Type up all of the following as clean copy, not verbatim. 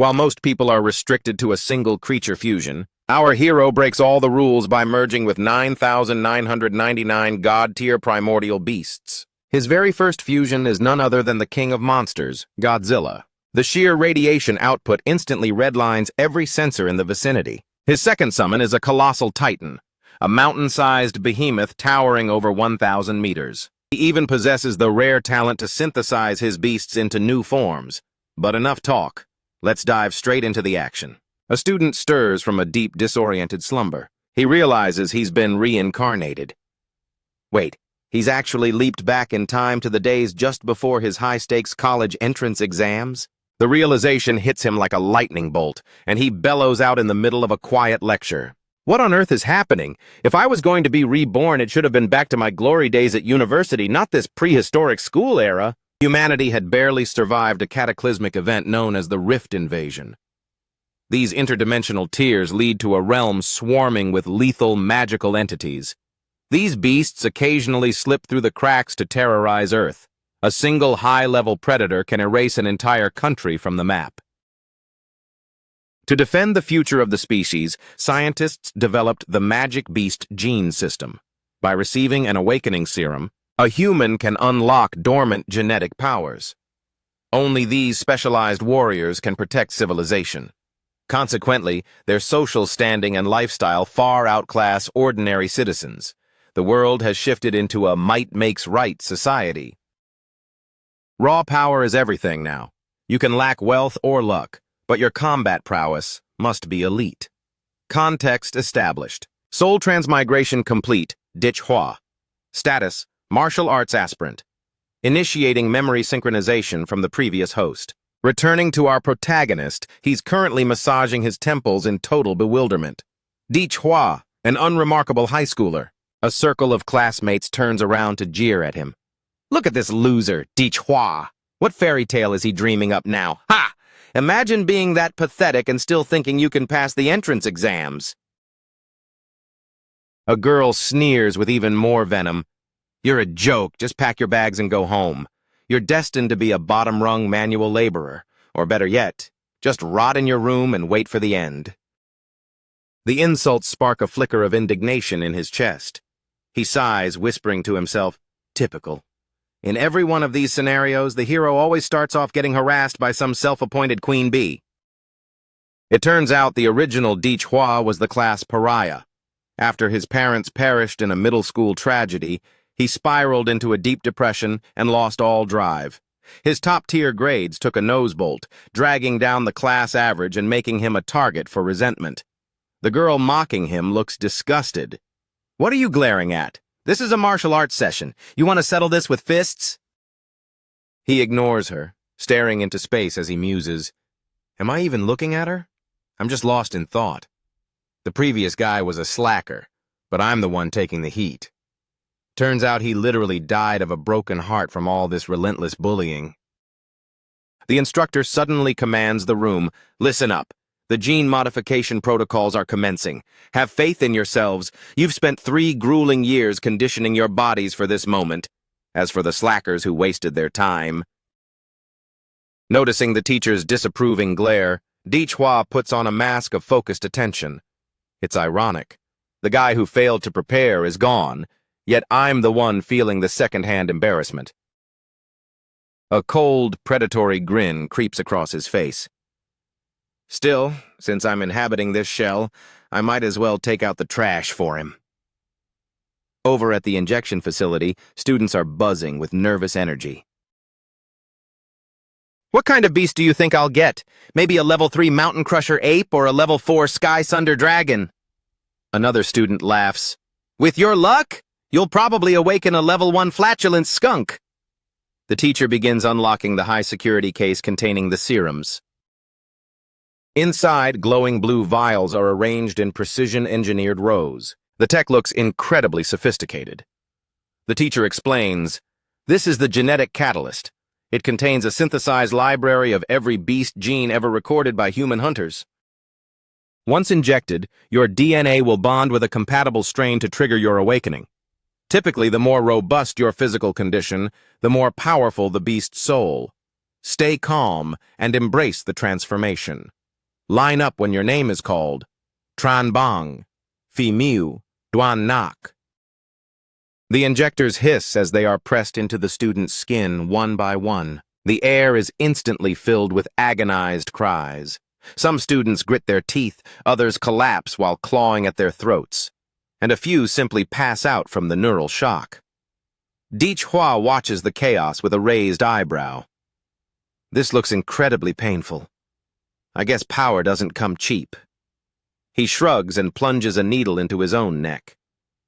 While most people are restricted to a single creature fusion, our hero breaks all the rules by merging with 9,999 god-tier primordial beasts. His very first fusion is none other than the king of monsters, Godzilla. The sheer radiation output instantly redlines every sensor in the vicinity. His second summon is a colossal titan, a mountain-sized behemoth towering over 1,000 meters. He even possesses the rare talent to synthesize his beasts into new forms. But enough talk. Let's dive straight into the action. A student stirs from a deep, disoriented slumber. He realizes he's been reincarnated. Wait, he's actually leaped back in time to the days just before his high-stakes college entrance exams? The realization hits him like a lightning bolt, and he bellows out in the middle of a quiet lecture. What on earth is happening? If I was going to be reborn, it should have been back to my glory days at university, not this prehistoric school era. Humanity had barely survived a cataclysmic event known as the Rift Invasion. These interdimensional tears lead to a realm swarming with lethal, magical entities. These beasts occasionally slip through the cracks to terrorize Earth. A single high-level predator can erase an entire country from the map. To defend the future of the species, scientists developed the Magic Beast gene system. By receiving an awakening serum, a human can unlock dormant genetic powers. Only these specialized warriors can protect civilization. Consequently, their social standing and lifestyle far outclass ordinary citizens. The world has shifted into a might-makes-right society. Raw power is everything now. You can lack wealth or luck, but your combat prowess must be elite. Context established. Soul transmigration complete, Hua. Status, martial arts aspirant. Initiating memory synchronization from the previous host. Returning to our protagonist, he's currently massaging his temples in total bewilderment. Hua, an unremarkable high schooler. A circle of classmates turns around to jeer at him. Look at this loser, Hua. What fairy tale is he dreaming up now? Ha! Imagine being that pathetic and still thinking you can pass the entrance exams. A girl sneers with even more venom. You're a joke, just pack your bags and go home. You're destined to be a bottom-rung manual laborer, or better yet, just rot in your room and wait for the end. The insults spark a flicker of indignation in his chest. He sighs, whispering to himself, typical. In every one of these scenarios, the hero always starts off getting harassed by some self-appointed queen bee. It turns out the original Hua was the class pariah. After his parents perished in a middle school tragedy, he spiraled into a deep depression and lost all drive. His top-tier grades took a nosebolt, dragging down the class average and making him a target for resentment. The girl mocking him looks disgusted. What are you glaring at? This is a martial arts session. You want to settle this with fists? He ignores her, staring into space as he muses. Am I even looking at her? I'm just lost in thought. The previous guy was a slacker, but I'm the one taking the heat. Turns out he literally died of a broken heart from all this relentless bullying. The instructor suddenly commands the room, listen up. The gene modification protocols are commencing. Have faith in yourselves. You've spent 3 grueling years conditioning your bodies for this moment. As for the slackers who wasted their time. Noticing the teacher's disapproving glare, Hua puts on a mask of focused attention. It's ironic. The guy who failed to prepare is gone, yet I'm the one feeling the second-hand embarrassment. A cold, predatory grin creeps across his face. Still, since I'm inhabiting this shell, I might as well take out the trash for him. Over at the injection facility, students are buzzing with nervous energy. What kind of beast do you think I'll get? Maybe a level 3 mountain crusher ape or a level 4 sky sunder dragon? Another student laughs. With your luck, you'll probably awaken a level 1 flatulent skunk. The teacher begins unlocking the high-security case containing the serums. Inside, glowing blue vials are arranged in precision-engineered rows. The tech looks incredibly sophisticated. The teacher explains, this is the genetic catalyst. It contains a synthesized library of every beast gene ever recorded by human hunters. Once injected, your DNA will bond with a compatible strain to trigger your awakening. Typically, the more robust your physical condition, the more powerful the beast's soul. Stay calm and embrace the transformation. Line up when your name is called. Tran Bang, Phi Miu, Duan Nak. The injectors hiss as they are pressed into the student's skin one by one. The air is instantly filled with agonized cries. Some students grit their teeth, others collapse while clawing at their throats, and a few simply pass out from the neural shock. Hua watches the chaos with a raised eyebrow. This looks incredibly painful. I guess power doesn't come cheap. He shrugs and plunges a needle into his own neck.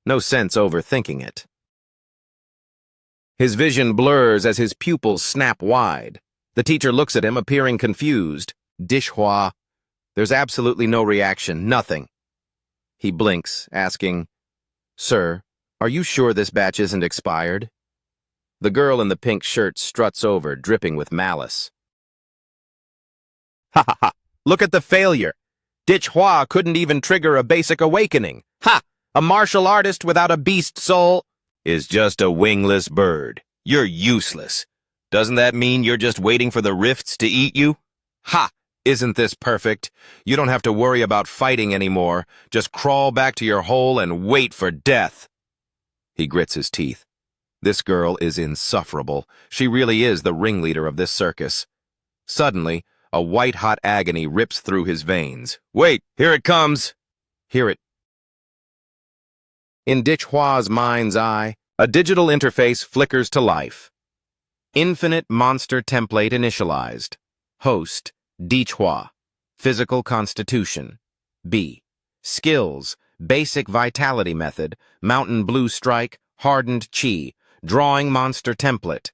No sense overthinking it. His vision blurs as his pupils snap wide. The teacher looks at him, appearing confused. Hua. There's absolutely no reaction, nothing. He blinks, asking, "Sir, are you sure this batch isn't expired?" The girl in the pink shirt struts over, dripping with malice. Ha ha ha! Look at the failure! Hua couldn't even trigger a basic awakening. Ha! A martial artist without a beast soul is just a wingless bird. You're useless. Doesn't that mean you're just waiting for the rifts to eat you? Ha! Isn't this perfect? You don't have to worry about fighting anymore. Just crawl back to your hole and wait for death. He grits his teeth. This girl is insufferable. She really is the ringleader of this circus. Suddenly, a white-hot agony rips through his veins. Wait, here it comes. Hear it. In Hua's mind's eye, a digital interface flickers to life. Infinite monster template initialized. Host, Hua. Physical constitution. B. Skills, basic vitality method, mountain blue strike, hardened chi, drawing monster template.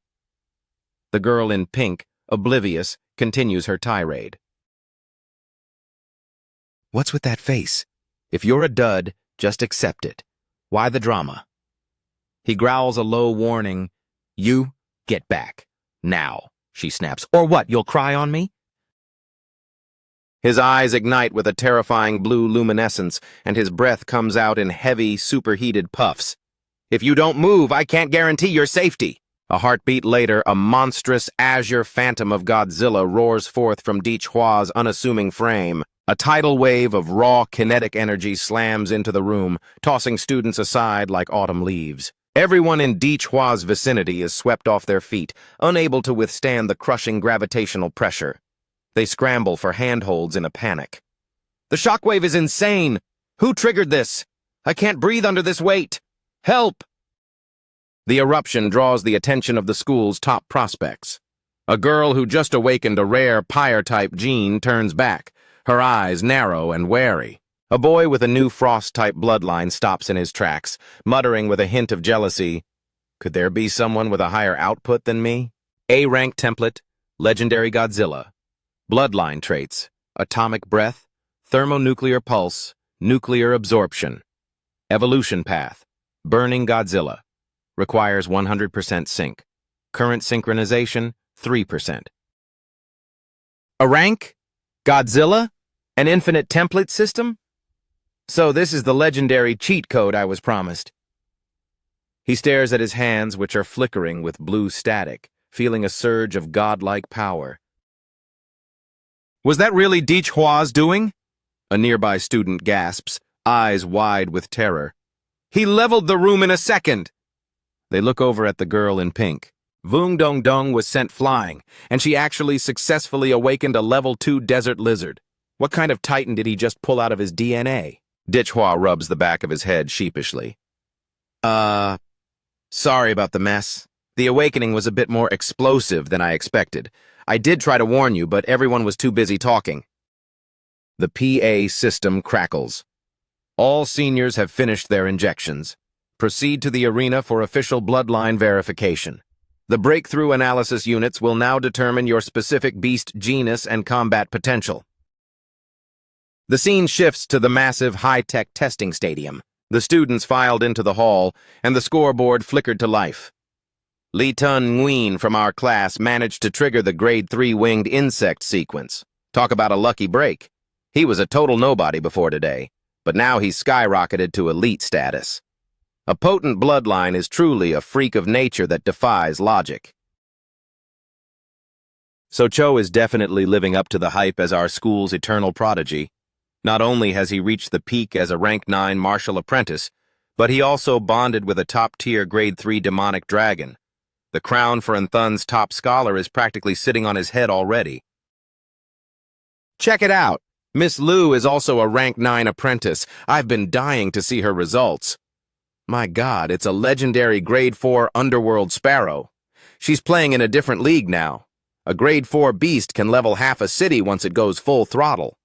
The girl in pink, oblivious, continues her tirade. What's with that face? If you're a dud, just accept it. Why the drama? He growls a low warning. You, get back. Now, she snaps. Or what, you'll cry on me? His eyes ignite with a terrifying blue luminescence, and his breath comes out in heavy, superheated puffs. If you don't move, I can't guarantee your safety. A heartbeat later, a monstrous azure phantom of Godzilla roars forth from Hua's unassuming frame. A tidal wave of raw kinetic energy slams into the room, tossing students aside like autumn leaves. Everyone in Hua's vicinity is swept off their feet, unable to withstand the crushing gravitational pressure. They scramble for handholds in a panic. The shockwave is insane! Who triggered this? I can't breathe under this weight! Help! The eruption draws the attention of the school's top prospects. A girl who just awakened a rare pyre-type gene turns back, her eyes narrow and wary. A boy with a new frost-type bloodline stops in his tracks, muttering with a hint of jealousy, "Could there be someone with a higher output than me?" A-rank template, legendary Godzilla. Bloodline traits, atomic breath, thermonuclear pulse, nuclear absorption. Evolution path, burning Godzilla. Requires 100% sync. Current synchronization, 3%. A rank? Godzilla? An infinite template system? So this is the legendary cheat code I was promised. He stares at his hands, which are flickering with blue static, feeling a surge of godlike power. Was that really Hua's doing? A nearby student gasps, eyes wide with terror. He leveled the room in a second! They look over at the girl in pink. Vung Dong Dong was sent flying, and she actually successfully awakened a level 2 desert lizard. What kind of titan did he just pull out of his DNA? Hua rubs the back of his head sheepishly. Sorry about the mess. The awakening was a bit more explosive than I expected. I did try to warn you, but everyone was too busy talking. The PA system crackles. All seniors have finished their injections. Proceed to the arena for official bloodline verification. The breakthrough analysis units will now determine your specific beast genus and combat potential. The scene shifts to the massive high-tech testing stadium. The students filed into the hall, and the scoreboard flickered to life. Li Tun Nguyen from our class managed to trigger the Grade 3 winged insect sequence. Talk about a lucky break. He was a total nobody before today, but now he's skyrocketed to elite status. A potent bloodline is truly a freak of nature that defies logic. So Cho is definitely living up to the hype as our school's eternal prodigy. Not only has he reached the peak as a rank 9 martial apprentice, but he also bonded with a top-tier grade 3 demonic dragon. The crown for Anthun's top scholar is practically sitting on his head already. Check it out! Miss Liu is also a rank 9 apprentice. I've been dying to see her results. My God, it's a legendary grade 4 underworld sparrow. She's playing in a different league now. A grade 4 beast can level half a city once it goes full throttle.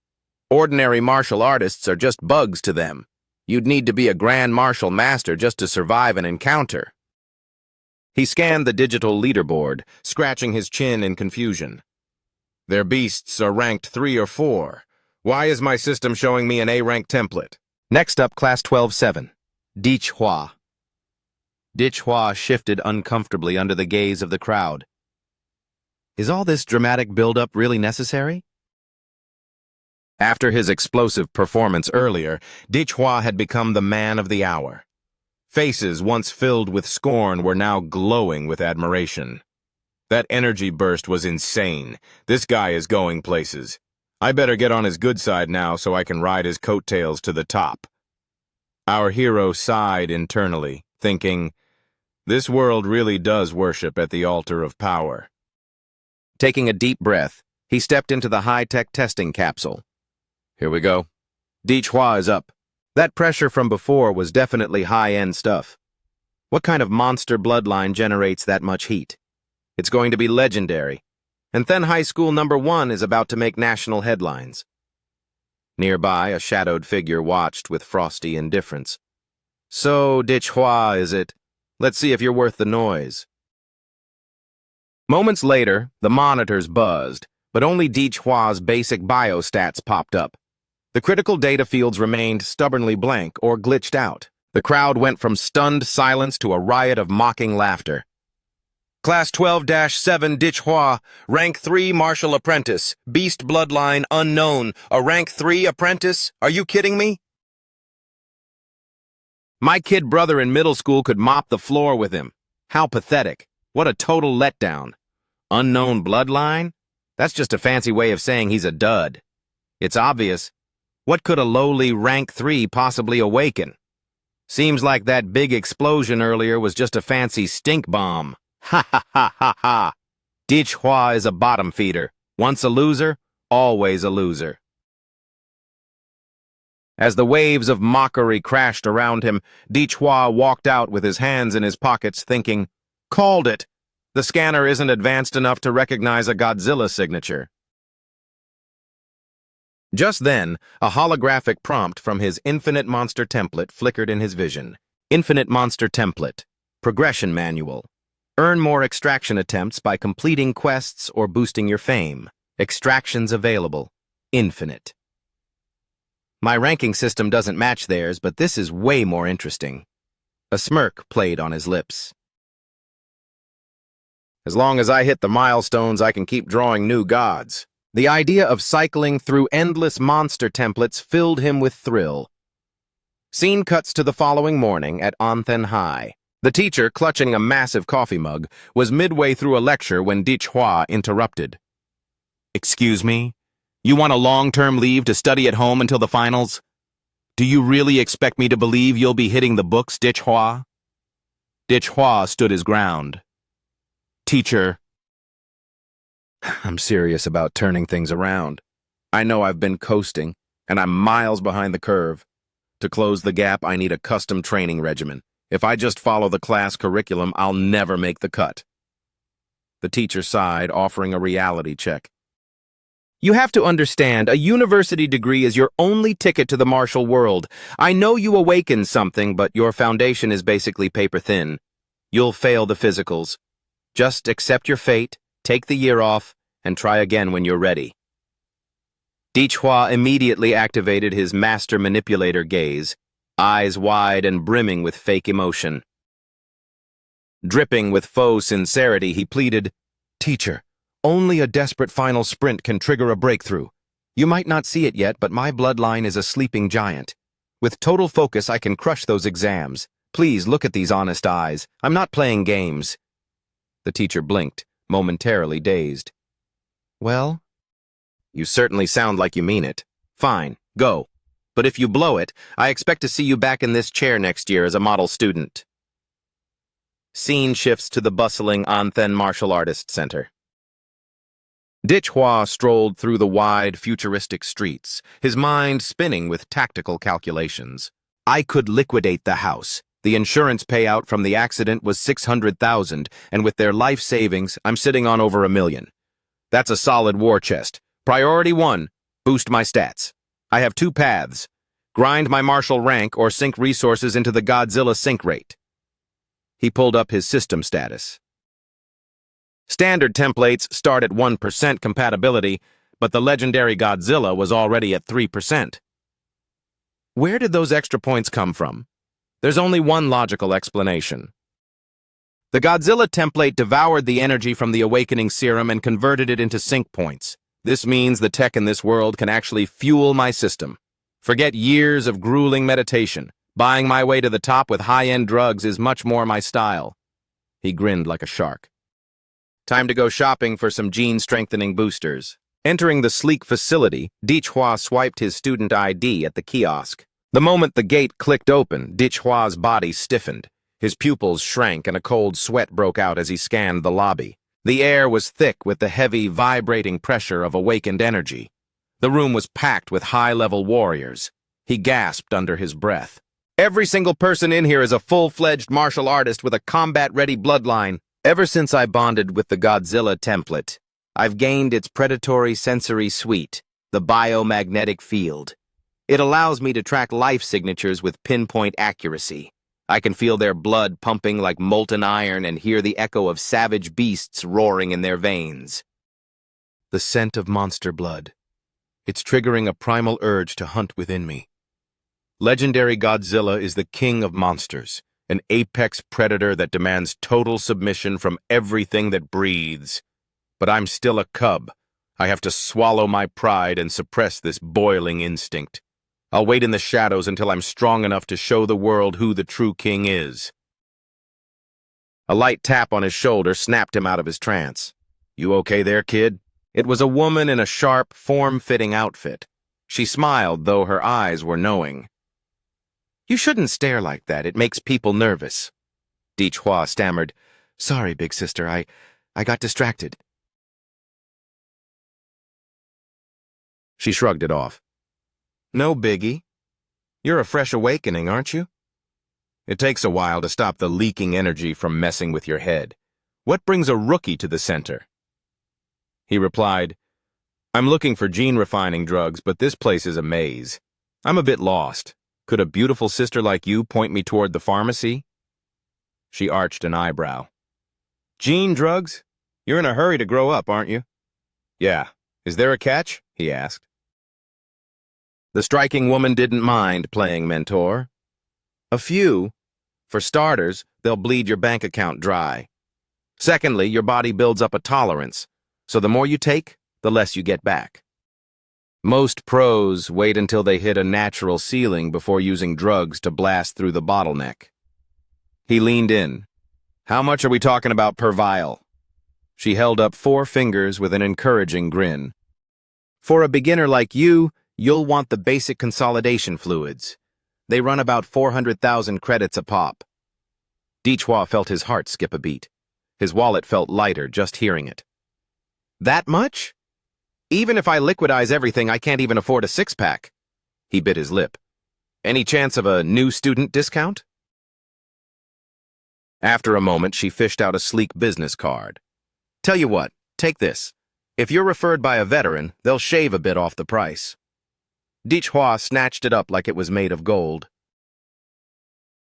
Ordinary martial artists are just bugs to them. You'd need to be a grand martial master just to survive an encounter. He scanned the digital leaderboard, scratching his chin in confusion. Their beasts are ranked 3 or 4. Why is my system showing me an A-rank template? Next up, Class 12-7. Hua. Hua shifted uncomfortably under the gaze of the crowd. Is all this dramatic build-up really necessary? After his explosive performance earlier, Hua had become the man of the hour. Faces once filled with scorn were now glowing with admiration. That energy burst was insane. This guy is going places. I better get on his good side now so I can ride his coattails to the top. Our hero sighed internally, thinking, this world really does worship at the altar of power. Taking a deep breath, he stepped into the high-tech testing capsule. Here we go. Hua is up. That pressure from before was definitely high-end stuff. What kind of monster bloodline generates that much heat? It's going to be legendary. And then High School #1 is about to make national headlines. Nearby, a shadowed figure watched with frosty indifference. So, Hua, is it? Let's see if you're worth the noise. Moments later, the monitors buzzed, but only Hua's basic biostats popped up. The critical data fields remained stubbornly blank or glitched out. The crowd went from stunned silence to a riot of mocking laughter. Class 12-7 Hua, rank 3 martial apprentice, beast bloodline unknown, a rank 3 apprentice? Are you kidding me? My kid brother in middle school could mop the floor with him. How pathetic. What a total letdown. Unknown bloodline? That's just a fancy way of saying he's a dud. It's obvious. What could a lowly rank 3 possibly awaken? Seems like that big explosion earlier was just a fancy stink bomb. Ha ha ha ha ha. Hua is a bottom feeder. Once a loser, always a loser. As the waves of mockery crashed around him, Hua walked out with his hands in his pockets, thinking, called it. The scanner isn't advanced enough to recognize a Godzilla signature. Just then, a holographic prompt from his Infinite Monster template flickered in his vision. Infinite Monster template. Progression manual. Earn more extraction attempts by completing quests or boosting your fame. Extractions available. Infinite. My ranking system doesn't match theirs, but this is way more interesting. A smirk played on his lips. As long as I hit the milestones, I can keep drawing new gods. The idea of cycling through endless monster templates filled him with thrill. Scene cuts to the following morning at Anthen High. The teacher, clutching a massive coffee mug, was midway through a lecture when Hua interrupted. Excuse me? You want a long-term leave to study at home until the finals? Do you really expect me to believe you'll be hitting the books, Hua? Hua stood his ground. Teacher, I'm serious about turning things around. I know I've been coasting, and I'm miles behind the curve. To close the gap, I need a custom training regimen. If I just follow the class curriculum, I'll never make the cut. The teacher sighed, offering a reality check. You have to understand, a university degree is your only ticket to the martial world. I know you awaken something, but your foundation is basically paper thin. You'll fail the physicals. Just accept your fate, take the year off, and try again when you're ready. Hua immediately activated his master manipulator gaze, eyes wide and brimming with fake emotion. Dripping with faux sincerity, he pleaded, Teacher, only a desperate final sprint can trigger a breakthrough. You might not see it yet, but my bloodline is a sleeping giant. With total focus, I can crush those exams. Please look at these honest eyes. I'm not playing games. The teacher blinked, momentarily dazed. Well, you certainly sound like you mean it. Fine, go. But if you blow it, I expect to see you back in this chair next year as a model student. Scene shifts to the bustling Anthen Martial Artists Center. Hua strolled through the wide, futuristic streets, his mind spinning with tactical calculations. I could liquidate the house. The insurance payout from the accident was $600,000, and with their life savings, I'm sitting on over $1 million. That's a solid war chest. Priority 1, boost my stats. I have 2 paths: grind my martial rank or sink resources into the Godzilla sink rate. He pulled up his system status. Standard templates start at 1% compatibility, but the legendary Godzilla was already at 3%. Where did those extra points come from? There's only one logical explanation. The Godzilla template devoured the energy from the Awakening Serum and converted it into sync points. This means the tech in this world can actually fuel my system. Forget years of grueling meditation. Buying my way to the top with high-end drugs is much more my style. He grinned like a shark. Time to go shopping for some gene-strengthening boosters. Entering the sleek facility, Hua swiped his student ID at the kiosk. The moment the gate clicked open, Hua's body stiffened. His pupils shrank and a cold sweat broke out as he scanned the lobby. The air was thick with the heavy, vibrating pressure of awakened energy. The room was packed with high-level warriors. He gasped under his breath. Every single person in here is a full-fledged martial artist with a combat-ready bloodline. Ever since I bonded with the Godzilla template, I've gained its predatory sensory suite, the biomagnetic field. It allows me to track life signatures with pinpoint accuracy. I can feel their blood pumping like molten iron and hear the echo of savage beasts roaring in their veins. The scent of monster blood. It's triggering a primal urge to hunt within me. Legendary Godzilla is the king of monsters, an apex predator that demands total submission from everything that breathes. But I'm still a cub. I have to swallow my pride and suppress this boiling instinct. I'll wait in the shadows until I'm strong enough to show the world who the true king is. A light tap on his shoulder snapped him out of his trance. You okay there, kid? It was a woman in a sharp, form-fitting outfit. She smiled, though her eyes were knowing. You shouldn't stare like that. It makes people nervous. Hua stammered. Sorry, big sister. I got distracted. She shrugged it off. No biggie. You're a fresh awakening, aren't you? It takes a while to stop the leaking energy from messing with your head. What brings a rookie to the center? He replied, I'm looking for gene-refining drugs, but this place is a maze. I'm a bit lost. Could a beautiful sister like you point me toward the pharmacy? She arched an eyebrow. Gene drugs? You're in a hurry to grow up, aren't you? Yeah. Is there a catch? He asked. The striking woman didn't mind playing mentor. A few. For starters, they'll bleed your bank account dry. Secondly, your body builds up a tolerance, so the more you take, the less you get back. Most pros wait until they hit a natural ceiling before using drugs to blast through the bottleneck. He leaned in. How much are we talking about per vial? She held up 4 fingers with an encouraging grin. For a beginner like you, you'll want the basic consolidation fluids. They run about 400,000 credits a pop. Hua felt his heart skip a beat. His wallet felt lighter just hearing it. That much? Even if I liquidize everything, I can't even afford a 6-pack. He bit his lip. Any chance of a new student discount? After a moment, she fished out a sleek business card. Tell you what, take this. If you're referred by a veteran, they'll shave a bit off the price. Hua snatched it up like it was made of gold.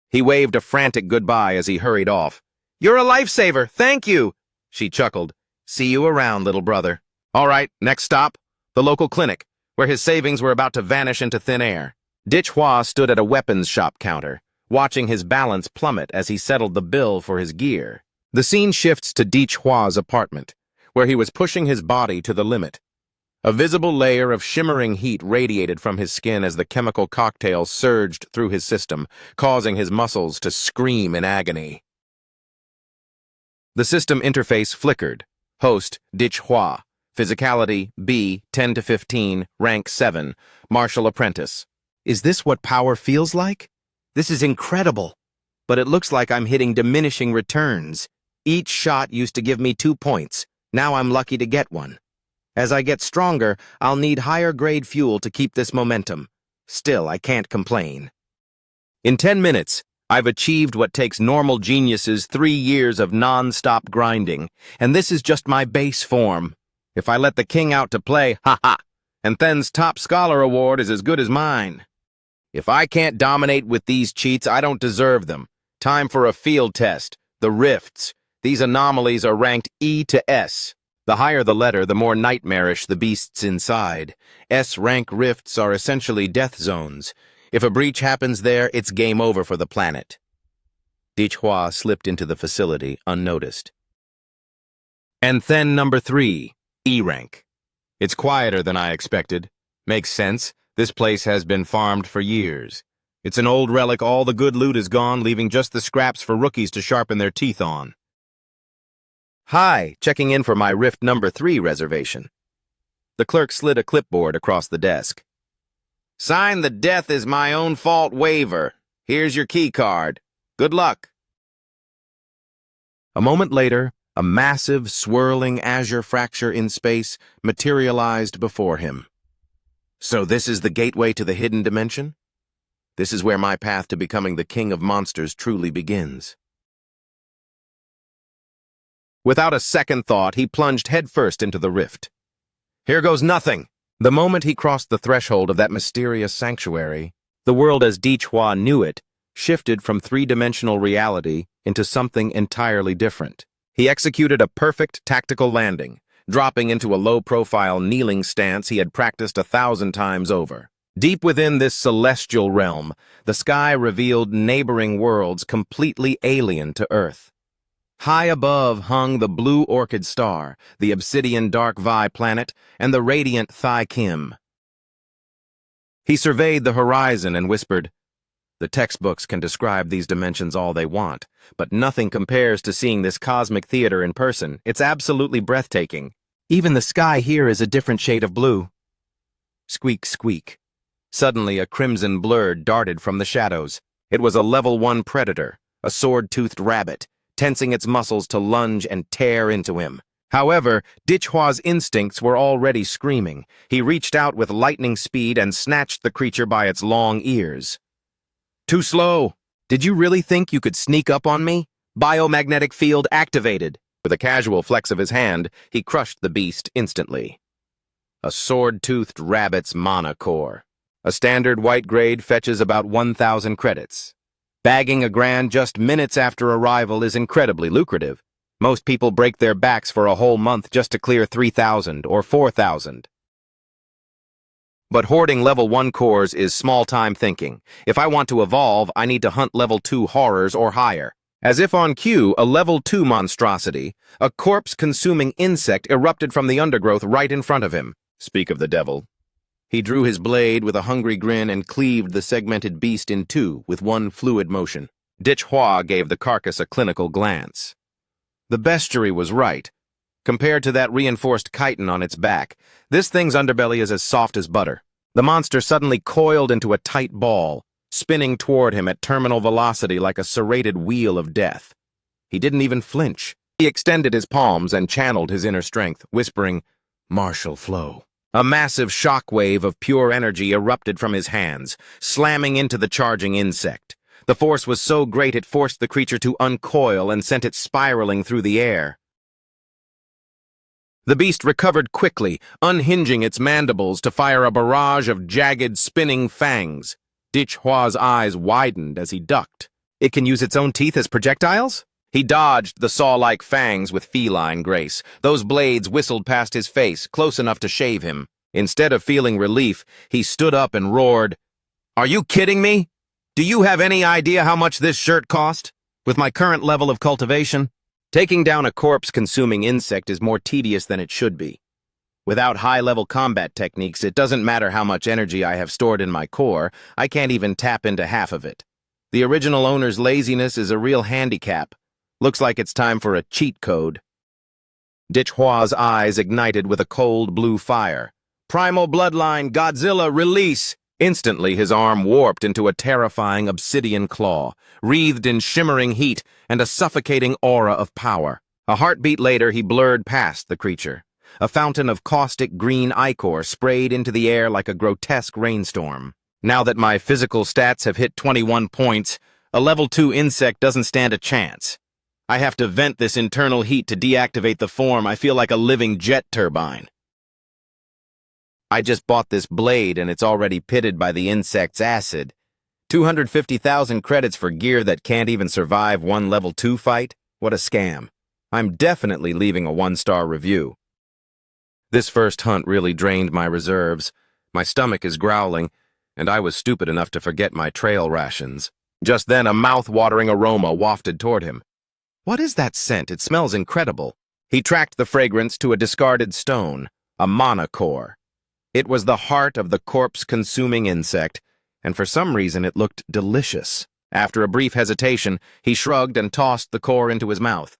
He waved a frantic goodbye as he hurried off. You're a lifesaver, thank you, she chuckled. See you around, little brother. All right, next stop, the local clinic, where his savings were about to vanish into thin air. Hua stood at a weapons shop counter, watching his balance plummet as he settled the bill for his gear. The scene shifts to Hua's apartment, where he was pushing his body to the limit. A visible layer of shimmering heat radiated from his skin as the chemical cocktail surged through his system, causing his muscles to scream in agony. The system interface flickered. Host, Hua, Physicality, B, 10 to 15, rank 7, martial apprentice. Is this what power feels like? This is incredible. But it looks like I'm hitting diminishing returns. Each shot used to give me 2 points. Now I'm lucky to get one. As I get stronger, I'll need higher grade fuel to keep this momentum. Still, I can't complain. In 10 minutes, I've achieved what takes normal geniuses 3 years of non-stop grinding, and this is just my base form. If I let the king out to play, ha-ha, and Then's top scholar award is as good as mine. If I can't dominate with these cheats, I don't deserve them. Time for a field test. The rifts. These anomalies are ranked E to S. The higher the letter, the more nightmarish the beasts inside. S-rank rifts are essentially death zones. If a breach happens there, it's game over for the planet. ManHwa slipped into the facility, unnoticed. And then number 3, E-rank. It's quieter than I expected. Makes sense. This place has been farmed for years. It's an old relic, all the good loot is gone, leaving just the scraps for rookies to sharpen their teeth on. Hi, checking in for my Rift number 3 reservation. The clerk slid a clipboard across the desk. Sign the death is my own fault waiver. Here's your key card. Good luck. A moment later, a massive, swirling azure fracture in space materialized before him. So this is the gateway to the hidden dimension? This is where my path to becoming the king of monsters truly begins. Without a second thought, he plunged headfirst into the rift. Here goes nothing! The moment he crossed the threshold of that mysterious sanctuary, the world as ManHwa knew it shifted from three-dimensional reality into something entirely different. He executed a perfect tactical landing, dropping into a low-profile kneeling stance he had practiced 1,000 times over. Deep within this celestial realm, the sky revealed neighboring worlds completely alien to Earth. High above hung the blue Orchid Star, the obsidian Dark Vi planet, and the radiant Thai Kim. He surveyed the horizon and whispered, "The textbooks can describe these dimensions all they want, but nothing compares to seeing this cosmic theater in person. It's absolutely breathtaking. Even the sky here is a different shade of blue." Squeak, squeak. Suddenly, a crimson blur darted from the shadows. It was a level 1 predator, a sword-toothed rabbit, tensing its muscles to lunge and tear into him. However, ManHwa's instincts were already screaming. He reached out with lightning speed and snatched the creature by its long ears. "Too slow! Did you really think you could sneak up on me? Biomagnetic field activated." With a casual flex of his hand, he crushed the beast instantly. A sword-toothed rabbit's mana core. A standard white grade fetches about 1,000 credits. Bagging a grand just minutes after arrival is incredibly lucrative. Most people break their backs for a whole month just to clear 3,000 or 4,000. But hoarding level 1 cores is small-time thinking. If I want to evolve, I need to hunt level 2 horrors or higher. As if on cue, a level 2 monstrosity, a corpse-consuming insect, erupted from the undergrowth right in front of him. Speak of the devil. He drew his blade with a hungry grin and cleaved the segmented beast in two with one fluid motion. ManHwa gave the carcass a clinical glance. The bestiary was right. Compared to that reinforced chitin on its back, this thing's underbelly is as soft as butter. The monster suddenly coiled into a tight ball, spinning toward him at terminal velocity like a serrated wheel of death. He didn't even flinch. He extended his palms and channeled his inner strength, whispering, "Martial flow." A massive shockwave of pure energy erupted from his hands, slamming into the charging insect. The force was so great it forced the creature to uncoil and sent it spiraling through the air. The beast recovered quickly, unhinging its mandibles to fire a barrage of jagged, spinning fangs. ManHwa's eyes widened as he ducked. It can use its own teeth as projectiles? He dodged the saw-like fangs with feline grace. Those blades whistled past his face, close enough to shave him. Instead of feeling relief, he stood up and roared, "Are you kidding me? Do you have any idea how much this shirt cost? With my current level of cultivation, taking down a corpse-consuming insect is more tedious than it should be. Without high-level combat techniques, it doesn't matter how much energy I have stored in my core, I can't even tap into half of it. The original owner's laziness is a real handicap. Looks like it's time for a cheat code." Hwa's eyes ignited with a cold blue fire. "Primal bloodline, Godzilla, release!" Instantly, his arm warped into a terrifying obsidian claw, wreathed in shimmering heat and a suffocating aura of power. A heartbeat later, he blurred past the creature. A fountain of caustic green ichor sprayed into the air like a grotesque rainstorm. Now that my physical stats have hit 21 points, a level 2 insect doesn't stand a chance. I have to vent this internal heat to deactivate the form. I feel like a living jet turbine. I just bought this blade and it's already pitted by the insect's acid. 250,000 credits for gear that can't even survive one level 2 fight? What a scam. I'm definitely leaving a 1-star review. This first hunt really drained my reserves. My stomach is growling, and I was stupid enough to forget my trail rations. Just then, a mouth-watering aroma wafted toward him. What is that scent? It smells incredible. He tracked the fragrance to a discarded stone, a mana core. It was the heart of the corpse-consuming insect, and for some reason it looked delicious. After a brief hesitation, he shrugged and tossed the core into his mouth.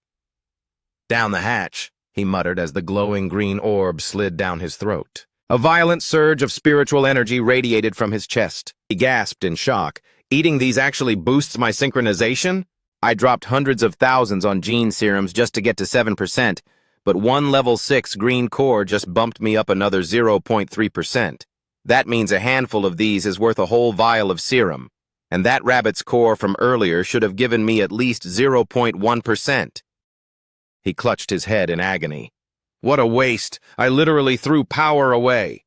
"Down the hatch," he muttered as the glowing green orb slid down his throat. A violent surge of spiritual energy radiated from his chest. He gasped in shock. "Eating these actually boosts my synchronization?" I dropped hundreds of thousands on gene serums just to get to 7%, but one level 6 green core just bumped me up another 0.3%. That means a handful of these is worth a whole vial of serum, and that rabbit's core from earlier should have given me at least 0.1%. He clutched his head in agony. What a waste! I literally threw power away.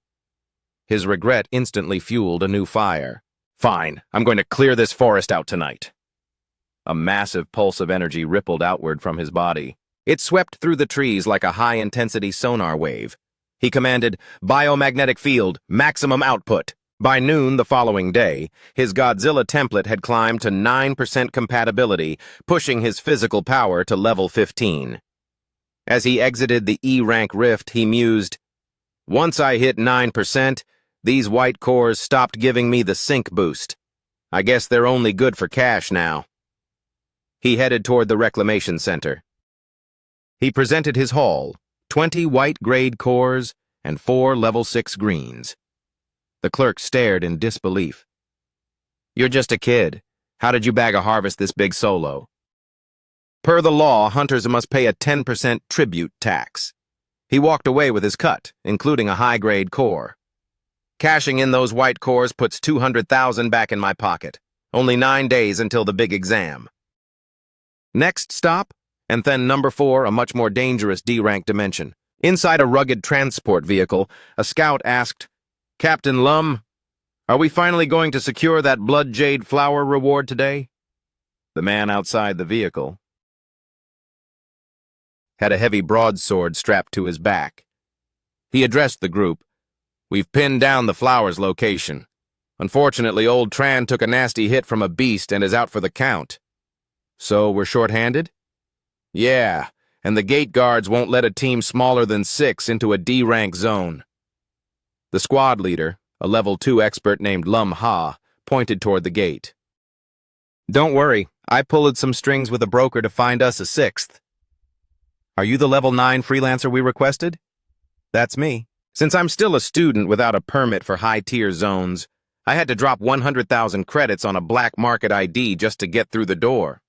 His regret instantly fueled a new fire. Fine, I'm going to clear this forest out tonight. A massive pulse of energy rippled outward from his body. It swept through the trees like a high-intensity sonar wave. He commanded, "Biomagnetic field, maximum output." By noon the following day, his Godzilla template had climbed to 9% compatibility, pushing his physical power to level 15. As he exited the E-rank rift, he mused, "Once I hit 9%, these white cores stopped giving me the sync boost. I guess they're only good for cash now." He headed toward the reclamation center. He presented his haul, 20 white-grade cores and 4 level 6 greens. The clerk stared in disbelief. "You're just a kid. How did you bag a harvest this big solo?" Per the law, hunters must pay a 10% tribute tax. He walked away with his cut, including a high-grade core. "Cashing in those white cores puts 200,000 back in my pocket. Only 9 days until the big exam." Next stop, and then number 4, a much more dangerous D-rank dimension. Inside a rugged transport vehicle, a scout asked, "Captain Lum, are we finally going to secure that blood jade flower reward today?" The man outside the vehicle had a heavy broadsword strapped to his back. He addressed the group. "We've pinned down the flower's location. Unfortunately, old Tran took a nasty hit from a beast and is out for the count. So we're short-handed?" "Yeah, and the gate guards won't let a team smaller than 6 into a D-rank zone." The squad leader, a level 2 expert named Lum Ha, pointed toward the gate. "Don't worry, I pulled some strings with a broker to find us a 6th. Are you the level 9 freelancer we requested?" "That's me. Since I'm still a student without a permit for high-tier zones, I had to drop 100,000 credits on a black market ID just to get through the door."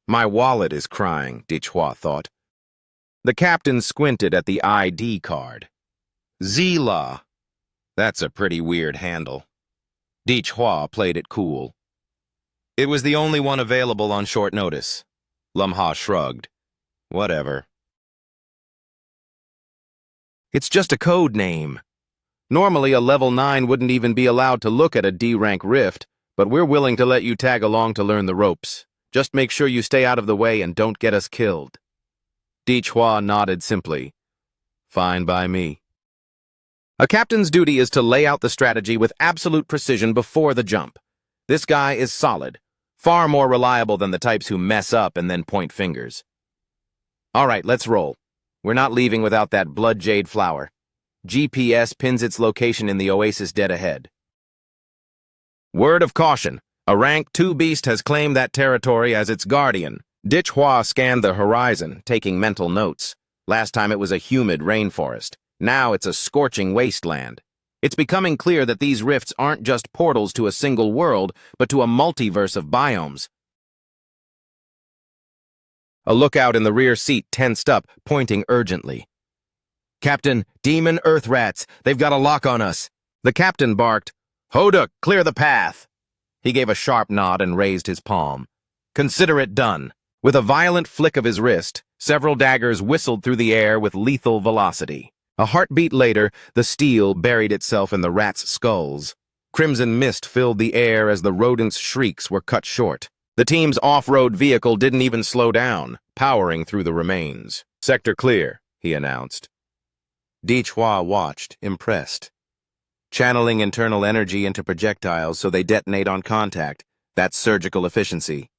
My wallet is crying, Hwa thought. The captain squinted at the ID card. Zila. That's a pretty weird handle. Hwa played it cool. It was the only one available on short notice. Lum Ha shrugged. Whatever. It's just a code name. Normally a level 9 wouldn't even be allowed to look at a D-rank rift, but we're willing to let you tag along to learn the ropes. Just make sure you stay out of the way and don't get us killed. Hwa nodded simply. Fine by me. A captain's duty is to lay out the strategy with absolute precision before the jump. This guy is solid, far more reliable than the types who mess up and then point fingers. All right, let's roll. We're not leaving without that blood jade flower. GPS pins its location in the oasis dead ahead. Word of caution. A rank 2 beast has claimed that territory as its guardian. Hwa scanned the horizon, taking mental notes. Last time it was a humid rainforest. Now it's a scorching wasteland. It's becoming clear that these rifts aren't just portals to a single world, but to a multiverse of biomes. A lookout in the rear seat tensed up, pointing urgently. "Captain, demon earth rats, they've got a lock on us." The captain barked, "Hoduk, clear the path." He gave a sharp nod and raised his palm. "Consider it done." With a violent flick of his wrist, several daggers whistled through the air with lethal velocity. A heartbeat later, the steel buried itself in the rats' skulls. Crimson mist filled the air as the rodents' shrieks were cut short. The team's off-road vehicle didn't even slow down, powering through the remains. "Sector clear," he announced. Key watched, impressed. Channeling internal energy into projectiles so they detonate on contact, that's surgical efficiency.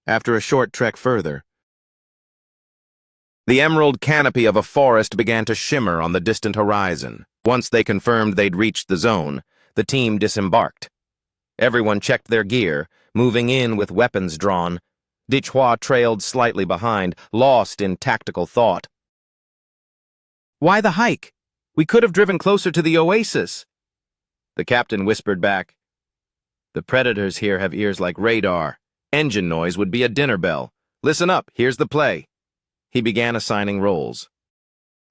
After a short trek further, the emerald canopy of a forest began to shimmer on the distant horizon. Once they confirmed they'd reached the zone, the team disembarked. Everyone checked their gear, moving in with weapons drawn. Key trailed slightly behind, lost in tactical thought. "Why the hike? We could have driven closer to the oasis." The captain whispered back, "The predators here have ears like radar. Engine noise would be a dinner bell. Listen up, here's the play." He began assigning roles.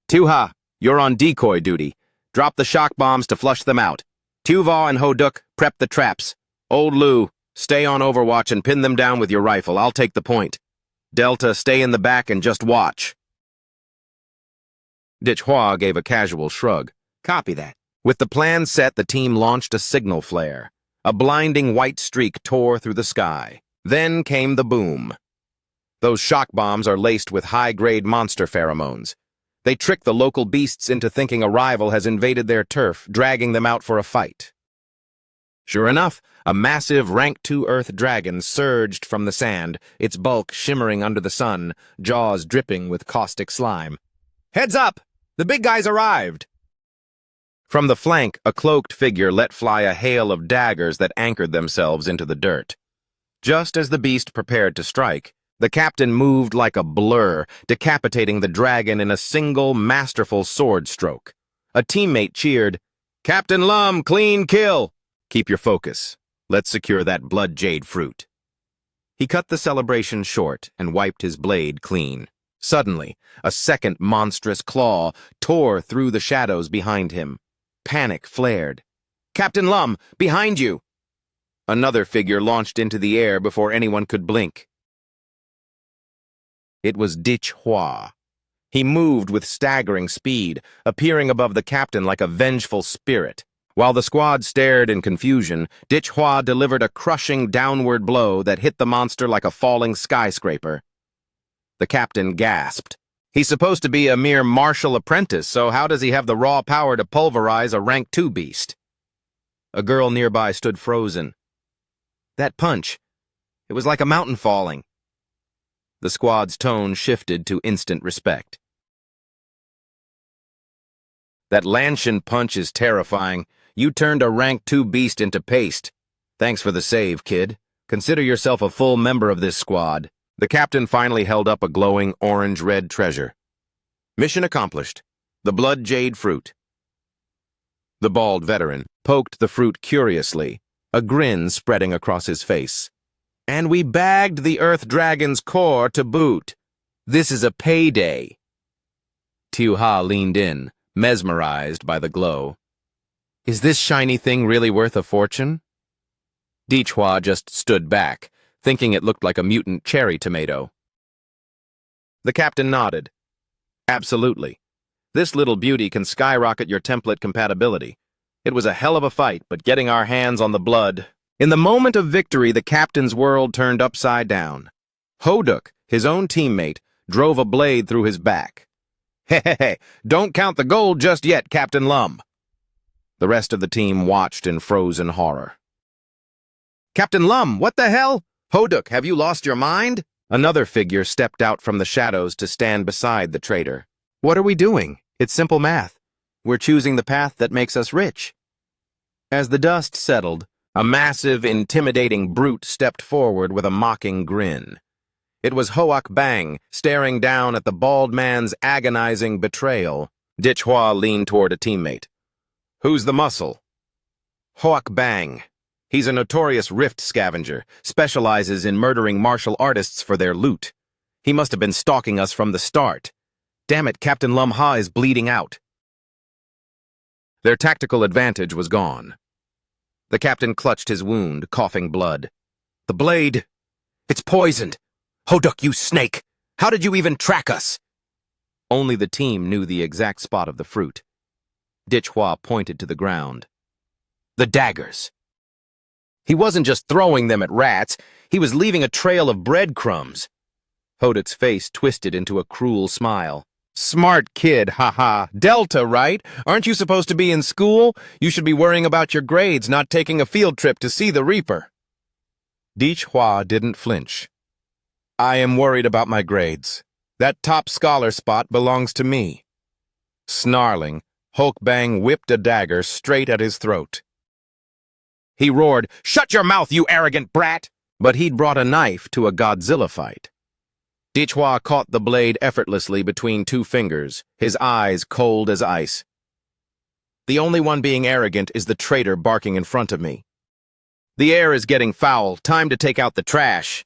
"Tuha, you're on decoy duty. Drop the shock bombs to flush them out. Tuva and Hoduk, prep the traps. Old Lou, stay on overwatch and pin them down with your rifle. I'll take the point. Delta, stay in the back and just watch." Key gave a casual shrug. "Copy that." With the plan set, the team launched a signal flare. A blinding white streak tore through the sky. Then came the boom. Those shock bombs are laced with high-grade monster pheromones. They trick the local beasts into thinking a rival has invaded their turf, dragging them out for a fight. Sure enough, a massive Rank 2 Earth dragon surged from the sand, its bulk shimmering under the sun, jaws dripping with caustic slime. "Heads up! The big guys arrived!" From the flank, a cloaked figure let fly a hail of daggers that anchored themselves into the dirt. Just as the beast prepared to strike, the captain moved like a blur, decapitating the dragon in a single, masterful sword stroke. A teammate cheered, "Captain Lum, clean kill!" "Keep your focus. Let's secure that blood jade fruit." He cut the celebration short and wiped his blade clean. Suddenly, a second monstrous claw tore through the shadows behind him. Panic flared. "Captain Lum, behind you!" Another figure launched into the air before anyone could blink. It was Key. He moved with staggering speed, appearing above the captain like a vengeful spirit. While the squad stared in confusion, Key delivered a crushing downward blow that hit the monster like a falling skyscraper. The captain gasped. He's supposed to be a mere martial apprentice, so how does he have the raw power to pulverize a Rank 2 beast? A girl nearby stood frozen. That punch, it was like a mountain falling. The squad's tone shifted to instant respect. "That Lanshan punch is terrifying. You turned a Rank 2 beast into paste. Thanks for the save, kid. Consider yourself a full member of this squad." The captain finally held up a glowing orange-red treasure. "Mission accomplished. The blood jade fruit." The bald veteran poked the fruit curiously, a grin spreading across his face. "And we bagged the Earth Dragon's core to boot. This is a payday." Tuha leaned in, mesmerized by the glow. "Is this shiny thing really worth a fortune?" Key just stood back, thinking it looked like a mutant cherry tomato. The captain nodded. "Absolutely. This little beauty can skyrocket your template compatibility. It was a hell of a fight, but getting our hands on the blood..." In the moment of victory, the captain's world turned upside down. Hoduk, his own teammate, drove a blade through his back. "Hey, don't count the gold just yet, Captain Lum." The rest of the team watched in frozen horror. "Captain Lum, what the hell? Hoduk, have you lost your mind?" Another figure stepped out from the shadows to stand beside the traitor. "What are we doing? It's simple math. We're choosing the path that makes us rich." As the dust settled, a massive, intimidating brute stepped forward with a mocking grin. It was Hoak Bang, staring down at the bald man's agonizing betrayal. Dichhua leaned toward a teammate. "Who's the muscle?" "Hoak Bang. He's a notorious rift scavenger, specializes in murdering martial artists for their loot. He must have been stalking us from the start. Damn it, Captain Lum Ha is bleeding out." Their tactical advantage was gone. The captain clutched his wound, coughing blood. "The blade! It's poisoned! Hoduk, you snake! How did you even track us?" Only the team knew the exact spot of the fruit. Dichhua pointed to the ground. "The daggers." He wasn't just throwing them at rats, he was leaving a trail of breadcrumbs. Hoduk's face twisted into a cruel smile. "Smart kid, haha. Delta, right? Aren't you supposed to be in school? You should be worrying about your grades, not taking a field trip to see the Reaper." Dichhua didn't flinch. "I am worried about my grades. That top scholar spot belongs to me." Snarling, Hoak Bang whipped a dagger straight at his throat. He roared, "Shut your mouth, you arrogant brat!" But he'd brought a knife to a Godzilla fight. Dichhua caught the blade effortlessly between two fingers, his eyes cold as ice. "The only one being arrogant is the traitor barking in front of me. The air is getting foul. Time to take out the trash."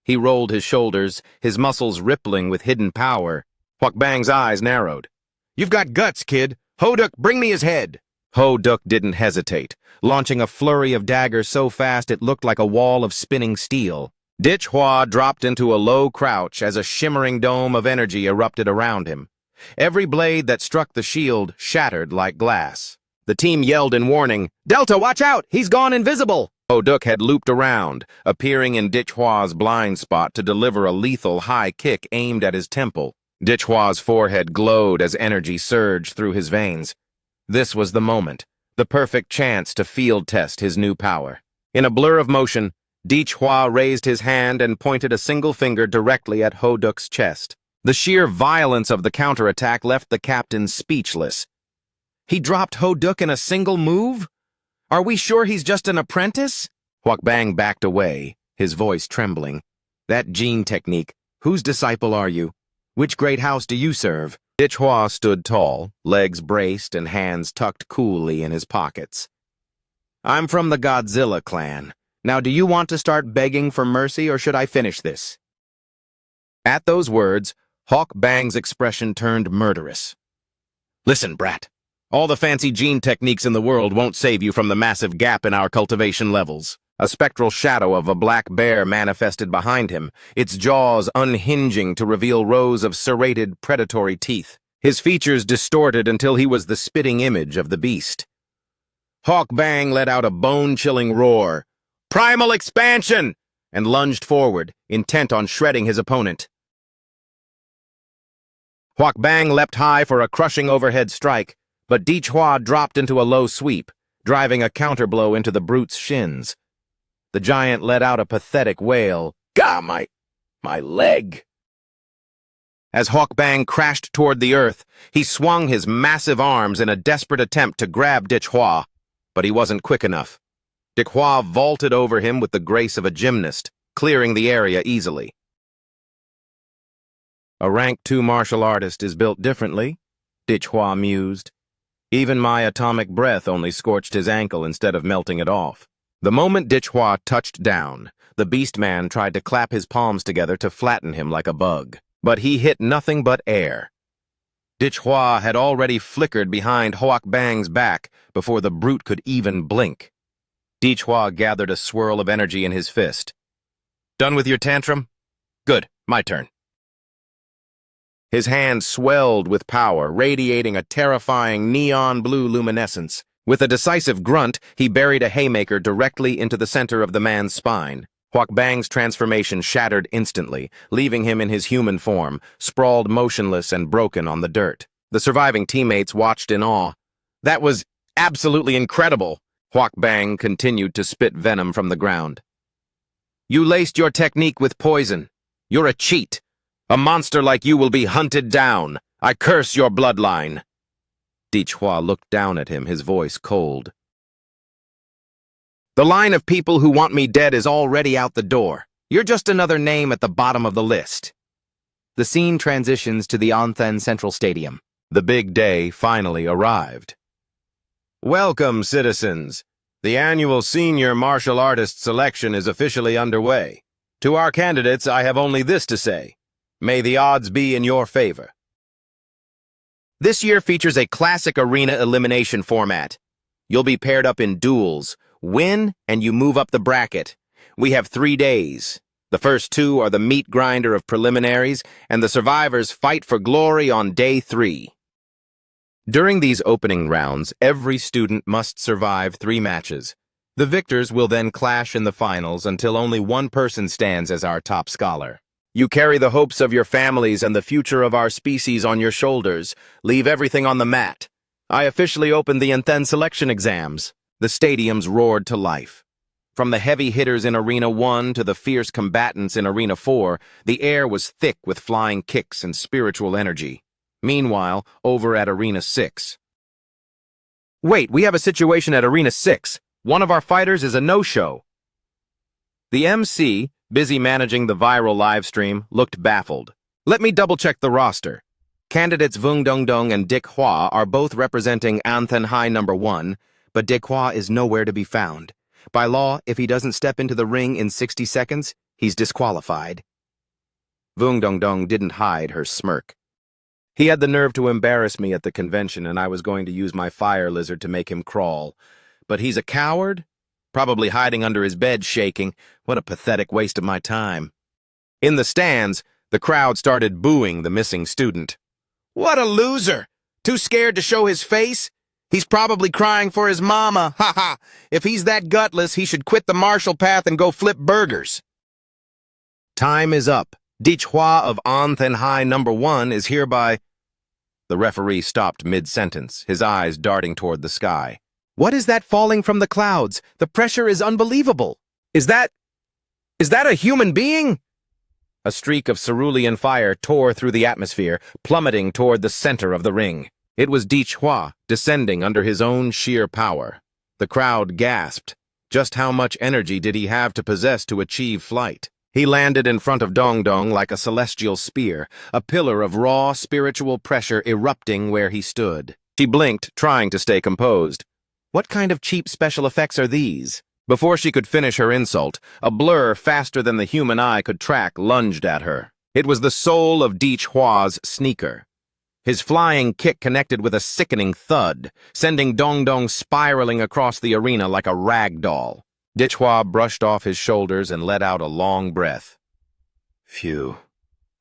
He rolled his shoulders, his muscles rippling with hidden power. Hoak Bang's eyes narrowed. "You've got guts, kid. Hoduk, bring me his head." Hoduk didn't hesitate, launching a flurry of daggers so fast it looked like a wall of spinning steel. Dichhua dropped into a low crouch as a shimmering dome of energy erupted around him. Every blade that struck the shield shattered like glass. The team yelled in warning, "Delta, watch out! He's gone invisible!" Hoduk had looped around, appearing in Dichhua's blind spot to deliver a lethal high kick aimed at his temple. Dichhua's forehead glowed as energy surged through his veins. This was the moment, the perfect chance to field test his new power. In a blur of motion, Dichhua raised his hand and pointed a single finger directly at Hoduk's chest. The sheer violence of the counterattack left the captain speechless. He dropped Hoduk in a single move? Are we sure he's just an apprentice? Hoak Bang backed away, his voice trembling. "That gene technique, whose disciple are you? Which great house do you serve?" Dichhua stood tall, legs braced and hands tucked coolly in his pockets. "I'm from the Godzilla clan. Now do you want to start begging for mercy or should I finish this?" At those words, Hoak Bang's expression turned murderous. "Listen, brat. All the fancy gene techniques in the world won't save you from the massive gap in our cultivation levels." A spectral shadow of a black bear manifested behind him, its jaws unhinging to reveal rows of serrated, predatory teeth. His features distorted until he was the spitting image of the beast. Hoak Bang let out a bone-chilling roar, "Primal expansion!" and lunged forward, intent on shredding his opponent. Hoak Bang leapt high for a crushing overhead strike, but Dichhua dropped into a low sweep, driving a counterblow into the brute's shins. The giant let out a pathetic wail. "Gah, my leg!" As Hoak Bang crashed toward the earth, he swung his massive arms in a desperate attempt to grab Dichhua, but he wasn't quick enough. Dichhua vaulted over him with the grace of a gymnast, clearing the area easily. "A rank 2 martial artist is built differently," Dichhua mused. "Even my atomic breath only scorched his ankle instead of melting it off." The moment Dichhua touched down, the beast-man tried to clap his palms together to flatten him like a bug. But he hit nothing but air. Dichhua had already flickered behind Hoak Bang's back before the brute could even blink. Dichhua gathered a swirl of energy in his fist. "Done with your tantrum? Good, my turn." His hand swelled with power, radiating a terrifying neon blue luminescence. With a decisive grunt, he buried a haymaker directly into the center of the man's spine. Hoak Bang's transformation shattered instantly, leaving him in his human form, sprawled motionless and broken on the dirt. The surviving teammates watched in awe. "That was absolutely incredible." Hoak Bang continued to spit venom from the ground. "You laced your technique with poison. You're a cheat. A monster like you will be hunted down. I curse your bloodline." Dichhua looked down at him, his voice cold. "The line of people who want me dead is already out the door. You're just another name at the bottom of the list. The scene transitions to the Anthen Central Stadium. The big day finally arrived. Welcome, citizens. The annual Senior Martial Artist Selection is officially underway. To our candidates, I have only this to say. May the odds be in your favor. This year features a classic arena elimination format. You'll be paired up in duels. Win, and you move up the bracket. We have 3 days. The first 2 are the meat grinder of preliminaries, and the survivors fight for glory on day 3. During these opening rounds, every student must survive 3 matches. The victors will then clash in the finals until only one person stands as our top scholar. You carry the hopes of your families and the future of our species on your shoulders. Leave everything on the mat. I officially opened the Anthen selection exams. The stadiums roared to life. From the heavy hitters in Arena 1 to the fierce combatants in Arena 4, the air was thick with flying kicks and spiritual energy. Meanwhile, over at Arena 6. Wait, we have a situation at Arena 6. One of our fighters is a no-show. The MC, busy managing the viral livestream, looked baffled. Let me double-check the roster. Candidates Vung Dong Dong and Dick Hwa are both representing Anthen High number 1, but Dick Hwa is nowhere to be found. By law, if he doesn't step into the ring in 60 seconds, he's disqualified. Vung Dong Dong didn't hide her smirk. He had the nerve to embarrass me at the convention, and I was going to use my fire lizard to make him crawl. But he's a coward? Probably hiding under his bed shaking. What a pathetic waste of my time. In the stands, the crowd started booing the missing student. What a loser! Too scared to show his face? He's probably crying for his mama. Ha ha! If he's that gutless, he should quit the martial path and go flip burgers. Time is up. Dick Hwa of Anthen High number 1 is hereby... The referee stopped mid-sentence, his eyes darting toward the sky. What is that falling from the clouds? The pressure is unbelievable. Is that a human being? A streak of cerulean fire tore through the atmosphere, plummeting toward the center of the ring. It was Dick Hwa, descending under his own sheer power. The crowd gasped. Just how much energy did he have to possess to achieve flight? He landed in front of Dong Dong like a celestial spear, a pillar of raw spiritual pressure erupting where he stood. She blinked, trying to stay composed. What kind of cheap special effects are these? Before she could finish her insult, a blur faster than the human eye could track lunged at her. It was the sole of Dick Hwa's sneaker. His flying kick connected with a sickening thud, sending Dong Dong spiraling across the arena like a rag doll. Dick Hwa brushed off his shoulders and let out a long breath. Phew.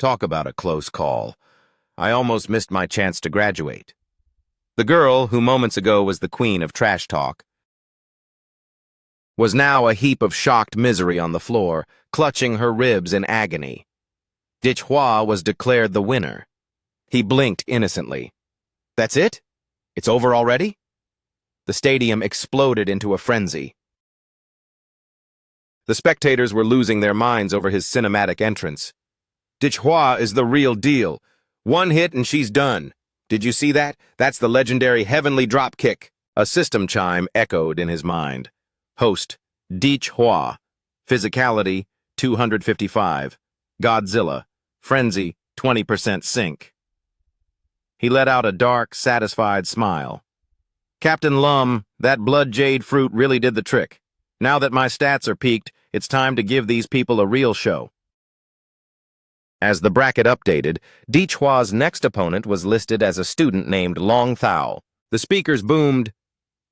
Talk about a close call. I almost missed my chance to graduate. The girl, who moments ago was the queen of trash talk, was now a heap of shocked misery on the floor, clutching her ribs in agony. Dick Hwa was declared the winner. He blinked innocently. That's it? It's over already? The stadium exploded into a frenzy. The spectators were losing their minds over his cinematic entrance. Dick Hwa is the real deal. 1 hit and she's done. Did you see that? That's the legendary heavenly drop kick. A system chime echoed in his mind. Host, Dick Hwa. Physicality, 255. Godzilla. Frenzy, 20% sync. He let out a dark, satisfied smile. Captain Lum, that blood jade fruit really did the trick. Now that my stats are peaked, it's time to give these people a real show. As the bracket updated, Dick Hwa's next opponent was listed as a student named Long Thao. The speakers boomed,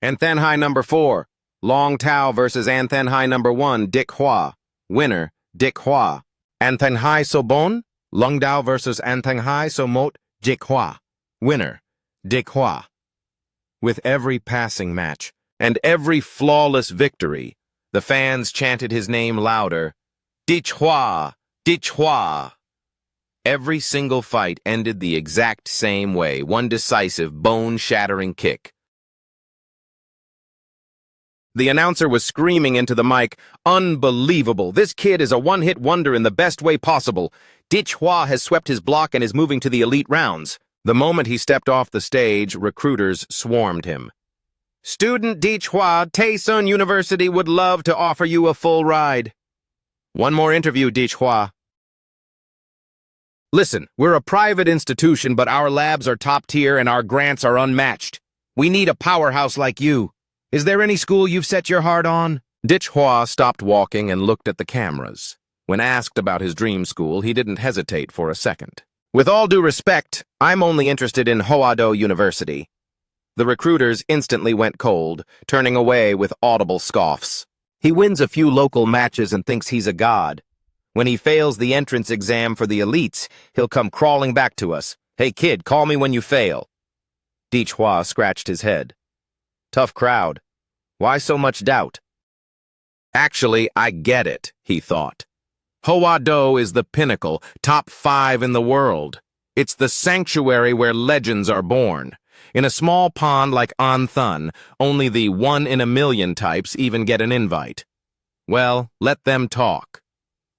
Anthen High number 4, Long Thao versus Anthen High number 1, Dick Hwa. Winner, Dick Hwa. Anthen High so bon? Long Thao versus Anthen High so mot, Dick Hwa. Winner, Dick Hwa. With every passing match and every flawless victory, the fans chanted his name louder, Dick Hwa, Dick Hwa. Every single fight ended the exact same way, one decisive, bone-shattering kick. The announcer was screaming into the mic, "Unbelievable! This kid is a one-hit wonder in the best way possible. Dick Hwa has swept his block and is moving to the elite rounds." The moment he stepped off the stage, recruiters swarmed him. "Student Dick Hwa, Taesun University would love to offer you a full ride." One more interview, Dichhua. Listen, we're a private institution, but our labs are top tier and our grants are unmatched. We need a powerhouse like you. Is there any school you've set your heart on? Dichhua stopped walking and looked at the cameras. When asked about his dream school, he didn't hesitate for a second. With all due respect, I'm only interested in Hoado University. The recruiters instantly went cold, turning away with audible scoffs. He wins a few local matches and thinks he's a god. When he fails the entrance exam for the elites, he'll come crawling back to us. Hey kid, call me when you fail. Dichhua scratched his head. Tough crowd. Why so much doubt? Actually, I get it, he thought. Hoado is the pinnacle, top 5 in the world. It's the sanctuary where legends are born. In a small pond like Anthun, only the 1 in a million types even get an invite. Well, let them talk.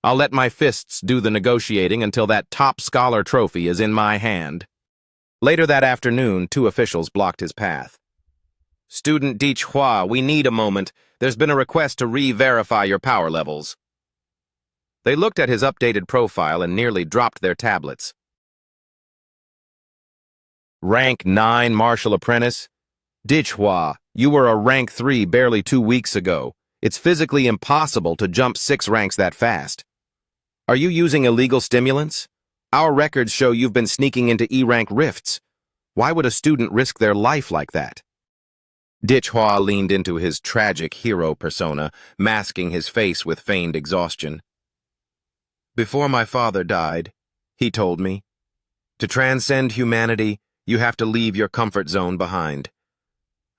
I'll let my fists do the negotiating until that top scholar trophy is in my hand. Later that afternoon, 2 officials blocked his path. Student Dichhua, we need a moment. There's been a request to re-verify your power levels. They looked at his updated profile and nearly dropped their tablets. Rank 9 Martial Apprentice? Dichhua, you were a Rank 3 barely 2 weeks ago. It's physically impossible to jump 6 ranks that fast. Are you using illegal stimulants? Our records show you've been sneaking into E-rank rifts. Why would a student risk their life like that? Dichhua leaned into his tragic hero persona, masking his face with feigned exhaustion. Before my father died, he told me, to transcend humanity, you have to leave your comfort zone behind.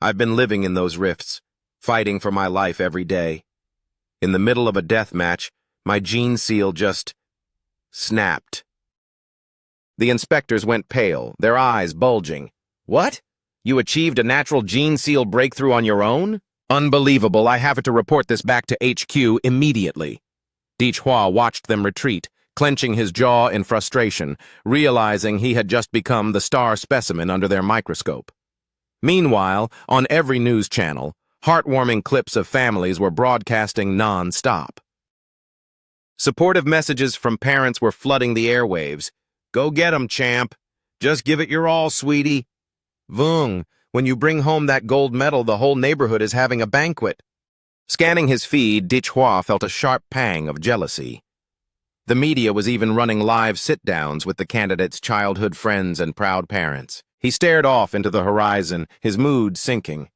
I've been living in those rifts, fighting for my life every day. In the middle of a death match, my gene seal just snapped. The inspectors went pale, their eyes bulging. What? You achieved a natural gene seal breakthrough on your own? Unbelievable, I have to report this back to HQ immediately. Dichhua watched them retreat, clenching his jaw in frustration, realizing he had just become the star specimen under their microscope. Meanwhile, on every news channel, heartwarming clips of families were broadcasting non-stop. Supportive messages from parents were flooding the airwaves. Go get 'em, champ. Just give it your all, sweetie. Vung, when you bring home that gold medal, the whole neighborhood is having a banquet. Scanning his feed, Dichhua felt a sharp pang of jealousy. The media was even running live sit-downs with the candidates' childhood friends and proud parents. He stared off into the horizon, his mood sinking.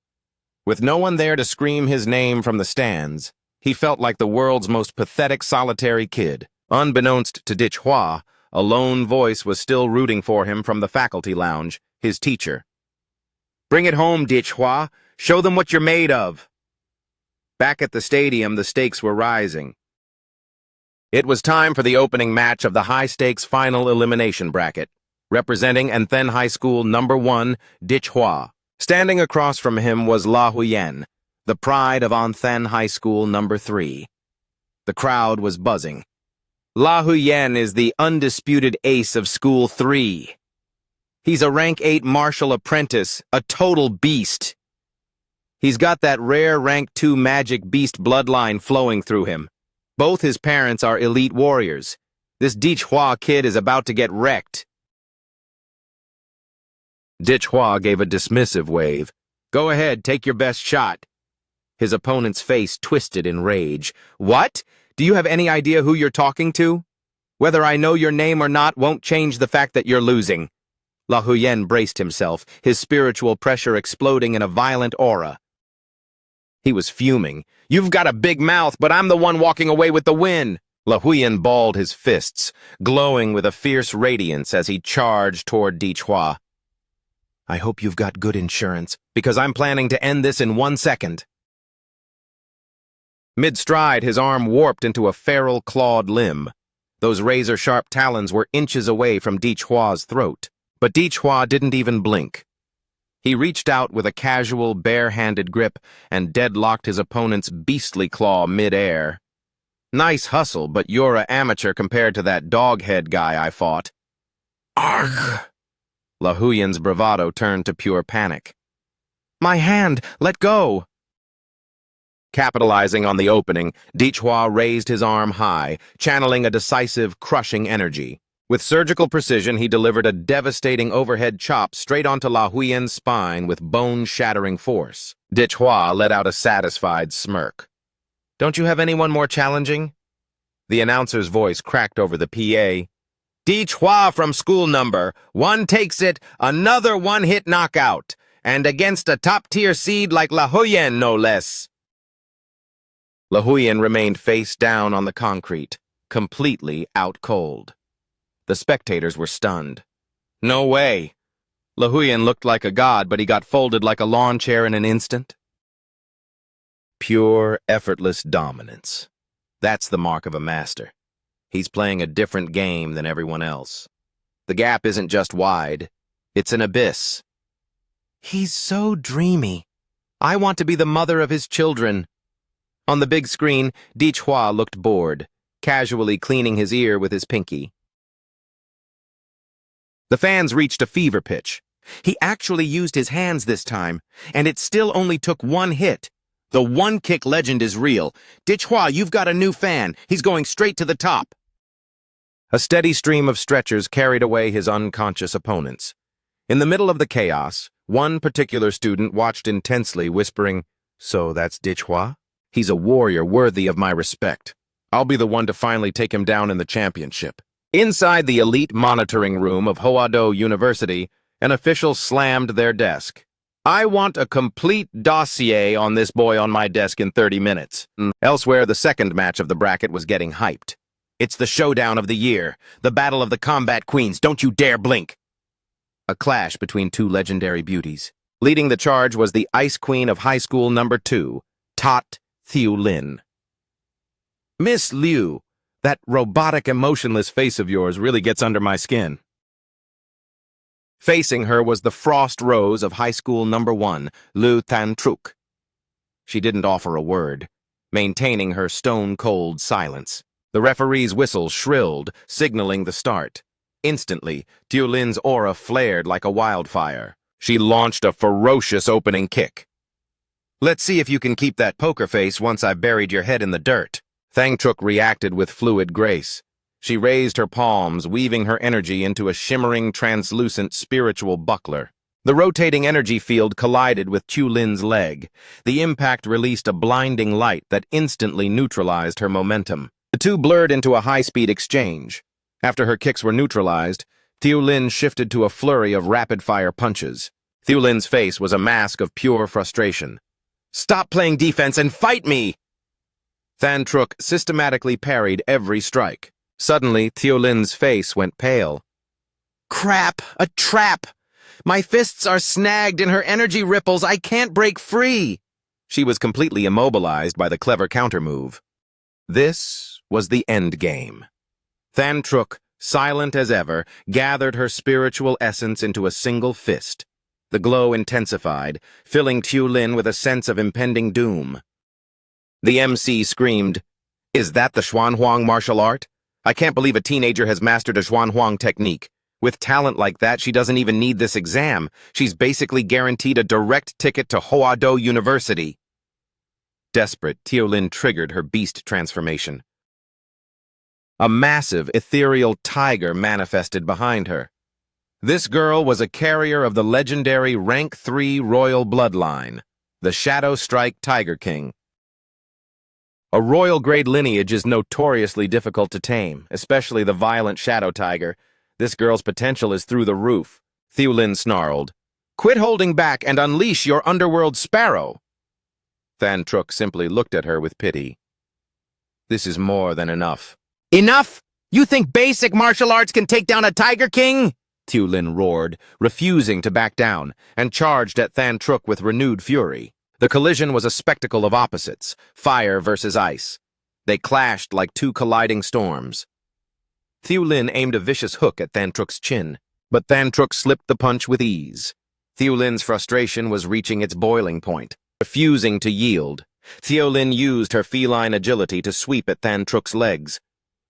With no one there to scream his name from the stands, he felt like the world's most pathetic solitary kid. Unbeknownst to Dichhua, a lone voice was still rooting for him from the faculty lounge, his teacher. Bring it home, Dichhua. Show them what you're made of. Back at the stadium, the stakes were rising. It was time for the opening match of the high-stakes final elimination bracket, representing Anthun High School number 1, Dichhua. Standing across from him was La Huyen, the pride of Anthun High School number 3. The crowd was buzzing. La Huyen is the undisputed ace of School 3. He's a Rank 8 martial apprentice, a total beast. He's got that rare Rank 2 magic beast bloodline flowing through him. Both his parents are elite warriors. This Dichhua kid is about to get wrecked. Dichhua gave a dismissive wave. Go ahead, take your best shot. His opponent's face twisted in rage. What? Do you have any idea who you're talking to? Whether I know your name or not won't change the fact that you're losing. La Huyen braced himself, his spiritual pressure exploding in a violent aura. He was fuming. You've got a big mouth, but I'm the one walking away with the win. La Huyen balled his fists, glowing with a fierce radiance as he charged toward Dichhua. I hope you've got good insurance, because I'm planning to end this in 1 second. Mid-stride, his arm warped into a feral clawed limb. Those razor-sharp talons were inches away from Dichhua's throat, but Dichhua didn't even blink. He reached out with a casual, bare-handed grip and deadlocked his opponent's beastly claw mid-air. Nice hustle, but you're an amateur compared to that dog-head guy I fought. Argh! La Huyen's bravado turned to pure panic. My hand! Let go! Capitalizing on the opening, Dichhua raised his arm high, channeling a decisive, crushing energy. With surgical precision, he delivered a devastating overhead chop straight onto La Huyen's spine with bone-shattering force. Dichhua let out a satisfied smirk. "Don't you have anyone more challenging?" The announcer's voice cracked over the PA. "Dichhua from school number. One takes it, another one-hit knockout. And against a top-tier seed like La Huyen, no less." La Huyen remained face down on the concrete, completely out cold. The spectators were stunned. No way! La Huyen looked like a god, but he got folded like a lawn chair in an instant. Pure, effortless dominance. That's the mark of a master. He's playing a different game than everyone else. The gap isn't just wide, it's an abyss. He's so dreamy. I want to be the mother of his children. On the big screen, Dichhua looked bored, casually cleaning his ear with his pinky. The fans reached a fever pitch. He actually used his hands this time, and it still only took one hit. The one-kick legend is real. Dichhua, you've got a new fan. He's going straight to the top. A steady stream of stretchers carried away his unconscious opponents. In the middle of the chaos, one particular student watched intensely, whispering, "So that's Dichhua? He's a warrior worthy of my respect. I'll be the one to finally take him down in the championship." Inside the elite monitoring room of Hoado University, an official slammed their desk. "I want a complete dossier on this boy on my desk in 30 minutes. Elsewhere, the second match of the bracket was getting hyped. It's the showdown of the year, the battle of the combat queens. Don't you dare blink. A clash between two legendary beauties. Leading the charge was the ice queen of high school number 2, Tot Thieu Lin. "Miss Liu, that robotic, emotionless face of yours really gets under my skin." Facing her was the frost rose of high school number 1, Lu Tan Truk. She didn't offer a word, maintaining her stone-cold silence. The referee's whistle shrilled, signaling the start. Instantly, Thieu Lin's aura flared like a wildfire. She launched a ferocious opening kick. "Let's see if you can keep that poker face once I've buried your head in the dirt." Thang Truk reacted with fluid grace. She raised her palms, weaving her energy into a shimmering, translucent spiritual buckler. The rotating energy field collided with Thieu Lin's leg. The impact released a blinding light that instantly neutralized her momentum. The two blurred into a high-speed exchange. After her kicks were neutralized, Thieu Lin shifted to a flurry of rapid-fire punches. Thieu Lin's face was a mask of pure frustration. "Stop playing defense and fight me!" Than Truk systematically parried every strike. Suddenly, Thieu Lin's face went pale. "Crap! A trap! My fists are snagged in her energy ripples. I can't break free!" She was completely immobilized by the clever countermove. This was the end game. Than Truk, silent as ever, gathered her spiritual essence into a single fist. The glow intensified, filling Thieu Lin with a sense of impending doom. The MC screamed, "Is that the Xuanhuang martial art? I can't believe a teenager has mastered a Xuanhuang technique. With talent like that, she doesn't even need this exam. She's basically guaranteed a direct ticket to Hoado University." Desperate, Thieu Lin triggered her beast transformation. A massive, ethereal tiger manifested behind her. This girl was a carrier of the legendary Rank 3 royal bloodline, the Shadow Strike Tiger King. A royal-grade lineage is notoriously difficult to tame, especially the violent shadow tiger. This girl's potential is through the roof. Thieu Lin snarled, "Quit holding back and unleash your underworld sparrow." Than Truk simply looked at her with pity. "This is more than enough." "Enough? You think basic martial arts can take down a Tiger King?" Thieu Lin roared, refusing to back down, and charged at Than Truk with renewed fury. The collision was a spectacle of opposites, fire versus ice. They clashed like two colliding storms. Thieu Lin aimed a vicious hook at Than Truk's chin, but Than Truk slipped the punch with ease. Thieu Lin's frustration was reaching its boiling point. Refusing to yield, Thieu Lin used her feline agility to sweep at Than Truk's legs.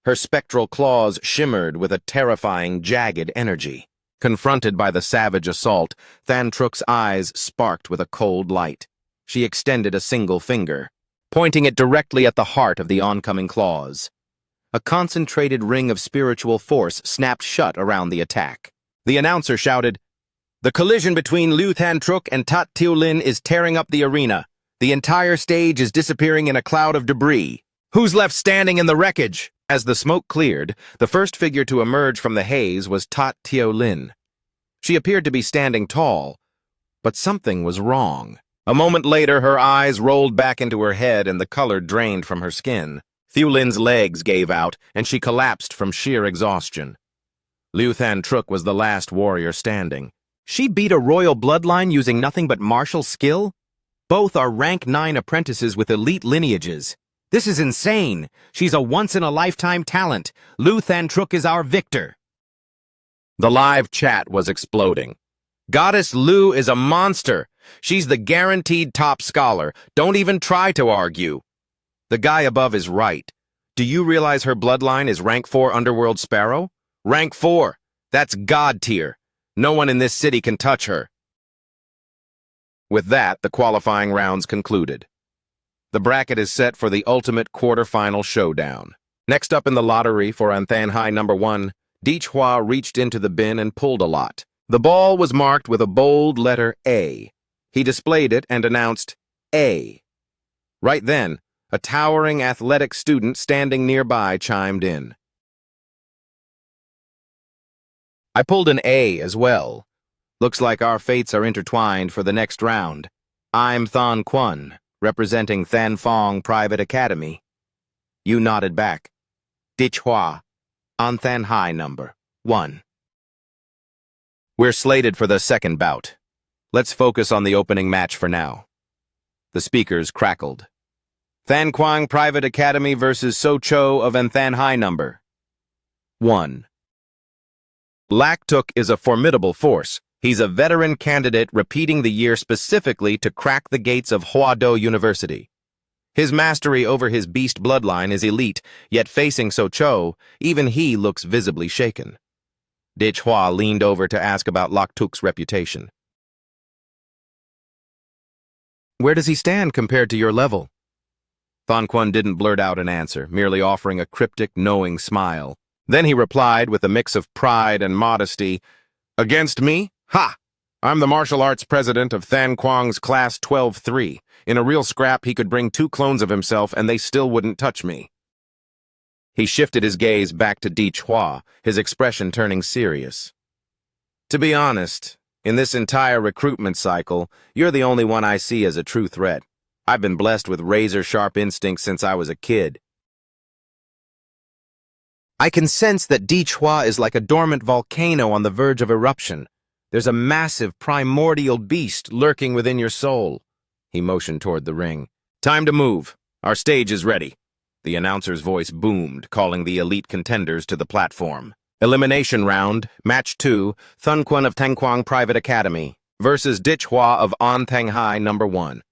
Her spectral claws shimmered with a terrifying, jagged energy. Confronted by the savage assault, Than Truk's eyes sparked with a cold light. She extended a single finger. pointing it directly at the heart of the oncoming claws. A concentrated ring of spiritual force snapped shut around the attack. The announcer shouted, "The collision between Liu Than-truk and Tat Tiolin is tearing up the arena. The entire stage is disappearing in a cloud of debris. Who's left standing in the wreckage?" As the smoke cleared, the first figure to emerge from the haze was Tat Tiolin. She appeared to be standing tall, but something was wrong. A moment later, her eyes rolled back into her head and the color drained from her skin. Thiolin's legs gave out, and she collapsed from sheer exhaustion. Liu Than-truk was the last warrior standing. She beat a royal bloodline using nothing but martial skill? Both are rank 9 apprentices with elite lineages. This is insane. She's a once-in-a-lifetime talent. Liu Than-truk is our victor. The live chat was exploding. Goddess Liu is a monster. She's the guaranteed top scholar. Don't even try to argue. The guy above is right. Do you realize her bloodline is rank 4 Underworld Sparrow? Rank 4. That's God tier. No one in this city can touch her. With that, the qualifying rounds concluded. The bracket is set for the ultimate quarterfinal showdown. Next up in the lottery for Anthan number 1, Hwa reached into the bin and pulled a lot. The ball was marked with a bold letter A. He displayed it and announced, A. Right then, a towering athletic student standing nearby chimed in. I pulled an A as well. Looks like our fates are intertwined for the next round. I'm Thon Kwon, representing Than Phong Private Academy. You nodded back. Hwa, Anthan number 1. We're slated for the second bout. Let's focus on the opening match for now. The speakers crackled. Than Quang Private Academy versus So Cho of Anthan number 1. Lak Tuk is a formidable force. He's a veteran candidate repeating the year specifically to crack the gates of Hwa-Do University. His mastery over his beast bloodline is elite, yet facing So Cho, even he looks visibly shaken. Hwa leaned over to ask about Lak Tuk's reputation. Where does he stand compared to your level? Thon Kwon didn't blurt out an answer, merely offering a cryptic, knowing smile. Then he replied with a mix of pride and modesty, Against me? Ha! I'm the martial arts president of Than Quang's class 12-3. In a real scrap, he could bring 2 clones of himself and they still wouldn't touch me. He shifted his gaze back to Hwa, his expression turning serious. To be honest, in this entire recruitment cycle, you're the only one I see as a true threat. I've been blessed with razor-sharp instincts since I was a kid. I can sense that Hwa is like a dormant volcano on the verge of eruption. There's a massive primordial beast lurking within your soul. He motioned toward the ring. Time to move. Our stage is ready. The announcer's voice boomed, calling the elite contenders to the platform. Elimination round, match 2, Thun Kwon of Than Quang Private Academy versus Hwa of Anthan number 1.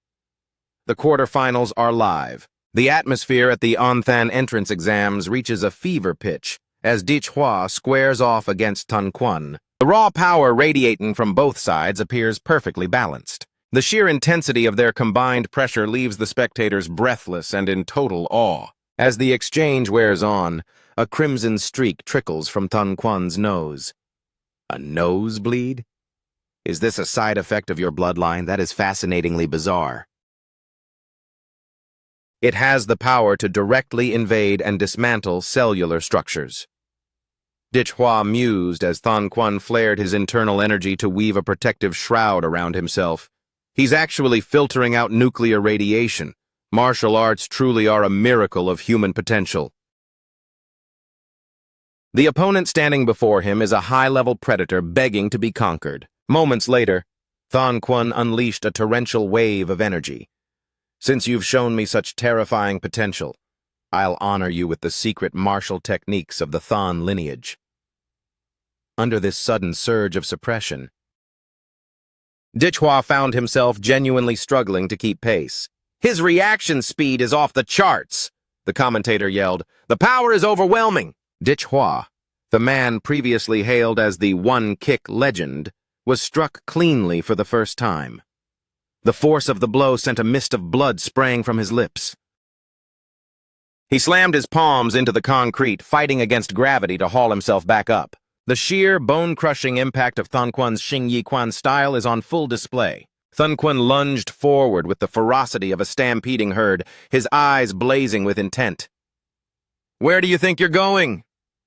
The quarterfinals are live. The atmosphere at the Anthan entrance exams reaches a fever pitch as Hwa squares off against Thun Kwon. The raw power radiating from both sides appears perfectly balanced. The sheer intensity of their combined pressure leaves the spectators breathless and in total awe. As the exchange wears on, a crimson streak trickles from Thun Kwon's nose. A nosebleed? Is this a side effect of your bloodline? That is fascinatingly bizarre. It has the power to directly invade and dismantle cellular structures. Hwa mused as Thon Kwon flared his internal energy to weave a protective shroud around himself. He's actually filtering out nuclear radiation. Martial arts truly are a miracle of human potential. The opponent standing before him is a high-level predator begging to be conquered. Moments later, Thon Kwon unleashed a torrential wave of energy. Since you've shown me such terrifying potential, I'll honor you with the secret martial techniques of the Thon lineage. Under this sudden surge of suppression, Hwa found himself genuinely struggling to keep pace. His reaction speed is off the charts, the commentator yelled. The power is overwhelming. Hwa, the man previously hailed as the one-kick legend, was struck cleanly for the first time. The force of the blow sent a mist of blood spraying from his lips. He slammed his palms into the concrete, fighting against gravity to haul himself back up. The sheer, bone-crushing impact of Thun Quan's Xing Yi Quan style is on full display. Thun Quan lunged forward with the ferocity of a stampeding herd, his eyes blazing with intent. "Where do you think you're going?"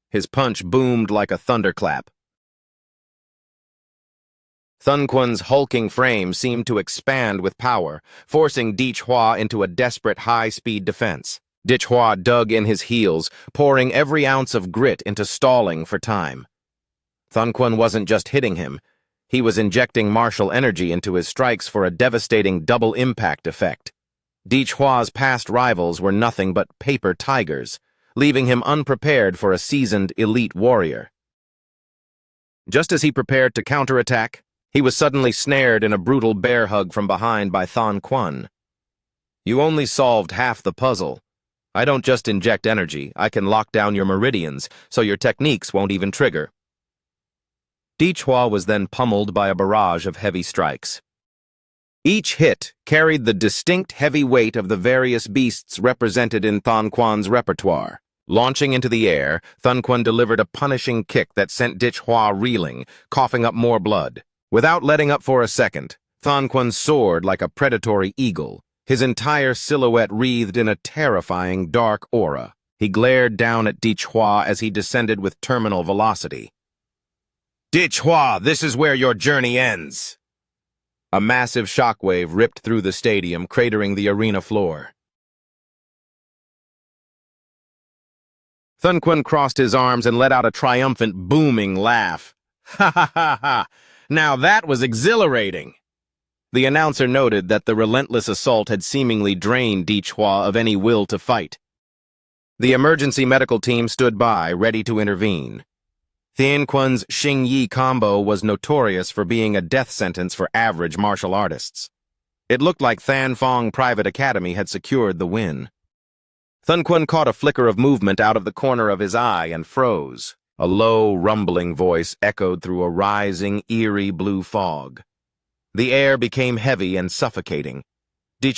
His punch boomed like a thunderclap. Thun Quan's hulking frame seemed to expand with power, forcing Key into a desperate high-speed defense. Key dug in his heels, pouring every ounce of grit into stalling for time. Thun Quan wasn't just hitting him. He was injecting martial energy into his strikes for a devastating double impact effect. Key's past rivals were nothing but paper tigers, leaving him unprepared for a seasoned elite warrior. Just as he prepared to counterattack, he was suddenly snared in a brutal bear hug from behind by Thun Quan. "You only solved half the puzzle. I don't just inject energy, I can lock down your meridians, so your techniques won't even trigger." Key was then pummeled by a barrage of heavy strikes. Each hit carried the distinct heavy weight of the various beasts represented in Thun Quan's repertoire. Launching into the air, Thun Quan delivered a punishing kick that sent Key reeling, coughing up more blood. Without letting up for a second, Thun Quan soared like a predatory eagle, his entire silhouette wreathed in a terrifying dark aura. He glared down at Key as he descended with terminal velocity. "Key, this is where your journey ends." A massive shockwave ripped through the stadium, cratering the arena floor. Thun Quan crossed his arms and let out a triumphant, booming laugh. "Ha ha ha ha! Now that was exhilarating!" The announcer noted that the relentless assault had seemingly drained Key of any will to fight. The emergency medical team stood by, ready to intervene. Thun Quan's Xing Yi combo was notorious for being a death sentence for average martial artists. It looked like Than Fong Private Academy had secured the win. Thun Quan caught a flicker of movement out of the corner of his eye and froze. A low, rumbling voice echoed through a rising, eerie blue fog. The air became heavy and suffocating. Key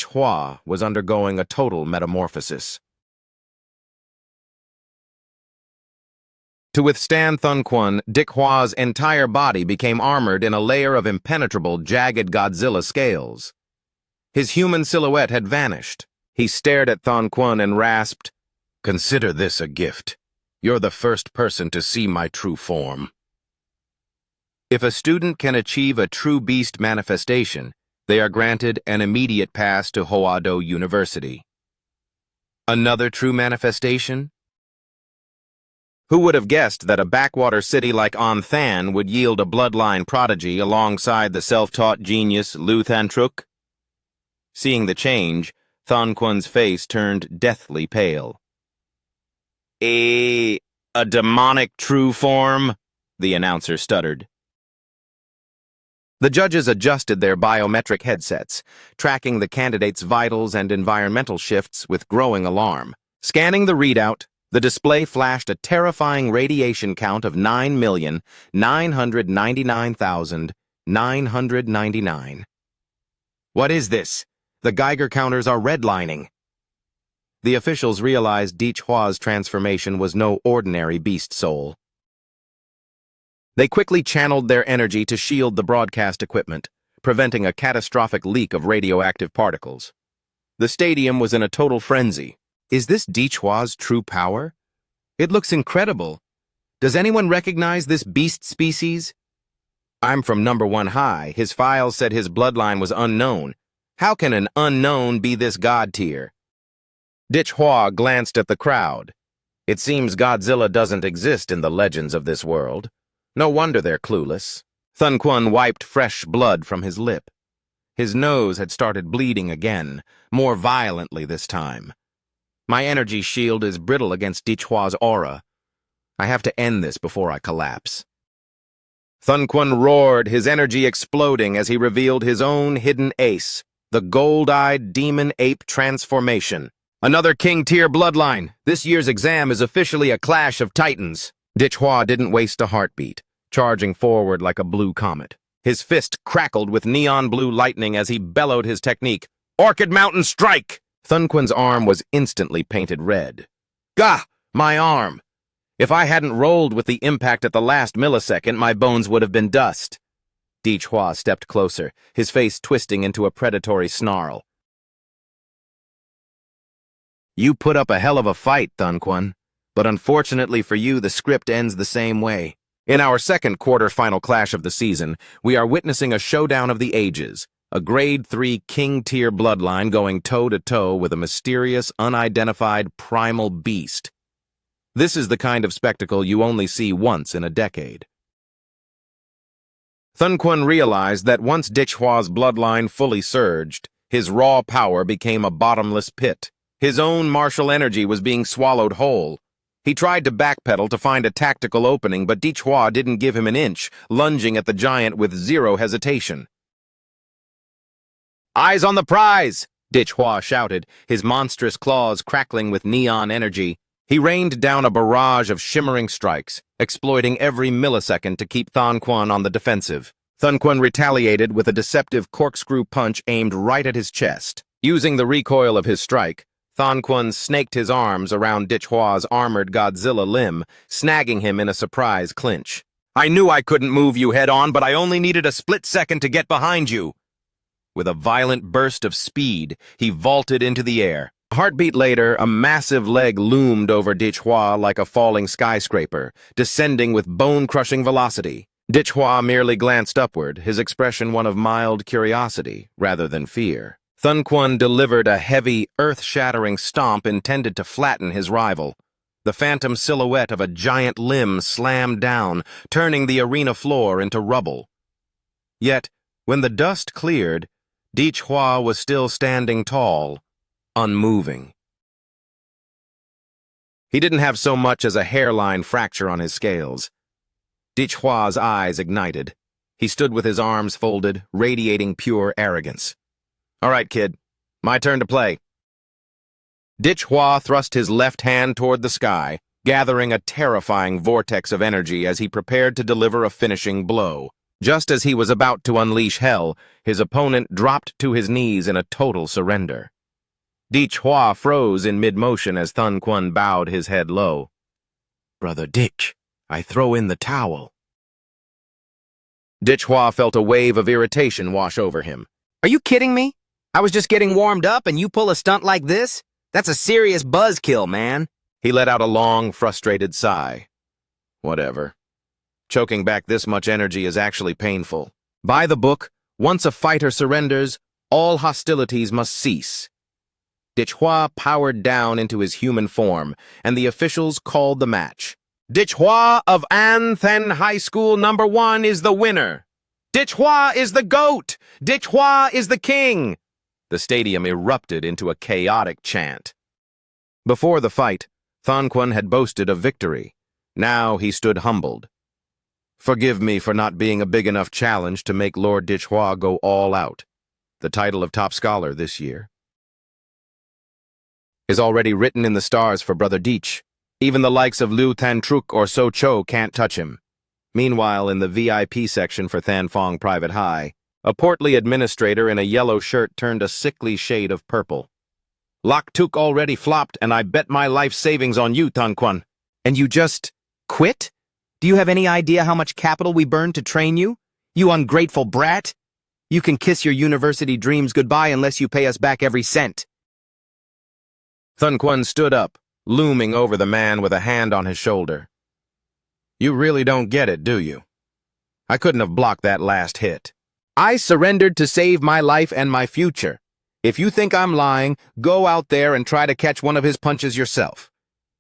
was undergoing a total metamorphosis. To withstand Thun Quan, Key's entire body became armored in a layer of impenetrable, jagged Godzilla scales. His human silhouette had vanished. He stared at Thun Quan and rasped, "Consider this a gift. You're the first person to see my true form." If a student can achieve a true beast manifestation, they are granted an immediate pass to Hoado University. Another true manifestation? Who would have guessed that a backwater city like Onthan would yield a bloodline prodigy alongside the self-taught genius Lu Thantruk? Seeing the change, Thun Quan's face turned deathly pale. A demonic true form?" the announcer stuttered. The judges adjusted their biometric headsets, tracking the candidates' vitals and environmental shifts with growing alarm. Scanning the readout, the display flashed a terrifying radiation count of 9,999,999. "What is this? The Geiger counters are redlining." The officials realized Key's transformation was no ordinary beast soul. They quickly channeled their energy to shield the broadcast equipment, preventing a catastrophic leak of radioactive particles. The stadium was in a total frenzy. Is this Key's true power? It looks incredible. Does anyone recognize this beast species? I'm from number 1 high. His files said his bloodline was unknown. How can an unknown be this god tier? Key glanced at the crowd. It seems Godzilla doesn't exist in the legends of this world. No wonder they're clueless. Thun Quan wiped fresh blood from his lip. His nose had started bleeding again, more violently this time. My energy shield is brittle against Key's aura. I have to end this before I collapse. Thun Quan roared, his energy exploding as he revealed his own hidden ace, the gold-eyed demon ape transformation. Another king-tier bloodline. This year's exam is officially a clash of titans. Key didn't waste a heartbeat, charging forward like a blue comet. His fist crackled with neon blue lightning as he bellowed his technique. "Orchid Mountain Strike!" Thun Quan's arm was instantly painted red. Gah! My arm! If I hadn't rolled with the impact at the last millisecond, my bones would have been dust. Hua stepped closer, his face twisting into a predatory snarl. You put up a hell of a fight, Thunquan, but unfortunately for you, the script ends the same way. In our second quarter-final clash of the season, we are witnessing a showdown of the ages, a Grade 3 King-tier bloodline going toe-to-toe with a mysterious, unidentified primal beast. This is the kind of spectacle you only see once in a decade. Thunquan realized that once Hua's bloodline fully surged, his raw power became a bottomless pit. His own martial energy was being swallowed whole. He tried to backpedal to find a tactical opening, but Hua didn't give him an inch, lunging at the giant with zero hesitation. Eyes on the prize! Hua shouted, his monstrous claws crackling with neon energy. He rained down a barrage of shimmering strikes, exploiting every millisecond to keep Thunquan on the defensive. Thunquan retaliated with a deceptive corkscrew punch aimed right at his chest. Using the recoil of his strike, Thunquan snaked his arms around Hua's armored Godzilla limb, snagging him in a surprise clinch. I knew I couldn't move you head-on, but I only needed a split second to get behind you. With a violent burst of speed, he vaulted into the air. A heartbeat later, a massive leg loomed over Hua like a falling skyscraper, descending with bone-crushing velocity. Hua merely glanced upward, his expression one of mild curiosity rather than fear. Thunquan delivered a heavy, earth-shattering stomp intended to flatten his rival. The phantom silhouette of a giant limb slammed down, turning the arena floor into rubble. Yet, when the dust cleared, Hua was still standing tall, unmoving. He didn't have so much as a hairline fracture on his scales. Hua's eyes ignited. He stood with his arms folded, radiating pure arrogance. All right, kid. My turn to play. Hua thrust his left hand toward the sky, gathering a terrifying vortex of energy as he prepared to deliver a finishing blow. Just as he was about to unleash hell, his opponent dropped to his knees in a total surrender. Hua froze in mid-motion as Thunquan bowed his head low. Brother Dich, I throw in the towel. Hua felt a wave of irritation wash over him. Are you kidding me? I was just getting warmed up and you pull a stunt like this? That's a serious buzzkill, man. He let out a long, frustrated sigh. Whatever. Choking back this much energy is actually painful. By the book, once a fighter surrenders, all hostilities must cease. Hua powered down into his human form, and the officials called the match. Hua of An Then High School number 1 is the winner. Hua is the GOAT! Hua is the king! The stadium erupted into a chaotic chant. Before the fight, Thunquan had boasted of victory. Now he stood humbled. Forgive me for not being a big enough challenge to make Lord Hua go all out. The title of top scholar this year is already written in the stars for Brother Dich. Even the likes of Liu Tantruk or So Cho can't touch him. Meanwhile, in the VIP section for Thanfong Private High, a portly administrator in a yellow shirt turned a sickly shade of purple. Lok Tuk already flopped, and I bet my life savings on you, Thunquan. And you just quit? Do you have any idea how much capital we burned to train you? You ungrateful brat! You can kiss your university dreams goodbye unless you pay us back every cent. Thunquan stood up, looming over the man with a hand on his shoulder. You really don't get it, do you? I couldn't have blocked that last hit. I surrendered to save my life and my future. If you think I'm lying, go out there and try to catch one of his punches yourself.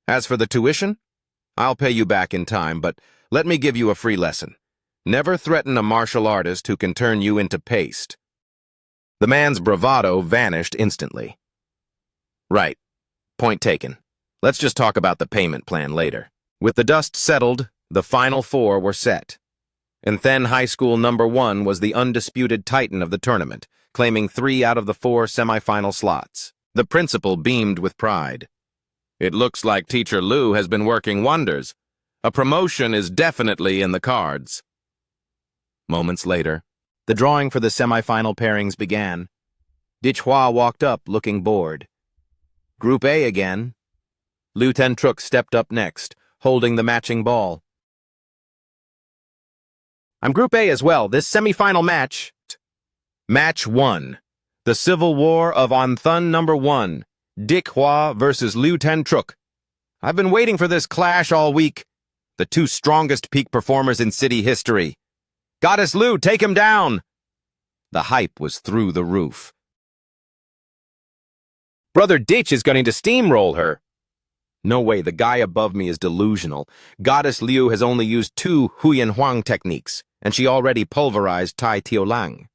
As for the tuition, I'll pay you back in time, but let me give you a free lesson. Never threaten a martial artist who can turn you into paste. The man's bravado vanished instantly. Right. Point taken. Let's just talk about the payment plan later. With the dust settled, the final 4 were set. And Then High School number 1 was the undisputed titan of the tournament, claiming 3 out of the 4 semifinal slots. The principal beamed with pride. It looks like Teacher Liu has been working wonders. A promotion is definitely in the cards. Moments later, the drawing for the semifinal pairings began. Hua walked up, looking bored. Group A again. Liu Tentruk stepped up next, holding the matching ball. I'm Group A as well. This semi-final match. Match 1. The Civil War of Anthun number 1. Hua versus Liu Tentruk. I've been waiting for this clash all week. The two strongest peak performers in city history. Goddess Liu, take him down! The hype was through the roof. Brother Ditch is going to steamroll her. No way, the guy above me is delusional. Goddess Liu has only used 2 Huyan Huang techniques, and she already pulverized Tai Tiaolang.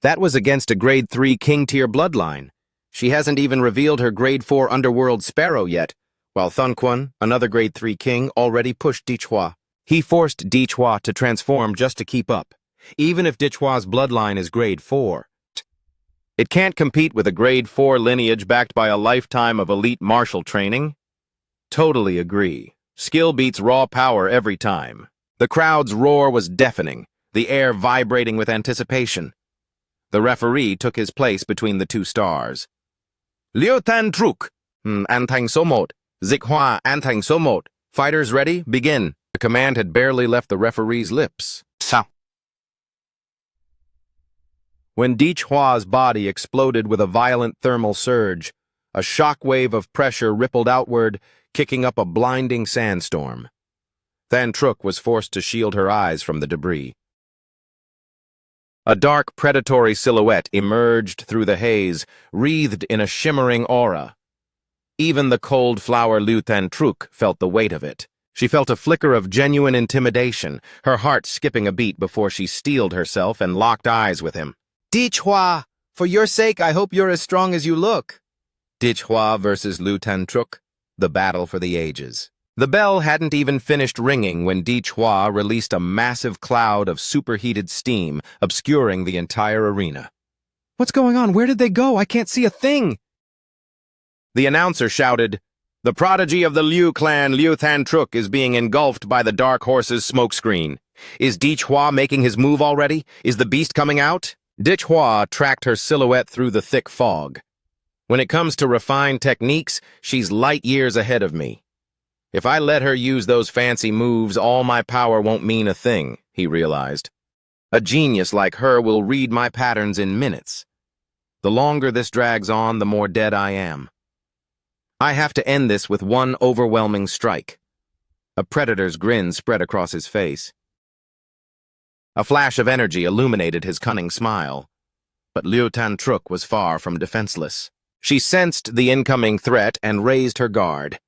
That was against a grade 3 king-tier bloodline. She hasn't even revealed her grade 4 underworld sparrow yet, while Thunquan, another grade 3 king, already pushed Hua. He forced Hua to transform just to keep up, even if Hua's bloodline is grade 4. It can't compete with a grade 4 lineage backed by a lifetime of elite martial training. Totally agree. Skill beats raw power every time. The crowd's roar was deafening, the air vibrating with anticipation. The referee took his place between the two stars. Liu Tentruk, Antang Somot, Zikhua Antang Somot. Fighters ready? Begin. The command had barely left the referee's lips. Sa. When Hua's body exploded with a violent thermal surge, a shockwave of pressure rippled outward, kicking up a blinding sandstorm. Tentruk was forced to shield her eyes from the debris. A dark, predatory silhouette emerged through the haze, wreathed in a shimmering aura. Even the cold flower Liu Tentruk felt the weight of it. She felt a flicker of genuine intimidation, her heart skipping a beat before she steeled herself and locked eyes with him. Hua, for your sake, I hope you're as strong as you look. Hua versus Liu Tentruk, the battle for the ages. The bell hadn't even finished ringing when Hua released a massive cloud of superheated steam, obscuring the entire arena. What's going on? Where did they go? I can't see a thing. The announcer shouted, "The prodigy of the Liu clan, Liu Tentruk, is being engulfed by the Dark Horse's smokescreen. Is Hua making his move already? Is the beast coming out?" Hua tracked her silhouette through the thick fog. When it comes to refined techniques, she's light years ahead of me. If I let her use those fancy moves, all my power won't mean a thing, he realized. A genius like her will read my patterns in minutes. The longer this drags on, the more dead I am. I have to end this with one overwhelming strike. A predator's grin spread across his face. A flash of energy illuminated his cunning smile. But Liu Tentruk was far from defenseless. She sensed the incoming threat and raised her guard.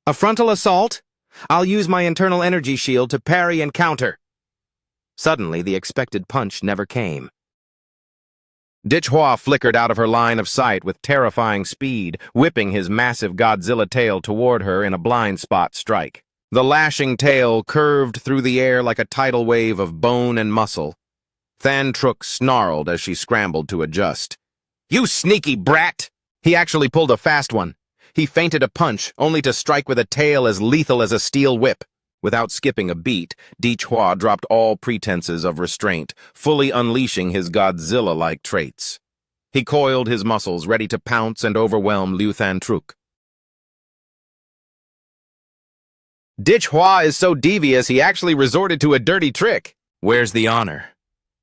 A frontal assault? I'll use my internal energy shield to parry and counter. Suddenly, the expected punch never came. Hua flickered out of her line of sight with terrifying speed, whipping his massive Godzilla tail toward her in a blind spot strike. The lashing tail curved through the air like a tidal wave of bone and muscle. Tentruk snarled as she scrambled to adjust. "You sneaky brat!" He actually pulled a fast one. He feinted a punch, only to strike with a tail as lethal as a steel whip. Without skipping a beat, Hua dropped all pretenses of restraint, fully unleashing his Godzilla-like traits. He coiled his muscles, ready to pounce and overwhelm Liu Tentruk. Hua is so devious he actually resorted to a dirty trick. Where's the honor?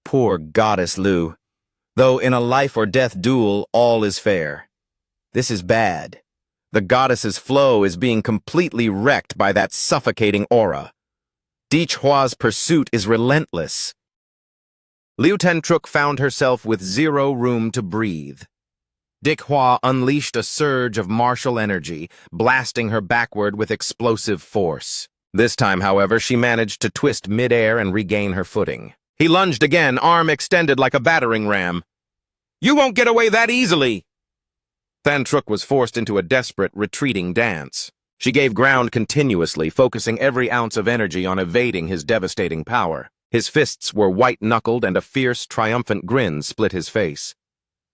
Poor goddess Liu. Though in a life-or-death duel, all is fair. This is bad. The goddess's flow is being completely wrecked by that suffocating aura. Hua's pursuit is relentless. Liu Tentruk found herself with zero room to breathe. Hua unleashed a surge of martial energy, blasting her backward with explosive force. This time, however, she managed to twist mid-air and regain her footing. He lunged again, arm extended like a battering ram. "You won't get away that easily!" Tentruk was forced into a desperate, retreating dance. She gave ground continuously, focusing every ounce of energy on evading his devastating power. His fists were white-knuckled and a fierce, triumphant grin split his face.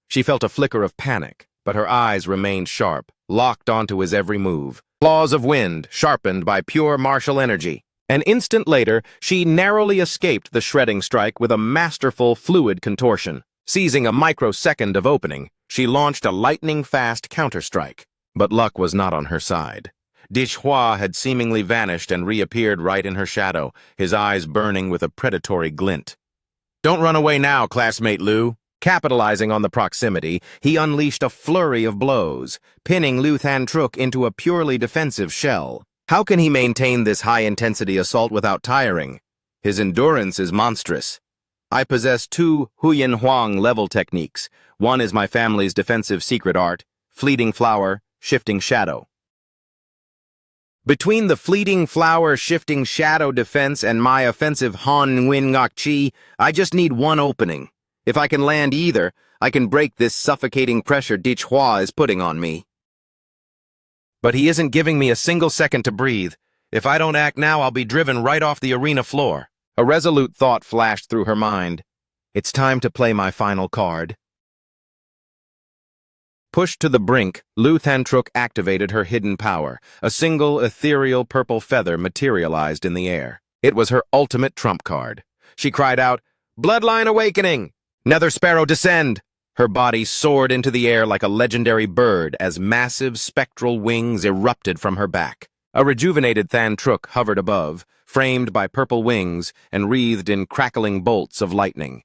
She felt a flicker of panic, but her eyes remained sharp, locked onto his every move. Claws of wind, sharpened by pure martial energy. An instant later, she narrowly escaped the shredding strike with a masterful, fluid contortion. Seizing a microsecond of opening, she launched a lightning-fast counter-strike. But luck was not on her side. Hua had seemingly vanished and reappeared right in her shadow, his eyes burning with a predatory glint. "Don't run away now, classmate Lu." Capitalizing on the proximity, he unleashed a flurry of blows, pinning Lu Thantruk into a purely defensive shell. How can he maintain this high-intensity assault without tiring? His endurance is monstrous. I possess two Huyan Huang level techniques. One is my family's defensive secret art, Fleeting Flower, Shifting Shadow. Between the Fleeting Flower, Shifting Shadow defense and my offensive Han Nguyen Ngok Chi, I just need one opening. If I can land either, I can break this suffocating pressure Hua is putting on me. But he isn't giving me a single second to breathe. If I don't act now, I'll be driven right off the arena floor. A resolute thought flashed through her mind. It's time to play my final card. Pushed to the brink, Lu Thantruk activated her hidden power. A single ethereal purple feather materialized in the air. It was her ultimate trump card. She cried out, "Bloodline Awakening! Nether Sparrow descend!" Her body soared into the air like a legendary bird as massive spectral wings erupted from her back. A rejuvenated Thantruk hovered above, framed by purple wings and wreathed in crackling bolts of lightning.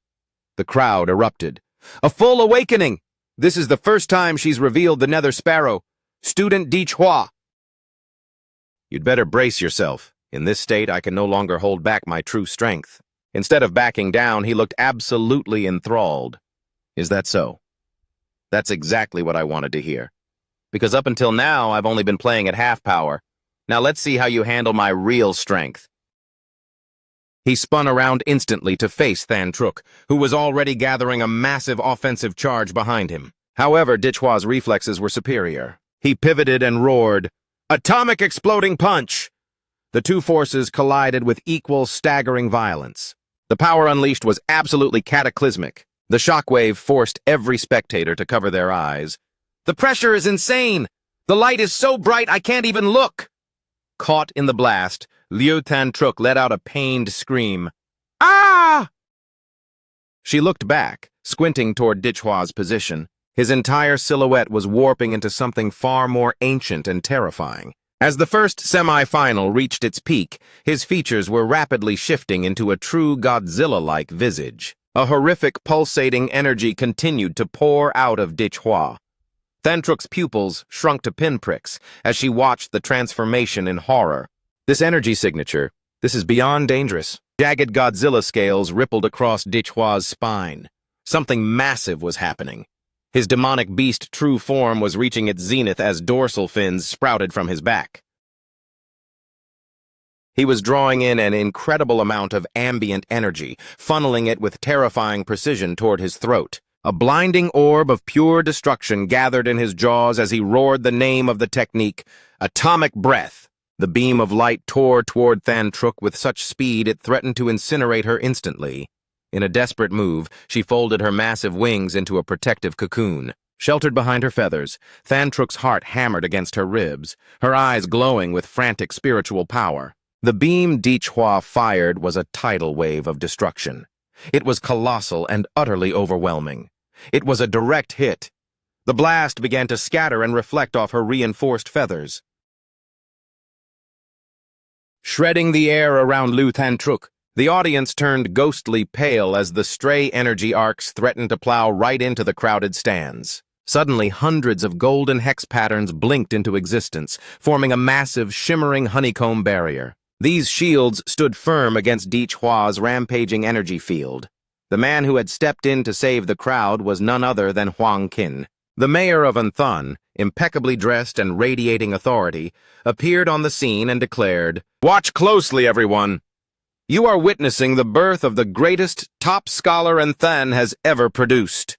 The crowd erupted. "A full awakening! This is the first time she's revealed the Nether Sparrow. Student Hua." "You'd better brace yourself. In this state, I can no longer hold back my true strength." Instead of backing down, he looked absolutely enthralled. "Is that so?" "That's exactly what I wanted to hear. Because up until now, I've only been playing at half power. Now let's see how you handle my real strength." He spun around instantly to face Thantruk, who was already gathering a massive offensive charge behind him. However, Hua's reflexes were superior. He pivoted and roared, "Atomic exploding punch!" The two forces collided with equal staggering violence. The power unleashed was absolutely cataclysmic. The shockwave forced every spectator to cover their eyes. "The pressure is insane! The light is so bright I can't even look!" Caught in the blast, Liu Thantruk let out a pained scream. "Ah!" She looked back, squinting toward Hua's position. His entire silhouette was warping into something far more ancient and terrifying. As the first semi-final reached its peak, his features were rapidly shifting into a true Godzilla-like visage. A horrific pulsating energy continued to pour out of Hua. Thantruk's pupils shrunk to pinpricks as she watched the transformation in horror. "This energy signature, this is beyond dangerous." Jagged Godzilla scales rippled across Hua's spine. Something massive was happening. His demonic beast true form was reaching its zenith as dorsal fins sprouted from his back. He was drawing in an incredible amount of ambient energy, funneling it with terrifying precision toward his throat. A blinding orb of pure destruction gathered in his jaws as he roared the name of the technique, Atomic Breath. The beam of light tore toward Thantruk with such speed it threatened to incinerate her instantly. In a desperate move, she folded her massive wings into a protective cocoon. Sheltered behind her feathers, Thantruk's heart hammered against her ribs, her eyes glowing with frantic spiritual power. The beam Hua fired was a tidal wave of destruction. It was colossal and utterly overwhelming. It was a direct hit. The blast began to scatter and reflect off her reinforced feathers, shredding the air around Lu Thantruk. The audience turned ghostly pale as the stray energy arcs threatened to plow right into the crowded stands. Suddenly, hundreds of golden hex patterns blinked into existence, forming a massive, shimmering honeycomb barrier. These shields stood firm against Hua's rampaging energy field. The man who had stepped in to save the crowd was none other than Huang Qin. The mayor of Anthan, impeccably dressed and radiating authority, appeared on the scene and declared, "Watch closely, everyone. You are witnessing the birth of the greatest top scholar Anthan has ever produced."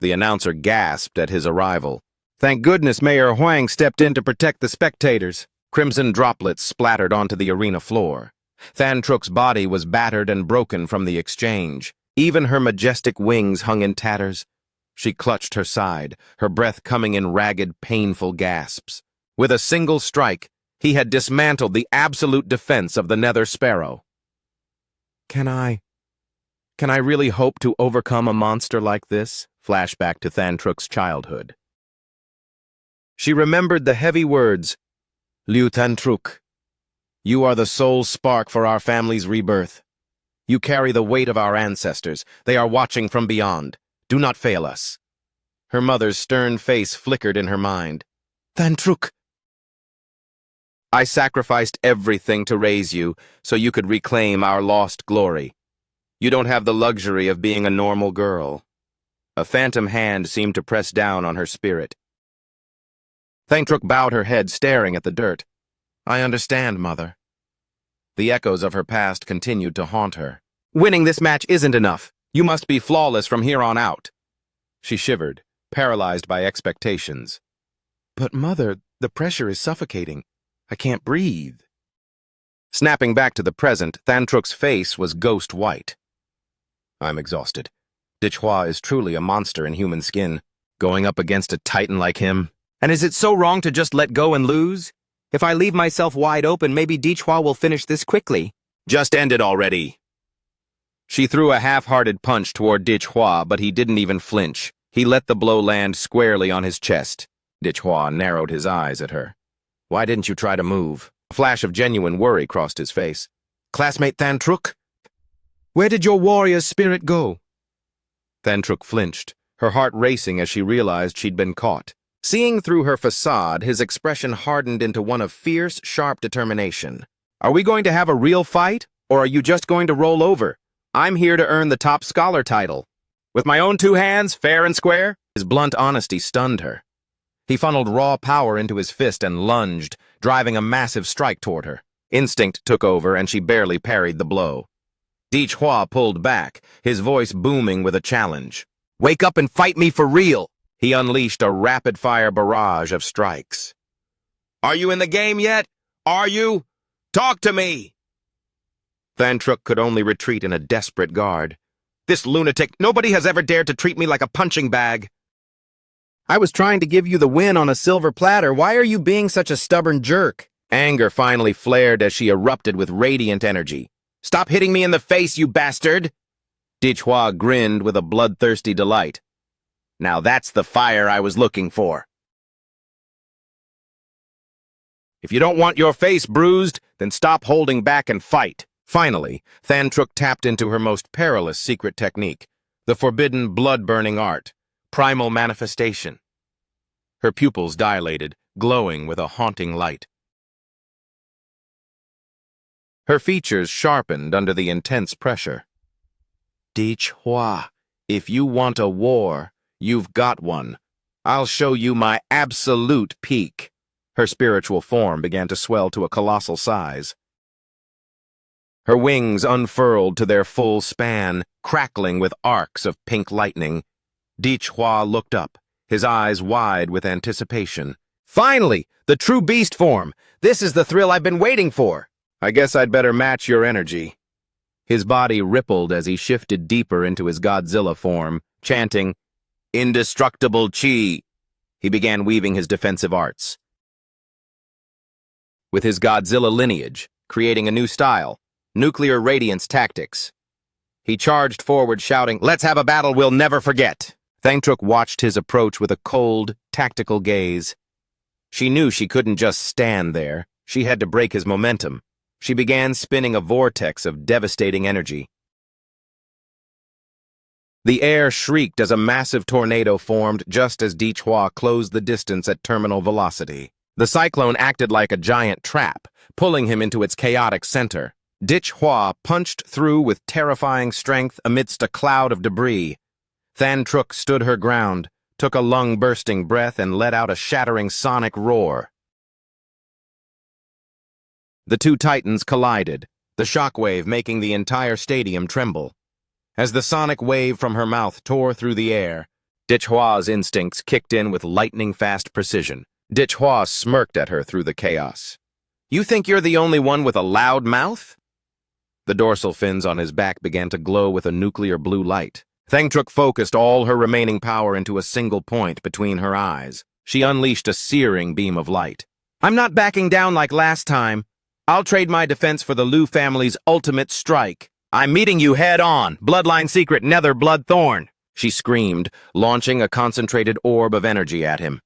The announcer gasped at his arrival. "Thank goodness Mayor Huang stepped in to protect the spectators." Crimson droplets splattered onto the arena floor. Thantruk's body was battered and broken from the exchange. Even her majestic wings hung in tatters. She clutched her side, her breath coming in ragged, painful gasps. With a single strike, he had dismantled the absolute defense of the Nether Sparrow. Can I really hope to overcome a monster like this?" Flashback to Thantruk's childhood. She remembered the heavy words, Liu Tantruk. You are the sole spark for our family's rebirth. You carry the weight of our ancestors. They are watching from beyond. Do not fail us. Her mother's stern face flickered in her mind. Tantruk. I sacrificed everything to raise you so you could reclaim our lost glory. You don't have the luxury of being a normal girl. A phantom hand seemed to press down on her spirit. Tantruk bowed her head, staring at the dirt. I understand, Mother. The echoes of her past continued to haunt her. Winning this match isn't enough. You must be flawless from here on out. She shivered, paralyzed by expectations. But, Mother, the pressure is suffocating. I can't breathe. Snapping back to the present, Tantruk's face was ghost white. I'm exhausted. Dichhua is truly a monster in human skin, going up against a titan like him. And is it so wrong to just let go and lose? If I leave myself wide open, maybe Dichhua will finish this quickly. Just end it already. She threw a half-hearted punch toward Dichhua, but he didn't even flinch. He let the blow land squarely on his chest. Dichhua narrowed his eyes at her. Why didn't you try to move? A flash of genuine worry crossed his face. Classmate Tantruk? Where did your warrior's spirit go? Tantruk flinched, her heart racing as she realized she'd been caught. Seeing through her facade, his expression hardened into one of fierce, sharp determination. Are we going to have a real fight, or are you just going to roll over? I'm here to earn the top scholar title. With my own two hands, fair and square? His blunt honesty stunned her. He funneled raw power into his fist and lunged, driving a massive strike toward her. Instinct took over, and she barely parried the blow. Dichhua pulled back, his voice booming with a challenge. Wake up and fight me for real! He unleashed a rapid-fire barrage of strikes. Are you in the game yet? Are you? Talk to me! Tantruk could only retreat in a desperate guard. This lunatic, nobody has ever dared to treat me like a punching bag. I was trying to give you the win on a silver platter. Why are you being such a stubborn jerk? Anger finally flared as she erupted with radiant energy. Stop hitting me in the face, you bastard! Dichhua grinned with a bloodthirsty delight. Now that's the fire I was looking for. If you don't want your face bruised, then stop holding back and fight. Finally, Tantruk tapped into her most perilous secret technique, the forbidden blood-burning art, primal manifestation. Her pupils dilated, glowing with a haunting light. Her features sharpened under the intense pressure. Dichhua, if you want a war, you've got one. I'll show you my absolute peak. Her spiritual form began to swell to a colossal size. Her wings unfurled to their full span, crackling with arcs of pink lightning. Dichhua looked up, his eyes wide with anticipation. Finally, the true beast form! This is the thrill I've been waiting for! I guess I'd better match your energy. His body rippled as he shifted deeper into his Godzilla form, chanting, Indestructible Chi! He began weaving his defensive arts. With his Godzilla lineage, creating a new style, nuclear radiance tactics. He charged forward, shouting, Let's have a battle we'll never forget! Tantruk watched his approach with a cold, tactical gaze. She knew she couldn't just stand there. She had to break his momentum. She began spinning a vortex of devastating energy. The air shrieked as a massive tornado formed just as Dichhua closed the distance at terminal velocity. The cyclone acted like a giant trap, pulling him into its chaotic center. Dichhua punched through with terrifying strength amidst a cloud of debris. Tantruk stood her ground, took a lung-bursting breath, and let out a shattering sonic roar. The two titans collided, the shockwave making the entire stadium tremble. As the sonic wave from her mouth tore through the air, Dichhua's instincts kicked in with lightning-fast precision. Dichhua smirked at her through the chaos. You think you're the only one with a loud mouth? The dorsal fins on his back began to glow with a nuclear blue light. Tantruk focused all her remaining power into a single point between her eyes. She unleashed a searing beam of light. I'm not backing down like last time. I'll trade my defense for the Liu family's ultimate strike. I'm meeting you head-on, bloodline secret nether blood thorn, she screamed, launching a concentrated orb of energy at him.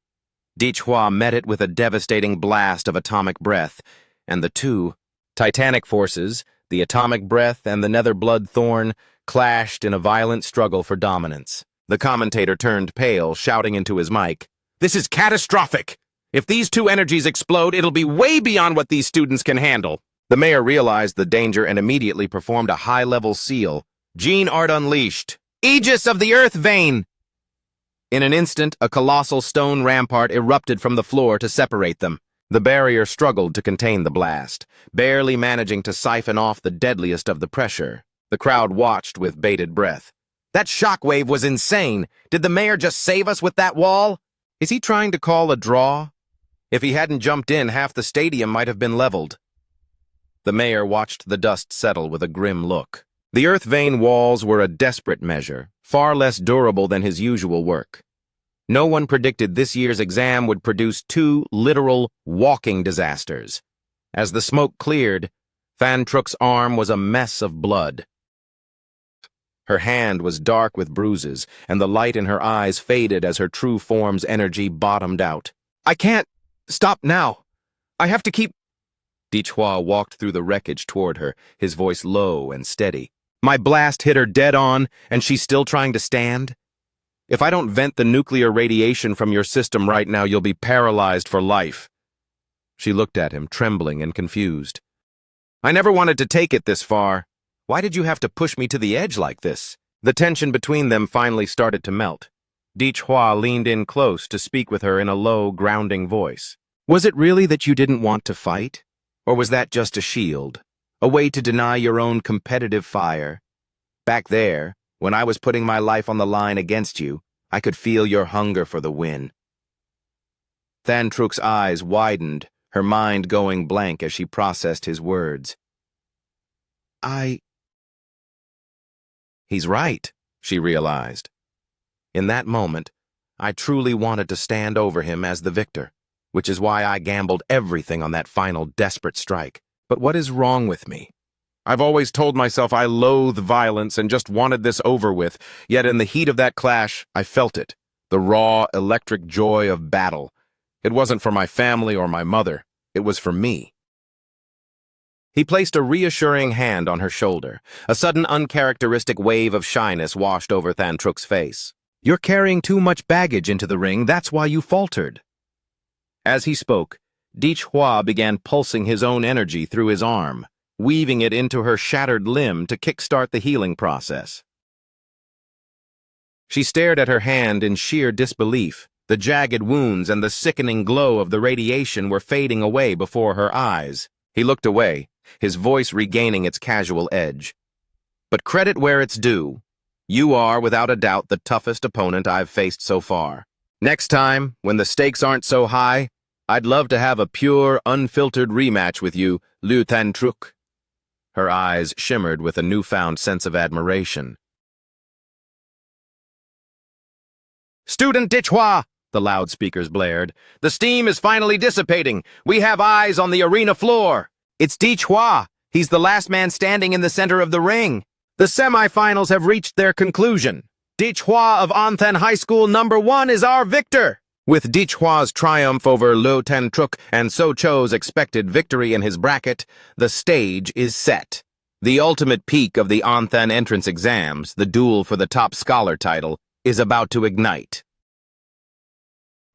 Dichhua met it with a devastating blast of atomic breath, and the two titanic forces, the atomic breath and the nether blood thorn, clashed in a violent struggle for dominance. The commentator turned pale, shouting into his mic, "This is catastrophic! If these two energies explode, it'll be way beyond what these students can handle." The mayor realized the danger and immediately performed a high-level seal. Gene Art unleashed. Aegis of the Earth Vein! In an instant, a colossal stone rampart erupted from the floor to separate them. The barrier struggled to contain the blast, barely managing to siphon off the deadliest of the pressure. The crowd watched with bated breath. That shockwave was insane. Did the mayor just save us with that wall? Is he trying to call a draw? If he hadn't jumped in, half the stadium might have been leveled. The mayor watched the dust settle with a grim look. The earth vein walls were a desperate measure, far less durable than his usual work. No one predicted this year's exam would produce two literal walking disasters. As the smoke cleared, Than Truk's arm was a mess of blood. Her hand was dark with bruises, and the light in her eyes faded as her true form's energy bottomed out. "I can't stop now. I have to keep—" Dichhua walked through the wreckage toward her, his voice low and steady. "My blast hit her dead on, and she's still trying to stand? If I don't vent the nuclear radiation from your system right now, you'll be paralyzed for life." She looked at him, trembling and confused. "I never wanted to take it this far. Why did you have to push me to the edge like this?" The tension between them finally started to melt. Dichhua leaned in close to speak with her in a low, grounding voice. "Was it really that you didn't want to fight? Or was that just a shield? A way to deny your own competitive fire? Back there, when I was putting my life on the line against you, I could feel your hunger for the win." Than Truk's eyes widened, her mind going blank as she processed his words. He's right, she realized. In that moment, I truly wanted to stand over him as the victor, which is why I gambled everything on that final desperate strike. But what is wrong with me? I've always told myself I loathe violence and just wanted this over with, yet in the heat of that clash, I felt it, the raw, electric joy of battle. It wasn't for my family or my mother, it was for me. He placed a reassuring hand on her shoulder. A sudden uncharacteristic wave of shyness washed over Than Truk's face. "You're carrying too much baggage into the ring, that's why you faltered." As he spoke, Dichhua began pulsing his own energy through his arm, weaving it into her shattered limb to kickstart the healing process. She stared at her hand in sheer disbelief. The jagged wounds and the sickening glow of the radiation were fading away before her eyes. He looked away, his voice regaining its casual edge. "But credit where it's due. You are, without a doubt, the toughest opponent I've faced so far. Next time, when the stakes aren't so high, I'd love to have a pure, unfiltered rematch with you, Liu Than Truk." Her eyes shimmered with a newfound sense of admiration. "Student Dichhua!" the loudspeakers blared. "The steam is finally dissipating. We have eyes on the arena floor." "It's Dichhua. He's the last man standing in the center of the ring. The semifinals have reached their conclusion. Dichhua of Anthen High School #1 is our victor." With Dichhua's triumph over Liu Than Truk and Socho's expected victory in his bracket, the stage is set. The ultimate peak of the Anthen entrance exams, the duel for the top scholar title, is about to ignite.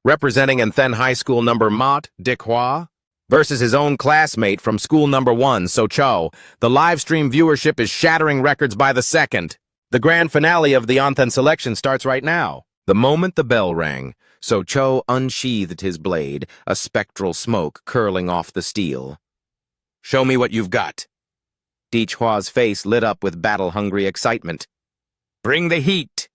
Representing Anthen High School #Mot, Dichhua, versus his own classmate from school #1, Socho. The live stream viewership is shattering records by the second. The grand finale of the Anthen selection starts right now. The moment the bell rang, Socho unsheathed his blade, a spectral smoke curling off the steel. "Show me what you've got." Dichhua's face lit up with battle-hungry excitement. "Bring the heat."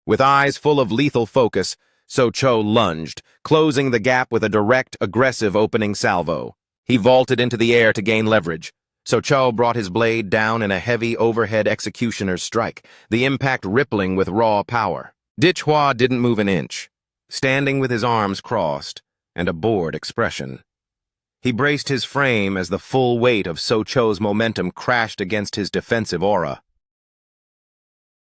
With eyes full of lethal focus, Socho lunged, closing the gap with a direct, aggressive opening salvo. He vaulted into the air to gain leverage. Socho brought his blade down in a heavy overhead executioner's strike, the impact rippling with raw power. Dichhua didn't move an inch, standing with his arms crossed and a bored expression. He braced his frame as the full weight of Socho's momentum crashed against his defensive aura.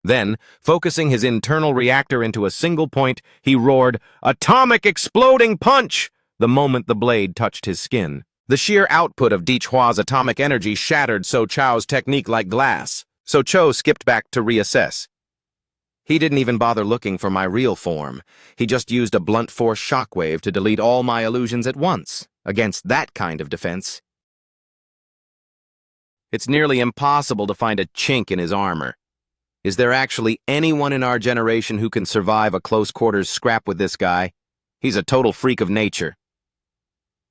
Then, focusing his internal reactor into a single point, he roared, "Atomic exploding punch!" the moment the blade touched his skin. The sheer output of Dichhua's atomic energy shattered So Chow's technique like glass. So Cho skipped back to reassess. He didn't even bother looking for my real form. He just used a blunt force shockwave to delete all my illusions at once. Against that kind of defense, it's nearly impossible to find a chink in his armor. Is there actually anyone in our generation who can survive a close-quarters scrap with this guy? He's a total freak of nature.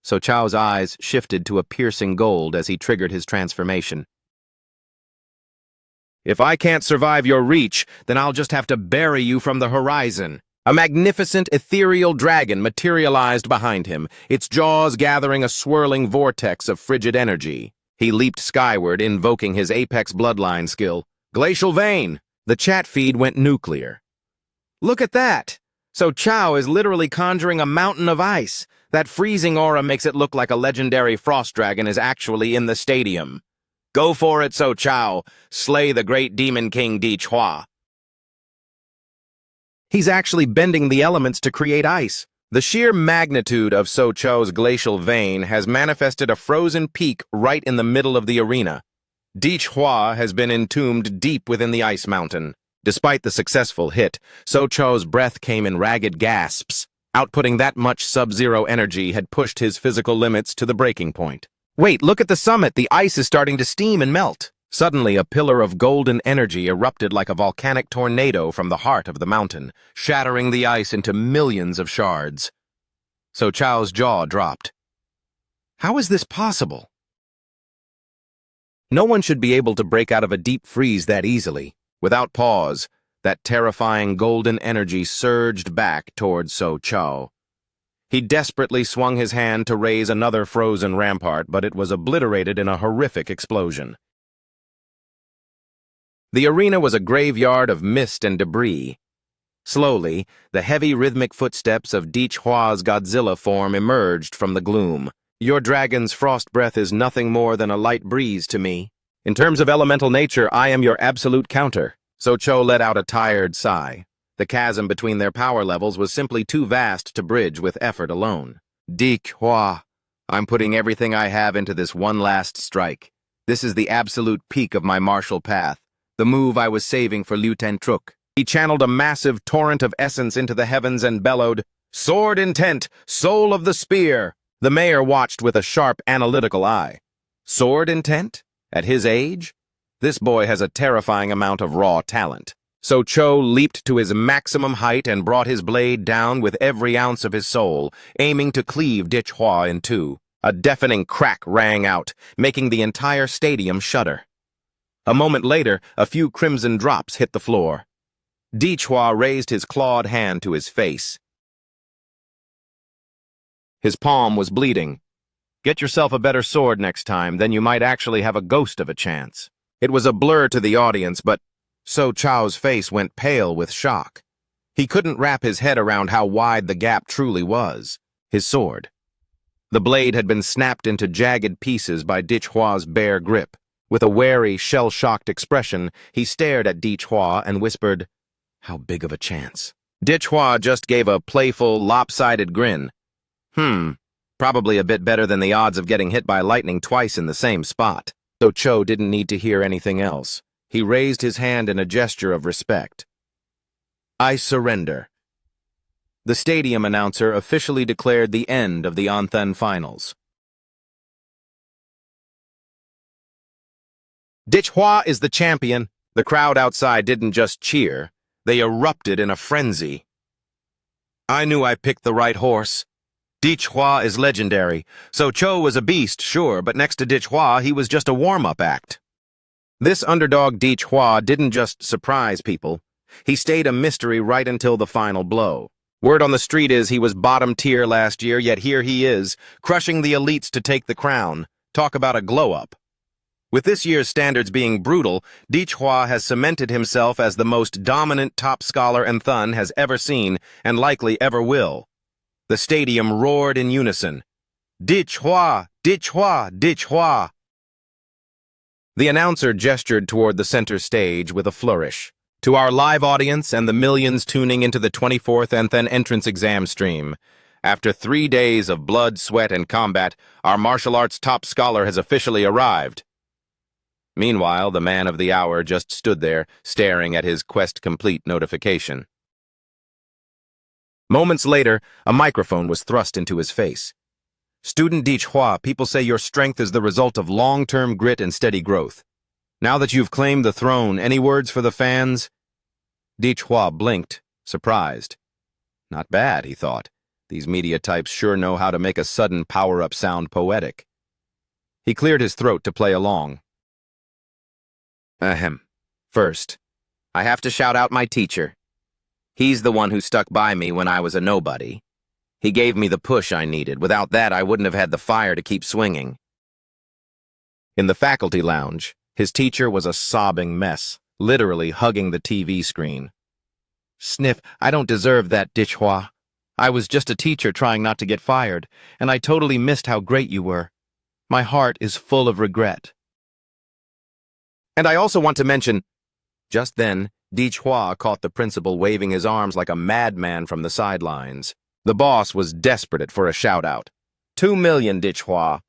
So Chow's eyes shifted to a piercing gold as he triggered his transformation. "If I can't survive your reach, then I'll just have to bury you from the horizon." A magnificent ethereal dragon materialized behind him, its jaws gathering a swirling vortex of frigid energy. He leaped skyward, invoking his apex bloodline skill. "Glacial Vein!" The chat feed went nuclear. "Look at that! So Chow is literally conjuring a mountain of ice. That freezing aura makes it look like a legendary frost dragon is actually in the stadium. Go for it, So Chow. Slay the great demon king Dichhua." He's actually bending the elements to create ice. The sheer magnitude of So Chow's glacial vein has manifested a frozen peak right in the middle of the arena. Dichhua has been entombed deep within the ice mountain. Despite the successful hit, So Chow's breath came in ragged gasps. Outputting that much sub-zero energy had pushed his physical limits to the breaking point. Wait, look at the summit. The ice is starting to steam and melt. Suddenly, a pillar of golden energy erupted like a volcanic tornado from the heart of the mountain, shattering the ice into millions of shards. So Chow's jaw dropped. How is this possible? No one should be able to break out of a deep freeze that easily. Without pause, that terrifying golden energy surged back towards So Chow. He desperately swung his hand to raise another frozen rampart, but it was obliterated in a horrific explosion. The arena was a graveyard of mist and debris. Slowly, the heavy rhythmic footsteps of Dichhua's Godzilla form emerged from the gloom. "Your dragon's frost breath is nothing more than a light breeze to me. In terms of elemental nature, I am your absolute counter." So Cho let out a tired sigh. The chasm between their power levels was simply too vast to bridge with effort alone. "Dichhua, I'm putting everything I have into this one last strike. This is the absolute peak of my martial path. The move I was saving for Liu Tentruk." He channeled a massive torrent of essence into the heavens and bellowed, "Sword intent, soul of the spear!" The mayor watched with a sharp, analytical eye. Sword intent? At his age? This boy has a terrifying amount of raw talent. So Cho leaped to his maximum height and brought his blade down with every ounce of his soul, aiming to cleave Dichhua in two. A deafening crack rang out, making the entire stadium shudder. A moment later, a few crimson drops hit the floor. Dichhua raised his clawed hand to his face. His palm was bleeding. "Get yourself a better sword next time, then you might actually have a ghost of a chance." It was a blur to the audience, but So Chow's face went pale with shock. He couldn't wrap his head around how wide the gap truly was. His sword. The blade had been snapped into jagged pieces by Dichhua's bare grip. With a wary, shell-shocked expression, he stared at Dichhua and whispered, "How big of a chance?" Dichhua just gave a playful, lopsided grin. Probably a bit better than the odds of getting hit by lightning twice in the same spot." So Cho didn't need to hear anything else. He raised his hand in a gesture of respect. "I surrender." The stadium announcer officially declared the end of the Anthen Finals. "Dichhua is the champion." The crowd outside didn't just cheer. They erupted in a frenzy. "I knew I picked the right horse. Dichhua is legendary. So Cho was a beast, sure, but next to Dichhua, he was just a warm-up act." This underdog Dichhua didn't just surprise people. He stayed a mystery right until the final blow. Word on the street is he was bottom tier last year, yet here he is, crushing the elites to take the crown. Talk about a glow-up. With this year's standards being brutal, Dichhua has cemented himself as the most dominant top scholar Anthen has ever seen, and likely ever will. The stadium roared in unison. "Dichhua! Dichhua! Dichhua!" The announcer gestured toward the center stage with a flourish. To our live audience and the millions tuning into the 24th and then entrance exam stream, after 3 days of blood, sweat, and combat, our martial arts top scholar has officially arrived. Meanwhile, the man of the hour just stood there, staring at his quest complete notification. Moments later, a microphone was thrust into his face. Student Hwa, people say your strength is the result of long-term grit and steady growth. Now that you've claimed the throne, any words for the fans? Hwa blinked, surprised. Not bad, he thought. These media types sure know how to make a sudden power-up sound poetic. He cleared his throat to play along. Ahem. First, I have to shout out my teacher. He's the one who stuck by me when I was a nobody. He gave me the push I needed. Without that, I wouldn't have had the fire to keep swinging. In the faculty lounge, his teacher was a sobbing mess, literally hugging the TV screen. Sniff, I don't deserve that, Hwa. I was just a teacher trying not to get fired, and I totally missed how great you were. My heart is full of regret. And I also want to mention, just then, Hwa caught the principal waving his arms like a madman from the sidelines. The boss was desperate for a shout-out. 2 million, Hwa.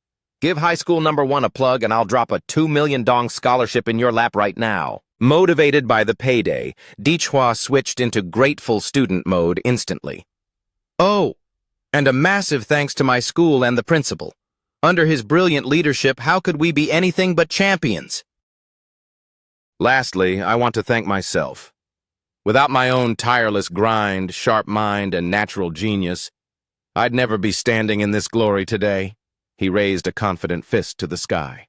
Give high school number 1 a plug and I'll drop a 2 million dong scholarship in your lap right now. Motivated by the payday, Hwa switched into grateful student mode instantly. Oh, and a massive thanks to my school and the principal. Under his brilliant leadership, how could we be anything but champions? Lastly, I want to thank myself. Without my own tireless grind, sharp mind, and natural genius, I'd never be standing in this glory today. He raised a confident fist to the sky.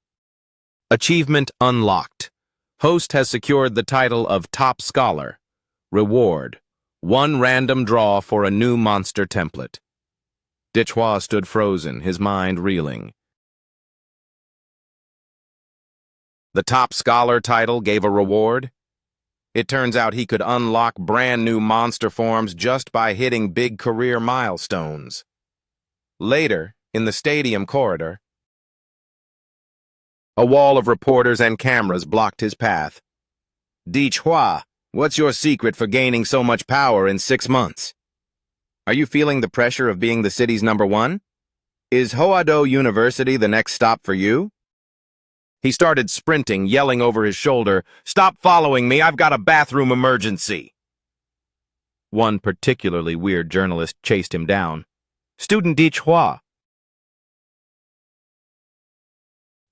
Achievement unlocked. Host has secured the title of Top Scholar. Reward: 1 random draw for a new monster template. Hwa stood frozen, his mind reeling. The Top Scholar title gave a reward? It turns out he could unlock brand new monster forms just by hitting big career milestones. Later, in the stadium corridor, a wall of reporters and cameras blocked his path. Hwa, what's your secret for gaining so much power in 6 months? Are you feeling the pressure of being the city's number 1? Is Hoado University the next stop for you? He started sprinting, yelling over his shoulder, "Stop following me, I've got a bathroom emergency." One particularly weird journalist chased him down. "Student Hwa."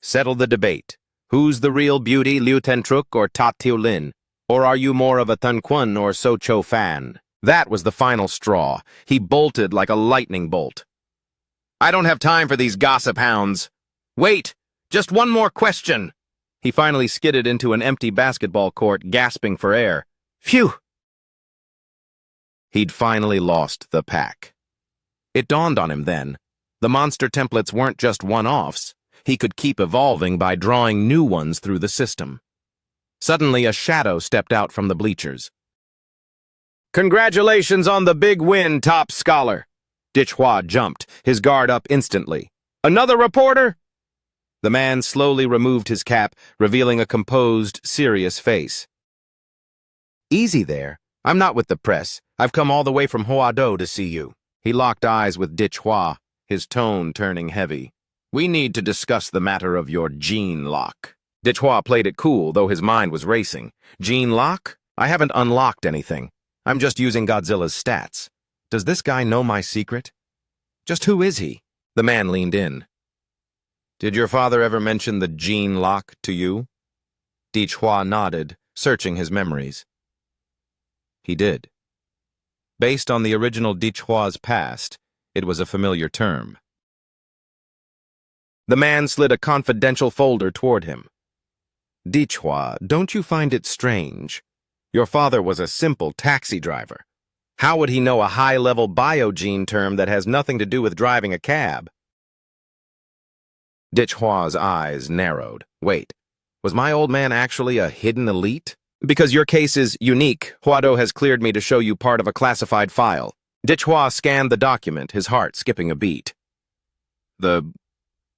Settle the debate. Who's the real beauty, Liu Tentruk or Ta Tiu Lin? Or are you more of a Thun Quan or So Cho fan? That was the final straw. He bolted like a lightning bolt. "I don't have time for these gossip hounds." "Wait! Just one more question." He finally skidded into an empty basketball court, gasping for air. Phew! He'd finally lost the pack. It dawned on him then. The monster templates weren't just one-offs. He could keep evolving by drawing new ones through the system. Suddenly, a shadow stepped out from the bleachers. "Congratulations on the big win, Top Scholar." Hwa jumped, his guard up instantly. "Another reporter?" The man slowly removed his cap, revealing a composed, serious face. "Easy there. I'm not with the press. I've come all the way from Hoado to see you." He locked eyes with Hwa, his tone turning heavy. "We need to discuss the matter of your gene lock." Hwa played it cool, though his mind was racing. "Gene lock? I haven't unlocked anything. I'm just using Godzilla's stats. Does this guy know my secret? Just who is he?" The man leaned in. "Did your father ever mention the gene lock to you?" Hwa nodded, searching his memories. He did. Based on the original Hwa's past, it was a familiar term. The man slid a confidential folder toward him. "Hwa, don't you find it strange? Your father was a simple taxi driver. How would he know a high-level biogene term that has nothing to do with driving a cab?" Hwa's eyes narrowed. "Wait, was my old man actually a hidden elite? Because your case is unique, Hoado has cleared me to show you part of a classified file." Hwa scanned the document, his heart skipping a beat. "The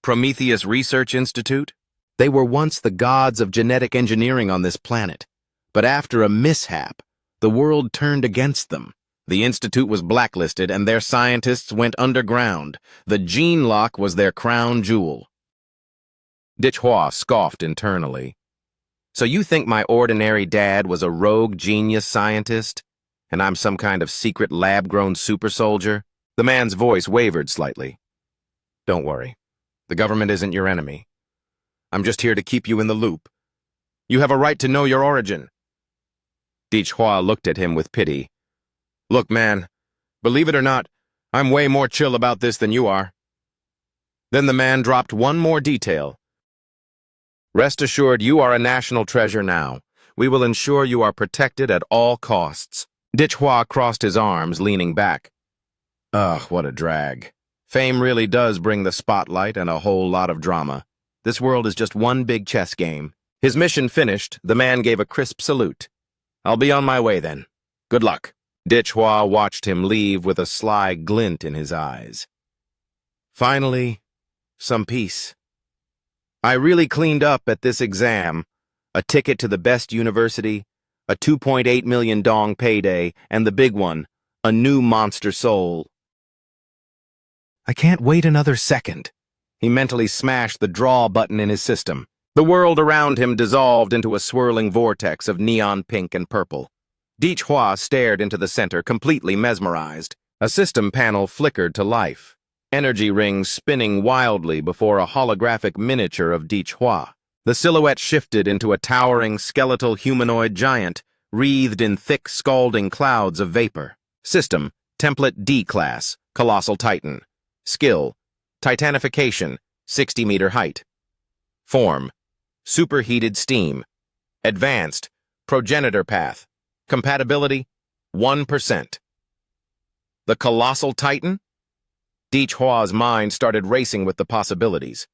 Prometheus Research Institute? They were once the gods of genetic engineering on this planet. But after a mishap, the world turned against them. The Institute was blacklisted and their scientists went underground. The gene lock was their crown jewel. Hua scoffed internally. So you think my ordinary dad was a rogue genius scientist, and I'm some kind of secret lab-grown super soldier? The man's voice wavered slightly. Don't worry. The government isn't your enemy. I'm just here to keep you in the loop. You have a right to know your origin. Hua looked at him with pity. Look, man, believe it or not, I'm way more chill about this than you are. Then the man dropped one more detail. Rest assured, you are a national treasure now. We will ensure you are protected at all costs. Hua crossed his arms, leaning back. Ugh, what a drag. Fame really does bring the spotlight and a whole lot of drama. This world is just one big chess game. His mission finished, the man gave a crisp salute. I'll be on my way then. Good luck. Hua watched him leave with a sly glint in his eyes. Finally, some peace. I really cleaned up at this exam. A ticket to the best university, a 2.8 million dong payday, and the big one, a new monster soul. I can't wait another second. He mentally smashed the draw button in his system. The world around him dissolved into a swirling vortex of neon pink and purple. Hua stared into the center, completely mesmerized. A system panel flickered to life, energy rings spinning wildly before a holographic miniature of Hua. The silhouette shifted into a towering skeletal humanoid giant, wreathed in thick, scalding clouds of vapor. System, Template D-Class, Colossal Titan. Skill, Titanification, 60-meter height. Form, Superheated Steam. Advanced, Progenitor Path. Compatibility, 1%. The Colossal Titan? Hua's mind started racing with the possibilities.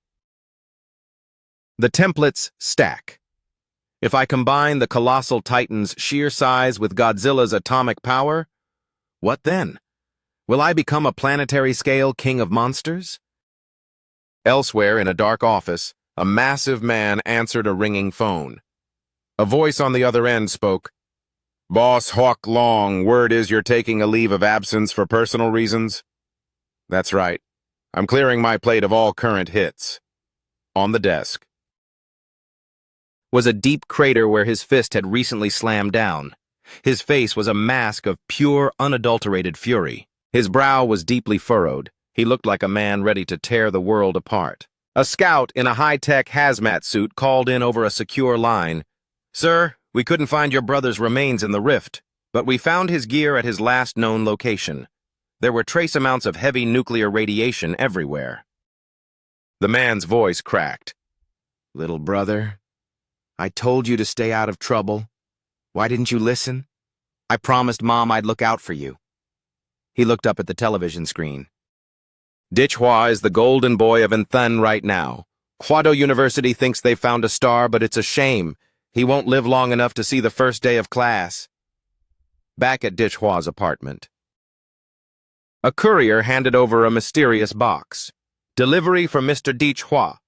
The templates stack. If I combine the Colossal Titan's sheer size with Godzilla's atomic power, what then? Will I become a planetary-scale king of monsters? Elsewhere in a dark office, a massive man answered a ringing phone. A voice on the other end spoke. Boss Hawk Long, word is you're taking a leave of absence for personal reasons? That's right. I'm clearing my plate of all current hits. On the desk was a deep crater where his fist had recently slammed down. His face was a mask of pure, unadulterated fury. His brow was deeply furrowed. He looked like a man ready to tear the world apart. A scout in a high-tech hazmat suit called in over a secure line. Sir, we couldn't find your brother's remains in the rift, but we found his gear at his last known location. There were trace amounts of heavy nuclear radiation everywhere. The man's voice cracked. Little brother, I told you to stay out of trouble. Why didn't you listen? I promised Mom I'd look out for you. He looked up at the television screen. Hua is the golden boy of Nthen right now. Huado University thinks they've found a star, but it's a shame. He won't live long enough to see the first day of class. Back at Hua's apartment. A courier handed over a mysterious box. Delivery for Mr. Hua.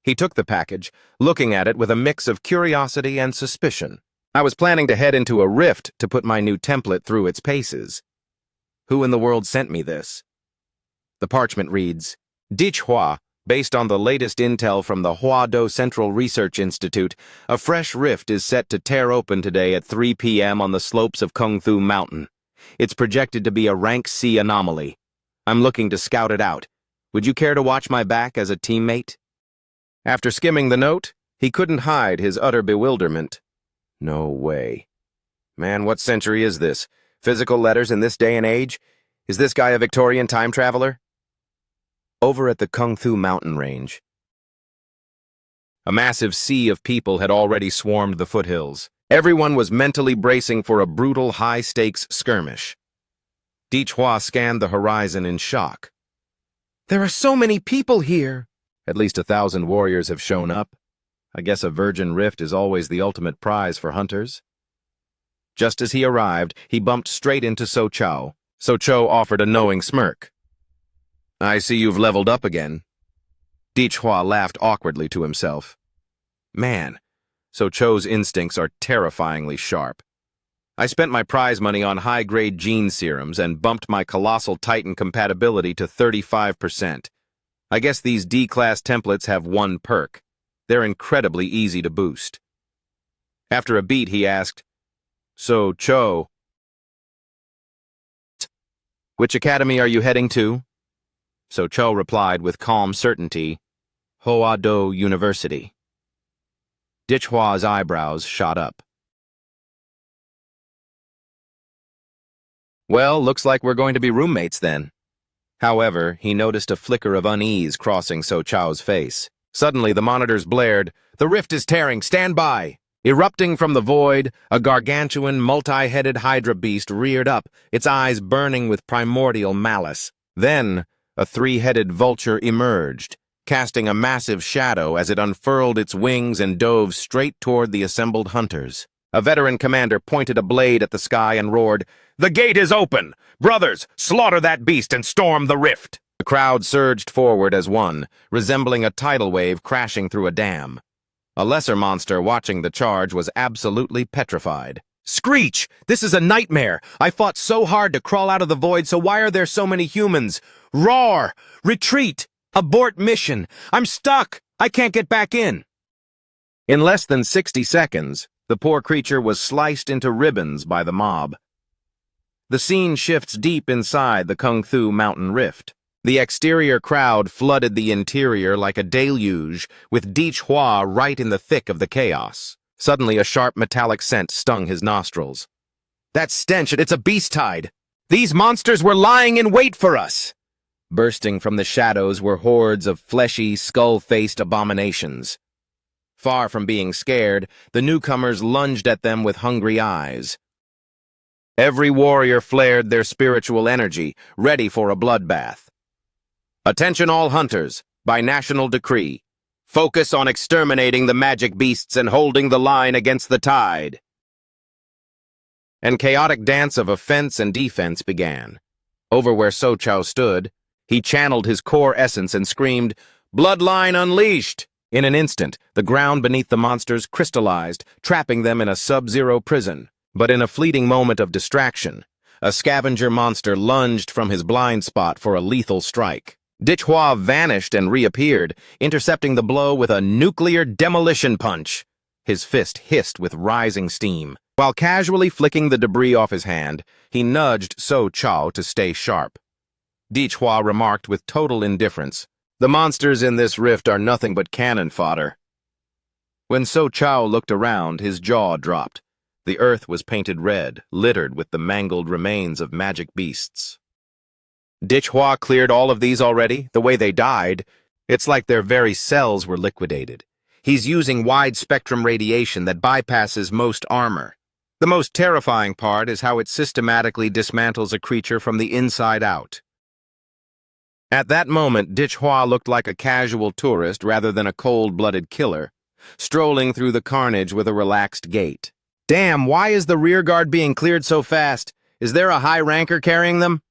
He took the package, looking at it with a mix of curiosity and suspicion. I was planning to head into a rift to put my new template through its paces. Who in the world sent me this? The parchment reads, Hua, based on the latest intel from the Huado Central Research Institute, a fresh rift is set to tear open today at 3 p.m. on the slopes of Kungthu Mountain. It's projected to be a Rank C anomaly. I'm looking to scout it out. Would you care to watch my back as a teammate? After skimming the note, he couldn't hide his utter bewilderment. No way. Man, what century is this? Physical letters in this day and age? Is this guy a Victorian time traveler? Over at the Kungthu mountain range, a massive sea of people had already swarmed the foothills. Everyone was mentally bracing for a brutal, high-stakes skirmish. Hua scanned the horizon in shock. There are so many people here! At least 1,000 warriors have shown up. I guess a virgin rift is always the ultimate prize for hunters. Just as he arrived, he bumped straight into So Chao. So Chao offered a knowing smirk. I see you've leveled up again. Hua laughed awkwardly to himself. Man, so Cho's instincts are terrifyingly sharp. I spent my prize money on high-grade gene serums and bumped my colossal Titan compatibility to 35%. I guess these D-class templates have one perk. They're incredibly easy to boost. After a beat, he asked, "So, Cho, which academy are you heading to?" So Cho replied with calm certainty, "Hoado University." Dichhua's eyebrows shot up. "Well, looks like we're going to be roommates then." However, he noticed a flicker of unease crossing So Chao's face. Suddenly, the monitors blared, "The rift is tearing, stand by!" Erupting from the void, a gargantuan, multi-headed Hydra beast reared up, its eyes burning with primordial malice. Then, a three-headed vulture emerged, casting a massive shadow as it unfurled its wings and dove straight toward the assembled hunters. A veteran commander pointed a blade at the sky and roared, "The gate is open! Brothers, slaughter that beast and storm the rift!" The crowd surged forward as one, resembling a tidal wave crashing through a dam. A lesser monster watching the charge was absolutely petrified. "Screech! This is a nightmare! I fought so hard to crawl out of the void, so why are there so many humans? Roar! Retreat! Abort mission! I'm stuck! I can't get back in!" In less than 60 seconds, the poor creature was sliced into ribbons by the mob. The scene shifts deep inside the Kung Fu mountain rift. The exterior crowd flooded the interior like a deluge, with Dichhua right in the thick of the chaos. Suddenly, a sharp metallic scent stung his nostrils. "That stench, it's a beast tide! These monsters were lying in wait for us!" Bursting from the shadows were hordes of fleshy, skull-faced abominations. Far from being scared, the newcomers lunged at them with hungry eyes. Every warrior flared their spiritual energy, ready for a bloodbath. "Attention all hunters, by national decree. Focus on exterminating the magic beasts and holding the line against the tide." An chaotic dance of offense and defense began. Over where So Chao stood, he channeled his core essence and screamed, "Bloodline unleashed!" In an instant, the ground beneath the monsters crystallized, trapping them in a sub-zero prison. But in a fleeting moment of distraction, a scavenger monster lunged from his blind spot for a lethal strike. Dichhua vanished and reappeared, intercepting the blow with a nuclear demolition punch. His fist hissed with rising steam. While casually flicking the debris off his hand, he nudged So Chao to stay sharp. Dichhua remarked with total indifference, "The monsters in this rift are nothing but cannon fodder." When So Chao looked around, his jaw dropped. The earth was painted red, littered with the mangled remains of magic beasts. Dichhua cleared all of these already, the way they died. It's like their very cells were liquidated. He's using wide-spectrum radiation that bypasses most armor. The most terrifying part is how it systematically dismantles a creature from the inside out. At that moment, Dichhua looked like a casual tourist rather than a cold-blooded killer, strolling through the carnage with a relaxed gait. "Damn, why is the rear guard being cleared so fast? Is there a high ranker carrying them?"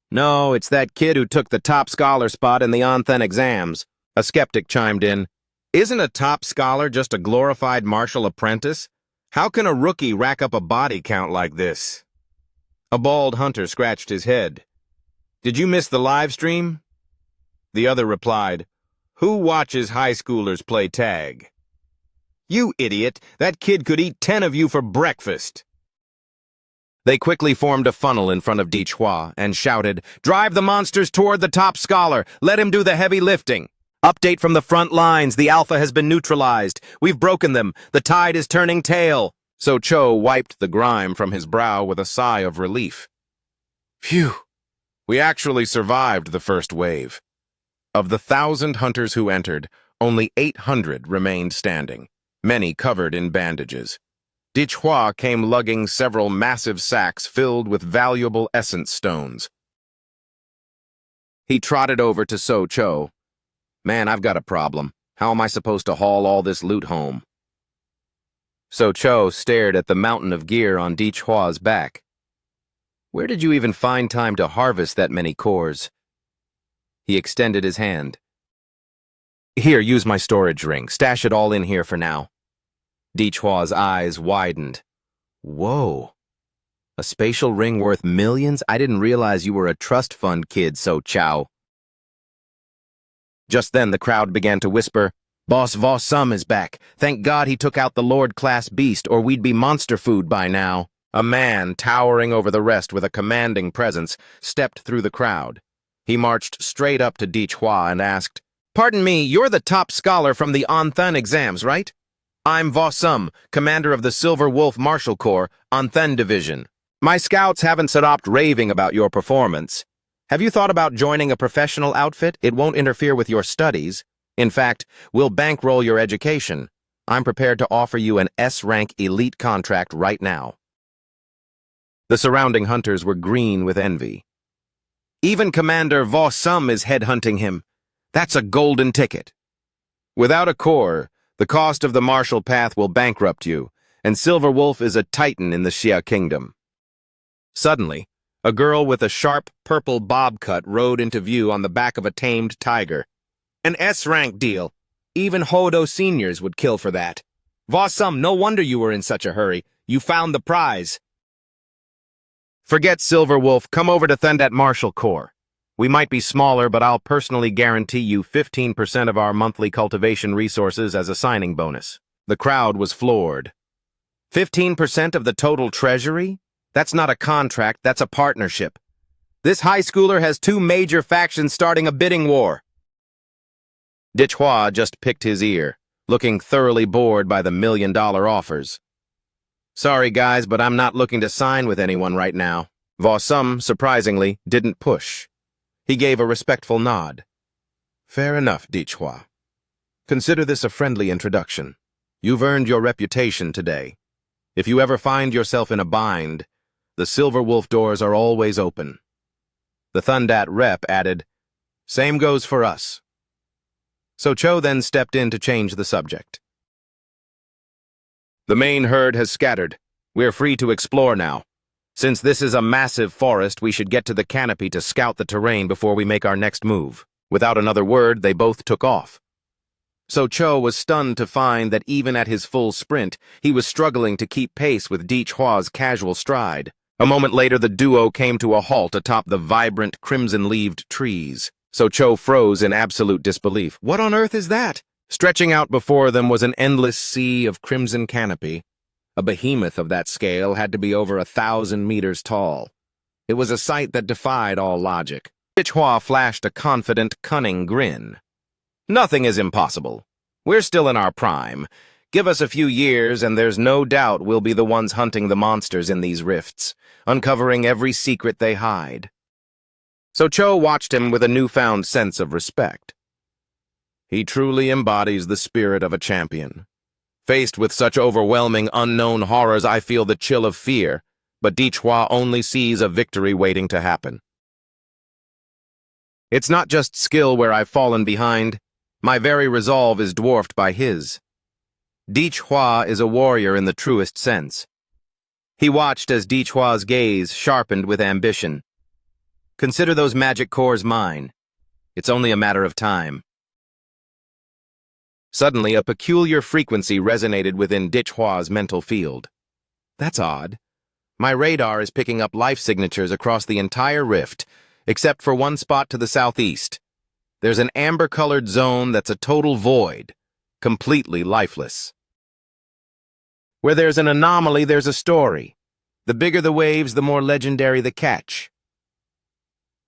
"No, it's that kid who took the top scholar spot in the Onthen exams," a skeptic chimed in. "Isn't a top scholar just a glorified martial apprentice? How can a rookie rack up a body count like this?" A bald hunter scratched his head. "Did you miss the live stream?" The other replied, "Who watches high schoolers play tag?" "You idiot, that kid could eat 10 of you for breakfast." They quickly formed a funnel in front of Dichhua and shouted, "Drive the monsters toward the top scholar. Let him do the heavy lifting. Update from the front lines. The Alpha has been neutralized. We've broken them. The tide is turning tail." So Cho wiped the grime from his brow with a sigh of relief. "Phew. We actually survived the first wave. Of the 1,000 hunters who entered, only 800 remained standing, many covered in bandages. Dichhua came lugging several massive sacks filled with valuable essence stones. He trotted over to So Cho. "Man, I've got a problem. How am I supposed to haul all this loot home?" So Cho stared at the mountain of gear on Dichhua's back. "Where did you even find time to harvest that many cores?" He extended his hand. "Here, use my storage ring. Stash it all in here for now." Dichhua's eyes widened. Whoa. A spatial ring worth millions? I didn't realize you were a trust fund kid, so chow. Just then the crowd began to whisper, Boss Vossum is back. Thank God he took out the Lord-class beast, or we'd be monster food by now. A man, towering over the rest with a commanding presence, stepped through the crowd. He marched straight up to Dichhua and asked, Pardon me, you're the top scholar from the Anthen exams, right? I'm Vossum, commander of the Silver Wolf Marshal Corps, Anthen Division. My scouts haven't stopped raving about your performance. Have you thought about joining a professional outfit? It won't interfere with your studies. In fact, we'll bankroll your education. I'm prepared to offer you an S-Rank elite contract right now. The surrounding hunters were green with envy. Even Commander Vossum is headhunting him. That's a golden ticket. Without a corps, the cost of the martial path will bankrupt you, and Silver Wolf is a titan in the Xia Kingdom. Suddenly, a girl with a sharp purple bob cut rode into view on the back of a tamed tiger. An S-Rank deal. Even Hodo seniors would kill for that. Vossum, no wonder you were in such a hurry. You found the prize. Forget Silver Wolf, come over to Thendat Marshal Corps. We might be smaller, but I'll personally guarantee you 15% of our monthly cultivation resources as a signing bonus. The crowd was floored. 15% of the total treasury? That's not a contract, that's a partnership. This high schooler has two major factions starting a bidding war. Dichhua just picked his ear, looking thoroughly bored by the million-dollar offers. Sorry, guys, but I'm not looking to sign with anyone right now. Vossum, surprisingly, didn't push. He gave a respectful nod. Fair enough, Dichhua. Consider this a friendly introduction. You've earned your reputation today. If you ever find yourself in a bind, the Silver Wolf doors are always open. The Thendat rep added, Same goes for us. So Cho then stepped in to change the subject. The main herd has scattered. We're free to explore now. Since this is a massive forest, we should get to the canopy to scout the terrain before we make our next move. Without another word, they both took off. So Cho was stunned to find that even at his full sprint, he was struggling to keep pace with Dichhua's casual stride. A moment later, the duo came to a halt atop the vibrant, crimson-leaved trees. So Cho froze in absolute disbelief. What on earth is that? Stretching out before them was an endless sea of crimson canopy. A behemoth of that scale had to be over 1,000 meters tall. It was a sight that defied all logic. Dichhua flashed a confident, cunning grin. Nothing is impossible. We're still in our prime. Give us a few years and there's no doubt we'll be the ones hunting the monsters in these rifts, uncovering every secret they hide. So Cho watched him with a newfound sense of respect. He truly embodies the spirit of a champion. Faced with such overwhelming unknown horrors, I feel the chill of fear, but Dichhua only sees a victory waiting to happen. It's not just skill where I've fallen behind. My very resolve is dwarfed by his. Dichhua is a warrior in the truest sense. He watched as Dichhua's gaze sharpened with ambition. Consider those magic cores mine. It's only a matter of time. Suddenly, a peculiar frequency resonated within Dichhua's mental field. That's odd. My radar is picking up life signatures across the entire rift, except for one spot to the southeast. There's an amber-colored zone that's a total void, completely lifeless. Where there's an anomaly, there's a story. The bigger the waves, the more legendary the catch.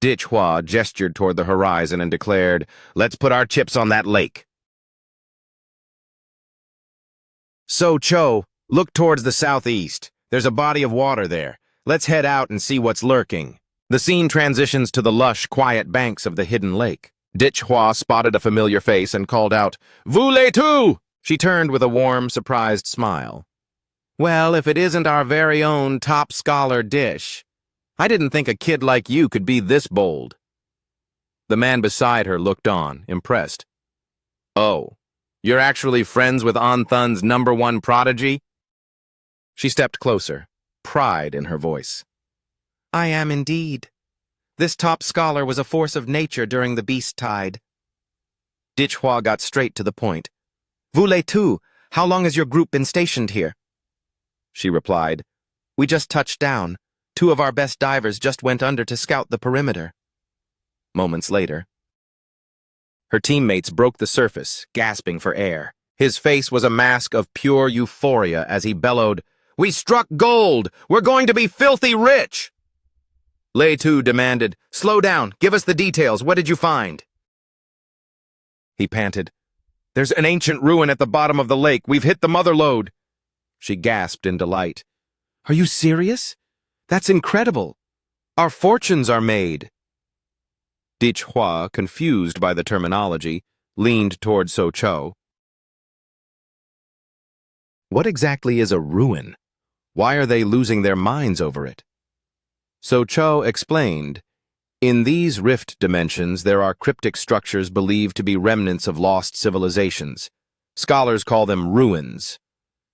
Dichhua gestured toward the horizon and declared, Let's put our chips on that lake. So, Cho, look towards the southeast. There's a body of water there. Let's head out and see what's lurking. The scene transitions to the lush, quiet banks of the hidden lake. Dichhua spotted a familiar face and called out, Voulez-tu? She turned with a warm, surprised smile. Well, if it isn't our very own top scholar Dish. I didn't think a kid like you could be this bold. The man beside her looked on, impressed. Oh, you're actually friends with Anthen's #1 prodigy? She stepped closer, pride in her voice. I am indeed. This top scholar was a force of nature during the beast tide. Dichhua got straight to the point. Voulez-tu? How long has your group been stationed here? She replied, We just touched down. 2 of our best divers just went under to scout the perimeter. Moments later, her teammates broke the surface, gasping for air. His face was a mask of pure euphoria as he bellowed, We struck gold! We're going to be filthy rich! Lei Tu demanded, Slow down, give us the details, what did you find? He panted, There's an ancient ruin at the bottom of the lake, we've hit the mother lode. She gasped in delight. Are you serious? That's incredible. Our fortunes are made. Hua, confused by the terminology, leaned toward So Cho. What exactly is a ruin? Why are they losing their minds over it? So Cho explained, In these rift dimensions there are cryptic structures believed to be remnants of lost civilizations. Scholars call them ruins.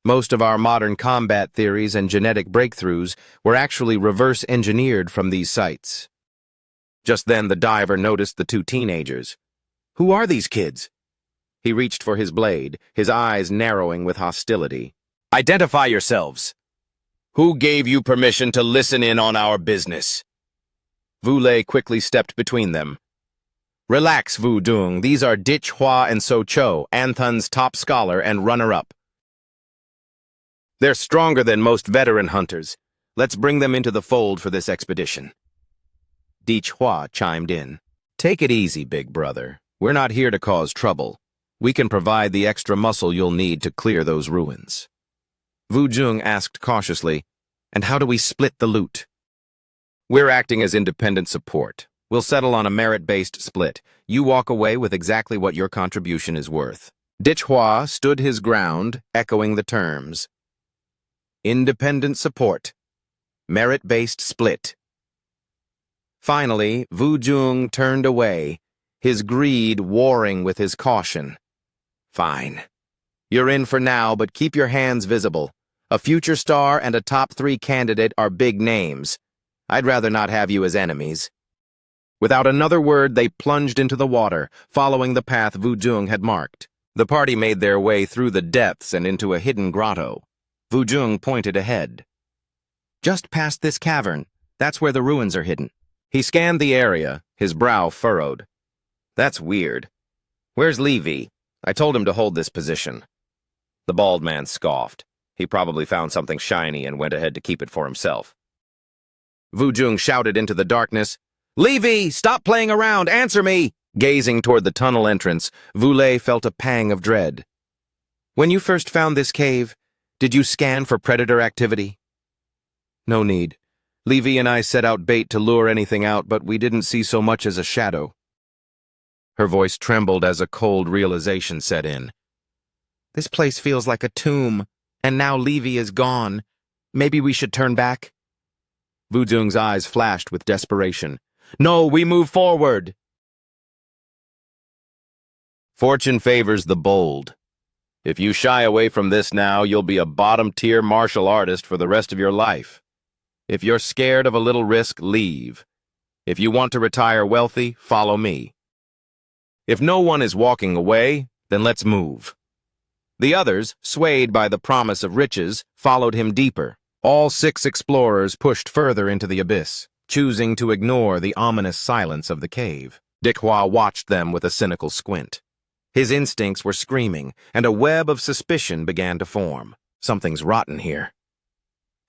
Most of our modern combat theories and genetic breakthroughs were actually reverse-engineered from these sites. Just then the diver noticed the 2 teenagers. Who are these kids? He reached for his blade, his eyes narrowing with hostility. Identify yourselves. Who gave you permission to listen in on our business? Vu Lei quickly stepped between them. Relax, Vu Dung. These are Hua and So Cho, Anthun's top scholar and runner-up. They're stronger than most veteran hunters. Let's bring them into the fold for this expedition. Hua chimed in. Take it easy, big brother. We're not here to cause trouble. We can provide the extra muscle you'll need to clear those ruins. Vu Jung asked cautiously, And how do we split the loot? We're acting as independent support. We'll settle on a merit-based split. You walk away with exactly what your contribution is worth. Hua stood his ground, echoing the terms. Independent support. Merit-based split. Finally, Vu Jung turned away, his greed warring with his caution. Fine. You're in for now, but keep your hands visible. A future star and a top 3 candidate are big names. I'd rather not have you as enemies. Without another word, they plunged into the water, following the path Vu Jung had marked. The party made their way through the depths and into a hidden grotto. Vu Jung pointed ahead. Just past this cavern, that's where the ruins are hidden. He scanned the area, his brow furrowed. That's weird. Where's Levy? I told him to hold this position. The bald man scoffed. He probably found something shiny and went ahead to keep it for himself. Vu Jung shouted into the darkness, Levy, stop playing around, answer me! Gazing toward the tunnel entrance, Vu Lei felt a pang of dread. When you first found this cave, did you scan for predator activity? No need. Levy and I set out bait to lure anything out, but we didn't see so much as a shadow. Her voice trembled as a cold realization set in. This place feels like a tomb, and now Levy is gone. Maybe we should turn back? Vu Jung's eyes flashed with desperation. No, we move forward! Fortune favors the bold. If you shy away from this now, you'll be a bottom-tier martial artist for the rest of your life. If you're scared of a little risk, leave. If you want to retire wealthy, follow me. If no one is walking away, then let's move. The others, swayed by the promise of riches, followed him deeper. All 6 explorers pushed further into the abyss, choosing to ignore the ominous silence of the cave. Hua watched them with a cynical squint. His instincts were screaming, and a web of suspicion began to form. Something's rotten here.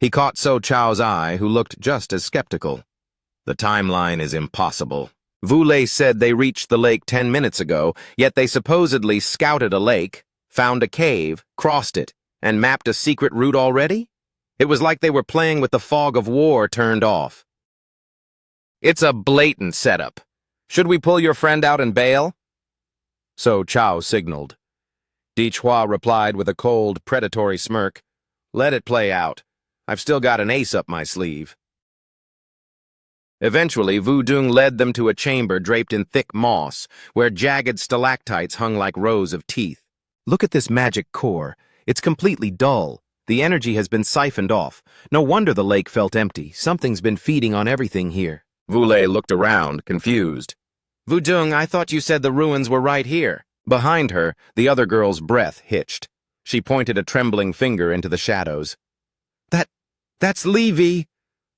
He caught So Chao's eye, who looked just as skeptical. The timeline is impossible. Vu Lei said they reached the lake 10 minutes ago, yet they supposedly scouted a lake, found a cave, crossed it, and mapped a secret route already? It was like they were playing with the fog of war turned off. It's a blatant setup. Should we pull your friend out and bail? So Chao signaled. Hua replied with a cold, predatory smirk. Let it play out. I've still got an ace up my sleeve. Eventually, Vu Dung led them to a chamber draped in thick moss, where jagged stalactites hung like rows of teeth. Look at this magic core. It's completely dull. The energy has been siphoned off. No wonder the lake felt empty. Something's been feeding on everything here. Vu Lei looked around, confused. Vu Dung, I thought you said the ruins were right here. Behind her, the other girl's breath hitched. She pointed a trembling finger into the shadows. That's Levy!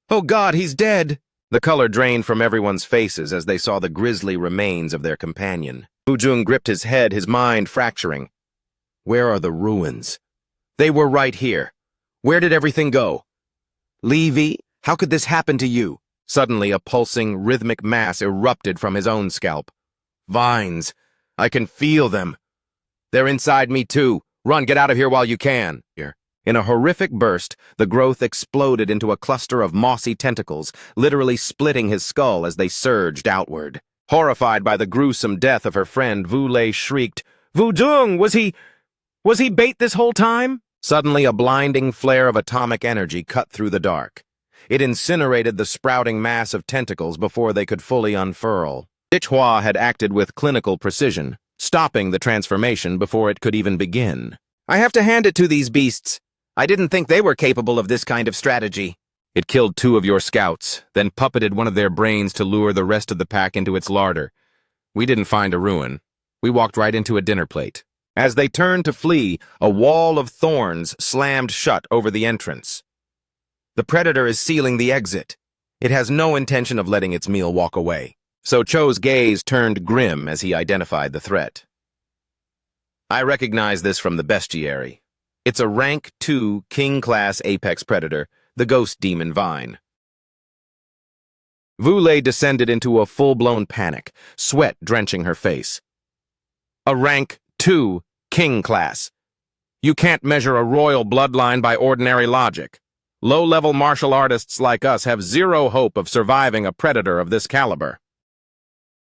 Oh God, he's dead! The color drained from everyone's faces as they saw the grisly remains of their companion. Wujung gripped his head, his mind fracturing. Where are the ruins? They were right here. Where did everything go? Levy, how could this happen to you? Suddenly, a pulsing, rhythmic mass erupted from his own scalp. Vines. I can feel them. They're inside me too. Run, get out of here while you can. In a horrific burst, the growth exploded into a cluster of mossy tentacles, literally splitting his skull as they surged outward. Horrified by the gruesome death of her friend, Wu Lei shrieked, Wudong, was he bait this whole time? Suddenly, a blinding flare of atomic energy cut through the dark. It incinerated the sprouting mass of tentacles before they could fully unfurl. Dichhua had acted with clinical precision, stopping the transformation before it could even begin. I have to hand it to these beasts. I didn't think they were capable of this kind of strategy. It killed 2 of your scouts, then puppeted one of their brains to lure the rest of the pack into its larder. We didn't find a ruin. We walked right into a dinner plate. As they turned to flee, a wall of thorns slammed shut over the entrance. The predator is sealing the exit. It has no intention of letting its meal walk away. So Cho's gaze turned grim as he identified the threat. I recognize this from the bestiary. It's a rank 2 king-class apex predator, the ghost demon Vine. Wu Lei descended into a full-blown panic, sweat drenching her face. A rank 2 king class. You can't measure a royal bloodline by ordinary logic. Low-level martial artists like us have zero hope of surviving a predator of this caliber.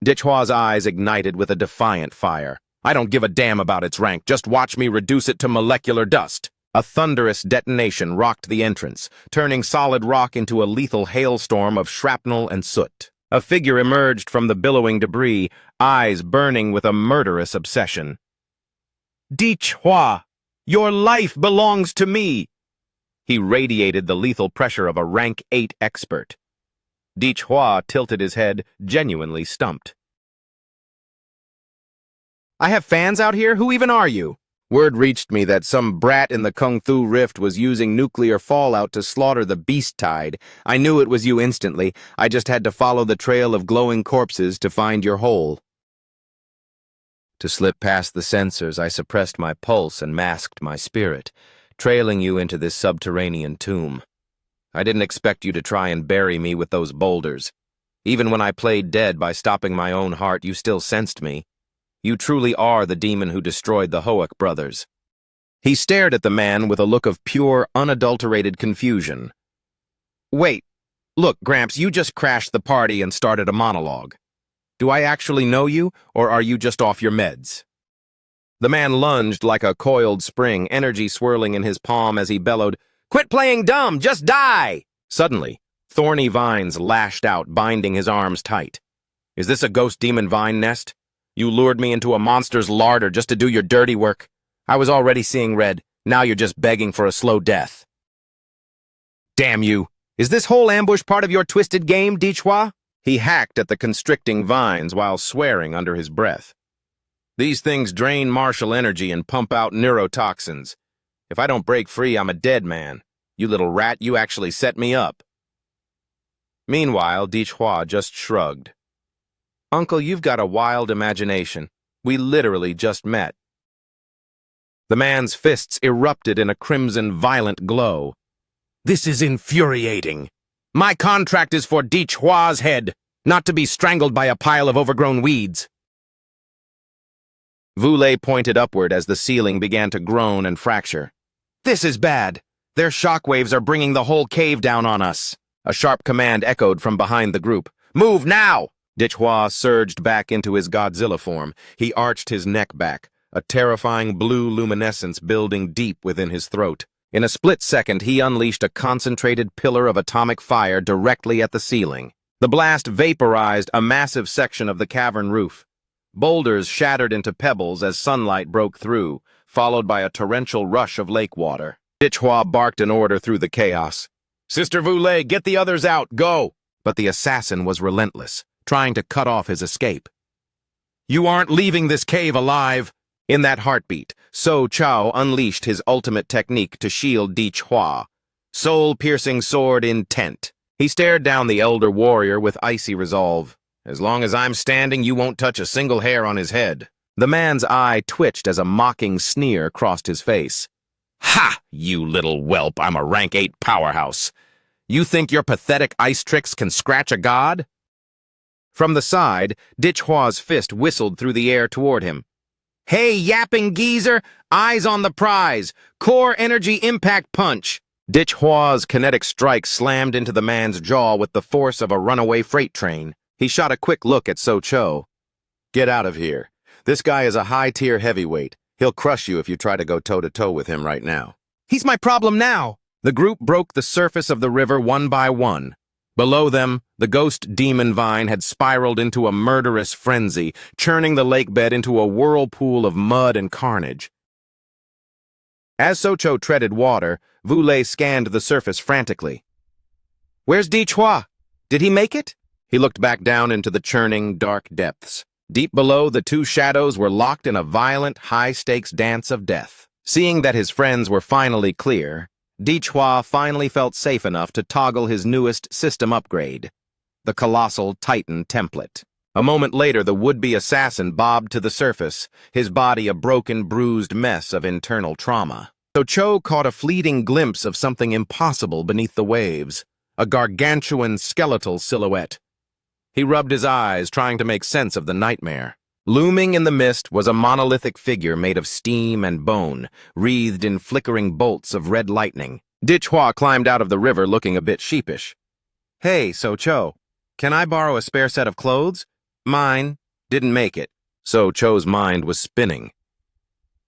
Dichhua's eyes ignited with a defiant fire. I don't give a damn about its rank, just watch me reduce it to molecular dust. A thunderous detonation rocked the entrance, turning solid rock into a lethal hailstorm of shrapnel and soot. A figure emerged from the billowing debris, eyes burning with a murderous obsession. Dichhua, your life belongs to me! He radiated the lethal pressure of a rank 8 expert. Dichhua tilted his head, genuinely stumped. I have fans out here? Who even are you? Word reached me that some brat in the Kung Fu Rift was using nuclear fallout to slaughter the beast tide. I knew it was you instantly. I just had to follow the trail of glowing corpses to find your hole. To slip past the sensors, I suppressed my pulse and masked my spirit, trailing you into this subterranean tomb. I didn't expect you to try and bury me with those boulders. Even when I played dead by stopping my own heart, you still sensed me. You truly are the demon who destroyed the Hoek brothers. He stared at the man with a look of pure, unadulterated confusion. Wait, look, Gramps, you just crashed the party and started a monologue. Do I actually know you, or are you just off your meds? The man lunged like a coiled spring, energy swirling in his palm as he bellowed, Quit playing dumb, just die! Suddenly, thorny vines lashed out, binding his arms tight. Is this a ghost demon vine nest? You lured me into a monster's larder just to do your dirty work. I was already seeing red. Now you're just begging for a slow death. Damn you! Is this whole ambush part of your twisted game, Dichhua? He hacked at the constricting vines while swearing under his breath. These things drain martial energy and pump out neurotoxins. If I don't break free, I'm a dead man. You little rat, you actually set me up. Meanwhile, Dichhua just shrugged. Uncle, you've got a wild imagination. We literally just met. The man's fists erupted in a crimson, violent glow. This is infuriating. My contract is for Dichhua's head, not to be strangled by a pile of overgrown weeds. Wu Lei pointed upward as the ceiling began to groan and fracture. This is bad. Their shockwaves are bringing the whole cave down on us. A sharp command echoed from behind the group. Move now! Dichhua surged back into his Godzilla form. He arched his neck back, a terrifying blue luminescence building deep within his throat. In a split second, he unleashed a concentrated pillar of atomic fire directly at the ceiling. The blast vaporized a massive section of the cavern roof. Boulders shattered into pebbles as sunlight broke through, followed by a torrential rush of lake water. Dichhua barked an order through the chaos. Sister Wu Lei, get the others out, go! But the assassin was relentless, trying to cut off his escape. You aren't leaving this cave alive! In that heartbeat, So Chao unleashed his ultimate technique to shield Di Chua, soul-piercing sword intent. He stared down the elder warrior with icy resolve. As long as I'm standing, you won't touch a single hair on his head. The man's eye twitched as a mocking sneer crossed his face. Ha! You little whelp, I'm a rank 8 powerhouse. You think your pathetic ice tricks can scratch a god? From the side, Di Chua's fist whistled through the air toward him. Hey, yapping geezer! Eyes on the prize! Core energy impact punch! Di Chua's kinetic strike slammed into the man's jaw with the force of a runaway freight train. He shot a quick look at So Cho. Get out of here. This guy is a high-tier heavyweight. He'll crush you if you try to go toe-to-toe with him right now. He's my problem now! The group broke the surface of the river one by one. Below them, the ghost demon vine had spiraled into a murderous frenzy, churning the lake bed into a whirlpool of mud and carnage. As Socho treaded water, Vule scanned the surface frantically. Where's Di Chua? Did he make it? He looked back down into the churning, dark depths. Deep below, the two shadows were locked in a violent, high-stakes dance of death. Seeing that his friends were finally clear, Di Chua finally felt safe enough to toggle his newest system upgrade, the Colossal Titan template. A moment later, the would-be assassin bobbed to the surface, his body a broken, bruised mess of internal trauma. So Cho caught a fleeting glimpse of something impossible beneath the waves, a gargantuan skeletal silhouette. He rubbed his eyes, trying to make sense of the nightmare. Looming in the mist was a monolithic figure made of steam and bone, wreathed in flickering bolts of red lightning. Di Chua climbed out of the river looking a bit sheepish. Hey, So Cho, can I borrow a spare set of clothes? Mine didn't make it. So Cho's mind was spinning.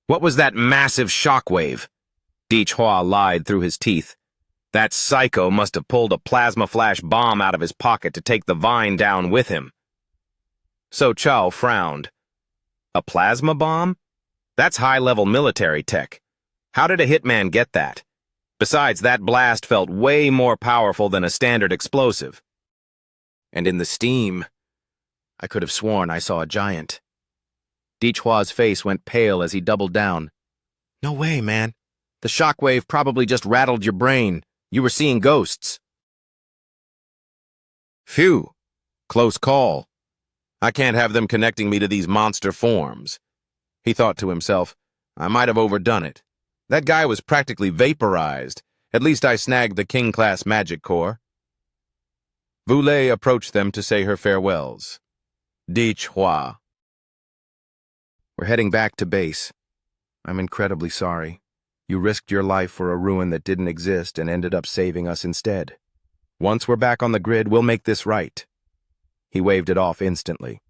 What was that massive shockwave? Di Chua lied through his teeth. That psycho must have pulled a plasma flash bomb out of his pocket to take the vine down with him. So Chow frowned. A plasma bomb? That's high-level military tech. How did a hitman get that? Besides, that blast felt way more powerful than a standard explosive. And in the steam, I could have sworn I saw a giant. Di Chua's face went pale as he doubled down. No way, man. The shockwave probably just rattled your brain. You were seeing ghosts. Phew. Close call. I can't have them connecting me to these monster forms. He thought to himself, I might have overdone it. That guy was practically vaporized. At least I snagged the King-class magic core. Vule approached them to say her farewells. Di Chua. We're heading back to base. I'm incredibly sorry. You risked your life for a ruin that didn't exist and ended up saving us instead. Once we're back on the grid, we'll make this right. He waved it off instantly.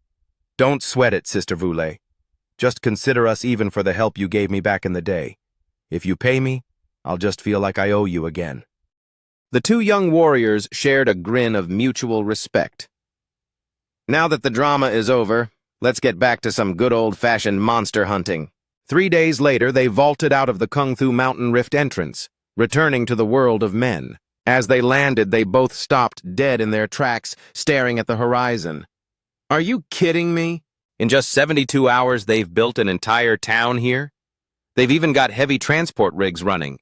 Don't sweat it, Sister Vule. Just consider us even for the help you gave me back in the day. If you pay me, I'll just feel like I owe you again. The two young warriors shared a grin of mutual respect. Now that the drama is over, let's get back to some good old-fashioned monster hunting. 3 days later, they vaulted out of the Kung Fu Mountain Rift entrance, returning to the world of men. As they landed, they both stopped dead in their tracks, staring at the horizon. Are you kidding me? In just 72 hours, they've built an entire town here? They've even got heavy transport rigs running.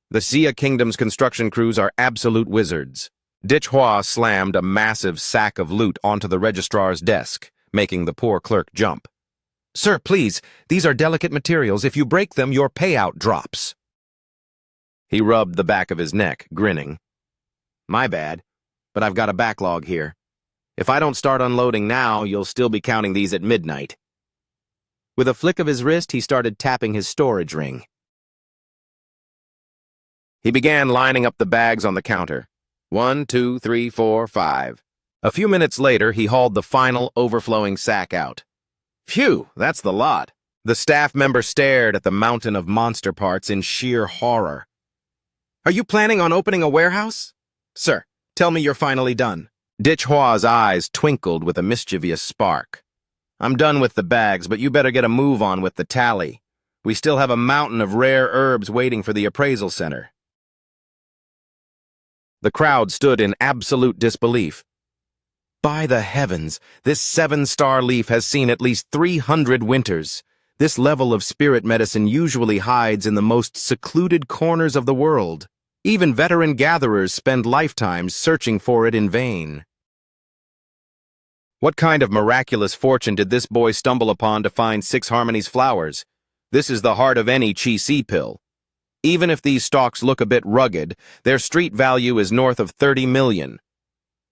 The Sia Kingdom's construction crews are absolute wizards. Di Chua slammed a massive sack of loot onto the registrar's desk, making the poor clerk jump. Sir, please, these are delicate materials. If you break them, your payout drops. He rubbed the back of his neck, grinning. My bad, but I've got a backlog here. If I don't start unloading now, you'll still be counting these at midnight. With a flick of his wrist, he started tapping his storage ring. He began lining up the bags on the counter. 1, 2, 3, 4, 5. A few minutes later, he hauled the final overflowing sack out. Phew, that's the lot. The staff member stared at the mountain of monster parts in sheer horror. Are you planning on opening a warehouse? Sir, tell me you're finally done. Di Chua's eyes twinkled with a mischievous spark. I'm done with the bags, but you better get a move on with the tally. We still have a mountain of rare herbs waiting for the appraisal center. The crowd stood in absolute disbelief. By the heavens, this 7-star leaf has seen at least 300 winters. This level of spirit medicine usually hides in the most secluded corners of the world. Even veteran gatherers spend lifetimes searching for it in vain. What kind of miraculous fortune did this boy stumble upon to find 6 Harmony's flowers? This is the heart of any chi-si pill. Even if these stalks look a bit rugged, their street value is north of 30 million.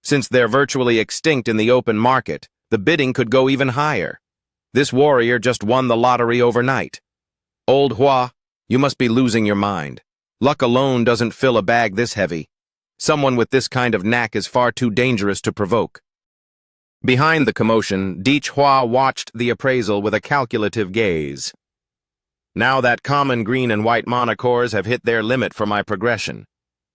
Since they're virtually extinct in the open market, the bidding could go even higher. This warrior just won the lottery overnight. Old Hua, you must be losing your mind. Luck alone doesn't fill a bag this heavy. Someone with this kind of knack is far too dangerous to provoke. Behind the commotion, Hua watched the appraisal with a calculative gaze. Now that common green and white monocores have hit their limit for my progression.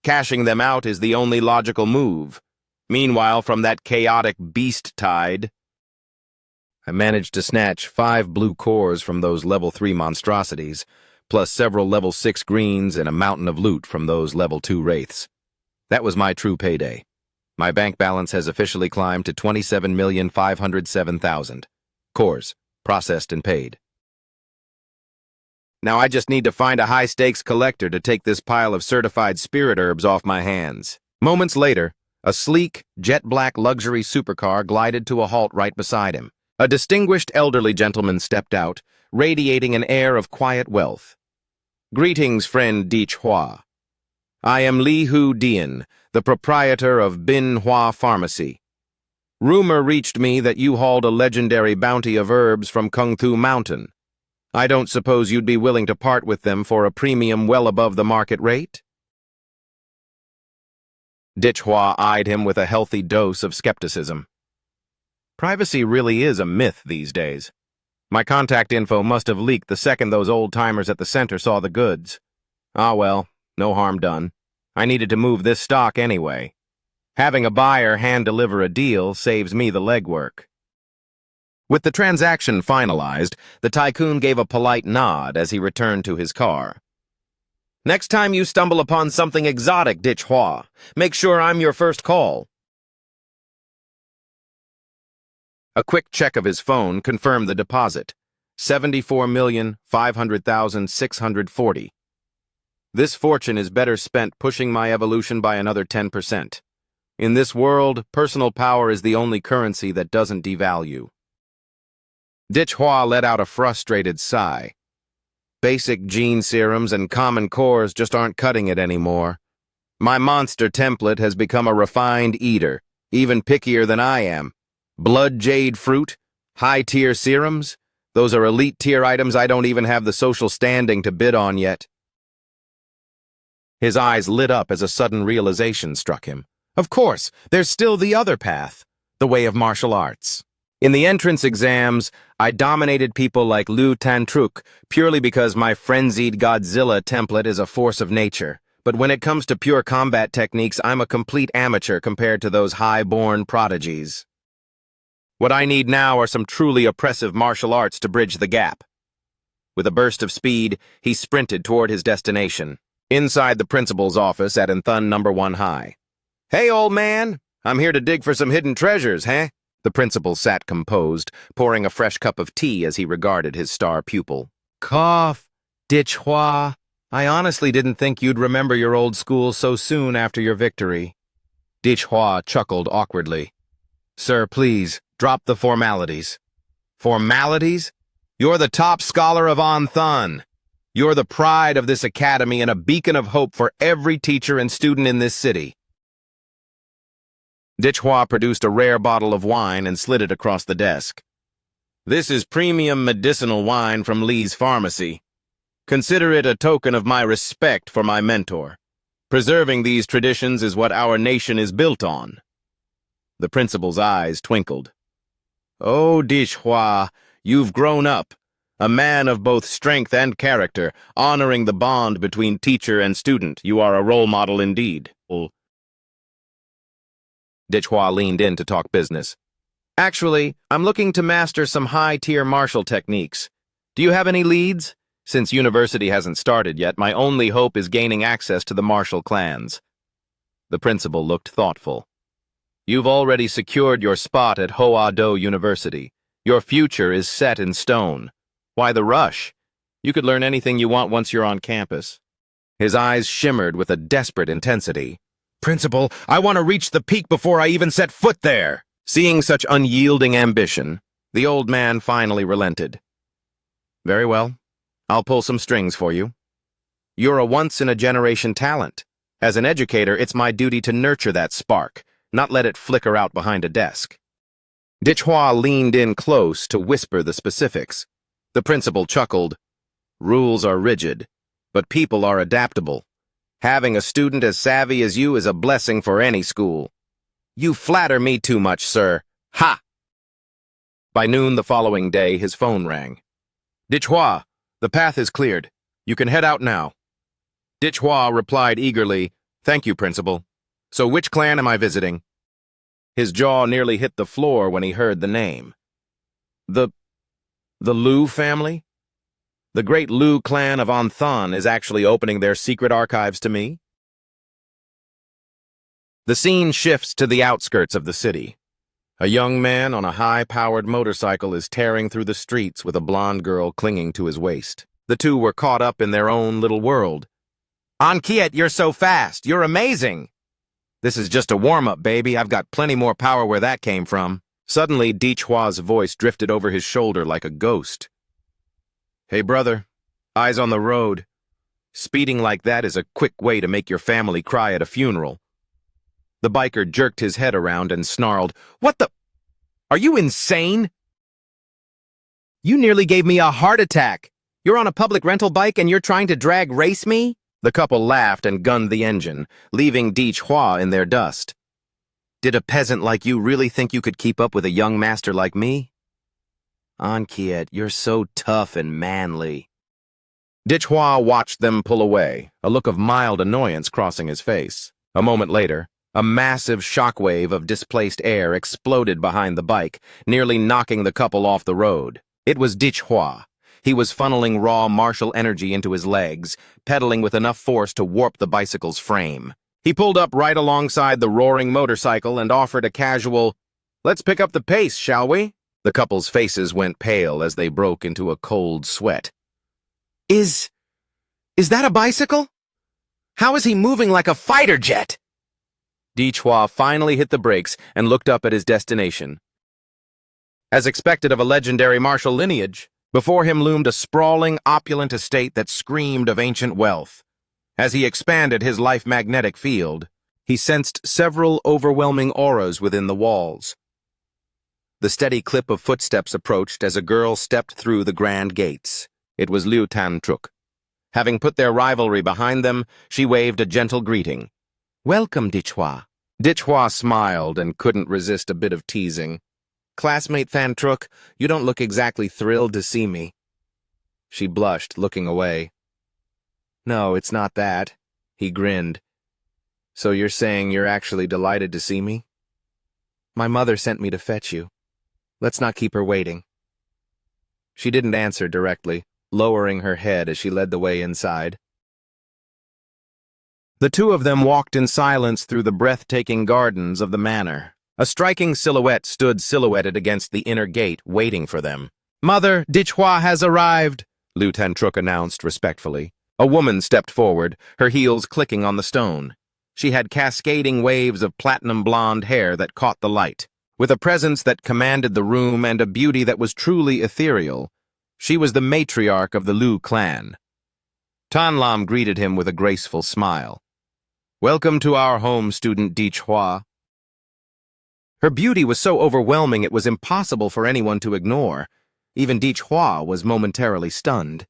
Cashing them out is the only logical move. Meanwhile, from that chaotic beast tide, I managed to snatch 5 blue cores from those level 3 monstrosities, plus several level 6 greens and a mountain of loot from those level 2 wraiths. That was my true payday. My bank balance has officially climbed to 27,507,000 cores, processed and paid. Now I just need to find a high-stakes collector to take this pile of certified spirit herbs off my hands. Moments later, a sleek, jet-black luxury supercar glided to a halt right beside him. A distinguished elderly gentleman stepped out, radiating an air of quiet wealth. Greetings, friend Hua. I am Li Hu Dian, the proprietor of ManHwa Pharmacy. Rumor reached me that you hauled a legendary bounty of herbs from Kung Thu Mountain. I don't suppose you'd be willing to part with them for a premium well above the market rate? Hua eyed him with a healthy dose of skepticism. Privacy really is a myth these days. My contact info must have leaked the second those old-timers at the center saw the goods. Ah well, no harm done. I needed to move this stock anyway. Having a buyer hand-deliver a deal saves me the legwork. With the transaction finalized, the tycoon gave a polite nod as he returned to his car. Next time you stumble upon something exotic, Hua, make sure I'm your first call. A quick check of his phone confirmed the deposit. 74,500,640. This fortune is better spent pushing my evolution by another 10%. In this world, personal power is the only currency that doesn't devalue. Hua let out a frustrated sigh. Basic gene serums and common cores just aren't cutting it anymore. My monster template has become a refined eater, even pickier than I am. Blood jade fruit, high-tier serums, those are elite-tier items I don't even have the social standing to bid on yet. His eyes lit up as a sudden realization struck him. Of course, there's still the other path, the way of martial arts. In the entrance exams, I dominated people like Liu Tantruk purely because my frenzied Godzilla template is a force of nature. But when it comes to pure combat techniques, I'm a complete amateur compared to those high-born prodigies. What I need now are some truly oppressive martial arts to bridge the gap. With a burst of speed, he sprinted toward his destination. Inside the principal's office at Anthun number 1 high. Hey, old man, I'm here to dig for some hidden treasures, huh? The principal sat composed, pouring a fresh cup of tea as he regarded his star pupil. Cough, Hua. I honestly didn't think you'd remember your old school so soon after your victory. Hua chuckled awkwardly. Sir, please, drop the formalities. Formalities? You're the top scholar of Anthun. You're the pride of this academy and a beacon of hope for every teacher and student in this city. Hua produced a rare bottle of wine and slid it across the desk. This is premium medicinal wine from Lee's Pharmacy. Consider it a token of my respect for my mentor. Preserving these traditions is what our nation is built on. The principal's eyes twinkled. Oh, Hua, you've grown up. A man of both strength and character, honoring the bond between teacher and student. You are a role model indeed. Hua leaned in to talk business. Actually, I'm looking to master some high-tier martial techniques. Do you have any leads? Since university hasn't started yet, my only hope is gaining access to the martial clans. The principal looked thoughtful. You've already secured your spot at Hoa Do University. Your future is set in stone. Why the rush? You could learn anything you want once you're on campus. His eyes shimmered with a desperate intensity. Principal, I want to reach the peak before I even set foot there. Seeing such unyielding ambition, the old man finally relented. Very well. I'll pull some strings for you. You're a once-in-a-generation talent. As an educator, it's my duty to nurture that spark, not let it flicker out behind a desk. Dichhua leaned in close to whisper the specifics. The principal chuckled. Rules are rigid, but people are adaptable. Having a student as savvy as you is a blessing for any school. You flatter me too much, sir. Ha! By noon the following day, his phone rang. Dichhua, the path is cleared. You can head out now. Dichhua replied eagerly, Thank you, Principal. So which clan am I visiting? His jaw nearly hit the floor when he heard the name. The Liu family? The great Liu clan of Anthan is actually opening their secret archives to me? The scene shifts to the outskirts of the city. A young man on a high-powered motorcycle is tearing through the streets with a blonde girl clinging to his waist. The two were caught up in their own little world. Ankiet, you're so fast. You're amazing. This is just a warm-up, baby. I've got plenty more power where that came from. Suddenly, Dichhua's voice drifted over his shoulder like a ghost. Hey, brother. Eyes on the road. Speeding like that is a quick way to make your family cry at a funeral. The biker jerked his head around and snarled, What the? Are you insane? You nearly gave me a heart attack. You're on a public rental bike and you're trying to drag race me? The couple laughed and gunned the engine, leaving Dichhua in their dust. Did a peasant like you really think you could keep up with a young master like me? Ankiet, you're so tough and manly. Dichhua watched them pull away, a look of mild annoyance crossing his face. A moment later, a massive shockwave of displaced air exploded behind the bike, nearly knocking the couple off the road. It was Dichhua. He was funneling raw martial energy into his legs, pedaling with enough force to warp the bicycle's frame. He pulled up right alongside the roaring motorcycle and offered a casual, Let's pick up the pace, shall we? The couple's faces went pale as they broke into a cold sweat. Is that a bicycle? How is he moving like a fighter jet? Dichhua finally hit the brakes and looked up at his destination. As expected of a legendary martial lineage, before him loomed a sprawling, opulent estate that screamed of ancient wealth. As he expanded his life magnetic field, he sensed several overwhelming auras within the walls. The steady clip of footsteps approached as a girl stepped through the grand gates. It was Liu Tantruk. Having put their rivalry behind them, she waved a gentle greeting. Welcome, Dichhua. Dichhua smiled and couldn't resist a bit of teasing. Classmate Tantruk, you don't look exactly thrilled to see me. She blushed, looking away. No, it's not that. He grinned. So you're saying you're actually delighted to see me? My mother sent me to fetch you. Let's not keep her waiting. She didn't answer directly, lowering her head as she led the way inside. The two of them walked in silence through the breathtaking gardens of the manor. A striking silhouette stood silhouetted against the inner gate, waiting for them. Mother, Dichhua has arrived, Liu Tantruk announced respectfully. A woman stepped forward, her heels clicking on the stone. She had cascading waves of platinum blonde hair that caught the light. With a presence that commanded the room and a beauty that was truly ethereal, she was the matriarch of the Liu clan. Tanlam greeted him with a graceful smile. Welcome to our home, student Dichhua. Her beauty was so overwhelming it was impossible for anyone to ignore. Even Dichhua was momentarily stunned.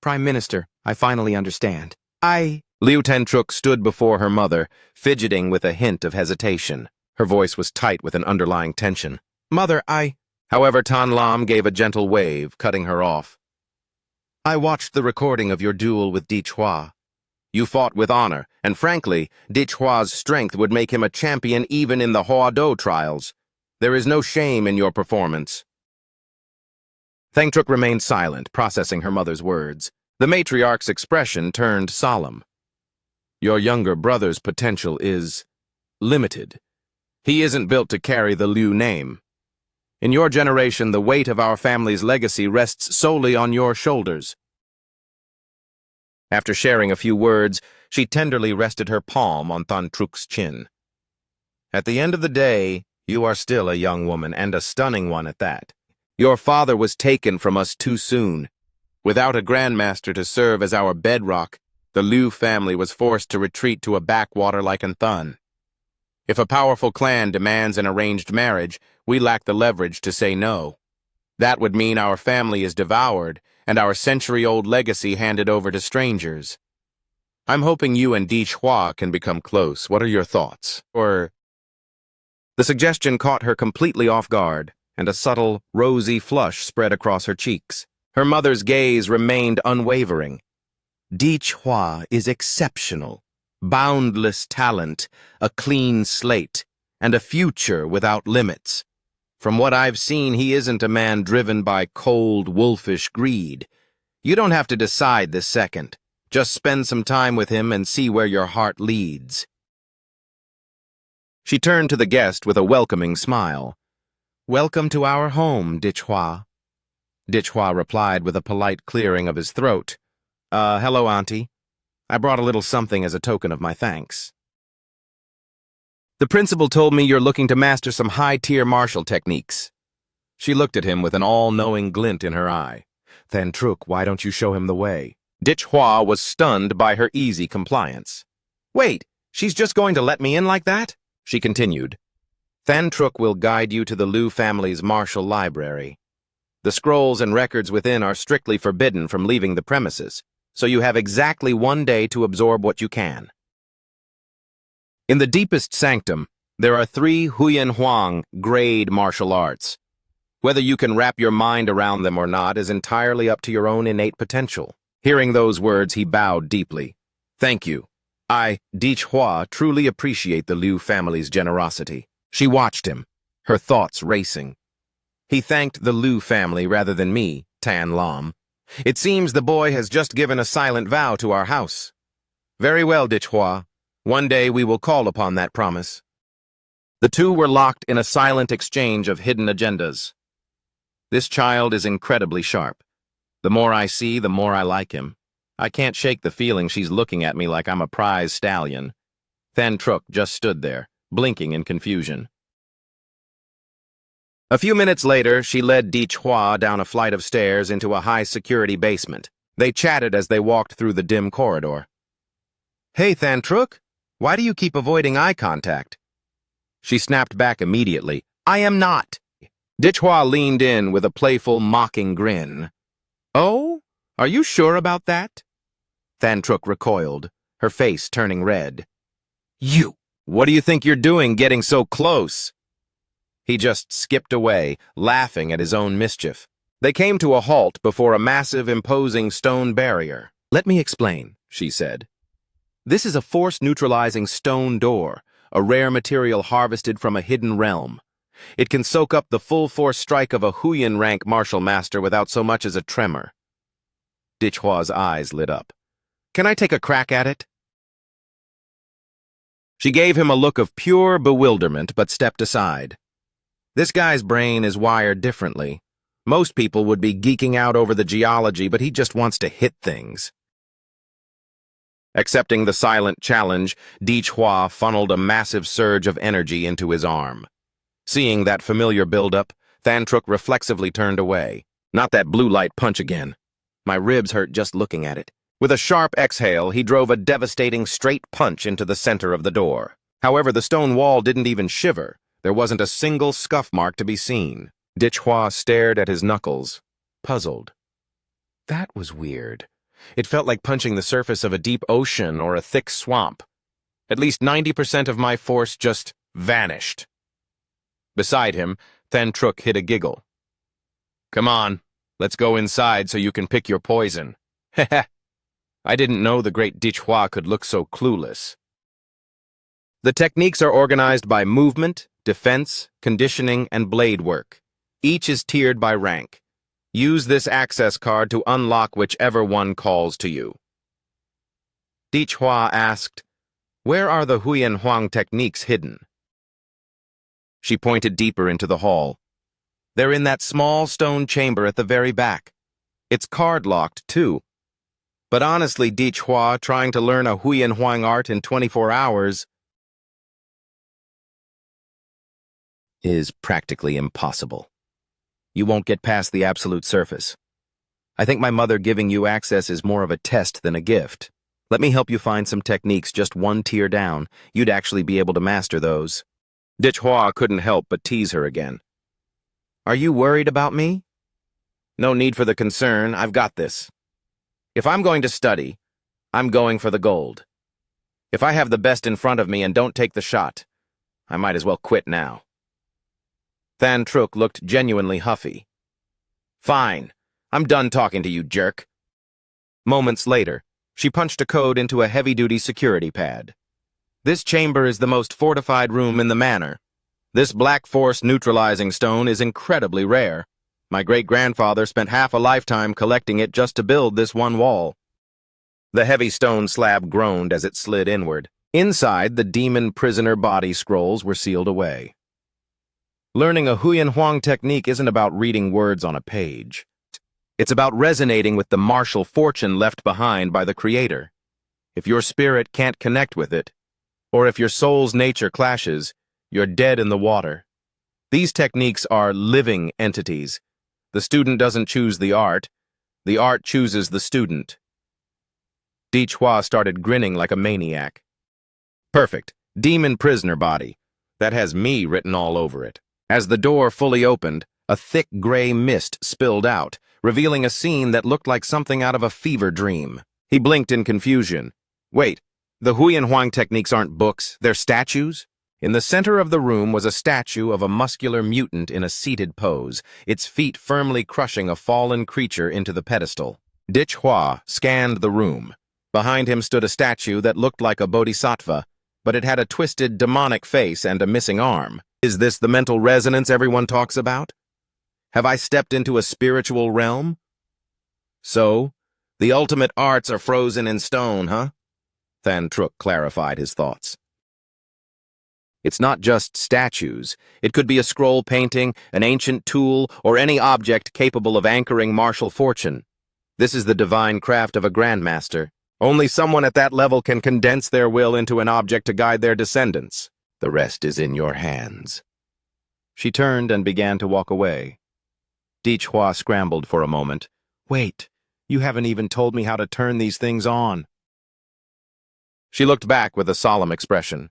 Prime Minister, I finally understand. Liu Tantruk stood before her mother, fidgeting with a hint of hesitation. Her voice was tight with an underlying tension. Mother, However, Tanlam gave a gentle wave, cutting her off. I watched the recording of your duel with Dichhua. You fought with honor, and frankly, Dichhua's strength would make him a champion even in the Huado trials. There is no shame in your performance. Thangtruk remained silent, processing her mother's words. The matriarch's expression turned solemn. Your younger brother's potential is limited. He isn't built to carry the Liu name. In your generation, the weight of our family's legacy rests solely on your shoulders. After sharing a few words, she tenderly rested her palm on Tan Truk's chin. At the end of the day, you are still a young woman, and a stunning one at that. Your father was taken from us too soon. Without a grandmaster to serve as our bedrock, the Liu family was forced to retreat to a backwater like Anthun. If a powerful clan demands an arranged marriage, we lack the leverage to say no. That would mean our family is devoured, and our century-old legacy handed over to strangers. I'm hoping you and Di Chua can become close. What are your thoughts? The suggestion caught her completely off guard, and a subtle, rosy flush spread across her cheeks. Her mother's gaze remained unwavering. Di Chua is exceptional. Boundless talent, a clean slate, and a future without limits. From what I've seen, he isn't a man driven by cold, wolfish greed. You don't have to decide this second. Just spend some time with him and see where your heart leads. She turned to the guest with a welcoming smile. Welcome to our home, Di Chua. Di Chua replied with a polite clearing of his throat. Hello, Auntie. I brought a little something as a token of my thanks. The principal told me you're looking to master some high-tier martial techniques. She looked at him with an all-knowing glint in her eye. Tan Truk, why don't you show him the way? Di Chua was stunned by her easy compliance. Wait, she's just going to let me in like that? She continued. Tan Truk will guide you to the Liu family's martial library. The scrolls and records within are strictly forbidden from leaving the premises, so you have exactly 1 day to absorb what you can. In the deepest sanctum, there are 3 Huyan Huang grade martial arts. Whether you can wrap your mind around them or not is entirely up to your own innate potential. Hearing those words, he bowed deeply. Thank you. I, Di Chua, truly appreciate the Liu family's generosity. She watched him, her thoughts racing. He thanked the Liu family rather than me, Tan Lam. It seems the boy has just given a silent vow to our house. Very well, Di Chua. One day we will call upon that promise. The two were locked in a silent exchange of hidden agendas. This child is incredibly sharp. The more I see, the more I like him. I can't shake the feeling she's looking at me like I'm a prize stallion. Tan Truk just stood there, blinking in confusion. A few minutes later, she led Di Chua down a flight of stairs into a high-security basement. They chatted as they walked through the dim corridor. Hey, Tan Truk, why do you keep avoiding eye contact? She snapped back immediately. I am not. Di Chua leaned in with a playful, mocking grin. Oh, are you sure about that? Tan Truk recoiled, her face turning red. You! What do you think you're doing getting so close? He just skipped away, laughing at his own mischief. They came to a halt before a massive, imposing stone barrier. Let me explain, she said. This is a force-neutralizing stone door, a rare material harvested from a hidden realm. It can soak up the full-force strike of a Huyan rank martial master without so much as a tremor. Di Chua's eyes lit up. Can I take a crack at it? She gave him a look of pure bewilderment, but stepped aside. This guy's brain is wired differently. Most people would be geeking out over the geology, but he just wants to hit things. Accepting the silent challenge, Di Chua funneled a massive surge of energy into his arm. Seeing that familiar buildup, Tan Truk reflexively turned away. Not that blue light punch again. My ribs hurt just looking at it. With a sharp exhale, he drove a devastating straight punch into the center of the door. However, the stone wall didn't even shiver. There wasn't a single scuff mark to be seen. Di Chua stared at his knuckles, puzzled. That was weird. It felt like punching the surface of a deep ocean or a thick swamp. At least 90% of my force just vanished. Beside him, Tan Truk hid a giggle. Come on, let's go inside so you can pick your poison. Heh. I didn't know the great Di Chua could look so clueless. The techniques are organized by movement, defense, conditioning, and blade work. Each is tiered by rank. Use this access card to unlock whichever one calls to you. Di Chua asked, Where are the Huyan Huang techniques hidden? She pointed deeper into the hall. They're in that small stone chamber at the very back. It's card-locked, too. But honestly, Hua, trying to learn a Huyan Huang art in 24 hours is practically impossible. You won't get past the absolute surface. I think my mother giving you access is more of a test than a gift. Let me help you find some techniques just one tier down. You'd actually be able to master those. Hua couldn't help but tease her again. Are you worried about me? No need for the concern, I've got this. If I'm going to study, I'm going for the gold. If I have the best in front of me and don't take the shot, I might as well quit now. Than Trúc looked genuinely huffy. Fine, I'm done talking to you, jerk. Moments later, she punched a code into a heavy-duty security pad. This chamber is the most fortified room in the manor. This black force neutralizing stone is incredibly rare. My great-grandfather spent half a lifetime collecting it just to build this one wall. The heavy stone slab groaned as it slid inward. Inside, the demon prisoner body scrolls were sealed away. Learning a Huyan Huang technique isn't about reading words on a page. It's about resonating with the martial fortune left behind by the Creator. If your spirit can't connect with it, or if your soul's nature clashes, you're dead in the water. These techniques are living entities. The student doesn't choose the art chooses the student. Hua started grinning like a maniac. Perfect. Demon prisoner body. That has me written all over it. As the door fully opened, a thick gray mist spilled out, revealing a scene that looked like something out of a fever dream. He blinked in confusion. Wait, the Huyan Huang techniques aren't books, they're statues? In the center of the room was a statue of a muscular mutant in a seated pose, its feet firmly crushing a fallen creature into the pedestal. Hua scanned the room. Behind him stood a statue that looked like a bodhisattva, but it had a twisted, demonic face and a missing arm. Is this the mental resonance everyone talks about? Have I stepped into a spiritual realm? So, the ultimate arts are frozen in stone, huh? Than Trúc clarified his thoughts. It's not just statues. It could be a scroll painting, an ancient tool, or any object capable of anchoring martial fortune. This is the divine craft of a grandmaster. Only someone at that level can condense their will into an object to guide their descendants. The rest is in your hands. She turned and began to walk away. Hua scrambled for a moment. Wait, you haven't even told me how to turn these things on. She looked back with a solemn expression.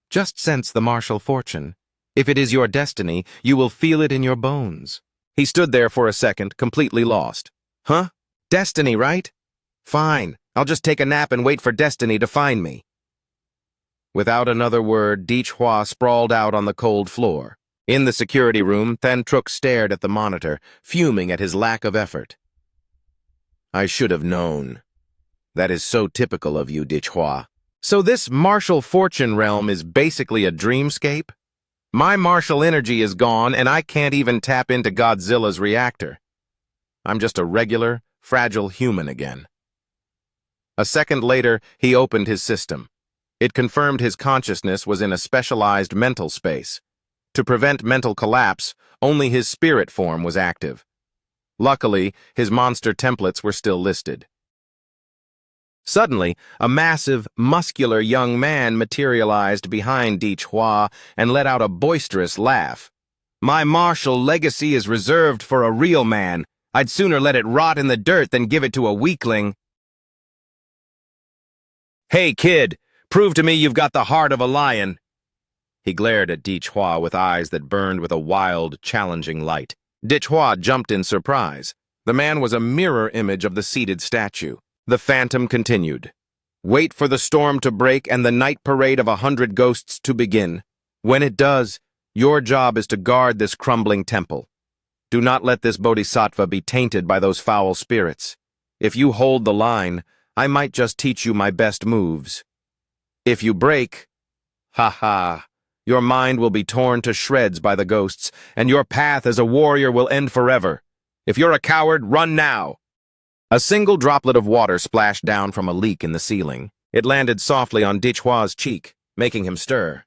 Just sense the martial fortune. If it is your destiny, you will feel it in your bones. He stood there for a second, completely lost. Huh? Destiny, right? Fine, I'll just take a nap and wait for destiny to find me. Without another word, Hua sprawled out on the cold floor. In the security room, Than Trúc stared at the monitor, fuming at his lack of effort. I should have known. That is so typical of you, Hua. So this martial fortune realm is basically a dreamscape? My martial energy is gone, and I can't even tap into Godzilla's reactor. I'm just a regular, fragile human again. A second later, he opened his system. It confirmed his consciousness was in a specialized mental space. To prevent mental collapse, only his spirit form was active. Luckily, his monster templates were still listed. Suddenly, a massive, muscular young man materialized behind Hua and let out a boisterous laugh. My martial legacy is reserved for a real man. I'd sooner let it rot in the dirt than give it to a weakling. Hey, kid, prove to me you've got the heart of a lion. He glared at Hua with eyes that burned with a wild, challenging light. Hua jumped in surprise. The man was a mirror image of the seated statue. The phantom continued. Wait for the storm to break and the night parade of 100 ghosts to begin. When it does, your job is to guard this crumbling temple. Do not let this bodhisattva be tainted by those foul spirits. If you hold the line, I might just teach you my best moves. If you break, your mind will be torn to shreds by the ghosts, and your path as a warrior will end forever. If you're a coward, run now. A single droplet of water splashed down from a leak in the ceiling. It landed softly on Hua's cheek, making him stir.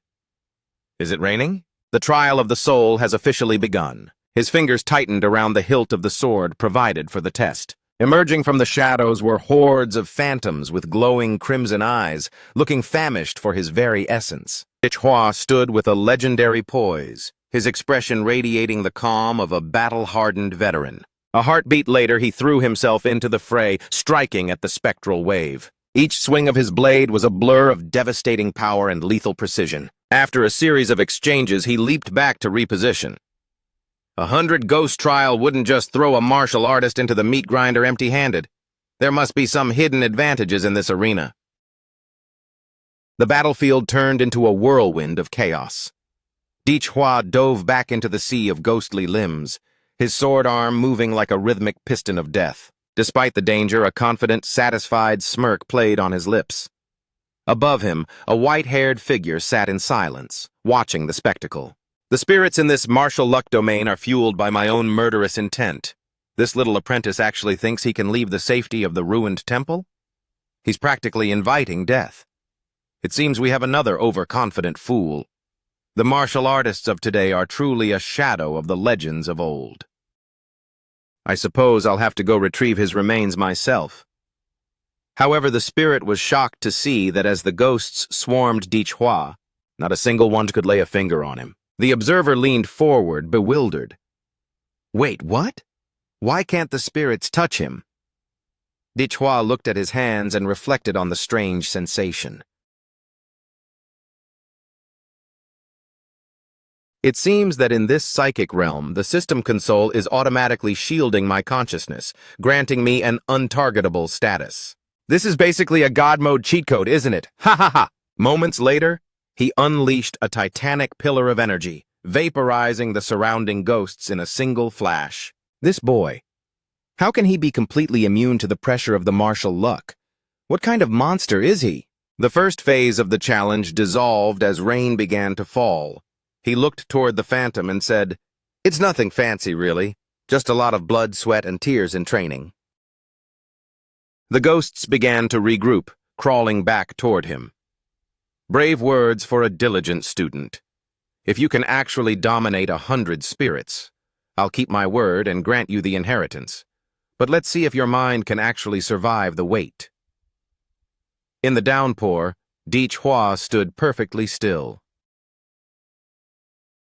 Is it raining? The trial of the soul has officially begun. His fingers tightened around the hilt of the sword provided for the test. Emerging from the shadows were hordes of phantoms with glowing crimson eyes, looking famished for his very essence. ManHwa stood with a legendary poise, his expression radiating the calm of a battle-hardened veteran. A heartbeat later, he threw himself into the fray, striking at the spectral wave. Each swing of his blade was a blur of devastating power and lethal precision. After a series of exchanges, he leaped back to reposition. 100 Ghost Trial wouldn't just throw a martial artist into the meat grinder empty-handed. There must be some hidden advantages in this arena. The battlefield turned into a whirlwind of chaos. ManHwa dove back into the sea of ghostly limbs, his sword arm moving like a rhythmic piston of death. Despite the danger, a confident, satisfied smirk played on his lips. Above him, a white-haired figure sat in silence, watching the spectacle. The spirits in this martial luck domain are fueled by my own murderous intent. This little apprentice actually thinks he can leave the safety of the ruined temple? He's practically inviting death. It seems we have another overconfident fool. The martial artists of today are truly a shadow of the legends of old. I suppose I'll have to go retrieve his remains myself. However, the spirit was shocked to see that as the ghosts swarmed ManHwa, not a single one could lay a finger on him. The observer leaned forward, bewildered. Wait, what? Why can't the spirits touch him? ManHwa looked at his hands and reflected on the strange sensation. It seems that in this psychic realm, the system console is automatically shielding my consciousness, granting me an untargetable status. This is basically a God mode cheat code, isn't it? Ha ha ha! Moments later, he unleashed a titanic pillar of energy, vaporizing the surrounding ghosts in a single flash. This boy, how can he be completely immune to the pressure of the martial luck? What kind of monster is he? The first phase of the challenge dissolved as rain began to fall. He looked toward the phantom and said, "It's nothing fancy, really. Just a lot of blood, sweat, and tears in training." The ghosts began to regroup, crawling back toward him. Brave words for a diligent student. If you can actually dominate 100 spirits, I'll keep my word and grant you the inheritance. But let's see if your mind can actually survive the weight. In the downpour, ManHwa stood perfectly still.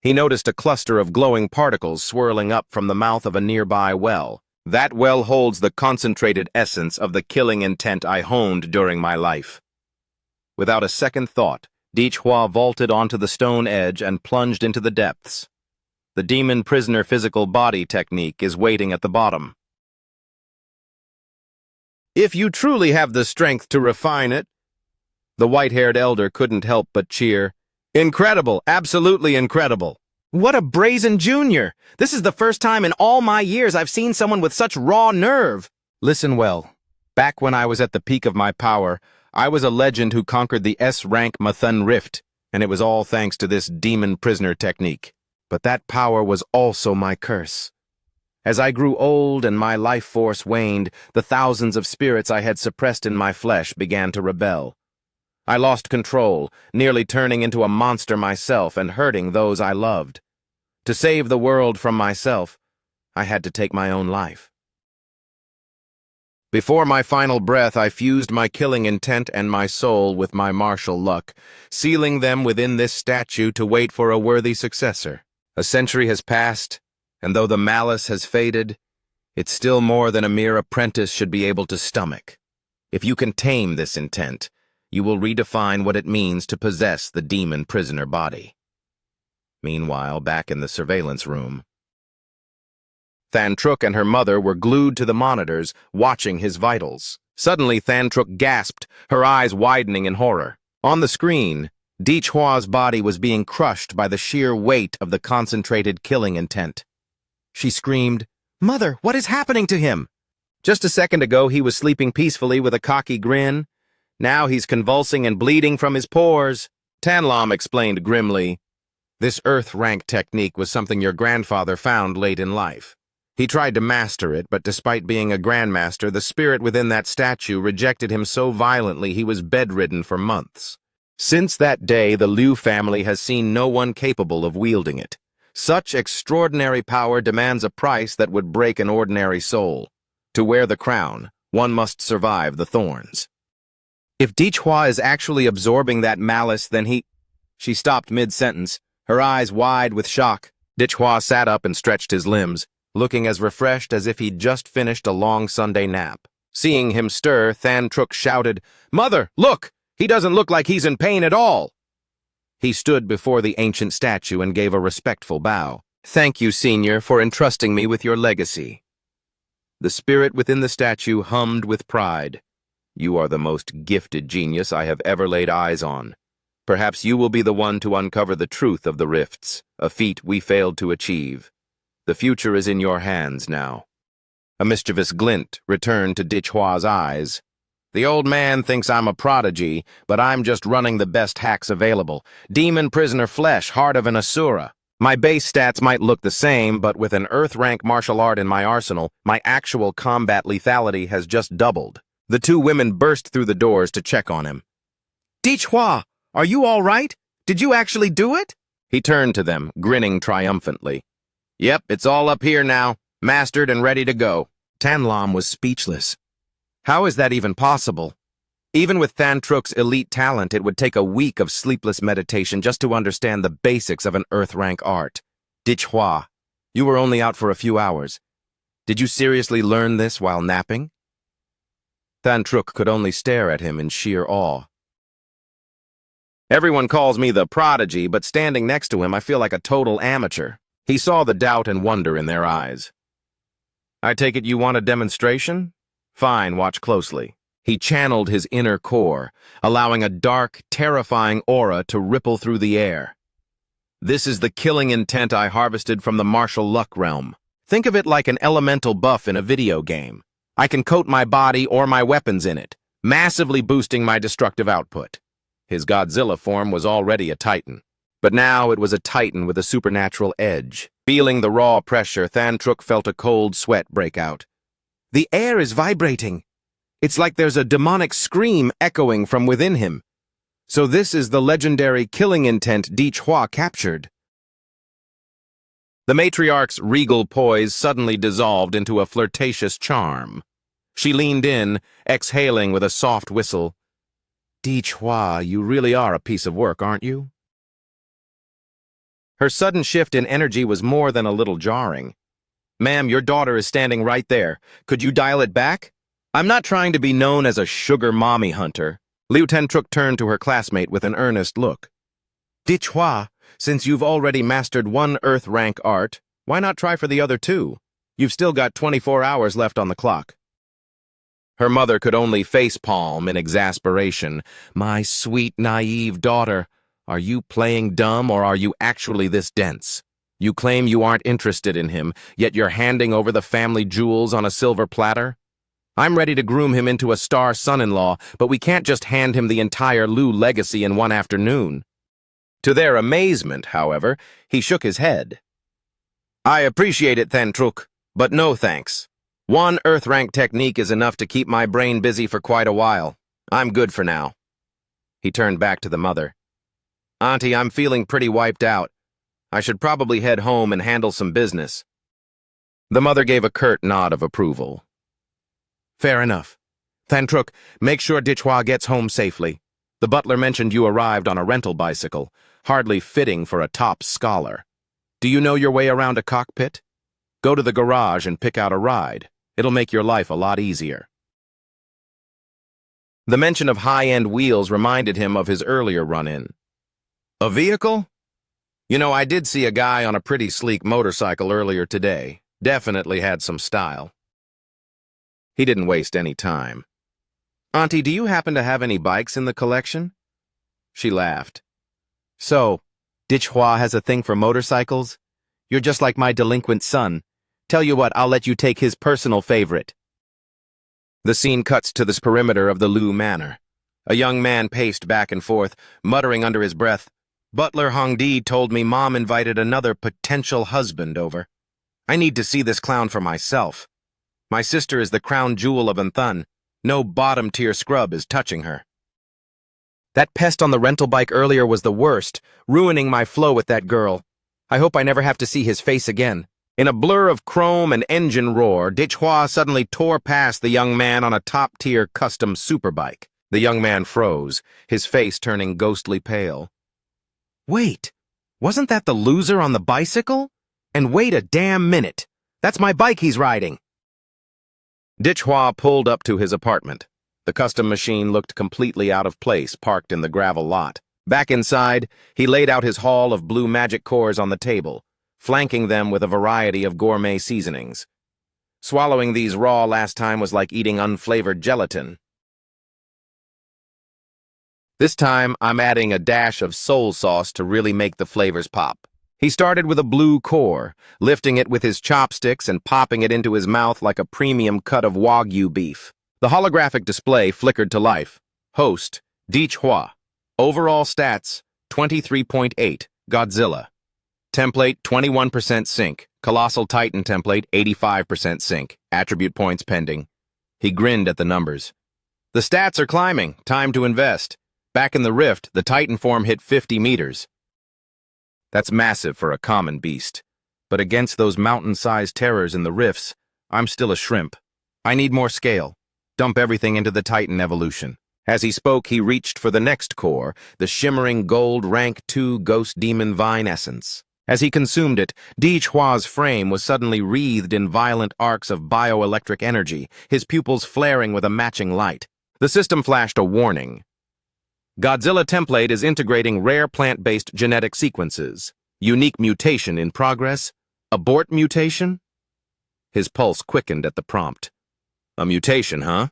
He noticed a cluster of glowing particles swirling up from the mouth of a nearby well. That well holds the concentrated essence of the killing intent I honed during my life. Without a second thought, ManHwa vaulted onto the stone edge and plunged into the depths. The demon prisoner physical body technique is waiting at the bottom. If you truly have the strength to refine it, the white-haired elder couldn't help but cheer. Incredible, absolutely incredible. What a brazen junior! This is the first time in all my years I've seen someone with such raw nerve. Listen well. Back when I was at the peak of my power, I was a legend who conquered the S-Rank Mathun Rift, and it was all thanks to this demon prisoner technique. But that power was also my curse. As I grew old and my life force waned, the thousands of spirits I had suppressed in my flesh began to rebel. I lost control, nearly turning into a monster myself and hurting those I loved. To save the world from myself, I had to take my own life. Before my final breath, I fused my killing intent and my soul with my martial luck, sealing them within this statue to wait for a worthy successor. A century has passed, and though the malice has faded, it's still more than a mere apprentice should be able to stomach. If you can tame this intent, you will redefine what it means to possess the demon prisoner body. Meanwhile, back in the surveillance room, Thantruk and her mother were glued to the monitors, watching his vitals. Suddenly, Thantruk gasped, her eyes widening in horror. On the screen, ManHwa's body was being crushed by the sheer weight of the concentrated killing intent. She screamed, "Mother, what is happening to him?" Just a second ago, he was sleeping peacefully with a cocky grin. Now he's convulsing and bleeding from his pores. Tanlam explained grimly, "This Earth rank technique was something your grandfather found late in life. He tried to master it, but despite being a grandmaster, the spirit within that statue rejected him so violently he was bedridden for months. Since that day, the Liu family has seen no one capable of wielding it. Such extraordinary power demands a price that would break an ordinary soul. To wear the crown, one must survive the thorns. If Dichua is actually absorbing that malice, then he... She stopped mid-sentence, her eyes wide with shock. Dichua sat up and stretched his limbs, looking as refreshed as if he'd just finished a long Sunday nap. Seeing him stir, Than Trúc shouted, "Mother, look! He doesn't look like he's in pain at all!" He stood before the ancient statue and gave a respectful bow. "Thank you, Senior, for entrusting me with your legacy." The spirit within the statue hummed with pride. "You are the most gifted genius I have ever laid eyes on. Perhaps you will be the one to uncover the truth of the rifts, a feat we failed to achieve. The future is in your hands now." A mischievous glint returned to Dichua's eyes. "The old man thinks I'm a prodigy, but I'm just running the best hacks available. Demon prisoner flesh, heart of an Asura. My base stats might look the same, but with an Earth-rank martial art in my arsenal, my actual combat lethality has just doubled." The two women burst through the doors to check on him. "Dichua, are you all right? Did you actually do it?" He turned to them, grinning triumphantly. "Yep, it's all up here now, mastered and ready to go." Tan Lam was speechless. How is that even possible? Even with Than Truc's elite talent, it would take a week of sleepless meditation just to understand the basics of an Earth-rank art. Dichua, you were only out for a few hours. Did you seriously learn this while napping? Than Truc could only stare at him in sheer awe. "Everyone calls me the prodigy, but standing next to him I feel like a total amateur." He saw the doubt and wonder in their eyes. "I take it you want a demonstration? Fine, watch closely." He channeled his inner core, allowing a dark, terrifying aura to ripple through the air. "This is the killing intent I harvested from the martial luck realm. Think of it like an elemental buff in a video game. I can coat my body or my weapons in it, massively boosting my destructive output." His Godzilla form was already a titan, but now it was a titan with a supernatural edge. Feeling the raw pressure, Than Truc felt a cold sweat break out. "The air is vibrating. It's like there's a demonic scream echoing from within him. So this is the legendary killing intent Dichua captured." The matriarch's regal poise suddenly dissolved into a flirtatious charm. She leaned in, exhaling with a soft whistle. "Dichua, you really are a piece of work, aren't you?" Her sudden shift in energy was more than a little jarring. "Ma'am, your daughter is standing right there. Could you dial it back? I'm not trying to be known as a sugar mommy hunter." Liu Tentruk turned to her classmate with an earnest look. "Dichua, since you've already mastered one Earth-rank art, why not try for the other two? You've still got 24 hours left on the clock." Her mother could only face-palm in exasperation. "My sweet, naive daughter, are you playing dumb or are you actually this dense? You claim you aren't interested in him, yet you're handing over the family jewels on a silver platter? I'm ready to groom him into a star son-in-law, but we can't just hand him the entire Lu legacy in one afternoon." To their amazement, however, he shook his head. "I appreciate it, Than Truc, but no thanks. One Earth-rank technique is enough to keep my brain busy for quite a while. I'm good for now." He turned back to the mother. "Auntie, I'm feeling pretty wiped out. I should probably head home and handle some business." The mother gave a curt nod of approval. "Fair enough. Than Truc, make sure Dichua gets home safely. The butler mentioned you arrived on a rental bicycle, hardly fitting for a top scholar. Do you know your way around a cockpit? Go to the garage and pick out a ride. It'll make your life a lot easier." The mention of high-end wheels reminded him of his earlier run-in. "A vehicle? You know, I did see a guy on a pretty sleek motorcycle earlier today. Definitely had some style." He didn't waste any time. "Auntie, do you happen to have any bikes in the collection?" She laughed. "So, Dichua has a thing for motorcycles? You're just like my delinquent son. Tell you what, I'll let you take his personal favorite." The scene cuts to the perimeter of the Lu Manor. A young man paced back and forth, muttering under his breath, "Butler Hongdi told me Mom invited another potential husband over. I need to see this clown for myself. My sister is the crown jewel of Anthun. No bottom-tier scrub is touching her. That pest on the rental bike earlier was the worst, ruining my flow with that girl. I hope I never have to see his face again. In a blur of chrome and engine roar, Hua suddenly tore past the young man on a top-tier custom superbike. The young man froze, his face turning ghostly pale. Wait, wasn't that the loser on the bicycle? And wait a damn minute. That's my bike he's riding. Hua pulled up to his apartment. The custom machine looked completely out of place, parked in the gravel lot. Back inside, he laid out his haul of blue magic cores on the table, flanking them with a variety of gourmet seasonings. Swallowing these raw last time was like eating unflavored gelatin. This time, I'm adding a dash of soul sauce to really make the flavors pop. He started with a blue core, lifting it with his chopsticks and popping it into his mouth like a premium cut of Wagyu beef. The holographic display flickered to life. Host, Hua. Overall stats, 23.8, Godzilla. Template, 21% sync. Colossal Titan template, 85% sync. Attribute points pending. He grinned at the numbers. The stats are climbing. Time to invest. Back in the rift, the Titan form hit 50 meters. That's massive for a common beast. But against those mountain-sized terrors in the rifts, I'm still a shrimp. I need more scale. Dump everything into the Titan evolution. As he spoke, he reached for the next core, the shimmering gold rank 2 ghost demon vine essence. As he consumed it, Hua's frame was suddenly wreathed in violent arcs of bioelectric energy, his pupils flaring with a matching light. The system flashed a warning. Godzilla template is integrating rare plant-based genetic sequences. Unique mutation in progress. Abort mutation? His pulse quickened at the prompt. A mutation, huh?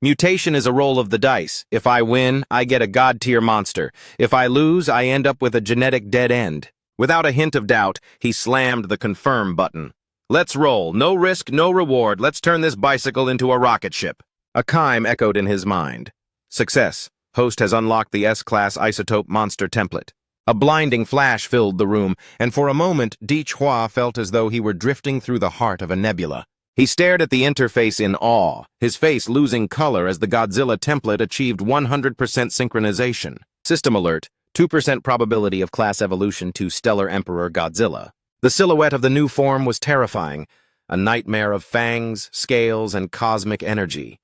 Mutation is a roll of the dice. If I win, I get a god-tier monster. If I lose, I end up with a genetic dead end. Without a hint of doubt, he slammed the confirm button. Let's roll. No risk, no reward. Let's turn this bicycle into a rocket ship. A chime echoed in his mind. Success. Host has unlocked the S-Class Isotope Monster template. A blinding flash filled the room, and for a moment, Hua felt as though he were drifting through the heart of a nebula. He stared at the interface in awe, his face losing color as the Godzilla template achieved 100% synchronization. System alert, 2% probability of class evolution to Stellar Emperor Godzilla. The silhouette of the new form was terrifying, a nightmare of fangs, scales, and cosmic energy.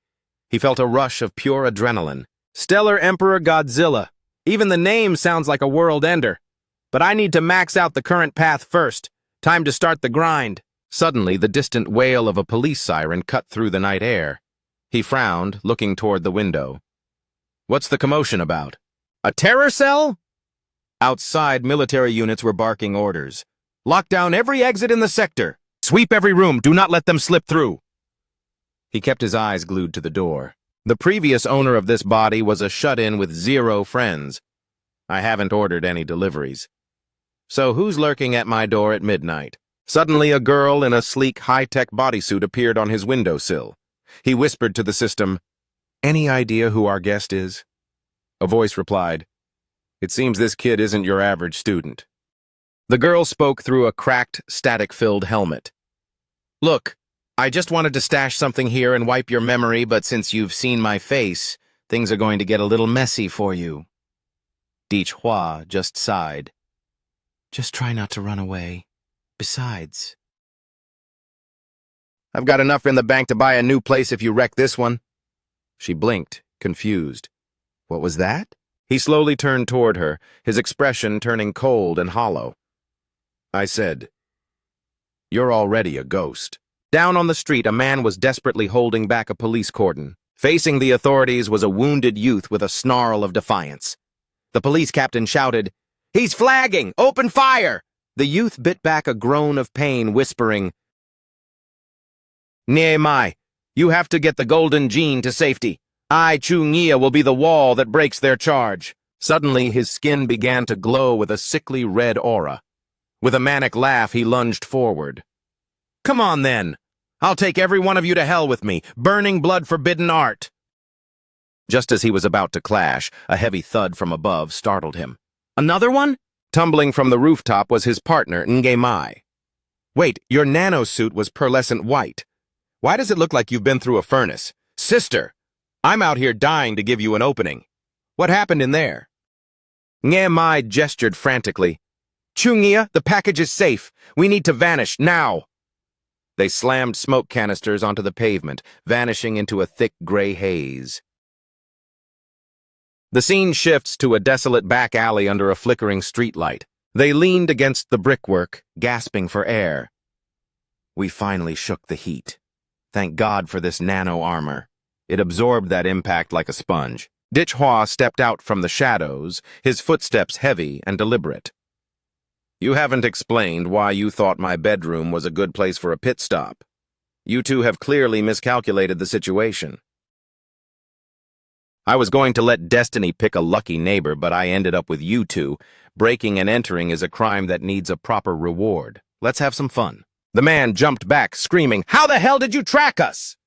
He felt a rush of pure adrenaline. Stellar Emperor Godzilla. Even the name sounds like a world ender. But I need to max out the current path first. Time to start the grind. Suddenly, the distant wail of a police siren cut through the night air. He frowned, looking toward the window. What's the commotion about? A terror cell? Outside, military units were barking orders. Lock down every exit in the sector. Sweep every room. Do not let them slip through. He kept his eyes glued to the door. The previous owner of this body was a shut-in with 0 friends. I haven't ordered any deliveries. So who's lurking at my door at midnight? Suddenly, a girl in a sleek, high-tech bodysuit appeared on his windowsill. He whispered to the system, "Any idea who our guest is?" A voice replied, "It seems this kid isn't your average student." The girl spoke through a cracked, static-filled helmet. "Look, I just wanted to stash something here and wipe your memory, but since you've seen my face, things are going to get a little messy for you." Hua just sighed. "Just try not to run away. Besides, I've got enough in the bank to buy a new place if you wreck this one." She blinked, confused. What was that? He slowly turned toward her, his expression turning cold and hollow. I said, "You're already a ghost." Down on the street, a man was desperately holding back a police cordon. Facing the authorities was a wounded youth with a snarl of defiance. The police captain shouted, "He's flagging! Open fire!" The youth bit back a groan of pain, whispering, "Nie mai, you have to get the golden gene to safety. I, Chu Nia, will be the wall that breaks their charge." Suddenly, his skin began to glow with a sickly red aura. With a manic laugh, he lunged forward. "Come on, then. I'll take every one of you to hell with me. Burning blood-forbidden art." Just as he was about to clash, a heavy thud from above startled him. "Another one?" Tumbling from the rooftop was his partner, Mai. "Wait, your nanosuit was pearlescent white. Why does it look like you've been through a furnace? Sister, I'm out here dying to give you an opening. What happened in there?" Mai gestured frantically. Chungia, the package is safe. We need to vanish, now. They slammed smoke canisters onto the pavement, vanishing into a thick gray haze. The scene shifts to a desolate back alley under a flickering streetlight. They leaned against the brickwork, gasping for air. We finally shook the heat. Thank God for this nano armor. It absorbed that impact like a sponge. Hua stepped out from the shadows, his footsteps heavy and deliberate. You haven't explained why you thought my bedroom was a good place for a pit stop. You two have clearly miscalculated the situation. I was going to let destiny pick a lucky neighbor, but I ended up with you two. Breaking and entering is a crime that needs a proper reward. Let's have some fun. The man jumped back, screaming, "How the hell did you track us?"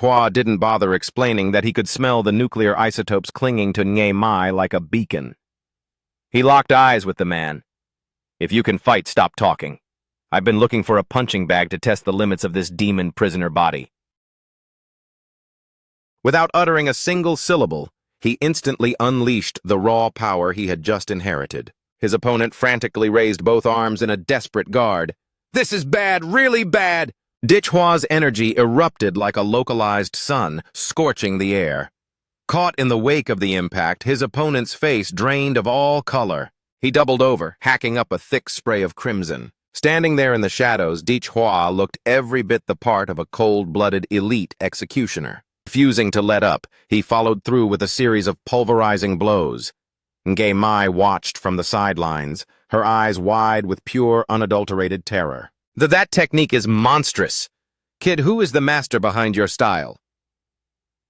Hua didn't bother explaining that he could smell the nuclear isotopes clinging to Key ManHwa like a beacon. He locked eyes with the man. If you can fight, stop talking. I've been looking for a punching bag to test the limits of this demon prisoner body. Without uttering a single syllable, he instantly unleashed the raw power he had just inherited. His opponent frantically raised both arms in a desperate guard. This is bad, really bad! Hua's energy erupted like a localized sun, scorching the air. Caught in the wake of the impact, his opponent's face drained of all color. He doubled over, hacking up a thick spray of crimson. Standing there in the shadows, Hua looked every bit the part of a cold-blooded elite executioner. Refusing to let up, he followed through with a series of pulverizing blows. Key ManHwa watched from the sidelines, her eyes wide with pure, unadulterated terror. That technique is monstrous. Kid, who is the master behind your style?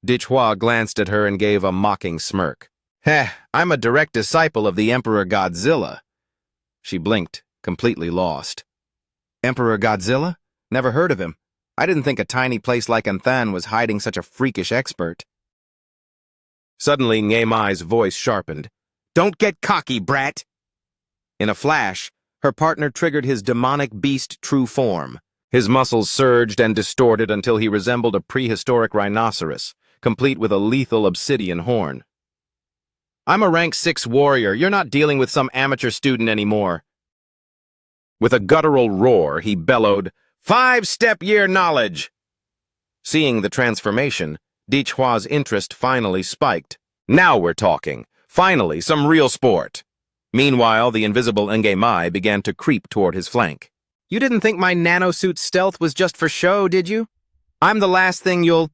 Hua glanced at her and gave a mocking smirk. Heh, I'm a direct disciple of the Emperor Godzilla. She blinked, completely lost. Emperor Godzilla? Never heard of him. I didn't think a tiny place like Anthan was hiding such a freakish expert. Suddenly, Key ManHwa's voice sharpened. Don't get cocky, brat! In a flash, her partner triggered his demonic beast true form. His muscles surged and distorted until he resembled a prehistoric rhinoceros, complete with a lethal obsidian horn. I'm a rank 6 warrior. You're not dealing with some amateur student anymore. With a guttural roar, he bellowed, 5-step-year knowledge! Seeing the transformation, Hua's interest finally spiked. Now we're talking. Finally, some real sport. Meanwhile, the invisible Key ManHwa began to creep toward his flank. You didn't think my nanosuit stealth was just for show, did you? I'm the last thing you'll...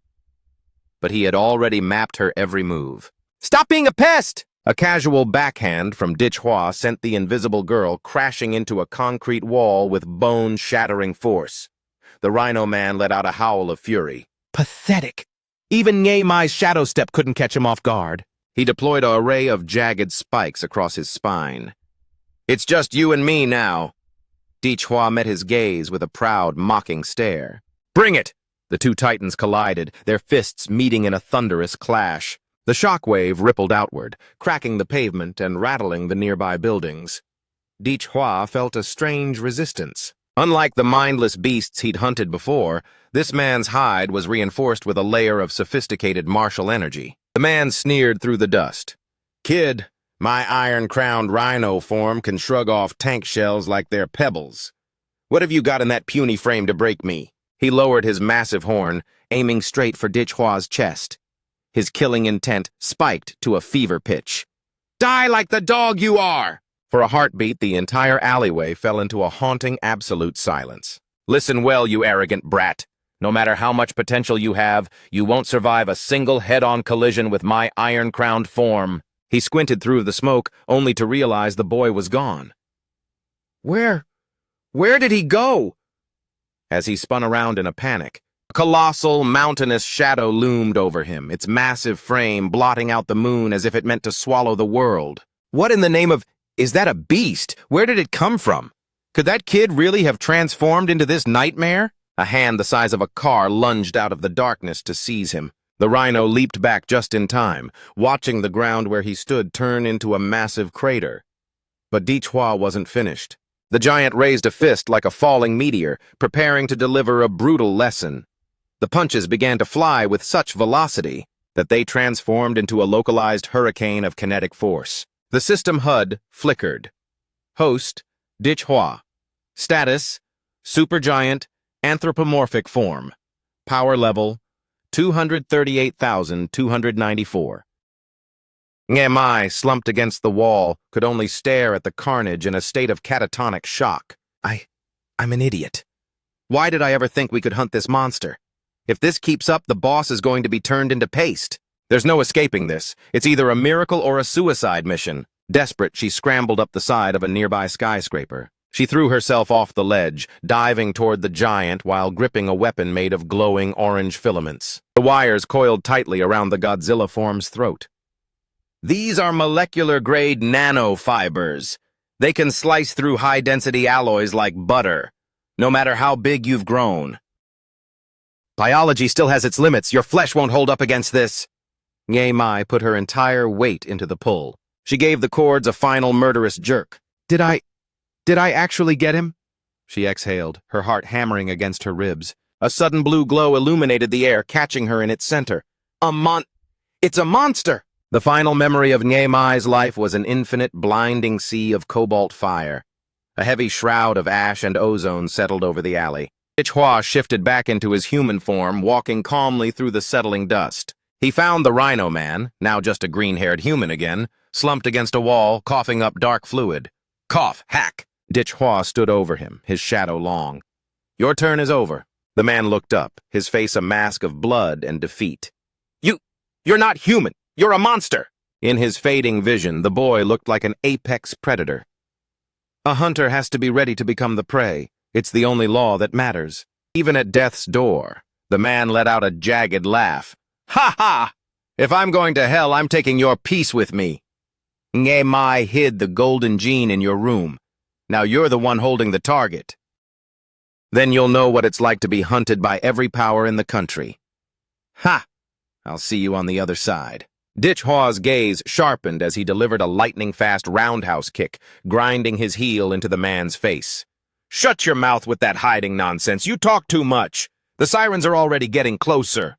But he had already mapped her every move. Stop being a pest! A casual backhand from Hua sent the invisible girl crashing into a concrete wall with bone-shattering force. The Rhino Man let out a howl of fury. Pathetic! Even Key ManHwa's shadow step couldn't catch him off guard. He deployed an array of jagged spikes across his spine. It's just you and me now. Hua met his gaze with a proud, mocking stare. Bring it! The two titans collided, their fists meeting in a thunderous clash. The shockwave rippled outward, cracking the pavement and rattling the nearby buildings. Hua felt a strange resistance. Unlike the mindless beasts he'd hunted before, this man's hide was reinforced with a layer of sophisticated martial energy. The man sneered through the dust. Kid, my iron-crowned rhino form can shrug off tank shells like they're pebbles. What have you got in that puny frame to break me? He lowered his massive horn, aiming straight for Hua's chest. His killing intent spiked to a fever pitch. Die like the dog you are! For a heartbeat, the entire alleyway fell into a haunting absolute silence. Listen well, you arrogant brat. No matter how much potential you have, you won't survive a single head-on collision with my iron-crowned form. He squinted through the smoke, only to realize the boy was gone. Where did he go? As he spun around in a panic, a colossal, mountainous shadow loomed over him, its massive frame blotting out the moon as if it meant to swallow the world. What in the name of... Is that a beast? Where did it come from? Could that kid really have transformed into this nightmare? A hand the size of a car lunged out of the darkness to seize him. The rhino leaped back just in time, watching the ground where he stood turn into a massive crater. But Hua wasn't finished. The giant raised a fist like a falling meteor, preparing to deliver a brutal lesson. The punches began to fly with such velocity that they transformed into a localized hurricane of kinetic force. The system HUD flickered. Host, Hwa. Status: Supergiant, Anthropomorphic Form. Power level: 238,294. Mai, slumped against the wall, could only stare at the carnage in a state of catatonic shock. I'm an idiot. Why did I ever think we could hunt this monster? If this keeps up, the boss is going to be turned into paste. There's no escaping this. It's either a miracle or a suicide mission. Desperate, she scrambled up the side of a nearby skyscraper. She threw herself off the ledge, diving toward the giant while gripping a weapon made of glowing orange filaments. The wires coiled tightly around the Godzilla form's throat. These are molecular-grade nanofibers. They can slice through high-density alloys like butter, no matter how big you've grown. Biology still has its limits. Your flesh won't hold up against this. Mai put her entire weight into the pull. She gave the cords a final murderous jerk. Did I actually get him? She exhaled, her heart hammering against her ribs. A sudden blue glow illuminated the air, catching her in its center. It's a monster! The final memory of Mai's life was an infinite, blinding sea of cobalt fire. A heavy shroud of ash and ozone settled over the alley. Hwa shifted back into his human form, walking calmly through the settling dust. He found the Rhino Man, now just a green-haired human again, slumped against a wall, coughing up dark fluid. Cough, hack! Hwa stood over him, his shadow long. Your turn is over. The man looked up, his face a mask of blood and defeat. You're not human! You're a monster! In his fading vision, the boy looked like an apex predator. A hunter has to be ready to become the prey. It's the only law that matters. Even at death's door, the man let out a jagged laugh. Ha ha! If I'm going to hell, I'm taking your peace with me. Mai hid the golden gene in your room. Now you're the one holding the target. Then you'll know what it's like to be hunted by every power in the country. Ha! I'll see you on the other side. Hwa's gaze sharpened as he delivered a lightning-fast roundhouse kick, grinding his heel into the man's face. Shut your mouth with that hiding nonsense. You talk too much. The sirens are already getting closer.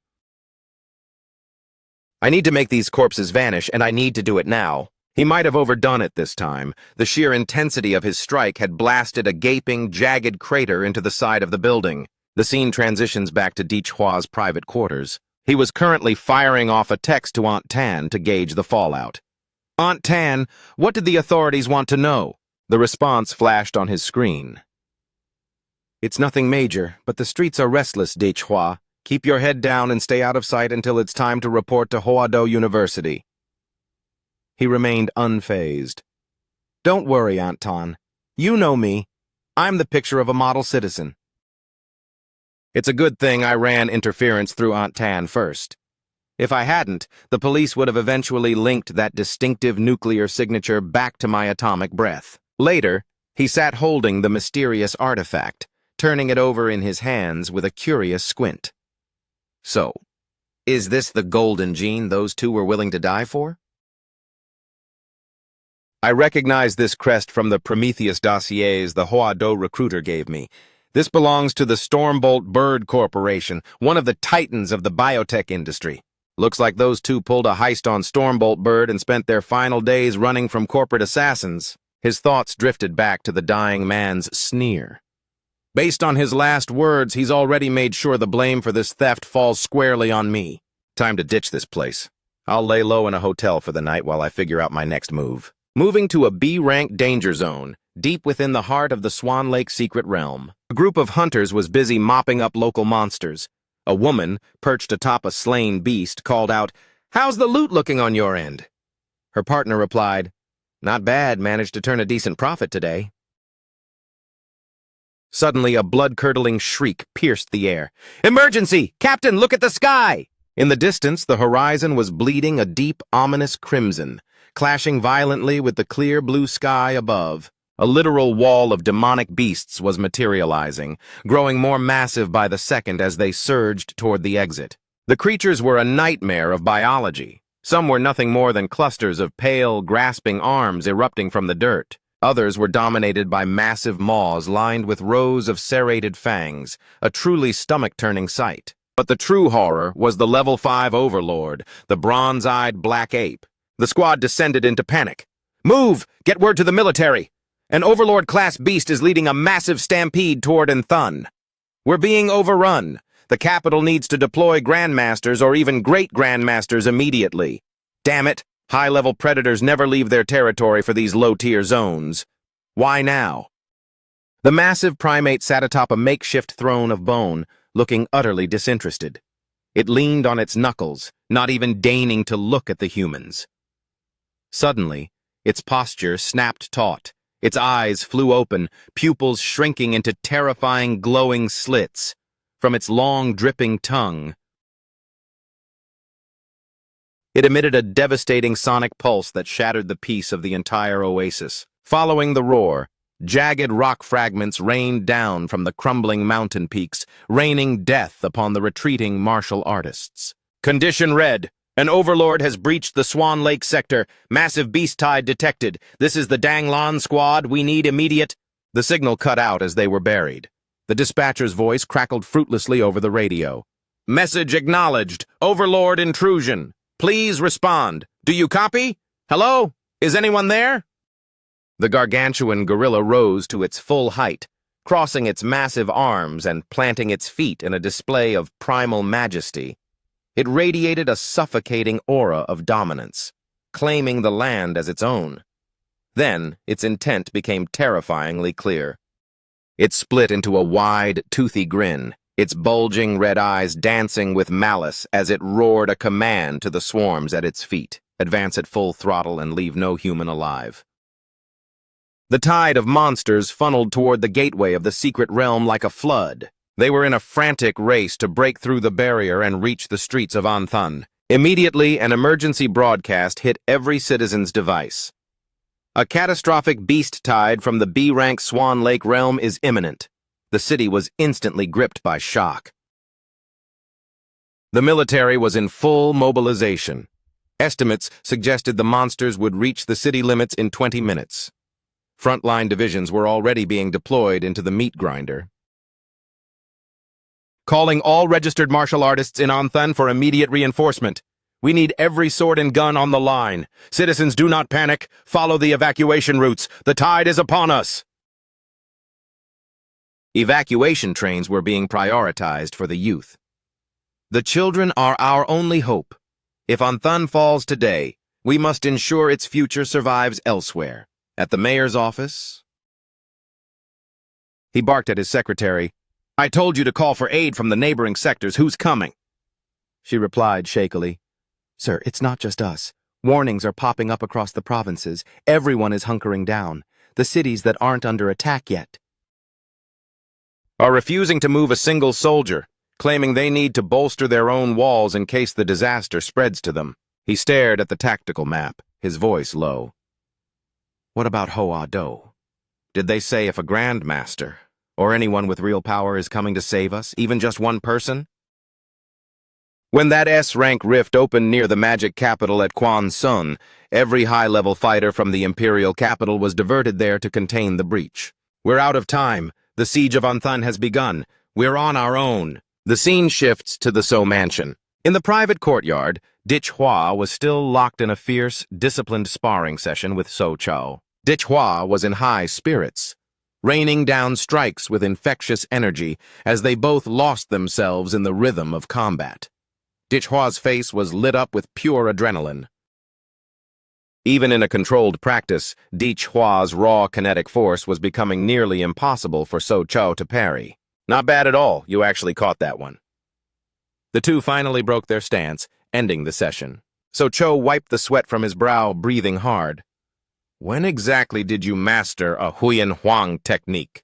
I need to make these corpses vanish, and I need to do it now. He might have overdone it this time. The sheer intensity of his strike had blasted a gaping, jagged crater into the side of the building. The scene transitions back to Hwa's private quarters. He was currently firing off a text to Aunt Tan to gauge the fallout. Aunt Tan, what did the authorities want to know? The response flashed on his screen. It's nothing major, but the streets are restless, Hwa. Keep your head down and stay out of sight until it's time to report to Hoado University. He remained unfazed. Don't worry, Aunt Tan. You know me. I'm the picture of a model citizen. It's a good thing I ran interference through Aunt Tan first. If I hadn't, the police would have eventually linked that distinctive nuclear signature back to my atomic breath. Later, he sat holding the mysterious artifact, turning it over in his hands with a curious squint. So, is this the golden gene those two were willing to die for? I recognize this crest from the Prometheus dossiers the Hoado recruiter gave me. This belongs to the Stormbolt Bird Corporation, one of the titans of the biotech industry. Looks like those two pulled a heist on Stormbolt Bird and spent their final days running from corporate assassins. His thoughts drifted back to the dying man's sneer. Based on his last words, he's already made sure the blame for this theft falls squarely on me. Time to ditch this place. I'll lay low in a hotel for the night while I figure out my next move. Moving to a B-rank danger zone, deep within the heart of the Swan Lake secret realm. A group of hunters was busy mopping up local monsters. A woman, perched atop a slain beast, called out, "How's the loot looking on your end?" Her partner replied, "Not bad, managed to turn a decent profit today." Suddenly, a blood-curdling shriek pierced the air. "Emergency! Captain, look at the sky!" In the distance, the horizon was bleeding a deep, ominous crimson, clashing violently with the clear blue sky above. A literal wall of demonic beasts was materializing, growing more massive by the second as they surged toward the exit. The creatures were a nightmare of biology. Some were nothing more than clusters of pale, grasping arms erupting from the dirt. Others were dominated by massive maws lined with rows of serrated fangs, a truly stomach-turning sight. But the true horror was the Level 5 overlord, the bronze-eyed black ape. The squad descended into panic. "Move! Get word to the military!" An Overlord-class beast is leading a massive stampede toward Anthun. We're being overrun. The capital needs to deploy Grandmasters or even Great Grandmasters immediately. Damn it, high-level predators never leave their territory for these low-tier zones. Why now? The massive primate sat atop a makeshift throne of bone, looking utterly disinterested. It leaned on its knuckles, not even deigning to look at the humans. Suddenly, its posture snapped taut. Its eyes flew open, pupils shrinking into terrifying glowing slits. From its long, dripping tongue, it emitted a devastating sonic pulse that shattered the peace of the entire oasis. Following the roar, jagged rock fragments rained down from the crumbling mountain peaks, raining death upon the retreating martial artists. Condition red. An overlord has breached the Swan Lake sector. Massive beast tide detected. This is the Danglan squad. We need immediate... The signal cut out as they were buried. The dispatcher's voice crackled fruitlessly over the radio. Message acknowledged. Overlord intrusion. Please respond. Do you copy? Hello? Is anyone there? The gargantuan gorilla rose to its full height, crossing its massive arms and planting its feet in a display of primal majesty. It radiated a suffocating aura of dominance, claiming the land as its own. Then, its intent became terrifyingly clear. It split into a wide, toothy grin, its bulging red eyes dancing with malice as it roared a command to the swarms at its feet: advance at full throttle and leave no human alive. The tide of monsters funneled toward the gateway of the secret realm like a flood. They were in a frantic race to break through the barrier and reach the streets of Anthun. Immediately, an emergency broadcast hit every citizen's device. A catastrophic beast tide from the B-rank Swan Lake realm is imminent. The city was instantly gripped by shock. The military was in full mobilization. Estimates suggested the monsters would reach the city limits in 20 minutes. Frontline divisions were already being deployed into the meat grinder. Calling all registered martial artists in Anthun for immediate reinforcement. We need every sword and gun on the line. Citizens, do not panic. Follow the evacuation routes. The tide is upon us. Evacuation trains were being prioritized for the youth. The children are our only hope. If Anthun falls today, we must ensure its future survives elsewhere. At the mayor's office, he barked at his secretary. I told you to call for aid from the neighboring sectors. Who's coming? She replied shakily. Sir, it's not just us. Warnings are popping up across the provinces. Everyone is hunkering down. The cities that aren't under attack yet are refusing to move a single soldier, claiming they need to bolster their own walls in case the disaster spreads to them. He stared at the tactical map, his voice low. What about Hoa Do? Did they say if a Grandmaster or anyone with real power is coming to save us, even just one person? When that S-rank rift opened near the magic capital at Quan Sun, every high-level fighter from the Imperial capital was diverted there to contain the breach. We're out of time. The siege of Anthun has begun. We're on our own. The scene shifts to the So mansion. In the private courtyard, Dich Hua was still locked in a fierce, disciplined sparring session with So Chao. Dich Hua was in high spirits, raining down strikes with infectious energy as they both lost themselves in the rhythm of combat. Dich Hua's face was lit up with pure adrenaline. Even in a controlled practice, Dich Hua's raw kinetic force was becoming nearly impossible for So Chao to parry. Not bad at all, you actually caught that one. The two finally broke their stance, ending the session. So Chao wiped the sweat from his brow, breathing hard. When exactly did you master a Huyan Huang technique?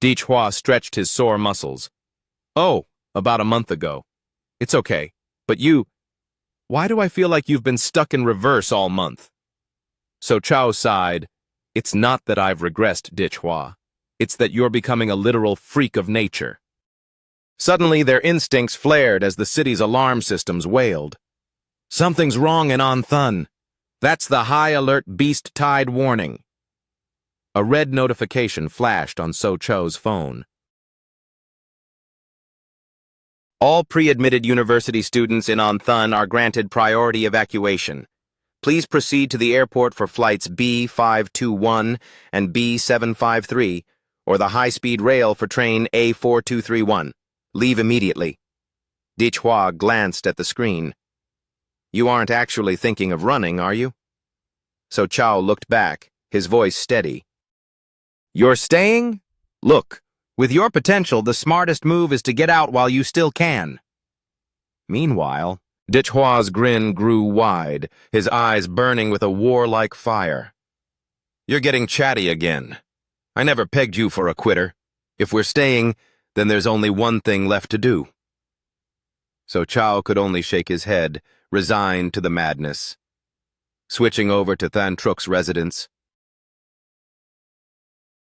Dich Hua stretched his sore muscles. Oh, about a month ago. It's okay, but why do I feel like you've been stuck in reverse all month? So Chao sighed. It's not that I've regressed, Dich Hua. It's that you're becoming a literal freak of nature. Suddenly, their instincts flared as the city's alarm systems wailed. Something's wrong in Anthun. That's the high alert beast tide warning. A red notification flashed on So Cho's phone. All pre-admitted university students in Anthun are granted priority evacuation. Please proceed to the airport for flights B521 and B753, or the high-speed rail for train A4231. Leave immediately. Dichhua glanced at the screen. You aren't actually thinking of running, are you? So Chao looked back, his voice steady. You're staying? Look, with your potential, the smartest move is to get out while you still can. Meanwhile, Dichhua's grin grew wide, his eyes burning with a warlike fire. You're getting chatty again. I never pegged you for a quitter. If we're staying, then there's only one thing left to do. So Chao could only shake his head, resigned to the madness. Switching over to Than Truk's residence,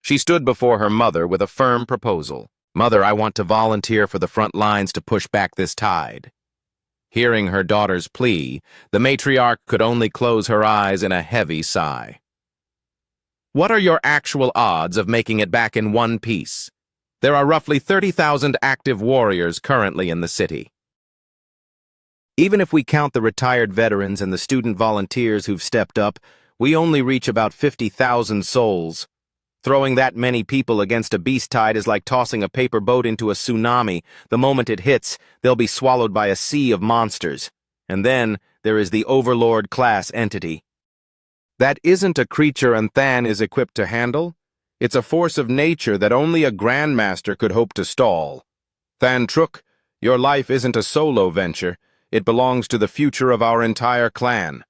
she stood before her mother with a firm proposal. Mother, I want to volunteer for the front lines to push back this tide. Hearing her daughter's plea, the matriarch could only close her eyes in a heavy sigh. What are your actual odds of making it back in one piece? There are roughly 30,000 active warriors currently in the city. Even if we count the retired veterans and the student volunteers who've stepped up, we only reach about 50,000 souls. Throwing that many people against a beast tide is like tossing a paper boat into a tsunami. The moment it hits, they'll be swallowed by a sea of monsters. And then there is the Overlord-class entity. That isn't a creature Than is equipped to handle. It's a force of nature that only a Grandmaster could hope to stall. Than Truk, your life isn't a solo venture. It belongs to the future of our entire clan.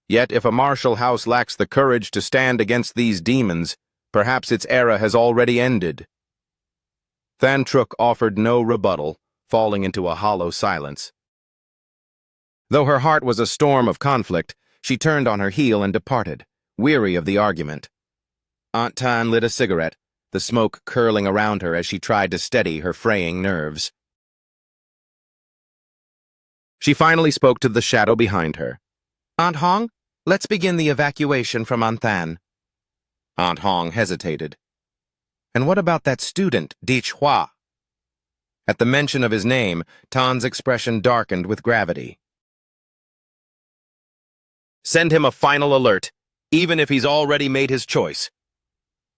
Yet if a martial house lacks the courage to stand against these demons, perhaps its era has already ended. Than Truk offered no rebuttal, falling into a hollow silence. Though her heart was a storm of conflict, she turned on her heel and departed, weary of the argument. Aunt Tan lit a cigarette, the smoke curling around her as she tried to steady her fraying nerves. She finally spoke to the shadow behind her. Aunt Hong, let's begin the evacuation from Than. Aunt Hong hesitated. And what about that student, Dichhua? At the mention of his name, Tan's expression darkened with gravity. Send him a final alert, even if he's already made his choice.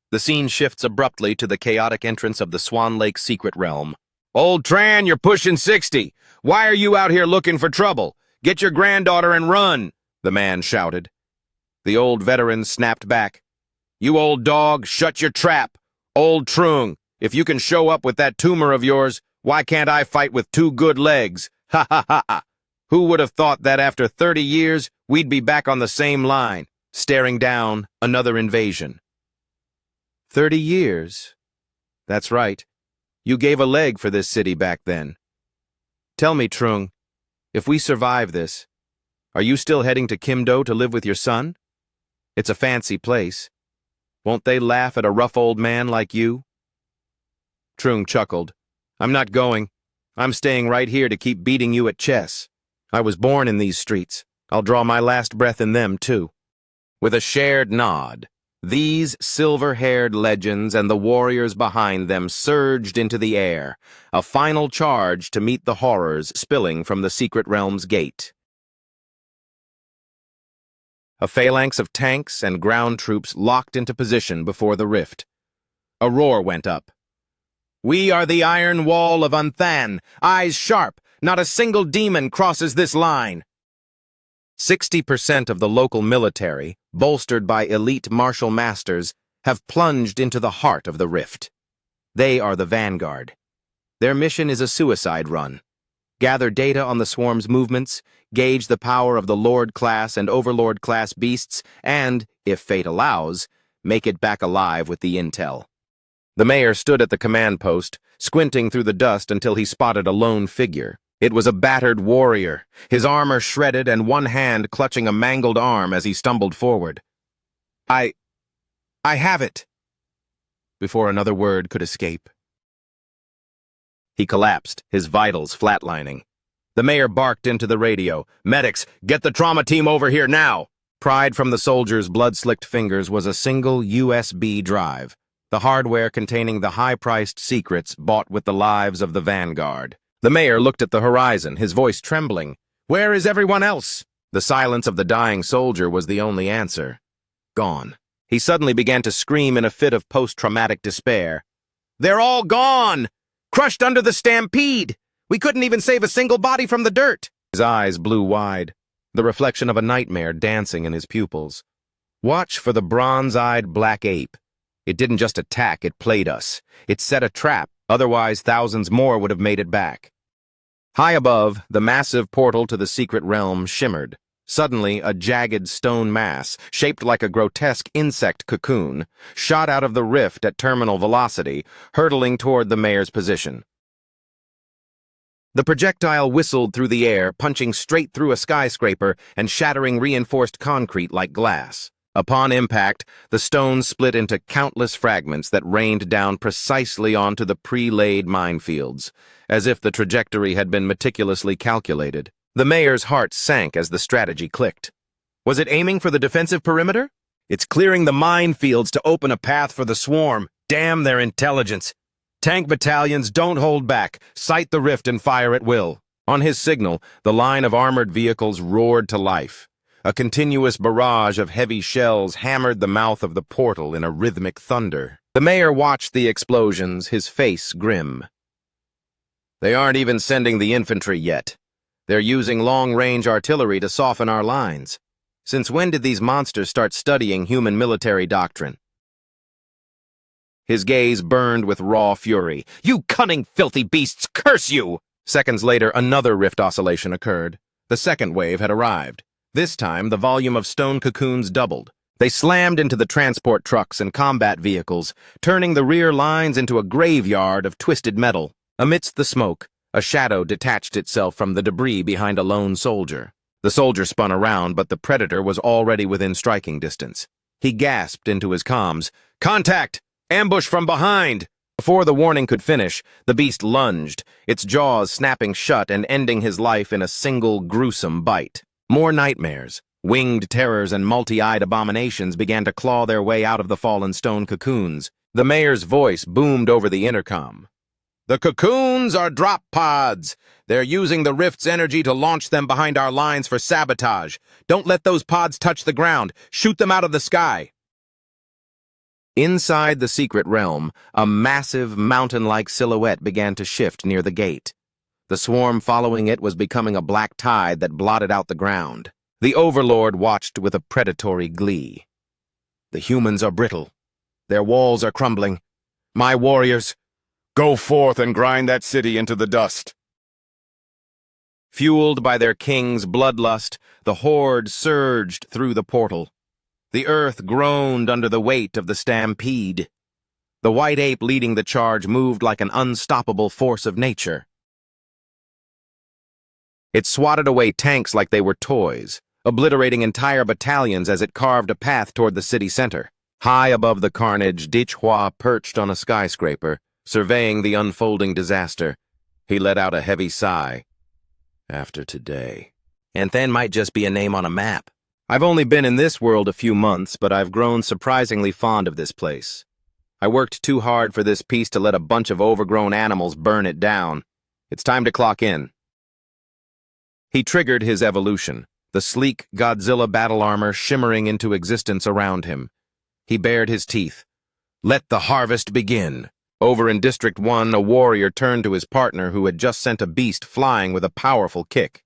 The scene shifts abruptly to the chaotic entrance of the Swan Lake secret realm. Old Tran, you're pushing 60. Why are you out here looking for trouble? Get your granddaughter and run, the man shouted. The old veteran snapped back. You old dog, shut your trap. Old Trung, if you can show up with that tumor of yours, why can't I fight with 2 good legs? Ha ha ha ha. Who would have thought that after 30 years, we'd be back on the same line, staring down another invasion? 30 years? That's right. You gave a leg for this city back then. Tell me, Trung, if we survive this, are you still heading to Kimdo to live with your son? It's a fancy place. Won't they laugh at a rough old man like you? Trung chuckled. I'm not going. I'm staying right here to keep beating you at chess. I was born in these streets. I'll draw my last breath in them, too. With a shared nod, these silver-haired legends and the warriors behind them surged into the air, a final charge to meet the horrors spilling from the secret realm's gate. A phalanx of tanks and ground troops locked into position before the rift. A roar went up. We are the Iron Wall of Than, eyes sharp, not a single demon crosses this line. 60% of the local military, bolstered by elite martial masters, have plunged into the heart of the rift. They are the vanguard. Their mission is a suicide run. Gather data on the swarm's movements, gauge the power of the Lord-class and Overlord-class beasts, and, if fate allows, make it back alive with the intel. The mayor stood at the command post, squinting through the dust until he spotted a lone figure. It was a battered warrior, his armor shredded and one hand clutching a mangled arm as he stumbled forward. I have it, before another word could escape. He collapsed, his vitals flatlining. The mayor barked into the radio. Medics, get the trauma team over here now! Pried from the soldier's blood-slicked fingers was a single USB drive, the hardware containing the high-priced secrets bought with the lives of the vanguard. The mayor looked at the horizon, his voice trembling. Where is everyone else? The silence of the dying soldier was the only answer. Gone. He suddenly began to scream in a fit of post-traumatic despair. "They're all gone! Crushed under the stampede! We couldn't even save a single body from the dirt!" His eyes blew wide, the reflection of a nightmare dancing in his pupils. Watch for the bronze-eyed black ape. It didn't just attack, it played us. It set a trap, otherwise thousands more would have made it back. High above, the massive portal to the secret realm shimmered. Suddenly, a jagged stone mass, shaped like a grotesque insect cocoon, shot out of the rift at terminal velocity, hurtling toward the mayor's position. The projectile whistled through the air, punching straight through a skyscraper and shattering reinforced concrete like glass. Upon impact, the stone split into countless fragments that rained down precisely onto the pre-laid minefields, as if the trajectory had been meticulously calculated. The mayor's heart sank as the strategy clicked. Was it aiming for the defensive perimeter? It's clearing the minefields to open a path for the swarm. Damn their intelligence. Tank battalions, don't hold back. Sight the rift and fire at will. On his signal, the line of armored vehicles roared to life. A continuous barrage of heavy shells hammered the mouth of the portal in a rhythmic thunder. The mayor watched the explosions, his face grim. They aren't even sending the infantry yet. They're using long-range artillery to soften our lines. Since when did these monsters start studying human military doctrine? His gaze burned with raw fury. "You cunning, filthy beasts, curse you!" Seconds later, another rift oscillation occurred. The second wave had arrived. This time, the volume of stone cocoons doubled. They slammed into the transport trucks and combat vehicles, turning the rear lines into a graveyard of twisted metal. Amidst the smoke, a shadow detached itself from the debris behind a lone soldier. The soldier spun around, but the predator was already within striking distance. He gasped into his comms, "Contact! Ambush from behind!" Before the warning could finish, the beast lunged, its jaws snapping shut and ending his life in a single gruesome bite. More nightmares, winged terrors and multi-eyed abominations began to claw their way out of the fallen stone cocoons. The mayor's voice boomed over the intercom. "The cocoons are drop pods. They're using the rift's energy to launch them behind our lines for sabotage. Don't let those pods touch the ground. Shoot them out of the sky." Inside the secret realm, a massive, mountain-like silhouette began to shift near the gate. The swarm following it was becoming a black tide that blotted out the ground. The Overlord watched with a predatory glee. "The humans are brittle. Their walls are crumbling. My warriors, go forth and grind that city into the dust." Fueled by their king's bloodlust, the horde surged through the portal. The earth groaned under the weight of the stampede. The white ape leading the charge moved like an unstoppable force of nature. It swatted away tanks like they were toys, obliterating entire battalions as it carved a path toward the city center. High above the carnage, ManHwa perched on a skyscraper, surveying the unfolding disaster. He let out a heavy sigh. "After today." And then might just be a name on a map. I've only been in this world a few months, but I've grown surprisingly fond of this place. I worked too hard for this piece to let a bunch of overgrown animals burn it down. It's time to clock in. He triggered his evolution, the sleek Godzilla battle armor shimmering into existence around him. He bared his teeth. "Let the harvest begin." Over in District 1, a warrior turned to his partner who had just sent a beast flying with a powerful kick.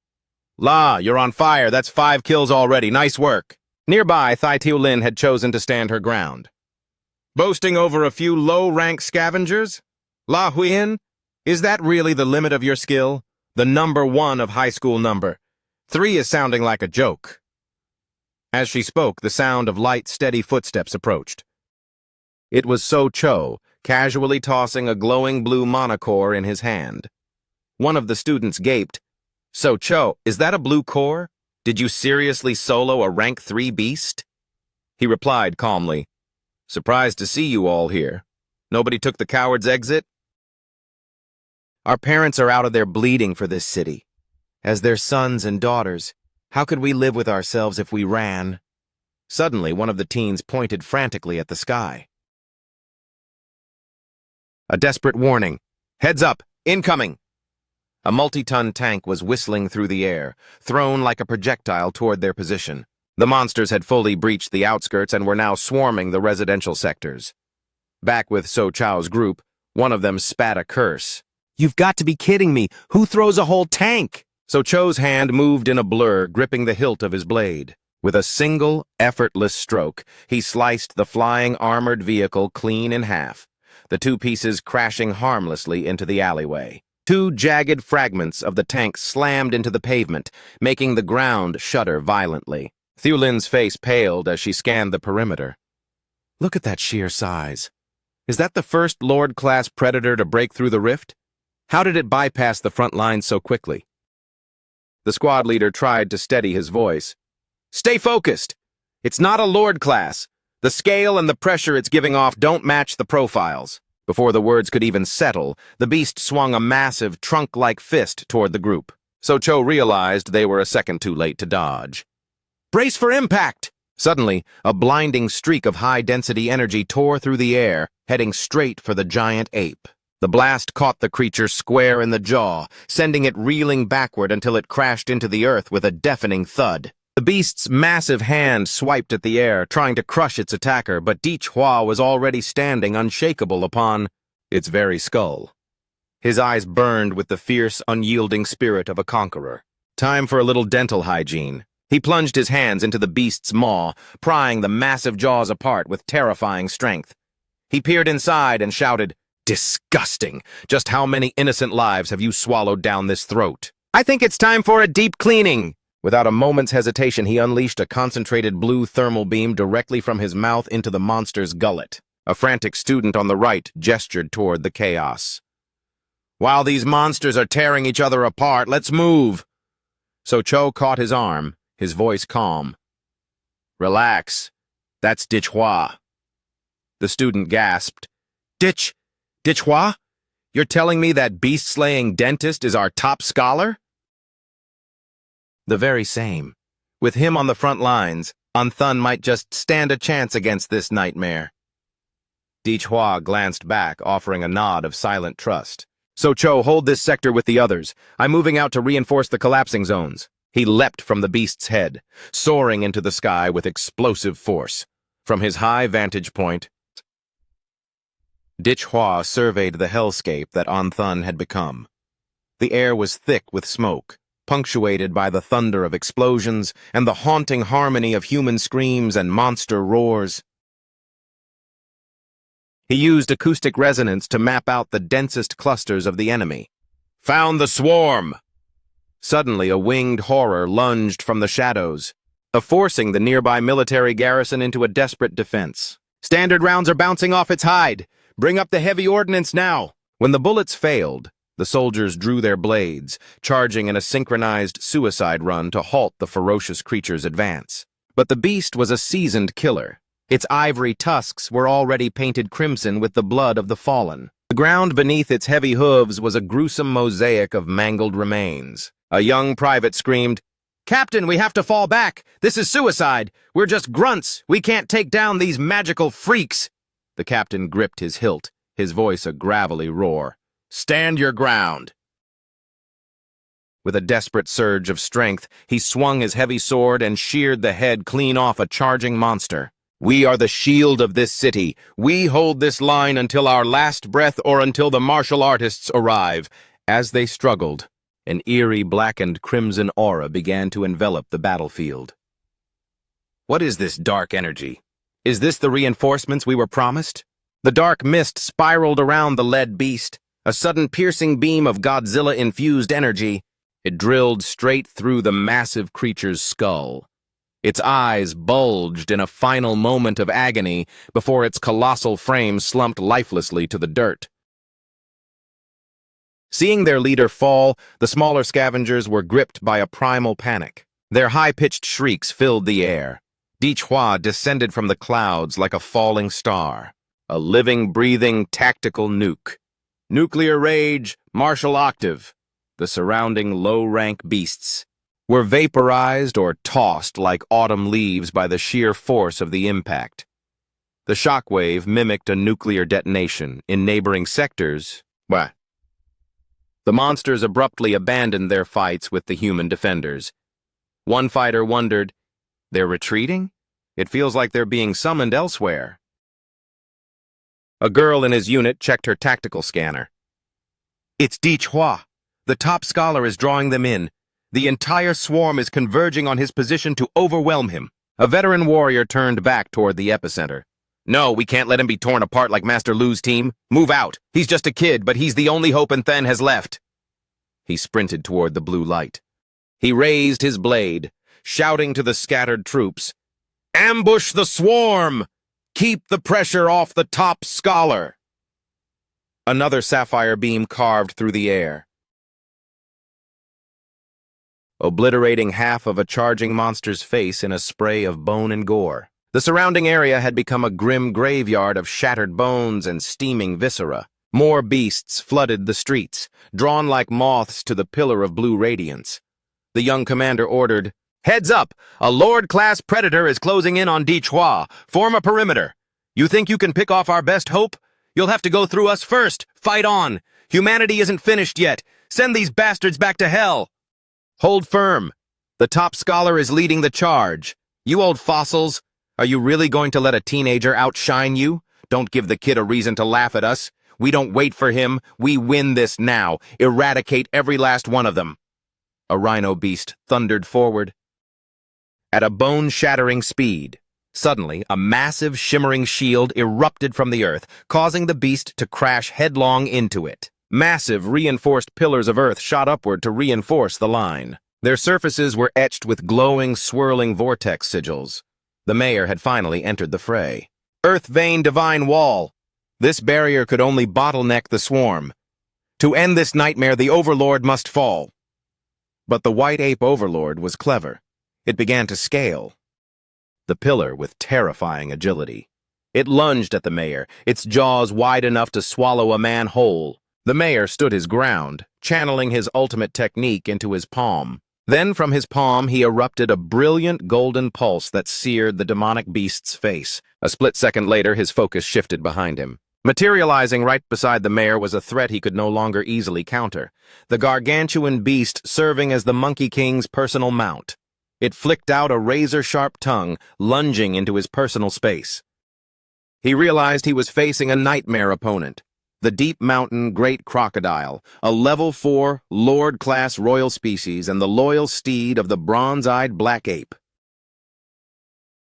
"La, you're on fire. That's 5 kills already. Nice work." Nearby, Thai Tiu Lin had chosen to stand her ground. "Boasting over a few low-rank scavengers? La Huyen, is that really the limit of your skill? The number 1 of high school number. 3 is sounding like a joke." As she spoke, the sound of light, steady footsteps approached. It was So Cho, casually tossing a glowing blue monocore in his hand. One of the students gaped. "So Cho, is that a blue core? Did you seriously solo a rank 3 beast?" He replied calmly, "Surprised to see you all here. Nobody took the coward's exit?" "Our parents are out of there bleeding for this city. As their sons and daughters, how could we live with ourselves if we ran?" Suddenly, one of the teens pointed frantically at the sky. A desperate warning. "Heads up! Incoming!" A multi-ton tank was whistling through the air, thrown like a projectile toward their position. The monsters had fully breached the outskirts and were now swarming the residential sectors. Back with So Chow's group, one of them spat a curse. "You've got to be kidding me! Who throws a whole tank?" So Chow's hand moved in a blur, gripping the hilt of his blade. With a single, effortless stroke, he sliced the flying armored vehicle clean in half, the two pieces crashing harmlessly into the alleyway. Two jagged fragments of the tank slammed into the pavement, making the ground shudder violently. Thulin's face paled as she scanned the perimeter. Look at that sheer size. Is that the first Lord-class predator to break through the rift? How did it bypass the front lines so quickly? The squad leader tried to steady his voice. "Stay focused. It's not a Lord class. The scale and the pressure it's giving off don't match the profiles." Before the words could even settle, the beast swung a massive, trunk-like fist toward the group. So Cho realized they were a second too late to dodge. "Brace for impact!" Suddenly, a blinding streak of high-density energy tore through the air, heading straight for the giant ape. The blast caught the creature square in the jaw, sending it reeling backward until it crashed into the earth with a deafening thud. The beast's massive hand swiped at the air, trying to crush its attacker, but Hua was already standing unshakable upon its very skull. His eyes burned with the fierce, unyielding spirit of a conqueror. Time for a little dental hygiene. He plunged his hands into the beast's maw, prying the massive jaws apart with terrifying strength. He peered inside and shouted, "Disgusting! Just how many innocent lives have you swallowed down this throat? I think it's time for a deep cleaning!" Without a moment's hesitation, he unleashed a concentrated blue thermal beam directly from his mouth into the monster's gullet. A frantic student on the right gestured toward the chaos. "While these monsters are tearing each other apart, let's move!" So Cho caught his arm, his voice calm. "Relax. That's Hua." The student gasped. Hua? You're telling me that beast-slaying dentist is our top scholar?" The very same. With him on the front lines, Anthun might just stand a chance against this nightmare. Hua glanced back, offering a nod of silent trust. "So Cho, hold this sector with the others. I'm moving out to reinforce the collapsing zones." He leapt from the beast's head, soaring into the sky with explosive force. From his high vantage point, Hua surveyed the hellscape that Anthun had become. The air was thick with smoke, punctuated by the thunder of explosions and the haunting harmony of human screams and monster roars. He used acoustic resonance to map out the densest clusters of the enemy. "Found the swarm!" Suddenly, a winged horror lunged from the shadows, forcing the nearby military garrison into a desperate defense. "Standard rounds are bouncing off its hide! Bring up the heavy ordnance now!" When the bullets failed, the soldiers drew their blades, charging in a synchronized suicide run to halt the ferocious creature's advance. But the beast was a seasoned killer. Its ivory tusks were already painted crimson with the blood of the fallen. The ground beneath its heavy hooves was a gruesome mosaic of mangled remains. A young private screamed, "Captain, we have to fall back! This is suicide! We're just grunts! We can't take down these magical freaks!" The captain gripped his hilt, his voice a gravelly roar. "Stand your ground!" With a desperate surge of strength, he swung his heavy sword and sheared the head clean off a charging monster. "We are the shield of this city. We hold this line until our last breath or until the martial artists arrive." As they struggled, an eerie blackened crimson aura began to envelop the battlefield. What is this dark energy? Is this the reinforcements we were promised? The dark mist spiraled around the lead beast, a sudden piercing beam of Godzilla-infused energy. It drilled straight through the massive creature's skull. Its eyes bulged in a final moment of agony before its colossal frame slumped lifelessly to the dirt. Seeing their leader fall, the smaller scavengers were gripped by a primal panic. Their high-pitched shrieks filled the air. Hua descended from the clouds like a falling star, a living, breathing, tactical nuke. Nuclear rage, martial octave. The surrounding low-rank beasts were vaporized or tossed like autumn leaves by the sheer force of the impact. The shockwave mimicked a nuclear detonation in neighboring sectors. What? The monsters abruptly abandoned their fights with the human defenders. One fighter wondered, "They're retreating? It feels like they're being summoned elsewhere." A girl in his unit checked her tactical scanner. "It's Hua. The top scholar is drawing them in. The entire swarm is converging on his position to overwhelm him." A veteran warrior turned back toward the epicenter. "No, we can't let him be torn apart like Master Lu's team. Move out. He's just a kid, but he's the only hope Then has left." He sprinted toward the blue light. He raised his blade, shouting to the scattered troops, "Ambush the swarm! Keep the pressure off the top scholar!" Another sapphire beam carved through the air, obliterating half of a charging monster's face in a spray of bone and gore. The surrounding area had become a grim graveyard of shattered bones and steaming viscera. More beasts flooded the streets, drawn like moths to the pillar of blue radiance. The young commander ordered, "Heads up! A Lord-class predator is closing in on Hua. Form a perimeter. You think you can pick off our best hope? You'll have to go through us first. Fight on. Humanity isn't finished yet. Send these bastards back to hell." "Hold firm. The top scholar is leading the charge. You old fossils. Are you really going to let a teenager outshine you? Don't give the kid a reason to laugh at us. We don't wait for him. We win this now. Eradicate every last one of them." A rhino beast thundered forward at a bone-shattering speed. Suddenly, a massive, shimmering shield erupted from the earth, causing the beast to crash headlong into it. Massive, reinforced pillars of earth shot upward to reinforce the line. Their surfaces were etched with glowing, swirling vortex sigils. The mayor had finally entered the fray. "Earth Vein Divine Wall. This barrier could only bottleneck the swarm. To end this nightmare, the Overlord must fall." But the White Ape Overlord was clever. It began to scale the pillar with terrifying agility. It lunged at the mayor, its jaws wide enough to swallow a man whole. The mayor stood his ground, channeling his ultimate technique into his palm. Then from his palm he erupted a brilliant golden pulse that seared the demonic beast's face. A split second later, his focus shifted behind him. Materializing right beside the mayor was a threat he could no longer easily counter. The gargantuan beast serving as the Monkey King's personal mount. It flicked out a razor-sharp tongue, lunging into his personal space. He realized he was facing a nightmare opponent. The Deep Mountain Great Crocodile, a level 4, Lord-class royal species and the loyal steed of the bronze-eyed black ape.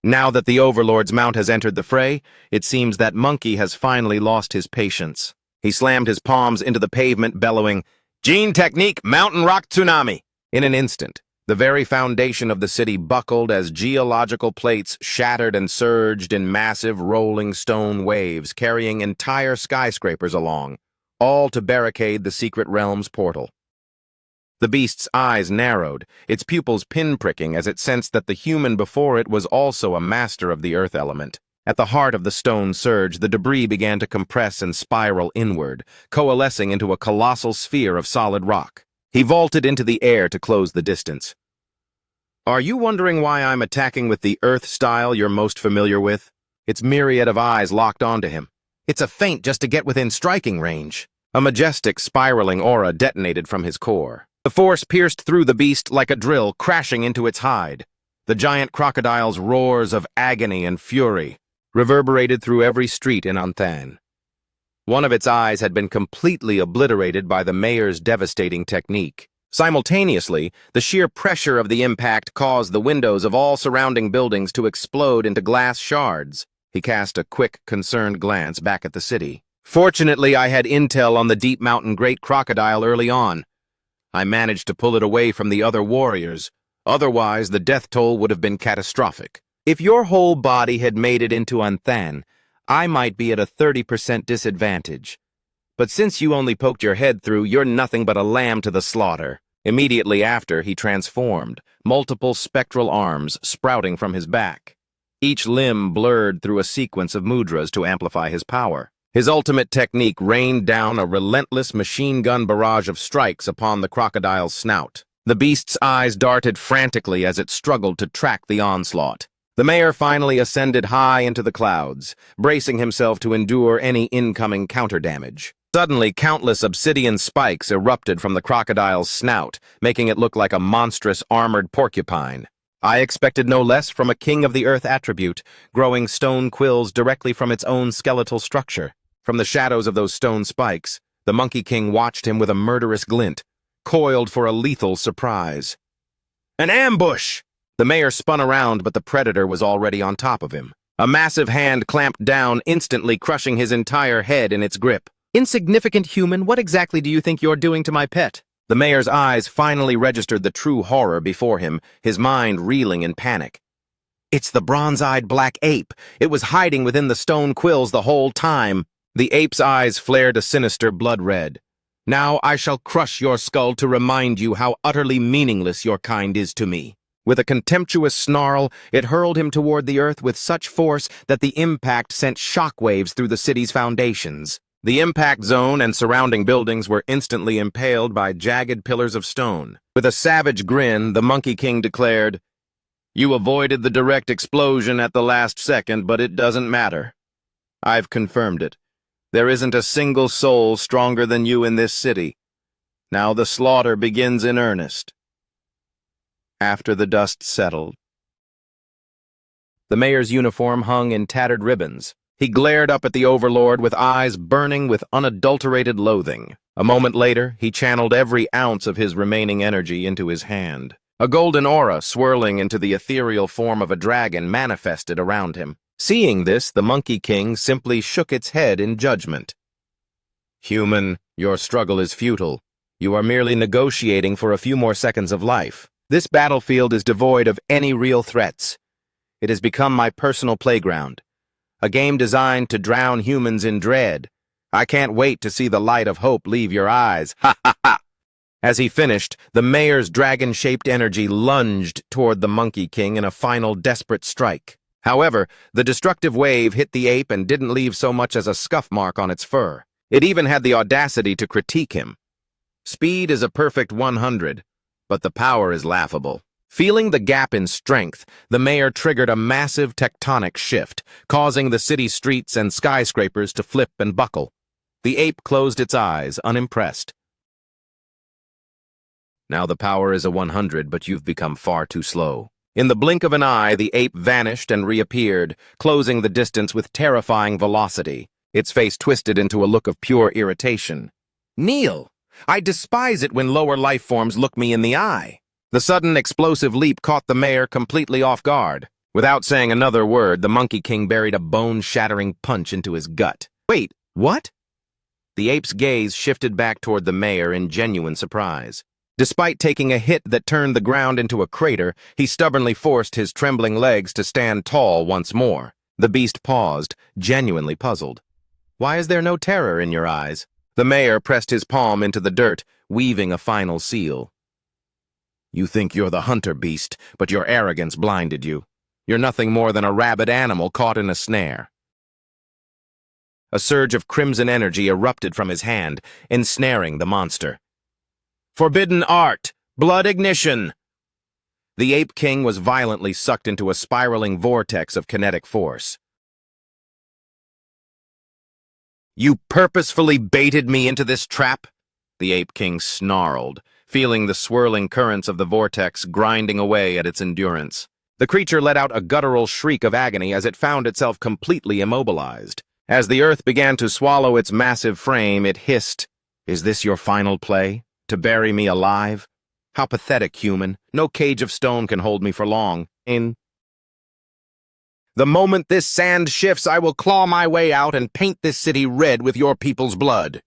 Now that the Overlord's mount has entered the fray, it seems that Monkey has finally lost his patience. He slammed his palms into the pavement, bellowing, "Gene Technique, Mountain Rock Tsunami!" In an instant, the very foundation of the city buckled as geological plates shattered and surged in massive rolling stone waves, carrying entire skyscrapers along, all to barricade the Secret Realm's portal. The beast's eyes narrowed, its pupils pinpricking as it sensed that the human before it was also a master of the earth element. At the heart of the stone surge, the debris began to compress and spiral inward, coalescing into a colossal sphere of solid rock. He vaulted into the air to close the distance. "Are you wondering why I'm attacking with the Earth style you're most familiar with?" Its myriad of eyes locked onto him. "It's a feint just to get within striking range." A majestic, spiraling aura detonated from his core. The force pierced through the beast like a drill, crashing into its hide. The giant crocodile's roars of agony and fury reverberated through every street in Anthan. One of its eyes had been completely obliterated by the mayor's devastating technique. Simultaneously, the sheer pressure of the impact caused the windows of all surrounding buildings to explode into glass shards. He cast a quick, concerned glance back at the city. "Fortunately, I had intel on the Deep Mountain Great Crocodile early on. I managed to pull it away from the other warriors. Otherwise, the death toll would have been catastrophic. If your whole body had made it into Anthan, I might be at a 30% disadvantage. But since you only poked your head through, you're nothing but a lamb to the slaughter." Immediately after, he transformed, multiple spectral arms sprouting from his back. Each limb blurred through a sequence of mudras to amplify his power. His ultimate technique rained down a relentless machine gun barrage of strikes upon the crocodile's snout. The beast's eyes darted frantically as it struggled to track the onslaught. The mayor finally ascended high into the clouds, bracing himself to endure any incoming counter-damage. Suddenly, countless obsidian spikes erupted from the crocodile's snout, making it look like a monstrous armored porcupine. I expected no less from a king of the earth attribute, growing stone quills directly from its own skeletal structure. From the shadows of those stone spikes, the Monkey King watched him with a murderous glint, coiled for a lethal surprise. An ambush! The mayor spun around, but the predator was already on top of him. A massive hand clamped down, instantly crushing his entire head in its grip. Insignificant human, what exactly do you think you're doing to my pet? The mayor's eyes finally registered the true horror before him, his mind reeling in panic. It's the bronze-eyed black ape. It was hiding within the stone quills the whole time. The ape's eyes flared a sinister blood red. Now I shall crush your skull to remind you how utterly meaningless your kind is to me. With a contemptuous snarl, it hurled him toward the earth with such force that the impact sent shockwaves through the city's foundations. The impact zone and surrounding buildings were instantly impaled by jagged pillars of stone. With a savage grin, the Monkey King declared, "You avoided the direct explosion at the last second, but it doesn't matter. I've confirmed it. There isn't a single soul stronger than you in this city. Now the slaughter begins in earnest." After the dust settled, the mayor's uniform hung in tattered ribbons. He glared up at the overlord with eyes burning with unadulterated loathing. A moment later, he channeled every ounce of his remaining energy into his hand. A golden aura swirling into the ethereal form of a dragon manifested around him. Seeing this, the Monkey King simply shook its head in judgment. "Human, your struggle is futile. You are merely negotiating for a few more seconds of life. This battlefield is devoid of any real threats. It has become my personal playground. A game designed to drown humans in dread. I can't wait to see the light of hope leave your eyes. Ha ha ha!" As he finished, the mayor's dragon-shaped energy lunged toward the Monkey King in a final desperate strike. However, the destructive wave hit the ape and didn't leave so much as a scuff mark on its fur. It even had the audacity to critique him. Speed is a perfect 100, but the power is laughable. Feeling the gap in strength, the mayor triggered a massive tectonic shift, causing the city streets and skyscrapers to flip and buckle. The ape closed its eyes, unimpressed. Now the power is a 100, but you've become far too slow. In the blink of an eye, the ape vanished and reappeared, closing the distance with terrifying velocity. Its face twisted into a look of pure irritation. "Neil, I despise it when lower life forms look me in the eye." The sudden explosive leap caught the mayor completely off guard. Without saying another word, the Monkey King buried a bone-shattering punch into his gut. "Wait, what?" The ape's gaze shifted back toward the mayor in genuine surprise. Despite taking a hit that turned the ground into a crater, he stubbornly forced his trembling legs to stand tall once more. The beast paused, genuinely puzzled. "Why is there no terror in your eyes?" The mayor pressed his palm into the dirt, weaving a final seal. "You think you're the hunter, beast, but your arrogance blinded you. You're nothing more than a rabid animal caught in a snare." A surge of crimson energy erupted from his hand, ensnaring the monster. "Forbidden art! Blood ignition!" The Ape King was violently sucked into a spiraling vortex of kinetic force. "You purposefully baited me into this trap?" The Ape King snarled, feeling the swirling currents of the vortex grinding away at its endurance. The creature let out a guttural shriek of agony as it found itself completely immobilized. As the earth began to swallow its massive frame, it hissed, "Is this your final play? To bury me alive? How pathetic, human. No cage of stone can hold me for long. The moment this sand shifts, I will claw my way out and paint this city red with your people's blood."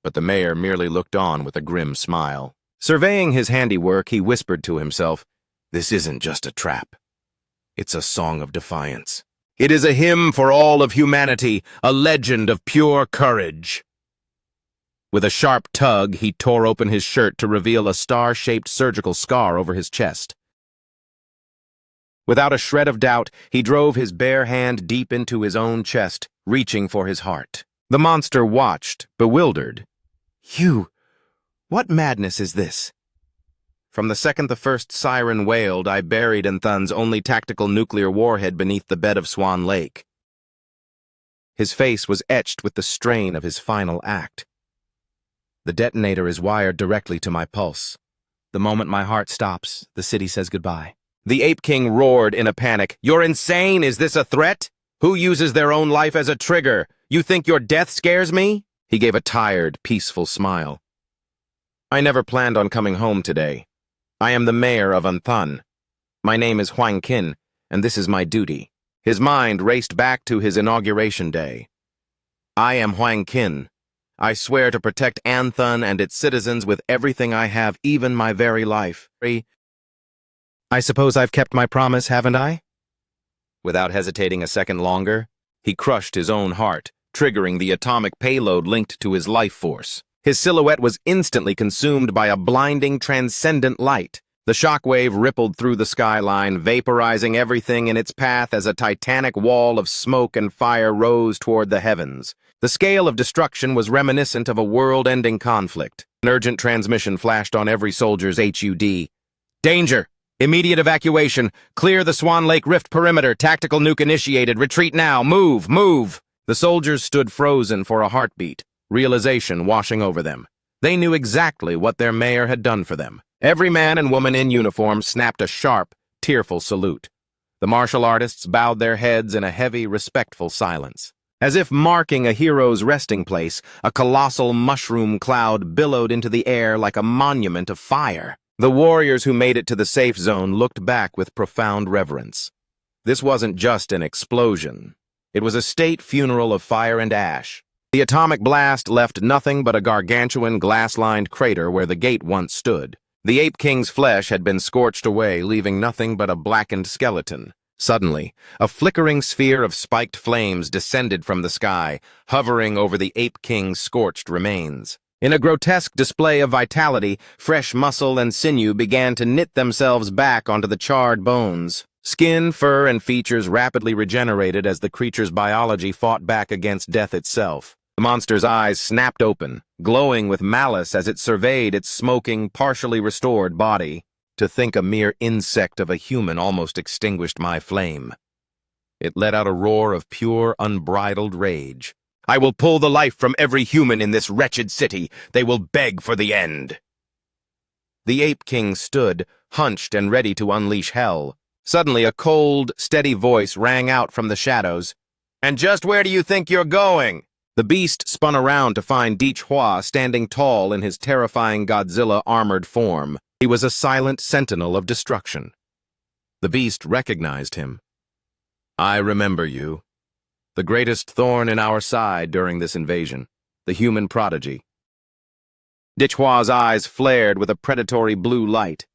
But the mayor merely looked on with a grim smile. Surveying his handiwork, he whispered to himself, "This isn't just a trap. It's a song of defiance. It is a hymn for all of humanity, a legend of pure courage." With a sharp tug, he tore open his shirt to reveal a star-shaped surgical scar over his chest. Without a shred of doubt, he drove his bare hand deep into his own chest, reaching for his heart. The monster watched, bewildered. What madness is this?" From the second the first siren wailed, I buried Anthun's only tactical nuclear warhead beneath the bed of Swan Lake. His face was etched with the strain of his final act. The detonator is wired directly to my pulse. The moment my heart stops, the city says goodbye. The Ape King roared in a panic. "You're insane! Is this a threat? Who uses their own life as a trigger? You think your death scares me?" He gave a tired, peaceful smile. "I never planned on coming home today. I am the mayor of Anthan. My name is Huang Qin, and this is my duty." His mind raced back to his inauguration day. "I am Huang Qin. I swear to protect Anthan and its citizens with everything I have, even my very life. I suppose I've kept my promise, haven't I?" Without hesitating a second longer, he crushed his own heart, triggering the atomic payload linked to his life force. His silhouette was instantly consumed by a blinding, transcendent light. The shockwave rippled through the skyline, vaporizing everything in its path as a titanic wall of smoke and fire rose toward the heavens. The scale of destruction was reminiscent of a world-ending conflict. An urgent transmission flashed on every soldier's HUD. "Danger! Immediate evacuation! Clear the Swan Lake Rift perimeter! Tactical nuke initiated! Retreat now! Move! Move!" The soldiers stood frozen for a heartbeat, realization washing over them. They knew exactly what their mayor had done for them. Every man and woman in uniform snapped a sharp, tearful salute. The martial artists bowed their heads in a heavy, respectful silence. As if marking a hero's resting place, a colossal mushroom cloud billowed into the air like a monument of fire. The warriors who made it to the safe zone looked back with profound reverence. This wasn't just an explosion. It was a state funeral of fire and ash. The atomic blast left nothing but a gargantuan glass-lined crater where the gate once stood. The Ape King's flesh had been scorched away, leaving nothing but a blackened skeleton. Suddenly, a flickering sphere of spiked flames descended from the sky, hovering over the Ape King's scorched remains. In a grotesque display of vitality, fresh muscle and sinew began to knit themselves back onto the charred bones. Skin, fur, and features rapidly regenerated as the creature's biology fought back against death itself. The monster's eyes snapped open, glowing with malice as it surveyed its smoking, partially restored body. To think a mere insect of a human almost extinguished my flame. It let out a roar of pure, unbridled rage. "I will pull the life from every human in this wretched city. They will beg for the end." The Ape King stood, hunched and ready to unleash hell. Suddenly, a cold, steady voice rang out from the shadows. "And just where do you think you're going?" The beast spun around to find Hua standing tall in his terrifying Godzilla-armored form. He was a silent sentinel of destruction. The beast recognized him. "I remember you. The greatest thorn in our side during this invasion. The human prodigy." Hua's eyes flared with a predatory blue light.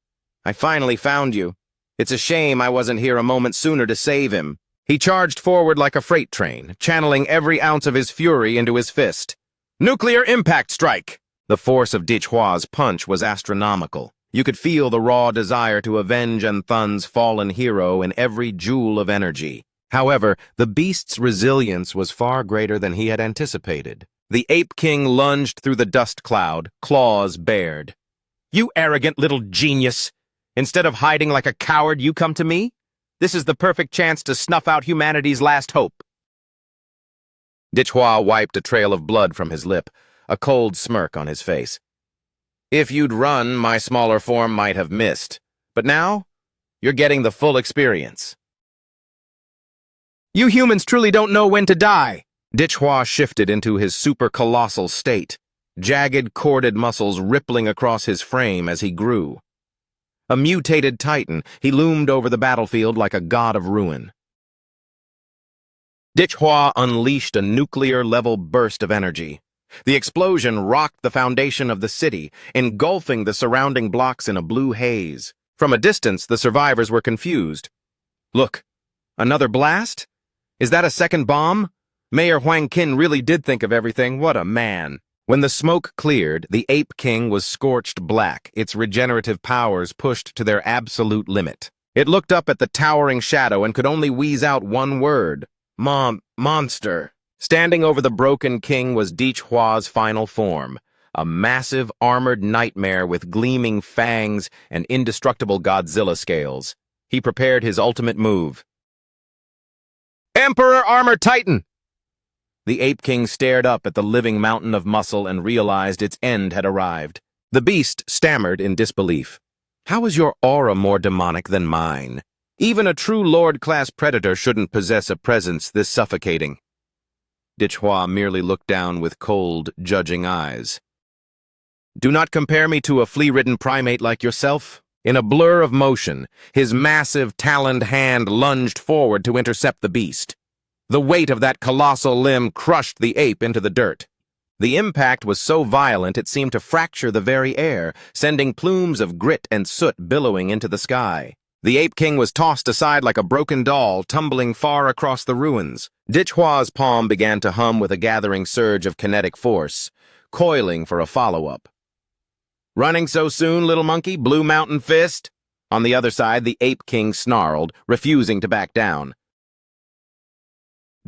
"I finally found you. It's a shame I wasn't here a moment sooner to save him." He charged forward like a freight train, channeling every ounce of his fury into his fist. "Nuclear impact strike!" The force of Hua's punch was astronomical. You could feel the raw desire to avenge Anthan's fallen hero in every joule of energy. However, the beast's resilience was far greater than he had anticipated. The Ape King lunged through the dust cloud, claws bared. "You arrogant little genius! Instead of hiding like a coward, you come to me? This is the perfect chance to snuff out humanity's last hope." Hua wiped a trail of blood from his lip, a cold smirk on his face. "If you'd run, my smaller form might have missed. But now, you're getting the full experience." "You humans truly don't know when to die." Hua shifted into his super-colossal state, jagged, corded muscles rippling across his frame as he grew. A mutated titan, he loomed over the battlefield like a god of ruin. Hua unleashed a nuclear-level burst of energy. The explosion rocked the foundation of the city, engulfing the surrounding blocks in a blue haze. From a distance, the survivors were confused. "Look, another blast? Is that a second bomb? Mayor Huang Qin really did think of everything. What a man." When the smoke cleared, the Ape King was scorched black, its regenerative powers pushed to their absolute limit. It looked up at the towering shadow and could only wheeze out one word. Monster." Standing over the broken king was Hua's final form, a massive, armored nightmare with gleaming fangs and indestructible Godzilla scales. He prepared his ultimate move. "Emperor Armor Titan!" The Ape King stared up at the living mountain of muscle and realized its end had arrived. The beast stammered in disbelief. "How is your aura more demonic than mine? Even a true Lord-class predator shouldn't possess a presence this suffocating." Dichhua merely looked down with cold, judging eyes. "Do not compare me to a flea-ridden primate like yourself." In a blur of motion, his massive, taloned hand lunged forward to intercept the beast. The weight of that colossal limb crushed the ape into the dirt. The impact was so violent it seemed to fracture the very air, sending plumes of grit and soot billowing into the sky. The Ape King was tossed aside like a broken doll, tumbling far across the ruins. Dichhua's palm began to hum with a gathering surge of kinetic force, coiling for a follow-up. "Running so soon, little monkey, Blue Mountain Fist?" On the other side, the Ape King snarled, refusing to back down.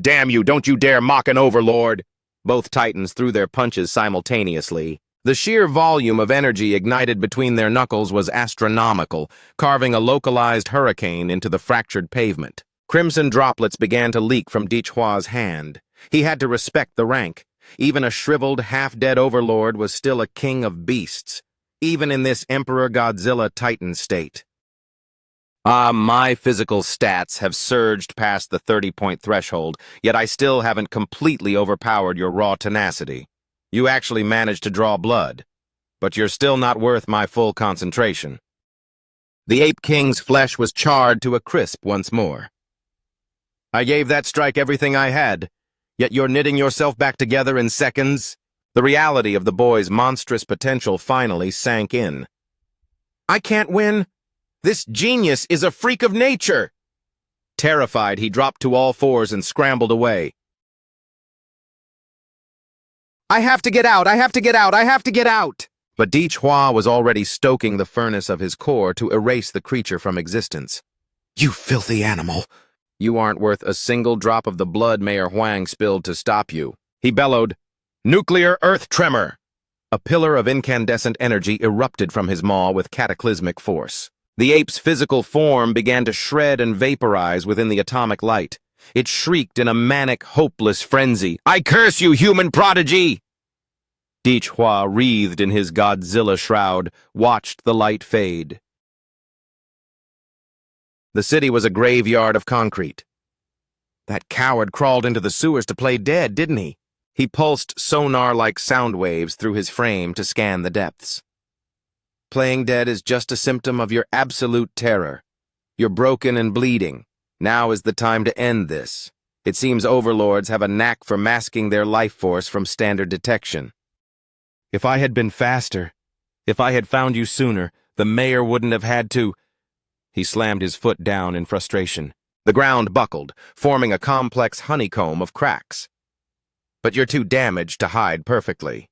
"Damn you, don't you dare mock an overlord!" Both titans threw their punches simultaneously. The sheer volume of energy ignited between their knuckles was astronomical, carving a localized hurricane into the fractured pavement. Crimson droplets began to leak from Dichhua's hand. He had to respect the rank. Even a shriveled, half-dead overlord was still a king of beasts, even in this Emperor Godzilla Titan state. My physical stats have surged past the 30-point threshold, yet I still haven't completely overpowered your raw tenacity. You actually managed to draw blood, but you're still not worth my full concentration. The Ape King's flesh was charred to a crisp once more. "I gave that strike everything I had, yet you're knitting yourself back together in seconds." The reality of the boy's monstrous potential finally sank in. "I can't win. This genius is a freak of nature." Terrified, he dropped to all fours and scrambled away. "I have to get out! I have to get out! I have to get out!" But Dichhua was already stoking the furnace of his core to erase the creature from existence. "You filthy animal! You aren't worth a single drop of the blood Mayor Huang spilled to stop you." He bellowed, "Nuclear earth tremor!" A pillar of incandescent energy erupted from his maw with cataclysmic force. The ape's physical form began to shred and vaporize within the atomic light. It shrieked in a manic, hopeless frenzy. "I curse you, human prodigy!" Dichhua, wreathed in his Godzilla shroud, watched the light fade. The city was a graveyard of concrete. That coward crawled into the sewers to play dead, didn't he? He pulsed sonar-like sound waves through his frame to scan the depths. Playing dead is just a symptom of your absolute terror. You're broken and bleeding. Now is the time to end this. It seems overlords have a knack for masking their life force from standard detection. If I had been faster, if I had found you sooner, the mayor wouldn't have had to... He slammed his foot down in frustration. The ground buckled, forming a complex honeycomb of cracks. But you're too damaged to hide perfectly.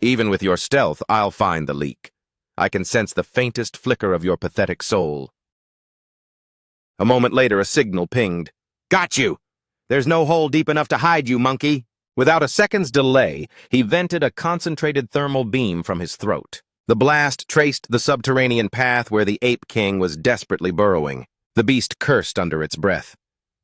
Even with your stealth, I'll find the leak. I can sense the faintest flicker of your pathetic soul. A moment later, a signal pinged. "Got you! There's no hole deep enough to hide you, monkey!" Without a second's delay, he vented a concentrated thermal beam from his throat. The blast traced the subterranean path where the Ape King was desperately burrowing. The beast cursed under its breath.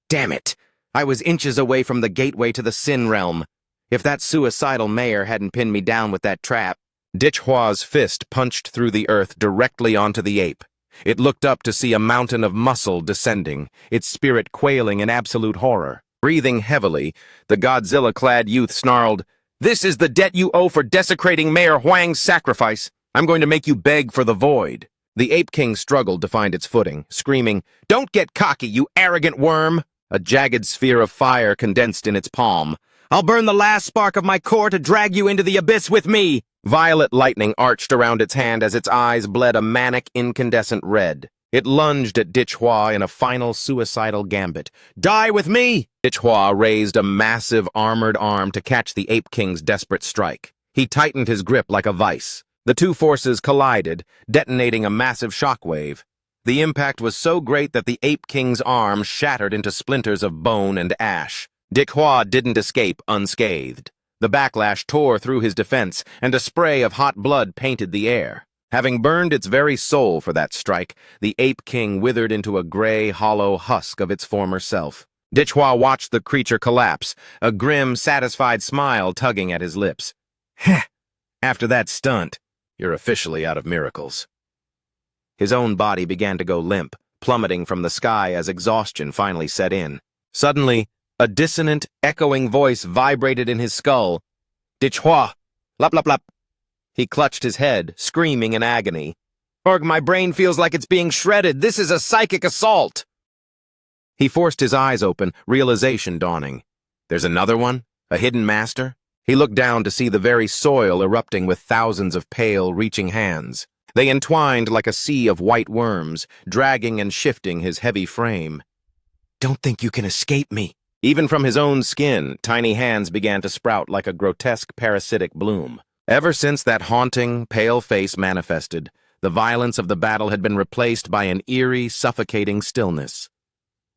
"Damn it! I was inches away from the gateway to the Sin Realm. If that suicidal mayor hadn't pinned me down with that trap..." Dichhua's fist punched through the earth directly onto the ape. It looked up to see a mountain of muscle descending, its spirit quailing in absolute horror. Breathing heavily, the Godzilla-clad youth snarled, "This is the debt you owe for desecrating Mayor Huang's sacrifice. I'm going to make you beg for the void." The Ape King struggled to find its footing, screaming, "Don't get cocky, you arrogant worm!" A jagged sphere of fire condensed in its palm. "I'll burn the last spark of my core to drag you into the abyss with me!" Violet lightning arched around its hand as its eyes bled a manic, incandescent red. It lunged at Dichhua in a final suicidal gambit. "Die with me!" Dichhua raised a massive armored arm to catch the Ape King's desperate strike. He tightened his grip like a vice. The two forces collided, detonating a massive shockwave. The impact was so great that the Ape King's arm shattered into splinters of bone and ash. Dichhua didn't escape unscathed. The backlash tore through his defense, and a spray of hot blood painted the air. Having burned its very soul for that strike, the Ape King withered into a gray, hollow husk of its former self. Dichhua watched the creature collapse, a grim, satisfied smile tugging at his lips. Heh! After that stunt, you're officially out of miracles. His own body began to go limp, plummeting from the sky as exhaustion finally set in. Suddenly, a dissonant, echoing voice vibrated in his skull. Dichhua! Lap lap lap! He clutched his head, screaming in agony. Org, my brain feels like it's being shredded. This is a psychic assault! He forced his eyes open, realization dawning. There's another one? A hidden master? He looked down to see the very soil erupting with thousands of pale, reaching hands. They entwined like a sea of white worms, dragging and shifting his heavy frame. Don't think you can escape me. Even from his own skin, tiny hands began to sprout like a grotesque parasitic bloom. Ever since that haunting, pale face manifested, the violence of the battle had been replaced by an eerie, suffocating stillness.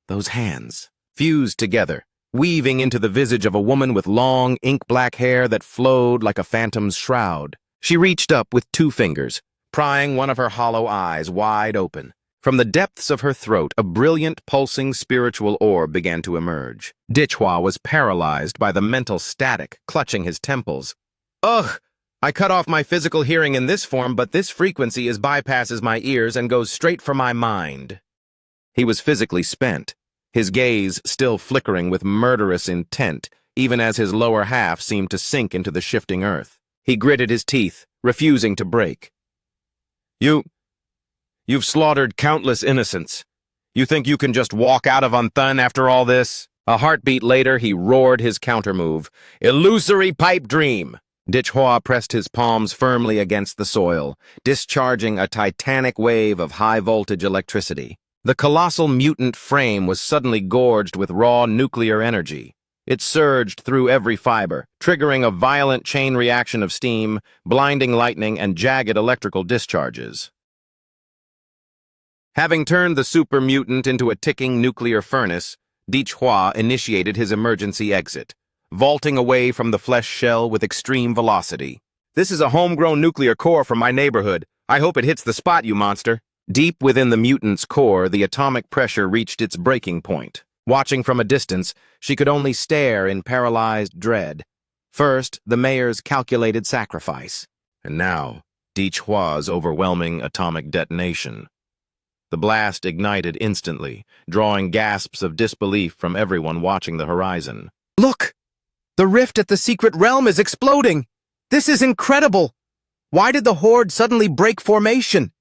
Those hands, fused together, weaving into the visage of a woman with long, ink-black hair that flowed like a phantom's shroud. She reached up with 2 fingers, prying one of her hollow eyes wide open. From the depths of her throat, a brilliant, pulsing spiritual orb began to emerge. Dichhua was paralyzed by the mental static clutching his temples. Ugh! I cut off my physical hearing in this form, but this frequency bypasses my ears and goes straight for my mind. He was physically spent, his gaze still flickering with murderous intent, even as his lower half seemed to sink into the shifting earth. He gritted his teeth, refusing to break. You've slaughtered countless innocents. You think you can just walk out of Unthan after all this? A heartbeat later, he roared his countermove. Illusory pipe dream! Dichhua pressed his palms firmly against the soil, discharging a titanic wave of high-voltage electricity. The colossal mutant frame was suddenly gorged with raw nuclear energy. It surged through every fiber, triggering a violent chain reaction of steam, blinding lightning, and jagged electrical discharges. Having turned the super mutant into a ticking nuclear furnace, Dichhua initiated his emergency exit, vaulting away from the flesh shell with extreme velocity. This is a homegrown nuclear core from my neighborhood. I hope it hits the spot, you monster. Deep within the mutant's core, the atomic pressure reached its breaking point. Watching from a distance, she could only stare in paralyzed dread. First, the mayor's calculated sacrifice. And now, Dichhua's overwhelming atomic detonation. The blast ignited instantly, drawing gasps of disbelief from everyone watching the horizon. Look! The rift at the secret realm is exploding! This is incredible! Why did the Horde suddenly break formation?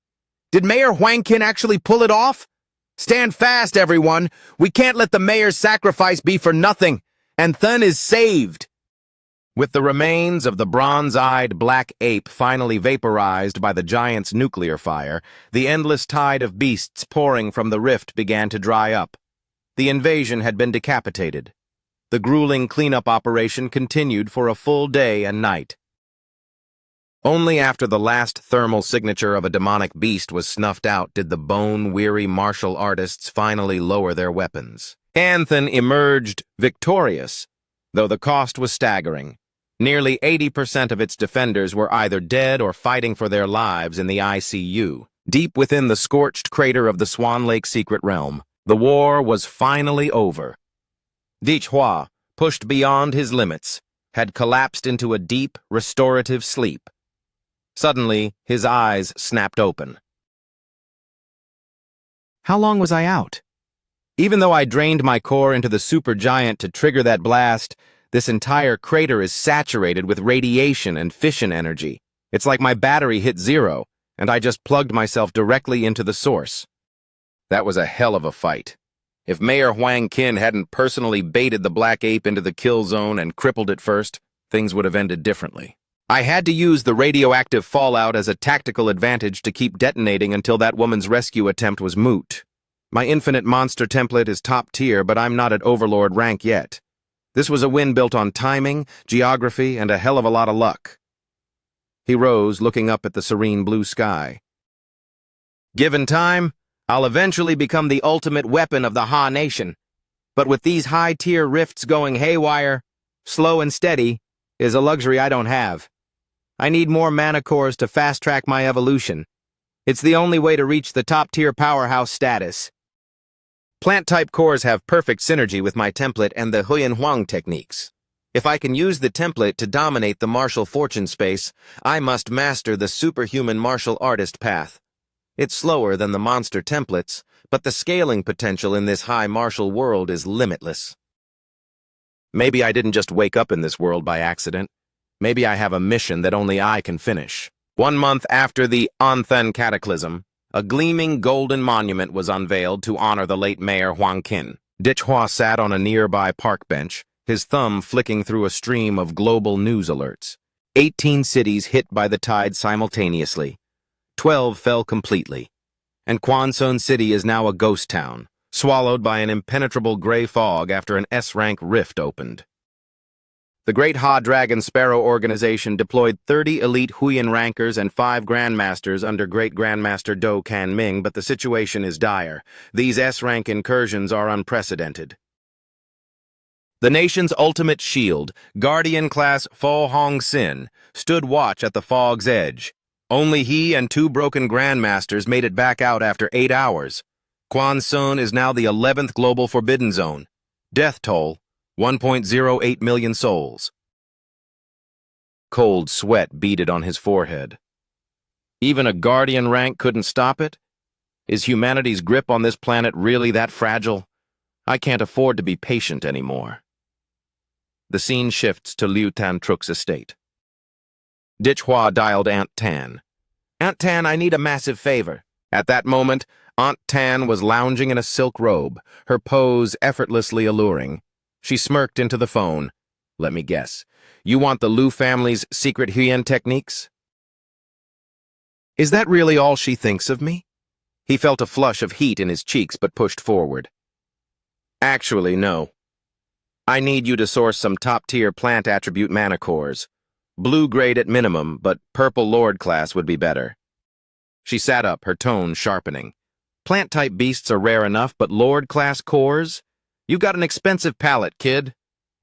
Did Mayor Huangqin actually pull it off? Stand fast, everyone! We can't let the mayor's sacrifice be for nothing! Unthan is saved! With the remains of the bronze-eyed black ape finally vaporized by the giant's nuclear fire, the endless tide of beasts pouring from the rift began to dry up. The invasion had been decapitated. The grueling cleanup operation continued for a full day and night. Only after the last thermal signature of a demonic beast was snuffed out did the bone-weary martial artists finally lower their weapons. Unthan emerged victorious, though the cost was staggering. Nearly 80% of its defenders were either dead or fighting for their lives in the ICU. Deep within the scorched crater of the Swan Lake Secret Realm, the war was finally over. Dichhua, pushed beyond his limits, had collapsed into a deep, restorative sleep. Suddenly, his eyes snapped open. How long was I out? Even though I drained my core into the supergiant to trigger that blast, this entire crater is saturated with radiation and fission energy. It's like my battery hit 0, and I just plugged myself directly into the source. That was a hell of a fight. If Mayor Huangqin hadn't personally baited the black ape into the kill zone and crippled it first, things would have ended differently. I had to use the radioactive fallout as a tactical advantage to keep detonating until that woman's rescue attempt was moot. My infinite monster template is top tier, but I'm not at Overlord rank yet. This was a win built on timing, geography, and a hell of a lot of luck. He rose, looking up at the serene blue sky. Given time, I'll eventually become the ultimate weapon of the Ha Nation. But with these high-tier rifts going haywire, slow and steady is a luxury I don't have. I need more mana cores to fast-track my evolution. It's the only way to reach the top-tier powerhouse status. Plant-type cores have perfect synergy with my template and the Huyan Huang techniques. If I can use the template to dominate the martial fortune space, I must master the superhuman martial artist path. It's slower than the monster templates, but the scaling potential in this high martial world is limitless. Maybe I didn't just wake up in this world by accident. Maybe I have a mission that only I can finish. 1 month after the Anthen Cataclysm, a gleaming golden monument was unveiled to honor the late Mayor Huang Qin. Dichhua sat on a nearby park bench, his thumb flicking through a stream of global news alerts. 18 cities hit by the tide simultaneously. 12 fell completely. And Kwanson City is now a ghost town, swallowed by an impenetrable gray fog after an S-Rank rift opened. The Great Ha Dragon Sparrow organization deployed 30 elite Huyan rankers and 5 grandmasters under Great Grandmaster Do Kan Ming, but the situation is dire. These S-Rank incursions are unprecedented. The nation's ultimate shield, Guardian-class Fo Hong Sin, stood watch at the fog's edge. Only he and 2 broken grandmasters made it back out after 8 hours. Kwanson is now the 11th global forbidden zone. Death toll, 1.08 million souls. Cold sweat beaded on his forehead. Even a Guardian rank couldn't stop it? Is humanity's grip on this planet really that fragile? I can't afford to be patient anymore. The scene shifts to Liu Tan Truk's estate. Dichhua dialed Aunt Tan. Aunt Tan, I need a massive favor. At that moment, Aunt Tan was lounging in a silk robe, her pose effortlessly alluring. She smirked into the phone. Let me guess. You want the Liu family's secret Huyan techniques? Is that really all she thinks of me? He felt a flush of heat in his cheeks but pushed forward. Actually, no. I need you to source some top-tier plant attribute mana cores. Blue grade at minimum, but purple lord class would be better. She sat up, her tone sharpening. Plant-type beasts are rare enough, but lord class cores? You've got an expensive palette, kid.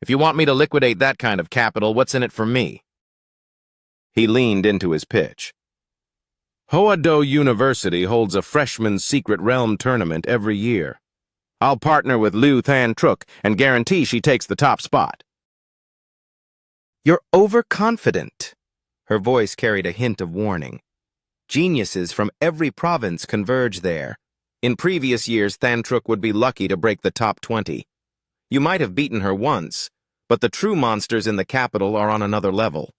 If you want me to liquidate that kind of capital, what's in it for me? He leaned into his pitch. Hoado University holds a freshman secret realm tournament every year. I'll partner with Liu Tan Truk and guarantee she takes the top spot. You're overconfident. Her voice carried a hint of warning. Geniuses from every province converge there. In previous years, Tan Truk would be lucky to break the top 20. You might have beaten her once, but the true monsters in the capital are on another level.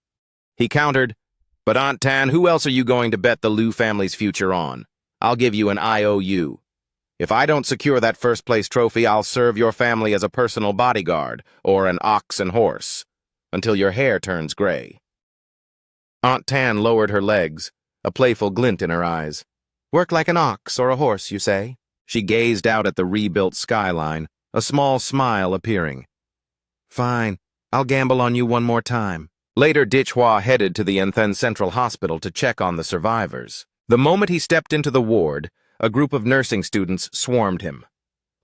He countered, but Aunt Tan, who else are you going to bet the Liu family's future on? I'll give you an IOU. If I don't secure that first-place trophy, I'll serve your family as a personal bodyguard, or an ox and horse, until your hair turns gray. Aunt Tan lowered her legs, a playful glint in her eyes. Work like an ox or a horse, you say? She gazed out at the rebuilt skyline, a small smile appearing. Fine, I'll gamble on you one more time. Later, Dichhua headed to the Anthen Central Hospital to check on the survivors. The moment he stepped into the ward, a group of nursing students swarmed him.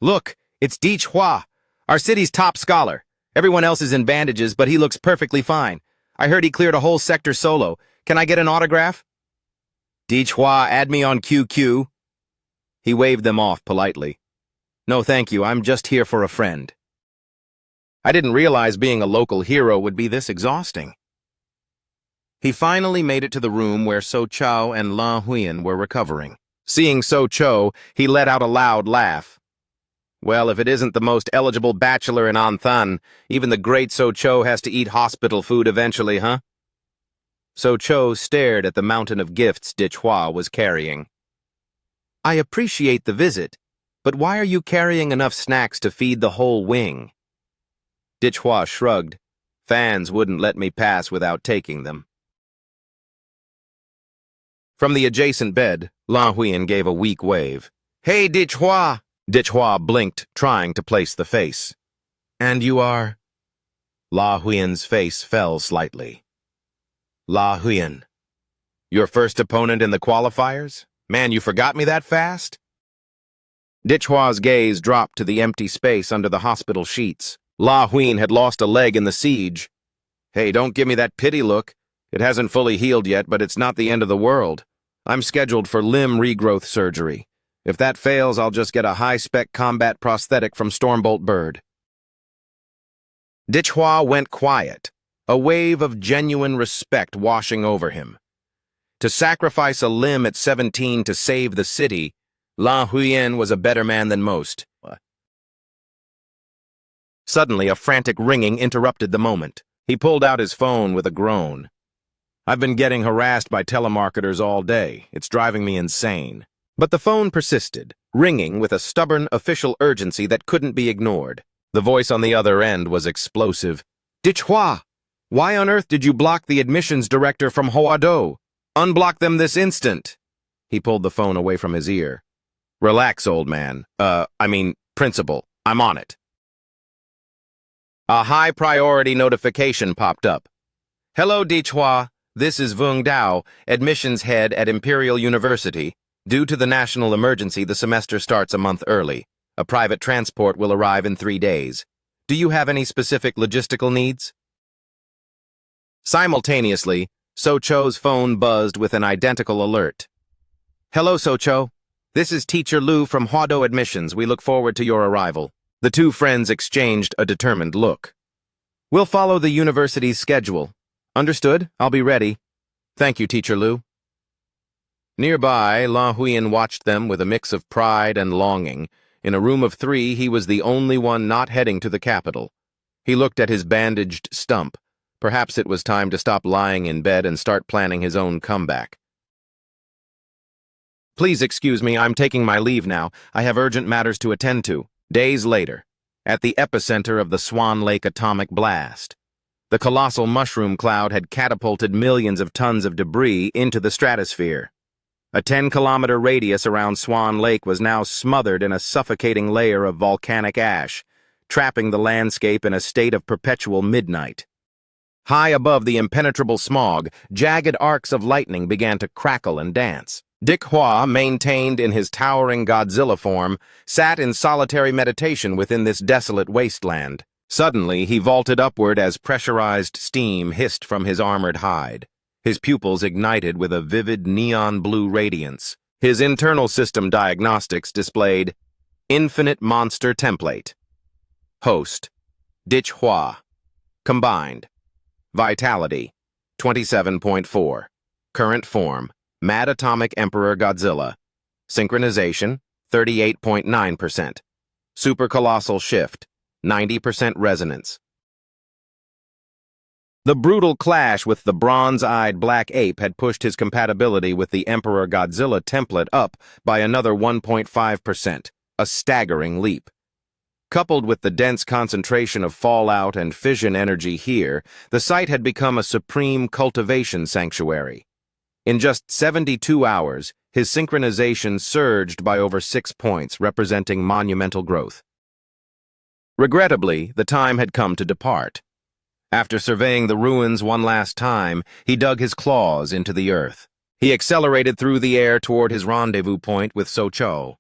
Look, it's Dichhua, our city's top scholar. Everyone else is in bandages, but he looks perfectly fine. I heard he cleared a whole sector solo. Can I get an autograph? Dichhua, add me on QQ. He waved them off politely. No, thank you. I'm just here for a friend. I didn't realize being a local hero would be this exhausting. He finally made it to the room where So Chao and La Huyan were recovering. Seeing So Cho, he let out a loud laugh. Well, if it isn't the most eligible bachelor in Anthan, even the great So Cho has to eat hospital food eventually, huh? So Cho stared at the mountain of gifts Dichhua was carrying. I appreciate the visit, but why are you carrying enough snacks to feed the whole wing? Dichhua shrugged. Fans wouldn't let me pass without taking them. From the adjacent bed, La Huyan gave a weak wave. Hey, Dichhua! Dichhua blinked, trying to place the face. And you are? La Huyan's face fell slightly. La Huyan. Your first opponent in the qualifiers? Man, you forgot me that fast? Dichhua's gaze dropped to the empty space under the hospital sheets. La Huyan had lost a leg in the siege. Hey, don't give me that pity look. It hasn't fully healed yet, but it's not the end of the world. I'm scheduled for limb regrowth surgery. If that fails, I'll just get a high-spec combat prosthetic from Stormbolt Bird. Dichhua went quiet, a wave of genuine respect washing over him. To sacrifice a limb at 17 to save the city, La Huyen was a better man than most. Suddenly, a frantic ringing interrupted the moment. He pulled out his phone with a groan. I've been getting harassed by telemarketers all day. It's driving me insane. But the phone persisted, ringing with a stubborn official urgency that couldn't be ignored. The voice on the other end was explosive. Dichhua, why on earth did you block the admissions director from Hwado? Unblock them this instant. He pulled the phone away from his ear. Relax, old man. Principal. I'm on it. A high-priority notification popped up. Hello, Dichhua. This is Vung Dao, admissions head at Imperial University. Due to the national emergency, the semester starts a month early. A private transport will arrive in 3 days. Do you have any specific logistical needs? Simultaneously, Socho's phone buzzed with an identical alert. Hello, Socho. This is Teacher Lu from Hwado Admissions. We look forward to your arrival. The two friends exchanged a determined look. We'll follow the university's schedule. Understood? I'll be ready. Thank you, Teacher Lu. Nearby, La Huyen watched them with a mix of pride and longing. In a room of 3, he was the only one not heading to the capital. He looked at his bandaged stump. Perhaps it was time to stop lying in bed and start planning his own comeback. Please excuse me, I'm taking my leave now. I have urgent matters to attend to. Days later, at the epicenter of the Swan Lake atomic blast, the colossal mushroom cloud had catapulted millions of tons of debris into the stratosphere. A 10-kilometer radius around Swan Lake was now smothered in a suffocating layer of volcanic ash, trapping the landscape in a state of perpetual midnight. High above the impenetrable smog, jagged arcs of lightning began to crackle and dance. Dichhua, maintained in his towering Godzilla form, sat in solitary meditation within this desolate wasteland. Suddenly, he vaulted upward as pressurized steam hissed from his armored hide. His pupils ignited with a vivid neon blue radiance. His internal system diagnostics displayed Infinite Monster Template. Host, Dichhua. Combined. Vitality, 27.4. Current form, Mad Atomic Emperor Godzilla. Synchronization, 38.9%. Super Colossal Shift, 90% resonance. The brutal clash with the bronze-eyed black ape had pushed his compatibility with the Emperor Godzilla template up by another 1.5%, a staggering leap. Coupled with the dense concentration of fallout and fission energy here, the site had become a supreme cultivation sanctuary. In just 72 hours, his synchronization surged by over 6 points, representing monumental growth. Regrettably, the time had come to depart. After surveying the ruins one last time, he dug his claws into the earth. He accelerated through the air toward his rendezvous point with Socho.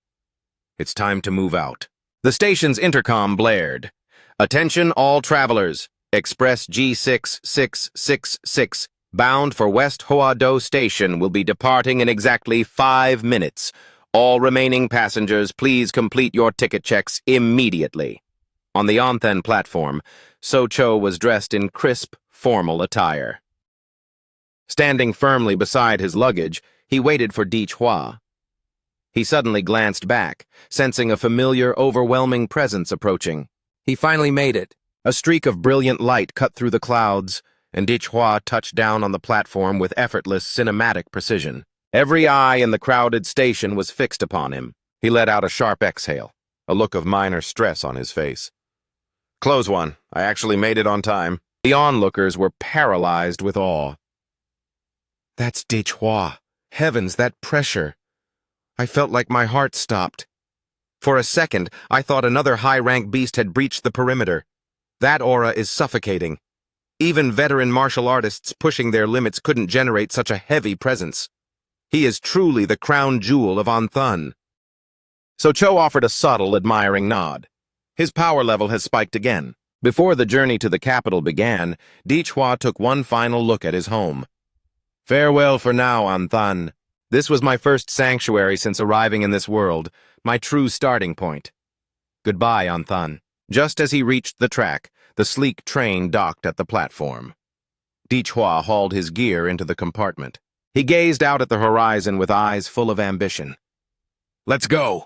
It's time to move out. The station's intercom blared. Attention all travelers. Express G6666, bound for West Hwado Station, will be departing in exactly 5 minutes. All remaining passengers, please complete your ticket checks immediately. On the Onthen platform, Socho was dressed in crisp, formal attire. Standing firmly beside his luggage, he waited for Dichhua. He suddenly glanced back, sensing a familiar, overwhelming presence approaching. He finally made it. A streak of brilliant light cut through the clouds, and Dichhua touched down on the platform with effortless, cinematic precision. Every eye in the crowded station was fixed upon him. He let out a sharp exhale, a look of minor stress on his face. Close one. I actually made it on time. The onlookers were paralyzed with awe. That's Dichhua. Heavens, that pressure. I felt like my heart stopped. For a second, I thought another high-rank beast had breached the perimeter. That aura is suffocating. Even veteran martial artists pushing their limits couldn't generate such a heavy presence. He is truly the crown jewel of Onthen. Socho offered a subtle, admiring nod. His power level has spiked again. Before the journey to the capital began, Dichhua took one final look at his home. Farewell for now, Onthen. This was my first sanctuary since arriving in this world, my true starting point. Goodbye, Anthan. Just as he reached the track, the sleek train docked at the platform. Dichhua hauled his gear into the compartment. He gazed out at the horizon with eyes full of ambition. Let's go!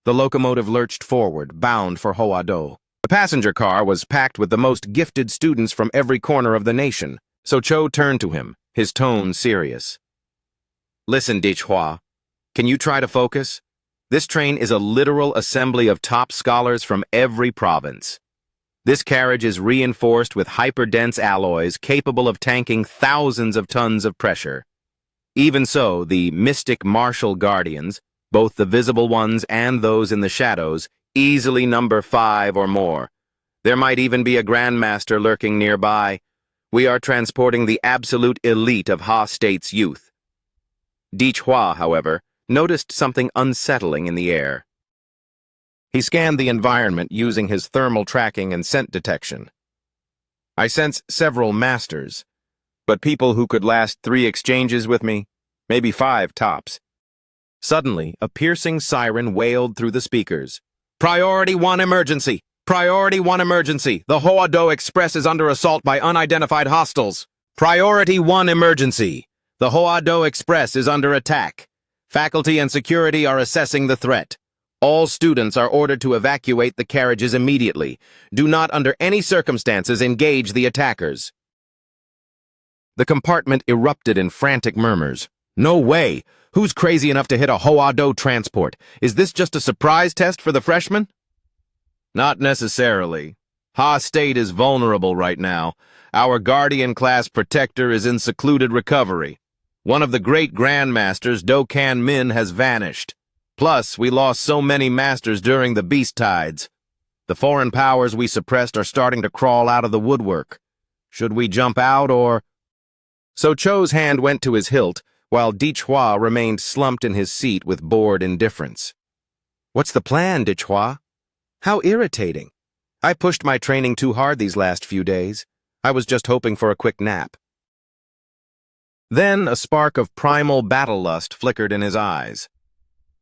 The locomotive lurched forward, bound for Hoado. The passenger car was packed with the most gifted students from every corner of the nation, so Cho turned to him, his tone serious. Listen, Dichhua, can you try to focus? This train is a literal assembly of top scholars from every province. This carriage is reinforced with hyper-dense alloys capable of tanking thousands of tons of pressure. Even so, the mystic martial guardians, both the visible ones and those in the shadows, easily number 5 or more. There might even be a grandmaster lurking nearby. We are transporting the absolute elite of Ha State's youth. Dichhua, however, noticed something unsettling in the air. He scanned the environment using his thermal tracking and scent detection. I sense several masters, but people who could last 3 exchanges with me, maybe 5 tops. Suddenly, a piercing siren wailed through the speakers. Priority 1 emergency! Priority 1 emergency! The Hoado Express is under assault by unidentified hostiles. Priority 1 emergency! The Hoado Express is under attack. Faculty and security are assessing the threat. All students are ordered to evacuate the carriages immediately. Do not under any circumstances engage the attackers. The compartment erupted in frantic murmurs. No way! Who's crazy enough to hit a Hoado transport? Is this just a surprise test for the freshmen? Not necessarily. Ha State is vulnerable right now. Our Guardian-class protector is in secluded recovery. One of the great grandmasters, Do-Kan Min, has vanished. Plus, we lost so many masters during the beast tides. The foreign powers we suppressed are starting to crawl out of the woodwork. Should we jump out or... So Cho's hand went to his hilt, while Dichhua remained slumped in his seat with bored indifference. What's the plan, Dichhua? How irritating. I pushed my training too hard these last few days. I was just hoping for a quick nap. Then a spark of primal battle lust flickered in his eyes.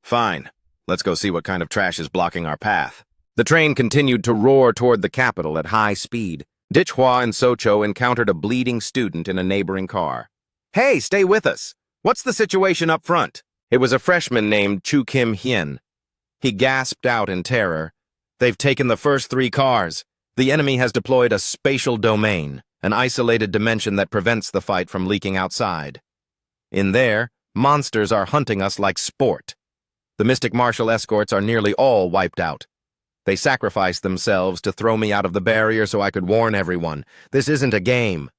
Fine. Let's go see what kind of trash is blocking our path. The train continued to roar toward the capital at high speed. Dichhua and Socho encountered a bleeding student in a neighboring car. Hey, stay with us. What's the situation up front? It was a freshman named Chu Kim Hien. He gasped out in terror. They've taken the first 3 cars. The enemy has deployed a spatial domain, an isolated dimension that prevents the fight from leaking outside. In there, monsters are hunting us like sport. The mystic martial escorts are nearly all wiped out. They sacrificed themselves to throw me out of the barrier so I could warn everyone. This isn't a game.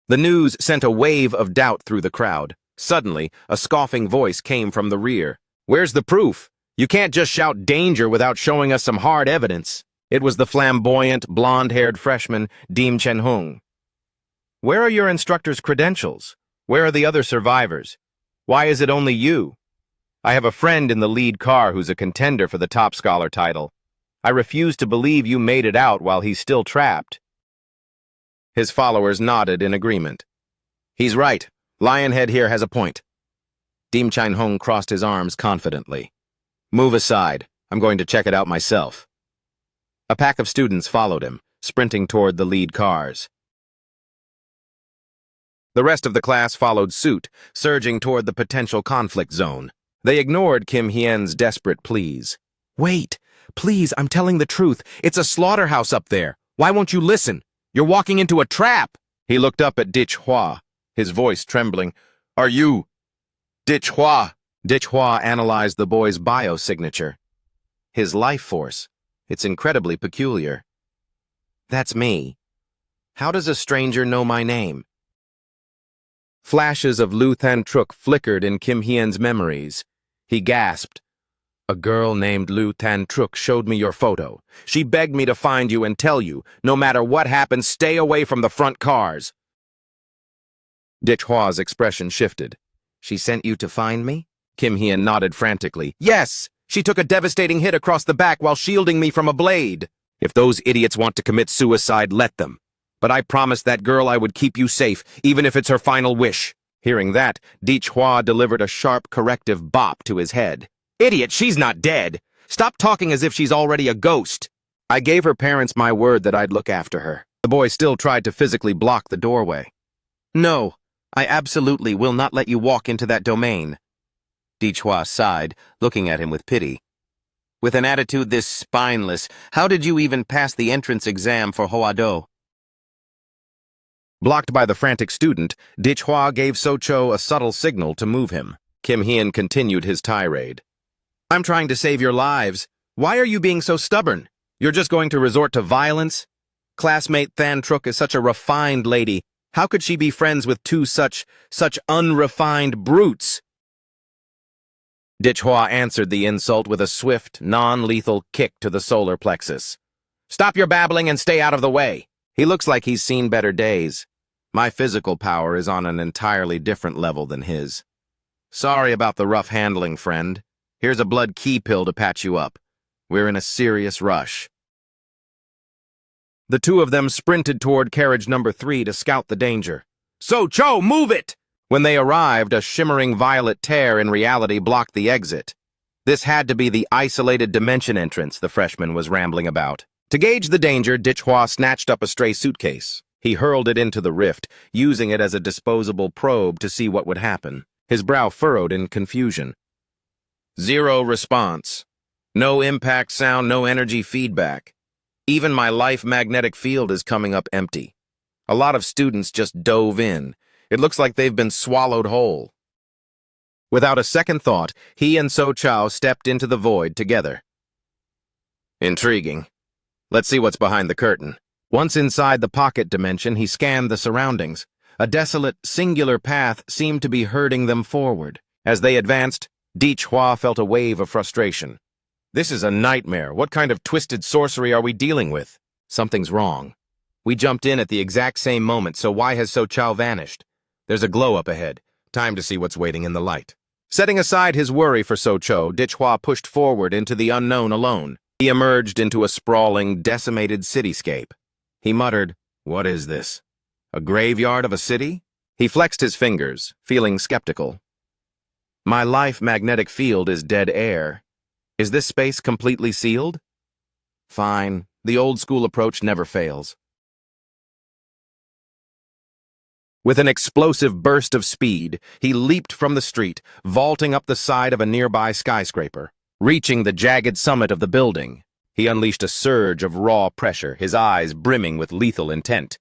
The news sent a wave of doubt through the crowd. Suddenly, a scoffing voice came from the rear. Where's the proof? You can't just shout danger without showing us some hard evidence. It was the flamboyant, blonde-haired freshman, Dim Chen-hung. Where are your instructor's credentials? Where are the other survivors? Why is it only you? I have a friend in the lead car who's a contender for the top scholar title. I refuse to believe you made it out while he's still trapped. His followers nodded in agreement. He's right. Lionhead here has a point. Dim Chen-hung crossed his arms confidently. Move aside. I'm going to check it out myself. A pack of students followed him, sprinting toward the lead cars. The rest of the class followed suit, surging toward the potential conflict zone. They ignored Kim Hien's desperate pleas. Wait, please, I'm telling the truth. It's a slaughterhouse up there. Why won't you listen? You're walking into a trap. He looked up at Dichhua, his voice trembling. Are you... Dichhua? Dichhua analyzed the boy's biosignature. His life force. It's incredibly peculiar. That's me. How does a stranger know my name? Flashes of Lu Than Truk flickered in Kim Hien's memories. He gasped. A girl named Lu Than Truk showed me your photo. She begged me to find you and tell you, no matter what happens, stay away from the front cars. Dichhua's expression shifted. She sent you to find me? Kim Hien nodded frantically. Yes! She took a devastating hit across the back while shielding me from a blade. If those idiots want to commit suicide, let them. But I promised that girl I would keep you safe, even if it's her final wish. Hearing that, Hua delivered a sharp corrective bop to his head. "Idiot, she's not dead! Stop talking as if she's already a ghost!" I gave her parents my word that I'd look after her. The boy still tried to physically block the doorway. "No, I absolutely will not let you walk into that domain." Hua sighed, looking at him with pity. "With an attitude this spineless, how did you even pass the entrance exam for Hoado?" Blocked by the frantic student, Hua gave Socho a subtle signal to move him. Kim Hien continued his tirade. "I'm trying to save your lives. Why are you being so stubborn? You're just going to resort to violence? Classmate Than Truk is such a refined lady. How could she be friends with two such unrefined brutes?" Hua answered the insult with a swift, non-lethal kick to the solar plexus. "Stop your babbling and stay out of the way. He looks like he's seen better days. My physical power is on an entirely different level than his. Sorry about the rough handling, friend. Here's a blood key pill to patch you up. We're in a serious rush." The two of them sprinted toward carriage number 3 to scout the danger. "Socho, move it!" When they arrived, a shimmering violet tear in reality blocked the exit. This had to be the isolated dimension entrance the freshman was rambling about. To gauge the danger, Hua snatched up a stray suitcase. He hurled it into the rift, using it as a disposable probe to see what would happen. His brow furrowed in confusion. Zero response. No impact sound, no energy feedback. Even my life magnetic field is coming up empty. A lot of students just dove in. It looks like they've been swallowed whole. Without a second thought, he and So Chow stepped into the void together. Intriguing. Let's see what's behind the curtain. Once inside the pocket dimension, he scanned the surroundings. A desolate, singular path seemed to be herding them forward. As they advanced, Hua felt a wave of frustration. This is a nightmare. What kind of twisted sorcery are we dealing with? Something's wrong. We jumped in at the exact same moment, so why has So Chow vanished? There's a glow up ahead. Time to see what's waiting in the light. Setting aside his worry for So Cho, Hua pushed forward into the unknown alone. He emerged into a sprawling, decimated cityscape. He muttered, "What is this? A graveyard of a city?" He flexed his fingers, feeling skeptical. My life magnetic field is dead air. Is this space completely sealed? Fine, the old school approach never fails. With an explosive burst of speed, he leaped from the street, vaulting up the side of a nearby skyscraper. Reaching the jagged summit of the building, he unleashed a surge of raw pressure, his eyes brimming with lethal intent.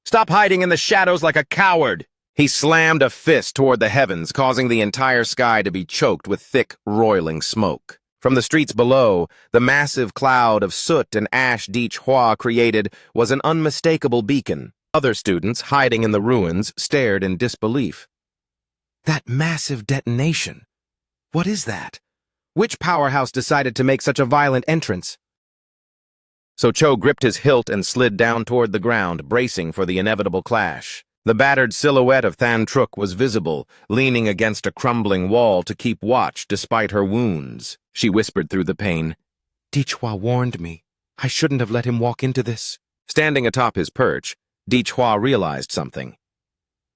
"Stop hiding in the shadows like a coward!" He slammed a fist toward the heavens, causing the entire sky to be choked with thick, roiling smoke. From the streets below, the massive cloud of soot and ash Hua created was an unmistakable beacon. Other students, hiding in the ruins, stared in disbelief. That massive detonation! What is that? Which powerhouse decided to make such a violent entrance? So Cho gripped his hilt and slid down toward the ground, bracing for the inevitable clash. The battered silhouette of Than Truk was visible, leaning against a crumbling wall to keep watch despite her wounds. She whispered through the pain, "Hua warned me. I shouldn't have let him walk into this." Standing atop his perch, Hua realized something.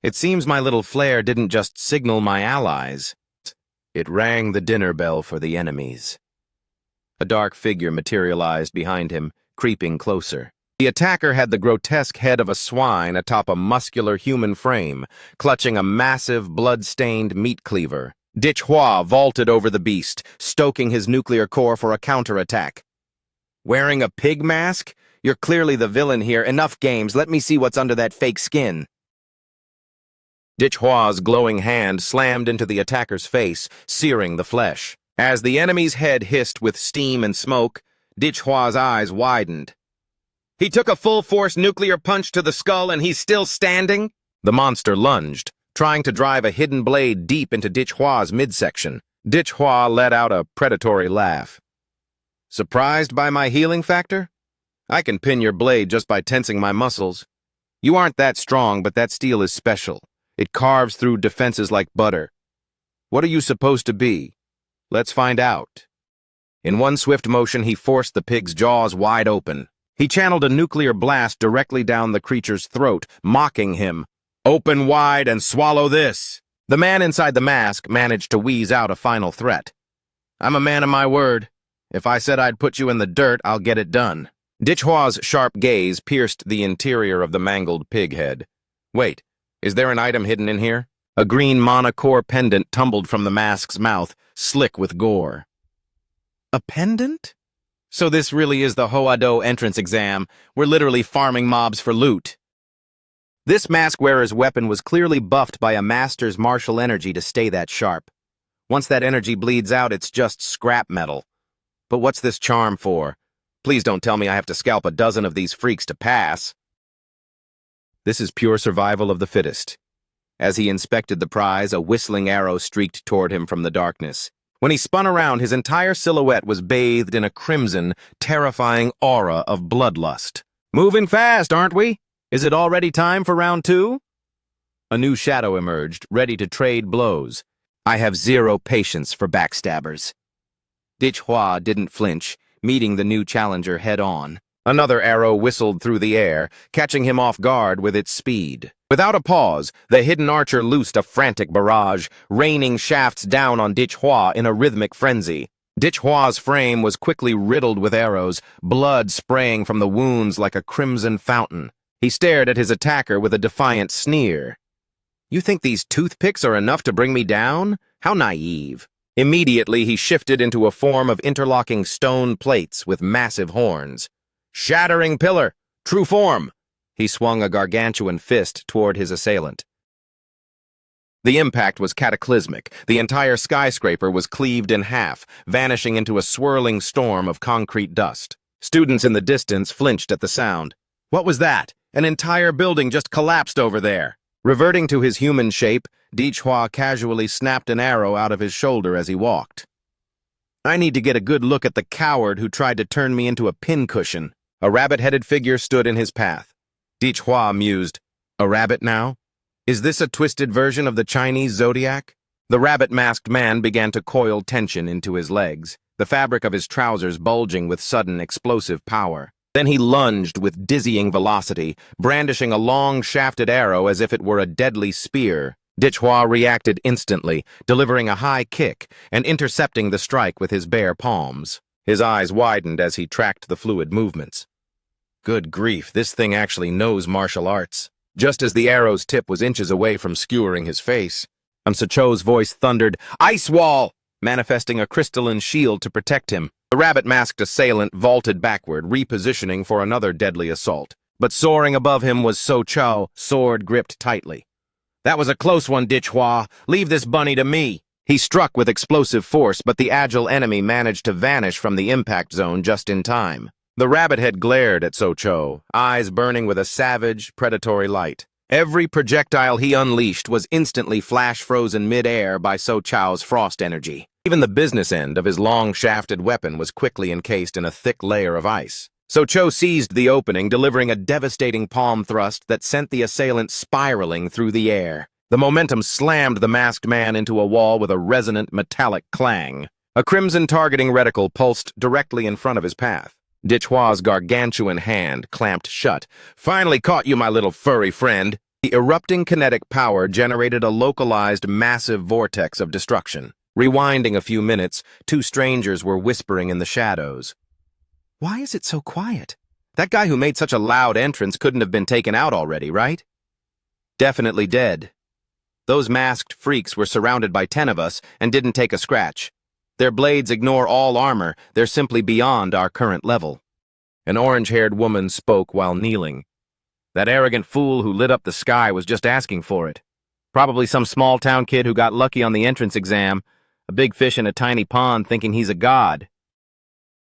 It seems my little flare didn't just signal my allies. It rang the dinner bell for the enemies. A dark figure materialized behind him, creeping closer. The attacker had the grotesque head of a swine atop a muscular human frame, clutching a massive, blood-stained meat cleaver. Hua vaulted over the beast, stoking his nuclear core for a counterattack. "Wearing a pig mask? You're clearly the villain here. Enough games. Let me see what's under that fake skin." Hua's glowing hand slammed into the attacker's face, searing the flesh. As the enemy's head hissed with steam and smoke, Hua's eyes widened. "He took a full-force nuclear punch to the skull and he's still standing?" The monster lunged, trying to drive a hidden blade deep into Hua's midsection. Hua let out a predatory laugh. "Surprised by my healing factor? I can pin your blade just by tensing my muscles. You aren't that strong, but that steel is special. It carves through defenses like butter. What are you supposed to be? Let's find out." In one swift motion, he forced the pig's jaws wide open. He channeled a nuclear blast directly down the creature's throat, mocking him. Open wide and swallow this. The man inside the mask managed to wheeze out a final threat. I'm a man of my word. If I said I'd put you in the dirt, I'll get it done. Dichhua's sharp gaze pierced the interior of the mangled pig head. Wait, is there an item hidden in here? A green monocore pendant tumbled from the mask's mouth, slick with gore. A pendant? So this really is the Hoado entrance exam. We're literally farming mobs for loot. This mask wearer's weapon was clearly buffed by a master's martial energy to stay that sharp. Once that energy bleeds out, it's just scrap metal. But what's this charm for? Please don't tell me I have to scalp a dozen of these freaks to pass. This is pure survival of the fittest. As he inspected the prize, a whistling arrow streaked toward him from the darkness. When he spun around, his entire silhouette was bathed in a crimson, terrifying aura of bloodlust. Moving fast, aren't we? Is it already time for round 2? A new shadow emerged, ready to trade blows. I have zero patience for backstabbers. Dichhua didn't flinch, meeting the new challenger head-on. Another arrow whistled through the air, catching him off guard with its speed. Without a pause, the hidden archer loosed a frantic barrage, raining shafts down on Dichhua in a rhythmic frenzy. Dichhua's frame was quickly riddled with arrows, blood spraying from the wounds like a crimson fountain. He stared at his attacker with a defiant sneer. You think these toothpicks are enough to bring me down? How naive. Immediately, he shifted into a form of interlocking stone plates with massive horns. Shattering pillar! True form! He swung a gargantuan fist toward his assailant. The impact was cataclysmic. The entire skyscraper was cleaved in half, vanishing into a swirling storm of concrete dust. Students in the distance flinched at the sound. What was that? An entire building just collapsed over there. Reverting to his human shape, Dichhua casually snapped an arrow out of his shoulder as he walked. I need to get a good look at the coward who tried to turn me into a pincushion. A rabbit-headed figure stood in his path. Dichhua mused, a rabbit now? Is this a twisted version of the Chinese zodiac? The rabbit-masked man began to coil tension into his legs, the fabric of his trousers bulging with sudden explosive power. Then he lunged with dizzying velocity, brandishing a long-shafted arrow as if it were a deadly spear. Dichhua reacted instantly, delivering a high kick and intercepting the strike with his bare palms. His eyes widened as he tracked the fluid movements. Good grief, this thing actually knows martial arts. Just as the arrow's tip was inches away from skewering his face, Sucho's voice thundered, Ice wall! Manifesting a crystalline shield to protect him. The rabbit-masked assailant vaulted backward, repositioning for another deadly assault. But soaring above him was Sucho, sword gripped tightly. That was a close one, Dichhua. Leave this bunny to me. He struck with explosive force, but the agile enemy managed to vanish from the impact zone just in time. The rabbit head glared at Sucho, eyes burning with a savage, predatory light. Every projectile he unleashed was instantly flash-frozen mid-air by Sucho's frost energy. Even the business end of his long-shafted weapon was quickly encased in a thick layer of ice. Sucho seized the opening, delivering a devastating palm thrust that sent the assailant spiraling through the air. The momentum slammed the masked man into a wall with a resonant metallic clang. A crimson targeting reticle pulsed directly in front of his path. Dichhua's gargantuan hand clamped shut. Finally caught you, my little furry friend. The erupting kinetic power generated a localized massive vortex of destruction. Rewinding a few minutes, two strangers were whispering in the shadows. Why is it so quiet? That guy who made such a loud entrance couldn't have been taken out already, right? Definitely dead. Those masked freaks were surrounded by 10 of us and didn't take a scratch. Their blades ignore all armor. They're simply beyond our current level. An orange-haired woman spoke while kneeling. That arrogant fool who lit up the sky was just asking for it. Probably some small-town kid who got lucky on the entrance exam. A big fish in a tiny pond thinking he's a god.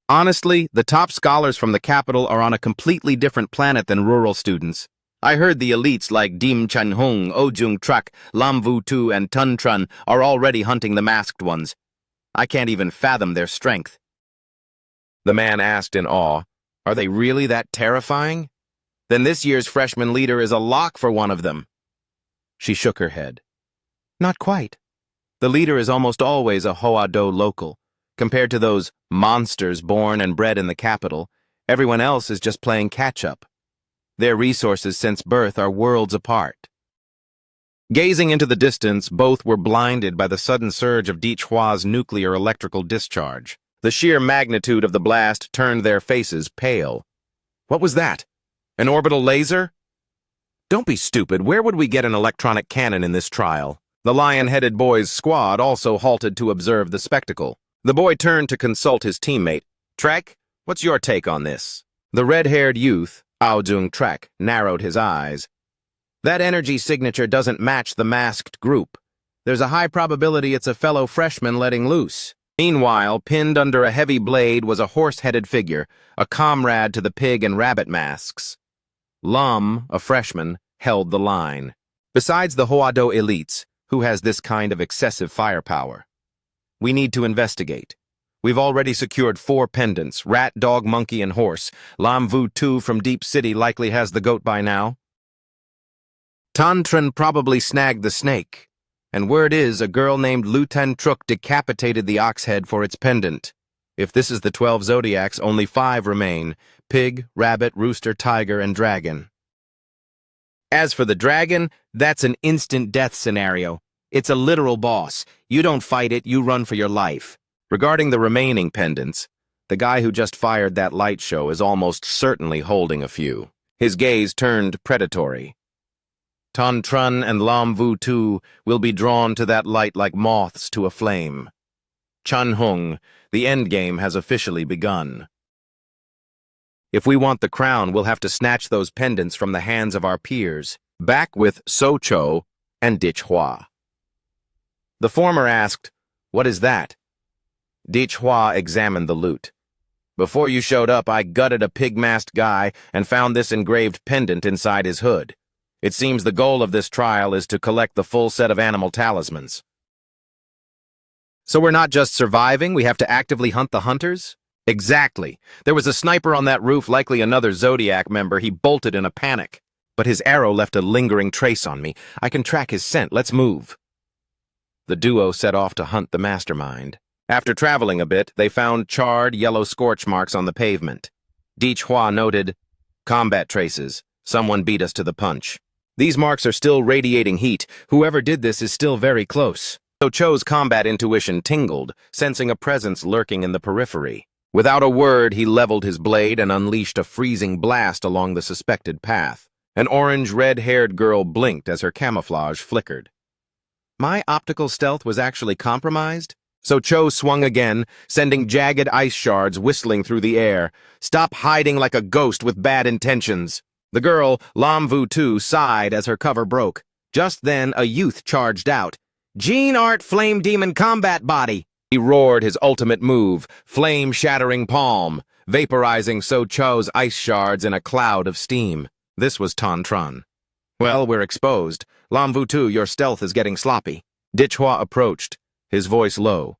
Honestly, the top scholars from the capital are on a completely different planet than rural students. I heard the elites like Dim Chanhung, Ojung Trak, Lam Vu Tu, and Tun Trun are already hunting the masked ones. I can't even fathom their strength. The man asked in awe, are they really that terrifying? Then this year's freshman leader is a lock for one of them. She shook her head. Not quite. The leader is almost always a Hoado local. Compared to those monsters born and bred in the capital, everyone else is just playing catch-up. Their resources since birth are worlds apart. Gazing into the distance, both were blinded by the sudden surge of Dichhua's nuclear electrical discharge. The sheer magnitude of the blast turned their faces pale. What was that? An orbital laser? Don't be stupid. Where would we get an electronic cannon in this trial? The lion-headed boy's squad also halted to observe the spectacle. The boy turned to consult his teammate. Trek, what's your take on this? The red-haired youth, Ao Trek, narrowed his eyes. That energy signature doesn't match the masked group. There's a high probability it's a fellow freshman letting loose. Meanwhile, pinned under a heavy blade was a horse-headed figure, a comrade to the pig and rabbit masks. Lum, a freshman, held the line. Besides the Hoado elites, who has this kind of excessive firepower? We need to investigate. We've already secured 4 pendants, rat, dog, monkey, and horse. Lam Vu 2 from Deep City likely has the goat by now. Tantran probably snagged the snake. And word is, a girl named Luten Truk decapitated the ox head for its pendant. If this is the 12 zodiacs, only 5 remain: pig, rabbit, rooster, tiger, and dragon. As for the dragon, that's an instant death scenario. It's a literal boss. You don't fight it, you run for your life. Regarding the remaining pendants, the guy who just fired that light show is almost certainly holding a few. His gaze turned predatory. Tan Trun and Lam Vu Tu will be drawn to that light like moths to a flame. Chun Hung, the endgame has officially begun. If we want the crown, we'll have to snatch those pendants from the hands of our peers, back with So Cho and Dichhua. The former asked, "What is that?" Dichhua examined the loot. "Before you showed up, I gutted a pig-masked guy and found this engraved pendant inside his hood. It seems the goal of this trial is to collect the full set of animal talismans." So we're not just surviving, we have to actively hunt the hunters? Exactly. There was a sniper on that roof, likely another Zodiac member. He bolted in a panic. But his arrow left a lingering trace on me. I can track his scent. Let's move. The duo set off to hunt the mastermind. After traveling a bit, they found charred, yellow scorch marks on the pavement. Dichhua noted, "Combat traces. Someone beat us to the punch. These marks are still radiating heat. Whoever did this is still very close." So Cho's combat intuition tingled, sensing a presence lurking in the periphery. Without a word, he leveled his blade and unleashed a freezing blast along the suspected path. An orange, red-haired girl blinked as her camouflage flickered. My optical stealth was actually compromised? So Cho swung again, sending jagged ice shards whistling through the air. "Stop hiding like a ghost with bad intentions." The girl, Lam Vu Tu, sighed as her cover broke. Just then, a youth charged out. "Gene Art Flame Demon Combat Body!" He roared his ultimate move, flame-shattering palm, vaporizing So Cho's ice shards in a cloud of steam. This was Tan Tran. "Well, we're exposed. Lam Vu Tu, your stealth is getting sloppy." Dichhua approached, his voice low.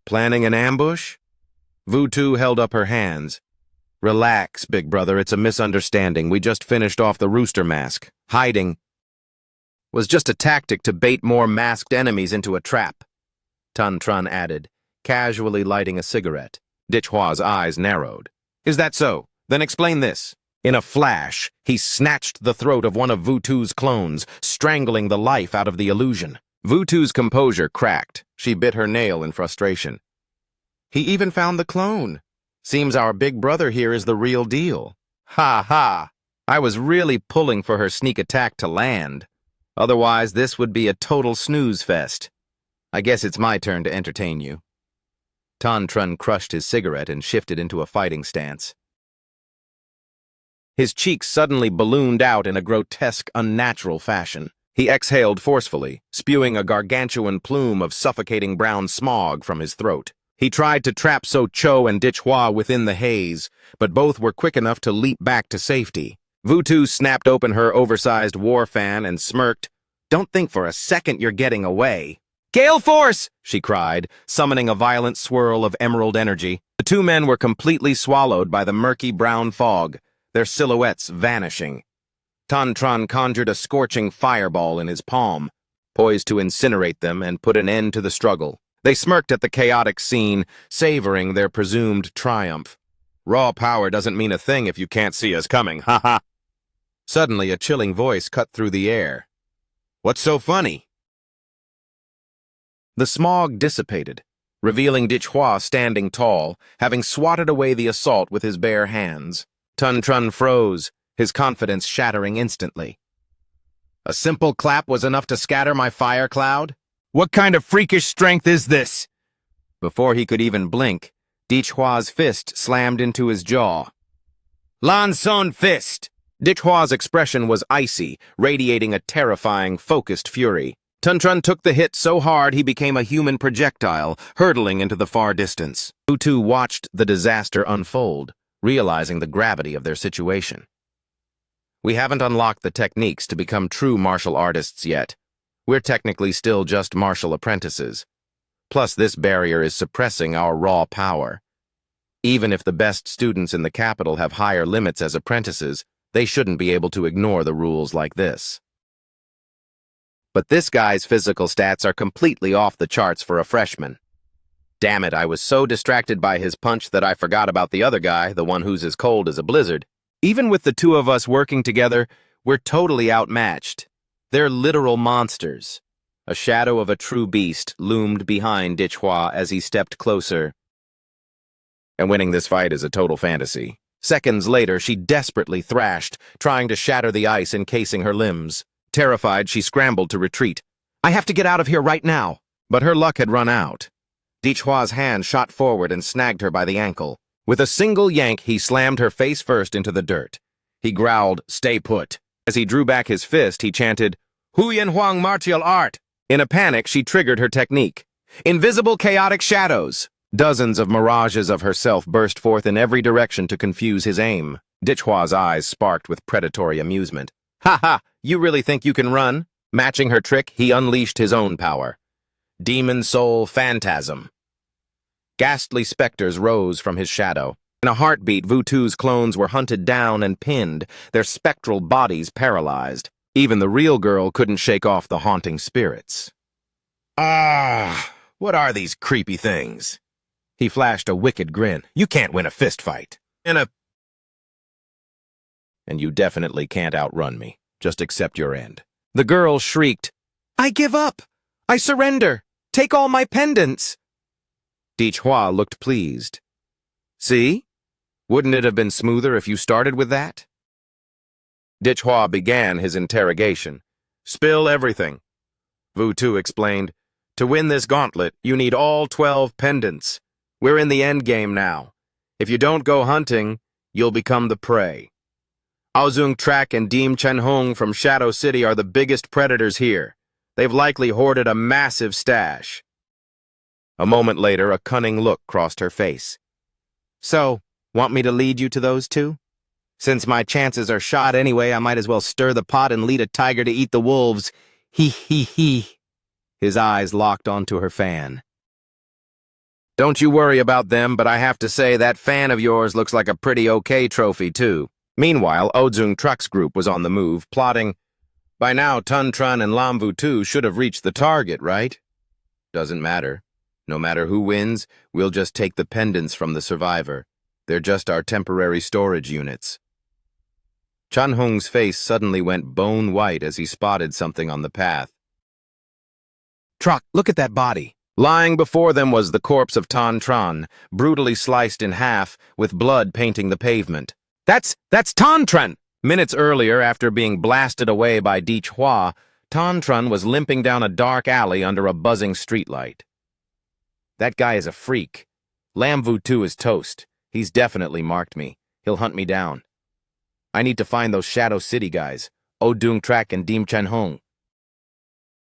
"Planning an ambush?" Vu Tu held up her hands. "Relax, big brother, it's a misunderstanding. We just finished off the rooster mask. Hiding was just a tactic to bait more masked enemies into a trap," Tan Tran added, casually lighting a cigarette. Dichhua's eyes narrowed. "Is that so? Then explain this." In a flash, he snatched the throat of one of Vu Tu's clones, strangling the life out of the illusion. Vu Tu's composure cracked. She bit her nail in frustration. "He even found the clone. Seems our big brother here is the real deal." "Ha ha! I was really pulling for her sneak attack to land. Otherwise, this would be a total snooze fest. I guess it's my turn to entertain you." Tan Trun crushed his cigarette and shifted into a fighting stance. His cheeks suddenly ballooned out in a grotesque, unnatural fashion. He exhaled forcefully, spewing a gargantuan plume of suffocating brown smog from his throat. He tried to trap So Cho and Dichhua within the haze, but both were quick enough to leap back to safety. Vu Tu snapped open her oversized war fan and smirked. "Don't think for a second you're getting away." "Gale Force!" she cried, summoning a violent swirl of emerald energy. The two men were completely swallowed by the murky brown fog, their silhouettes vanishing. Tan Tran conjured a scorching fireball in his palm, poised to incinerate them and put an end to the struggle. They smirked at the chaotic scene, savoring their presumed triumph. "Raw power doesn't mean a thing if you can't see us coming, ha ha." Suddenly, a chilling voice cut through the air. What's so funny? The smog dissipated, revealing Dichhua standing tall, having swatted away the assault with his bare hands. Tun Trun froze, his confidence shattering instantly. A simple clap was enough to scatter my fire cloud? What kind of freakish strength is this? Before he could even blink, Dichhua's fist slammed into his jaw. Lan Son Fist! Dichhua's expression was icy, radiating a terrifying, focused fury. Tun Trun took the hit so hard he became a human projectile, hurtling into the far distance. Vu watched the disaster unfold, realizing the gravity of their situation. We haven't unlocked the techniques to become true martial artists yet. We're technically still just martial apprentices. Plus, this barrier is suppressing our raw power. Even if the best students in the capital have higher limits as apprentices, they shouldn't be able to ignore the rules like this. But this guy's physical stats are completely off the charts for a freshman. Damn it, I was so distracted by his punch that I forgot about the other guy, the one who's as cold as a blizzard. Even with the two of us working together, we're totally outmatched. They're literal monsters. A shadow of a true beast loomed behind Dichhua as he stepped closer. And winning this fight is a total fantasy. Seconds later, she desperately thrashed, trying to shatter the ice encasing her limbs. Terrified, she scrambled to retreat. I have to get out of here right now. But her luck had run out. Dichhua's hand shot forward and snagged her by the ankle. With a single yank, he slammed her face first into the dirt. He growled, "Stay put." As he drew back his fist, he chanted, Huyan Huang martial art. In a panic, she triggered her technique. Invisible chaotic shadows. Dozens of mirages of herself burst forth in every direction to confuse his aim. Dichhua's eyes sparked with predatory amusement. Ha ha, you really think you can run? Matching her trick, he unleashed his own power. Demon Soul Phantasm. Ghastly specters rose from his shadow. In a heartbeat, Vutu's clones were hunted down and pinned, their spectral bodies paralyzed. Even the real girl couldn't shake off the haunting spirits. Ah, what are these creepy things? He flashed a wicked grin. You can't win a fist fight. And you definitely can't outrun me. Just accept your end. The girl shrieked, I give up! I surrender! Take all my pendants! Dichhua looked pleased. See? Wouldn't it have been smoother if you started with that? Dichhua began his interrogation. Spill everything. Vu explained. To win this gauntlet, you need all 12 pendants. We're in the end game now. If you don't go hunting, you'll become the prey. Aozung Trak and Dim Chenhong from Shadow City are the biggest predators here. They've likely hoarded a massive stash. A moment later, a cunning look crossed her face. So, want me to lead you to those two? Since my chances are shot anyway, I might as well stir the pot and lead a tiger to eat the wolves. He. His eyes locked onto her fan. Don't you worry about them, but I have to say that fan of yours looks like a pretty okay trophy, too. Meanwhile, Aozung Trak's group was on the move, plotting. By now, Tun Trun and Lam Vu should have reached the target, right? Doesn't matter. No matter who wins, we'll just take the pendants from the survivor. They're just our temporary storage units. Chanhong's face suddenly went bone white as he spotted something on the path. Trak, look at that body. Lying before them was the corpse of Tan Tran, brutally sliced in half, with blood painting the pavement. That's Tan Tran! Minutes earlier, after being blasted away by Dichhua, Tan Tran was limping down a dark alley under a buzzing streetlight. That guy is a freak. Lam Vu is toast. He's definitely marked me. He'll hunt me down. I need to find those Shadow City guys, Aozung Trak and Dim Chenhong.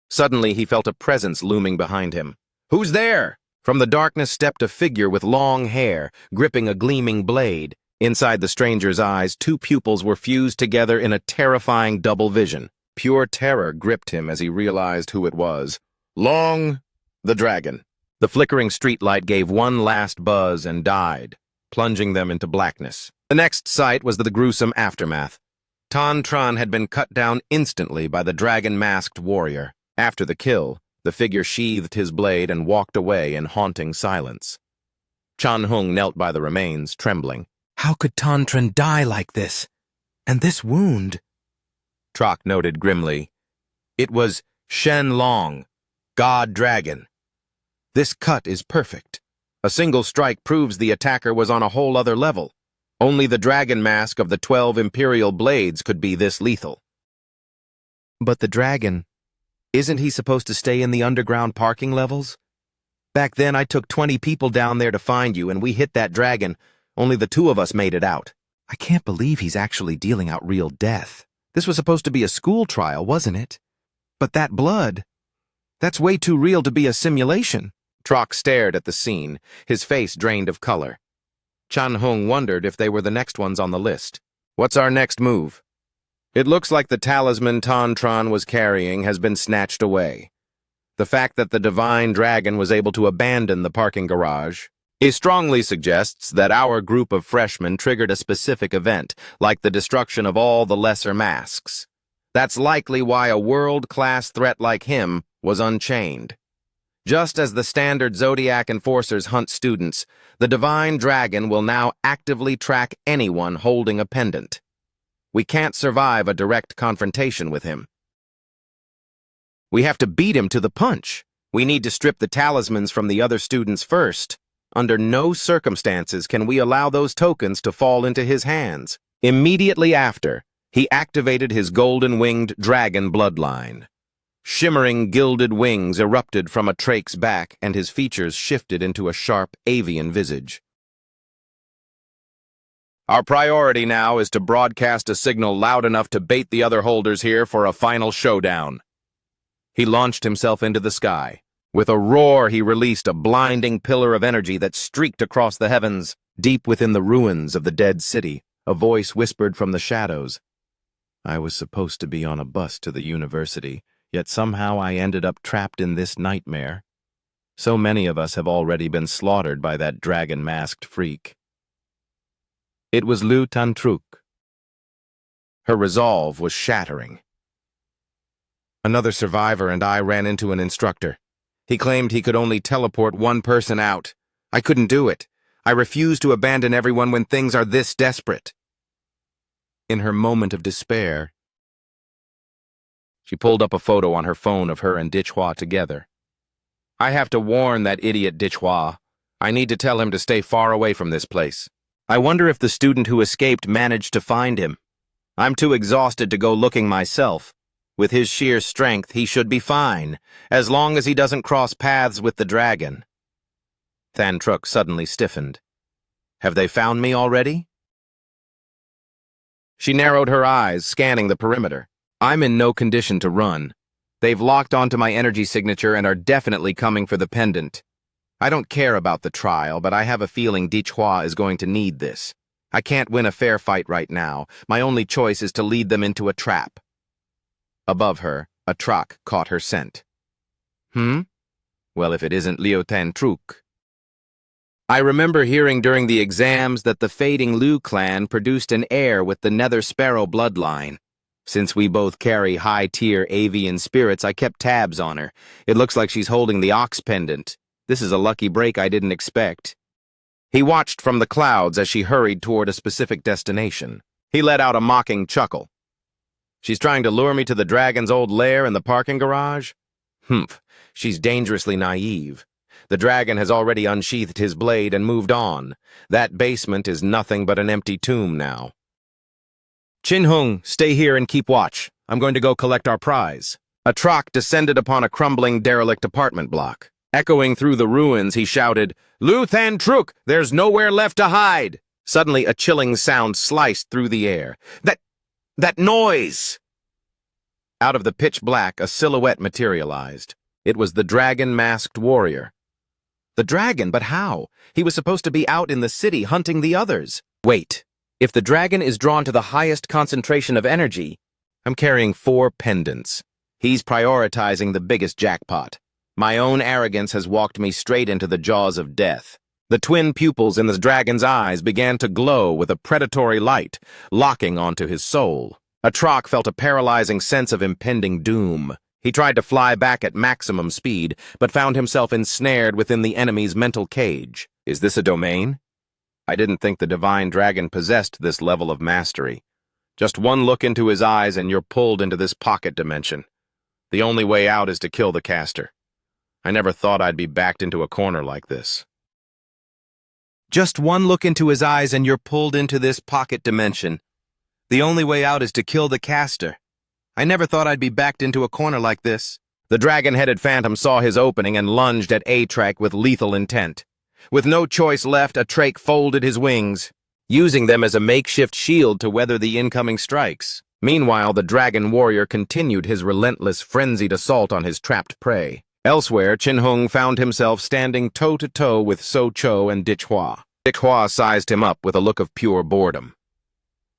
Suddenly, he felt a presence looming behind him. Who's there? From the darkness stepped a figure with long hair, gripping a gleaming blade. Inside the stranger's eyes, two pupils were fused together in a terrifying double vision. Pure terror gripped him as he realized who it was. Long, the dragon. The flickering streetlight gave one last buzz and died, plunging them into blackness. The next sight was the gruesome aftermath. Tan Tran had been cut down instantly by the dragon-masked warrior. After the kill, the figure sheathed his blade and walked away in haunting silence. Chan Hung knelt by the remains, trembling. How could Tan Tran die like this? And this wound? Trak noted grimly. It was Shen Long, God Dragon. This cut is perfect. A single strike proves the attacker was on a whole other level. Only the dragon mask of the 12 Imperial Blades could be this lethal. But the dragon, isn't he supposed to stay in the underground parking levels? Back then I took 20 people down there to find you and we hit that dragon. Only the 2 of us made it out. I can't believe he's actually dealing out real death. This was supposed to be a school trial, wasn't it? But that blood, that's way too real to be a simulation. Trock stared at the scene, his face drained of color. Chan Hung wondered if they were the next ones on the list. What's our next move? It looks like the talisman Tantron was carrying has been snatched away. The fact that the divine dragon was able to abandon the parking garage, it strongly suggests that our group of freshmen triggered a specific event, like the destruction of all the lesser masks. That's likely why a world-class threat like him was unchained. Just as the standard Zodiac enforcers hunt students, the divine dragon will now actively track anyone holding a pendant. We can't survive a direct confrontation with him. We have to beat him to the punch. We need to strip the talismans from the other students first. Under no circumstances can we allow those tokens to fall into his hands. Immediately after, he activated his golden-winged dragon bloodline. Shimmering gilded wings erupted from a Trake's back, and his features shifted into a sharp avian visage. Our priority now is to broadcast a signal loud enough to bait the other holders here for a final showdown. He launched himself into the sky. With a roar, he released a blinding pillar of energy that streaked across the heavens. Deep within the ruins of the dead city, a voice whispered from the shadows. I was supposed to be on a bus to the university, yet somehow I ended up trapped in this nightmare. So many of us have already been slaughtered by that dragon-masked freak. It was Lu Tantruk. Her resolve was shattering. Another survivor and I ran into an instructor. He claimed he could only teleport one person out. I couldn't do it. I refuse to abandon everyone when things are this desperate. In her moment of despair, she pulled up a photo on her phone of her and Dichhua together. I have to warn that idiot Dichhua. I need to tell him to stay far away from this place. I wonder if the student who escaped managed to find him. I'm too exhausted to go looking myself. With his sheer strength, he should be fine, as long as he doesn't cross paths with the dragon. Thantruk suddenly stiffened. Have they found me already? She narrowed her eyes, scanning the perimeter. I'm in no condition to run. They've locked onto my energy signature and are definitely coming for the pendant. I don't care about the trial, but I have a feeling Dichhua is going to need this. I can't win a fair fight right now. My only choice is to lead them into a trap. Above her, a truck caught her scent. Well, if it isn't Liu Tantruk. I remember hearing during the exams that the fading Liu clan produced an heir with the Nether Sparrow bloodline. Since we both carry high-tier avian spirits, I kept tabs on her. It looks like she's holding the Ox pendant. This is a lucky break I didn't expect. He watched from the clouds as she hurried toward a specific destination. He let out a mocking chuckle. She's trying to lure me to the dragon's old lair in the parking garage? Humph, she's dangerously naive. The dragon has already unsheathed his blade and moved on. That basement is nothing but an empty tomb now. Chin Hung, stay here and keep watch. I'm going to go collect our prize. A truck descended upon a crumbling derelict apartment block. Echoing through the ruins, he shouted, Lu Tantruk, there's nowhere left to hide! Suddenly, a chilling sound sliced through the air. That noise! Out of the pitch black, a silhouette materialized. It was the dragon-masked warrior. The dragon, but how? He was supposed to be out in the city hunting the others. Wait, if the dragon is drawn to the highest concentration of energy, I'm carrying 4 pendants. He's prioritizing the biggest jackpot. My own arrogance has walked me straight into the jaws of death. The twin pupils in the dragon's eyes began to glow with a predatory light, locking onto his soul. Atroc felt a paralyzing sense of impending doom. He tried to fly back at maximum speed, but found himself ensnared within the enemy's mental cage. Is this a domain? I didn't think the divine dragon possessed this level of mastery. Just one look into his eyes and you're pulled into this pocket dimension. The only way out is to kill the caster. I never thought I'd be backed into a corner like this. Just one look into his eyes and you're pulled into this pocket dimension. The only way out is to kill the caster. I never thought I'd be backed into a corner like this. The dragon-headed phantom saw his opening and lunged at Atrak with lethal intent. With no choice left, Atrak folded his wings, using them as a makeshift shield to weather the incoming strikes. Meanwhile, the dragon warrior continued his relentless, frenzied assault on his trapped prey. Elsewhere, Chin-hung found himself standing toe-to-toe with So-cho and Dich-hwa. Dich-hwa sized him up with a look of pure boredom.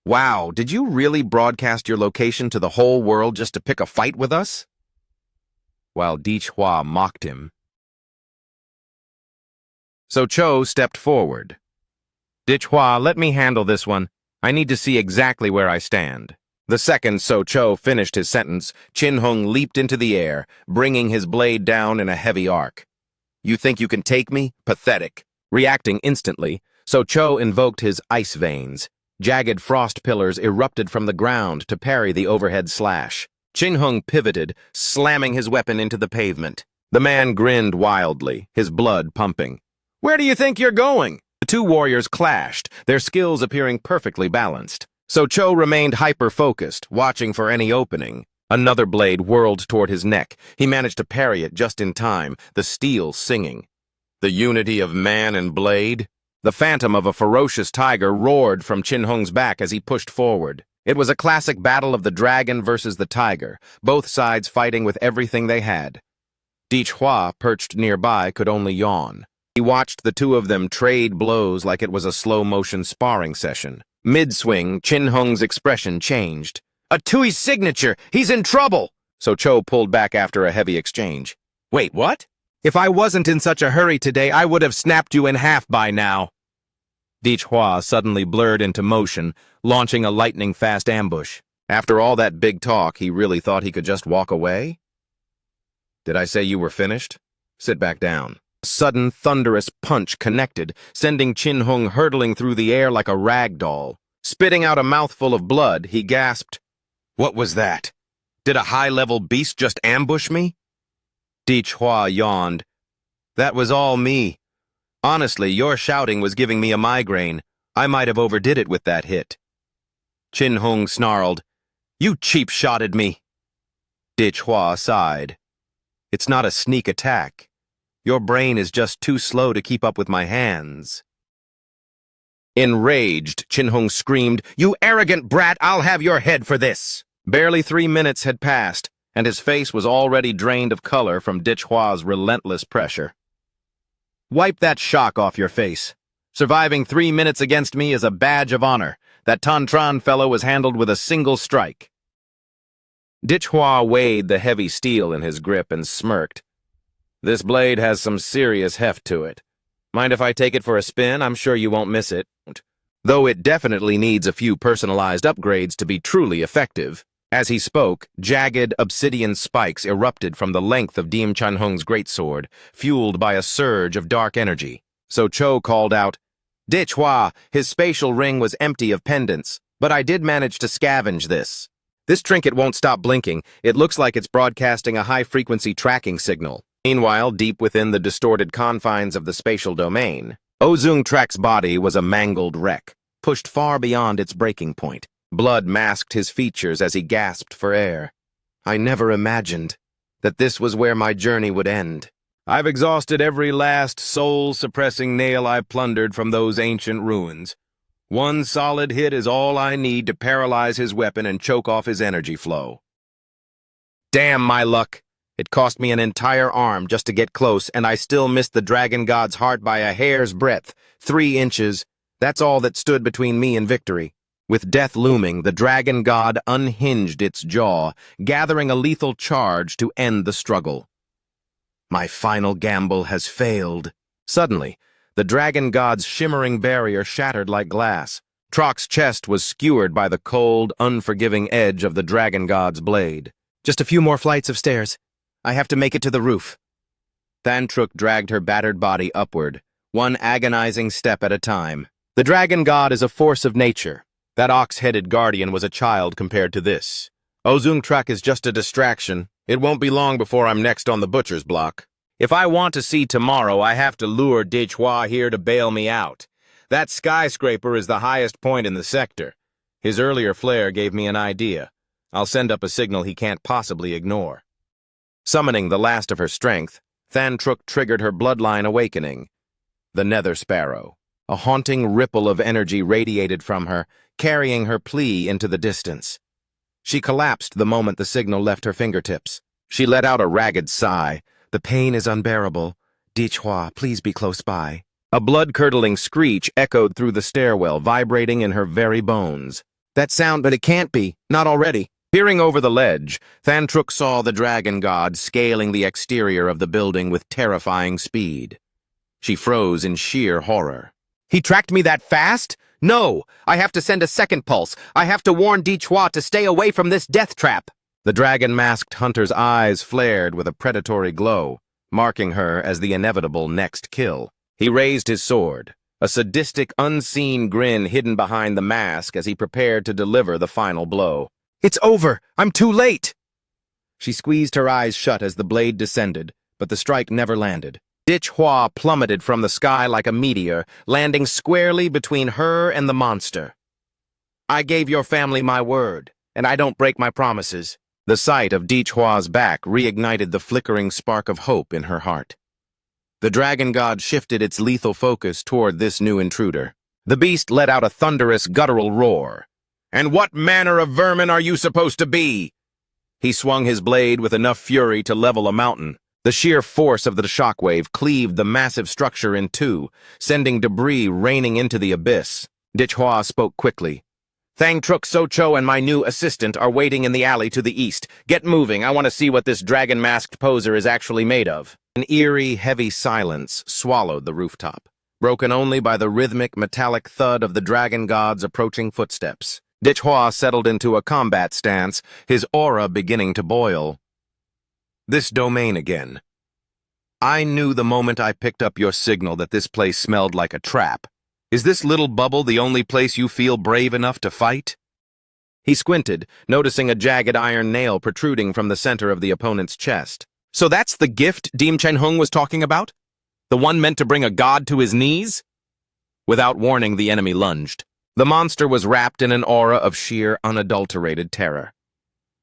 Wow, did you really broadcast your location to the whole world just to pick a fight with us? While Dich-hwa mocked him, So-cho stepped forward. Dich-hwa, let me handle this one. I need to see exactly where I stand. The second So-cho finished his sentence, Chin-hung leaped into the air, bringing his blade down in a heavy arc. You think you can take me? Pathetic. Reacting instantly, So-cho invoked his ice veins. Jagged frost pillars erupted from the ground to parry the overhead slash. Chin-hung pivoted, slamming his weapon into the pavement. The man grinned wildly, his blood pumping. Where do you think you're going? The two warriors clashed, their skills appearing perfectly balanced. So-cho remained hyper-focused, watching for any opening. Another blade whirled toward his neck. He managed to parry it just in time, the steel singing. The unity of man and blade? The phantom of a ferocious tiger roared from Chin-hung's back as he pushed forward. It was a classic battle of the dragon versus the tiger, both sides fighting with everything they had. Dich-hwa, perched nearby, could only yawn. He watched the two of them trade blows like it was a slow-motion sparring session. Mid-swing, Chin-hung's expression changed. A Tui signature! He's in trouble! So-cho pulled back after a heavy exchange. Wait, what? If I wasn't in such a hurry today, I would have snapped you in half by now. Dich-hwa suddenly blurred into motion, launching a lightning-fast ambush. After all that big talk, he really thought he could just walk away? Did I say you were finished? Sit back down. A sudden, thunderous punch connected, sending Chin-hung hurtling through the air like a rag doll. Spitting out a mouthful of blood, he gasped, "What was that? Did a high-level beast just ambush me?" Dich-hwa yawned. "That was all me. Honestly, your shouting was giving me a migraine. I might have overdid it with that hit." Chin-hung snarled, "You cheap-shotted me." Dich-hwa sighed. "It's not a sneak attack. Your brain is just too slow to keep up with my hands." Enraged, Chin-hung screamed, "You arrogant brat, I'll have your head for this!" Barely 3 minutes had passed, and his face was already drained of color from Dich-hwa's relentless pressure. "Wipe that shock off your face. Surviving 3 minutes against me is a badge of honor. That Tantran fellow was handled with a single strike." Dich-hwa weighed the heavy steel in his grip and smirked. "This blade has some serious heft to it. Mind if I take it for a spin? I'm sure you won't miss it. Though it definitely needs a few personalized upgrades to be truly effective." As he spoke, jagged obsidian spikes erupted from the length of Dim Chin-hung's greatsword, fueled by a surge of dark energy. So-cho called out, "Dich-hwa, his spatial ring was empty of pendants, but I did manage to scavenge this. This trinket won't stop blinking. It looks like it's broadcasting a high-frequency tracking signal." Meanwhile, deep within the distorted confines of the spatial domain, Ozung Trak's body was a mangled wreck, pushed far beyond its breaking point. Blood masked his features as he gasped for air. "I never imagined that this was where my journey would end. I've exhausted every last soul-suppressing nail I plundered from those ancient ruins. One solid hit is all I need to paralyze his weapon and choke off his energy flow. Damn my luck! It cost me an entire arm just to get close, and I still missed the dragon god's heart by a hair's breadth, 3 inches. That's all that stood between me and victory." With death looming, the dragon god unhinged its jaw, gathering a lethal charge to end the struggle. "My final gamble has failed." Suddenly, the dragon god's shimmering barrier shattered like glass. Trok's chest was skewered by the cold, unforgiving edge of the dragon god's blade. "Just a few more flights of stairs. I have to make it to the roof." Thantruk dragged her battered body upward, one agonizing step at a time. The dragon god is a force of nature. That ox-headed guardian was a child compared to this. Ozung Trak is just a distraction, It won't be long before I'm next on the butcher's block. If I want to see tomorrow, I have to lure Dichwa here to bail me out. That skyscraper is the highest point in the sector. His earlier flare gave me an idea. I'll send up a signal he can't possibly ignore. Summoning the last of her strength, Thantruk triggered her bloodline awakening. The Nether Sparrow. A haunting ripple of energy radiated from her, carrying her plea into the distance. She collapsed the moment the signal left her fingertips. She let out a ragged sigh. The pain is unbearable. Dichwa, please be close by. A blood-curdling screech echoed through the stairwell, vibrating in her very bones. That sound, but it can't be. Not already. Peering over the ledge, Thantruk saw the dragon god scaling the exterior of the building with terrifying speed. She froze in sheer horror. He tracked me that fast? No! I have to send a second pulse. I have to warn Dichwa to stay away from this death trap. The dragon-masked hunter's eyes flared with a predatory glow, marking her as the inevitable next kill. He raised his sword, a sadistic, unseen grin hidden behind the mask as he prepared to deliver the final blow. It's over! I'm too late! She squeezed her eyes shut as the blade descended, but the strike never landed. Dichwa plummeted from the sky like a meteor, landing squarely between her and the monster. I gave your family my word, and I don't break my promises. The sight of Dichwa's back reignited the flickering spark of hope in her heart. The dragon god shifted its lethal focus toward this new intruder. The beast let out a thunderous, guttural roar. And what manner of vermin are you supposed to be? He swung his blade with enough fury to level a mountain. The sheer force of the shockwave cleaved the massive structure in two, sending debris raining into the abyss. Dichwa spoke quickly. Thantruk, Socho, and my new assistant are waiting in the alley to the east. Get moving. I want to see what this dragon-masked poser is actually made of. An eerie, heavy silence swallowed the rooftop, broken only by the rhythmic, metallic thud of the dragon god's approaching footsteps. Dichwa settled into a combat stance, his aura beginning to boil. This domain again. I knew the moment I picked up your signal that this place smelled like a trap. Is this little bubble the only place you feel brave enough to fight? He squinted, noticing a jagged iron nail protruding from the center of the opponent's chest. So that's the gift Dim Chen-hung was talking about? The one meant to bring a god to his knees? Without warning, the enemy lunged. The monster was wrapped in an aura of sheer, unadulterated terror.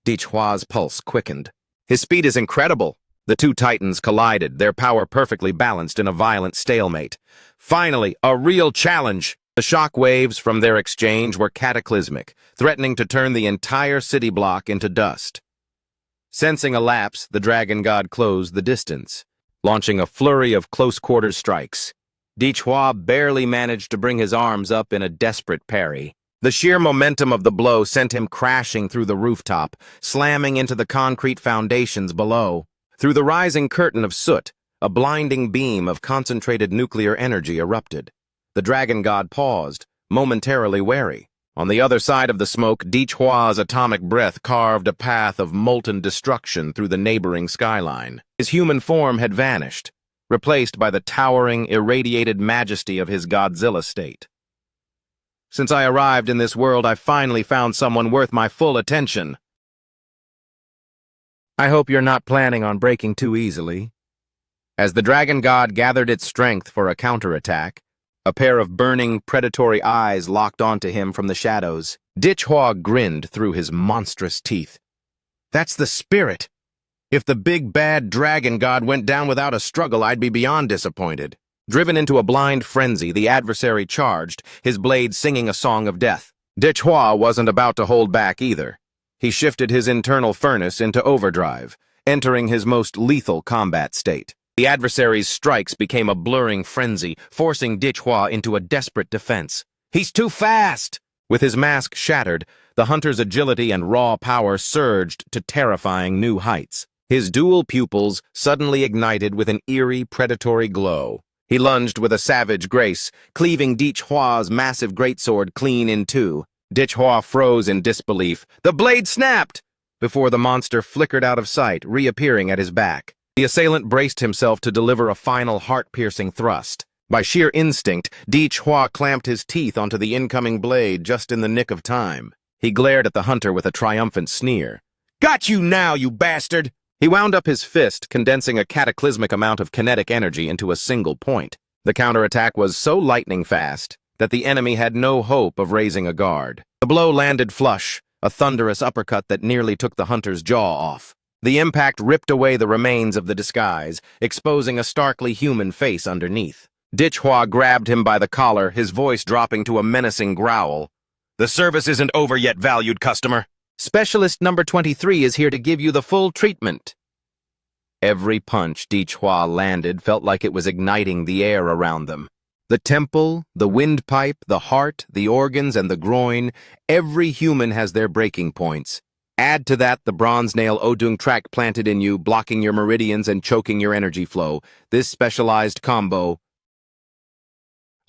Dichwa's pulse quickened. His speed is incredible. The two titans collided, their power perfectly balanced in a violent stalemate. Finally, a real challenge. The shock waves from their exchange were cataclysmic, threatening to turn the entire city block into dust. Sensing a lapse, the dragon god closed the distance, launching a flurry of close-quarters strikes. Dichwa barely managed to bring his arms up in a desperate parry. The sheer momentum of the blow sent him crashing through the rooftop, slamming into the concrete foundations below. Through the rising curtain of soot, a blinding beam of concentrated nuclear energy erupted. The dragon god paused, momentarily wary. On the other side of the smoke, Dichwa's atomic breath carved a path of molten destruction through the neighboring skyline. His human form had vanished, replaced by the towering, irradiated majesty of his Godzilla state. Since I arrived in this world, I finally found someone worth my full attention. I hope you're not planning on breaking too easily. As the dragon god gathered its strength for a counterattack, a pair of burning, predatory eyes locked onto him from the shadows. Dichwa grinned through his monstrous teeth. That's the spirit. If the big bad dragon god went down without a struggle, I'd be beyond disappointed. Driven into a blind frenzy, the adversary charged, his blade singing a song of death. Dichwa wasn't about to hold back either. He shifted his internal furnace into overdrive, entering his most lethal combat state. The adversary's strikes became a blurring frenzy, forcing Dichwa into a desperate defense. He's too fast! With his mask shattered, the hunter's agility and raw power surged to terrifying new heights. His dual pupils suddenly ignited with an eerie, predatory glow. He lunged with a savage grace, cleaving Dichwa's massive greatsword clean in two. Dichwa froze in disbelief. The blade snapped! Before the monster flickered out of sight, reappearing at his back. The assailant braced himself to deliver a final heart-piercing thrust. By sheer instinct, Dichwa clamped his teeth onto the incoming blade just in the nick of time. He glared at the hunter with a triumphant sneer. Got you now, you bastard! He wound up his fist, condensing a cataclysmic amount of kinetic energy into a single point. The counterattack was so lightning fast that the enemy had no hope of raising a guard. The blow landed flush, a thunderous uppercut that nearly took the hunter's jaw off. The impact ripped away the remains of the disguise, exposing a starkly human face underneath. Dichhua grabbed him by the collar, his voice dropping to a menacing growl. The service isn't over yet, valued customer. Specialist number 23 is here to give you the full treatment. Every punch Dichhua landed felt like it was igniting the air around them. The temple, the windpipe, the heart, the organs, and the groin, every human has their breaking points. Add to that the bronze nail Odung track planted in you, blocking your meridians and choking your energy flow. This specialized combo,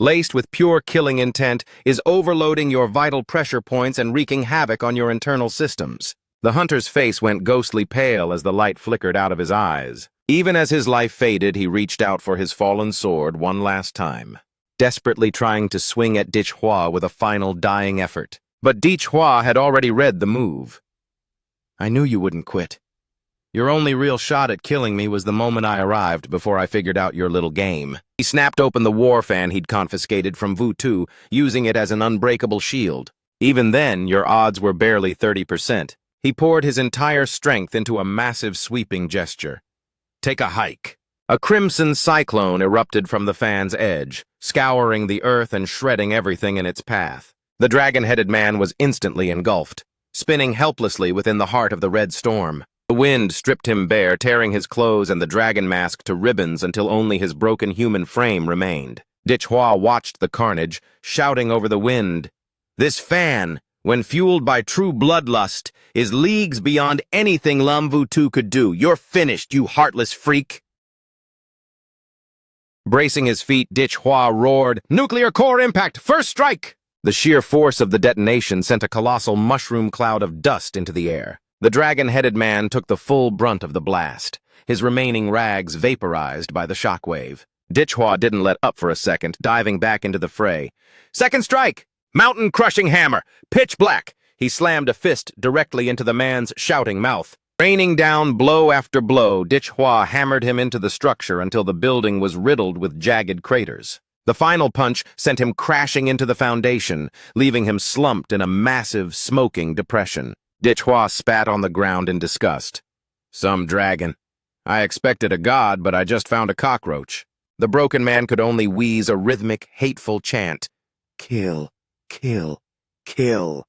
laced with pure killing intent, is overloading your vital pressure points and wreaking havoc on your internal systems. The hunter's face went ghostly pale as the light flickered out of his eyes. Even as his life faded, he reached out for his fallen sword one last time, desperately trying to swing at Dichhua with a final dying effort. But Dichhua had already read the move. I knew you wouldn't quit. Your only real shot at killing me was the moment I arrived before I figured out your little game. He snapped open the war fan he'd confiscated from Vu-Tu, using it as an unbreakable shield. Even then, your odds were barely 30%. He poured his entire strength into a massive sweeping gesture. Take a hike. A crimson cyclone erupted from the fan's edge, scouring the earth and shredding everything in its path. The dragon-headed man was instantly engulfed, spinning helplessly within the heart of the red storm. The wind stripped him bare, tearing his clothes and the dragon mask to ribbons until only his broken human frame remained. Dichhua watched the carnage, shouting over the wind, "This fan, when fueled by true bloodlust, is leagues beyond anything Lam Vu-Tu could do. You're finished, you heartless freak." Bracing his feet, Dichhua roared, "Nuclear core impact! First strike!" The sheer force of the detonation sent a colossal mushroom cloud of dust into the air. The dragon-headed man took the full brunt of the blast, his remaining rags vaporized by the shockwave. Dichhua didn't let up for a second, diving back into the fray. "Second strike! Mountain-crushing hammer! Pitch black!" He slammed a fist directly into the man's shouting mouth. Raining down blow after blow, Dichhua hammered him into the structure until the building was riddled with jagged craters. The final punch sent him crashing into the foundation, leaving him slumped in a massive, smoking depression. Dichhua spat on the ground in disgust. "Some dragon. I expected a god, but I just found a cockroach." The broken man could only wheeze a rhythmic, hateful chant. "Kill, kill, kill."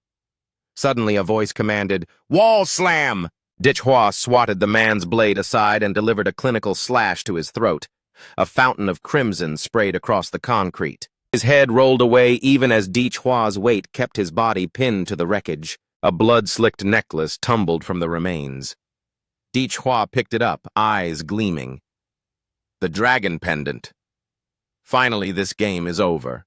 Suddenly a voice commanded, "Wall slam!" Dichhua swatted the man's blade aside and delivered a clinical slash to his throat. A fountain of crimson sprayed across the concrete. His head rolled away even as Dichhua's weight kept his body pinned to the wreckage. A blood-slicked necklace tumbled from the remains. Dichhua picked it up, eyes gleaming. The dragon pendant. Finally, this game is over.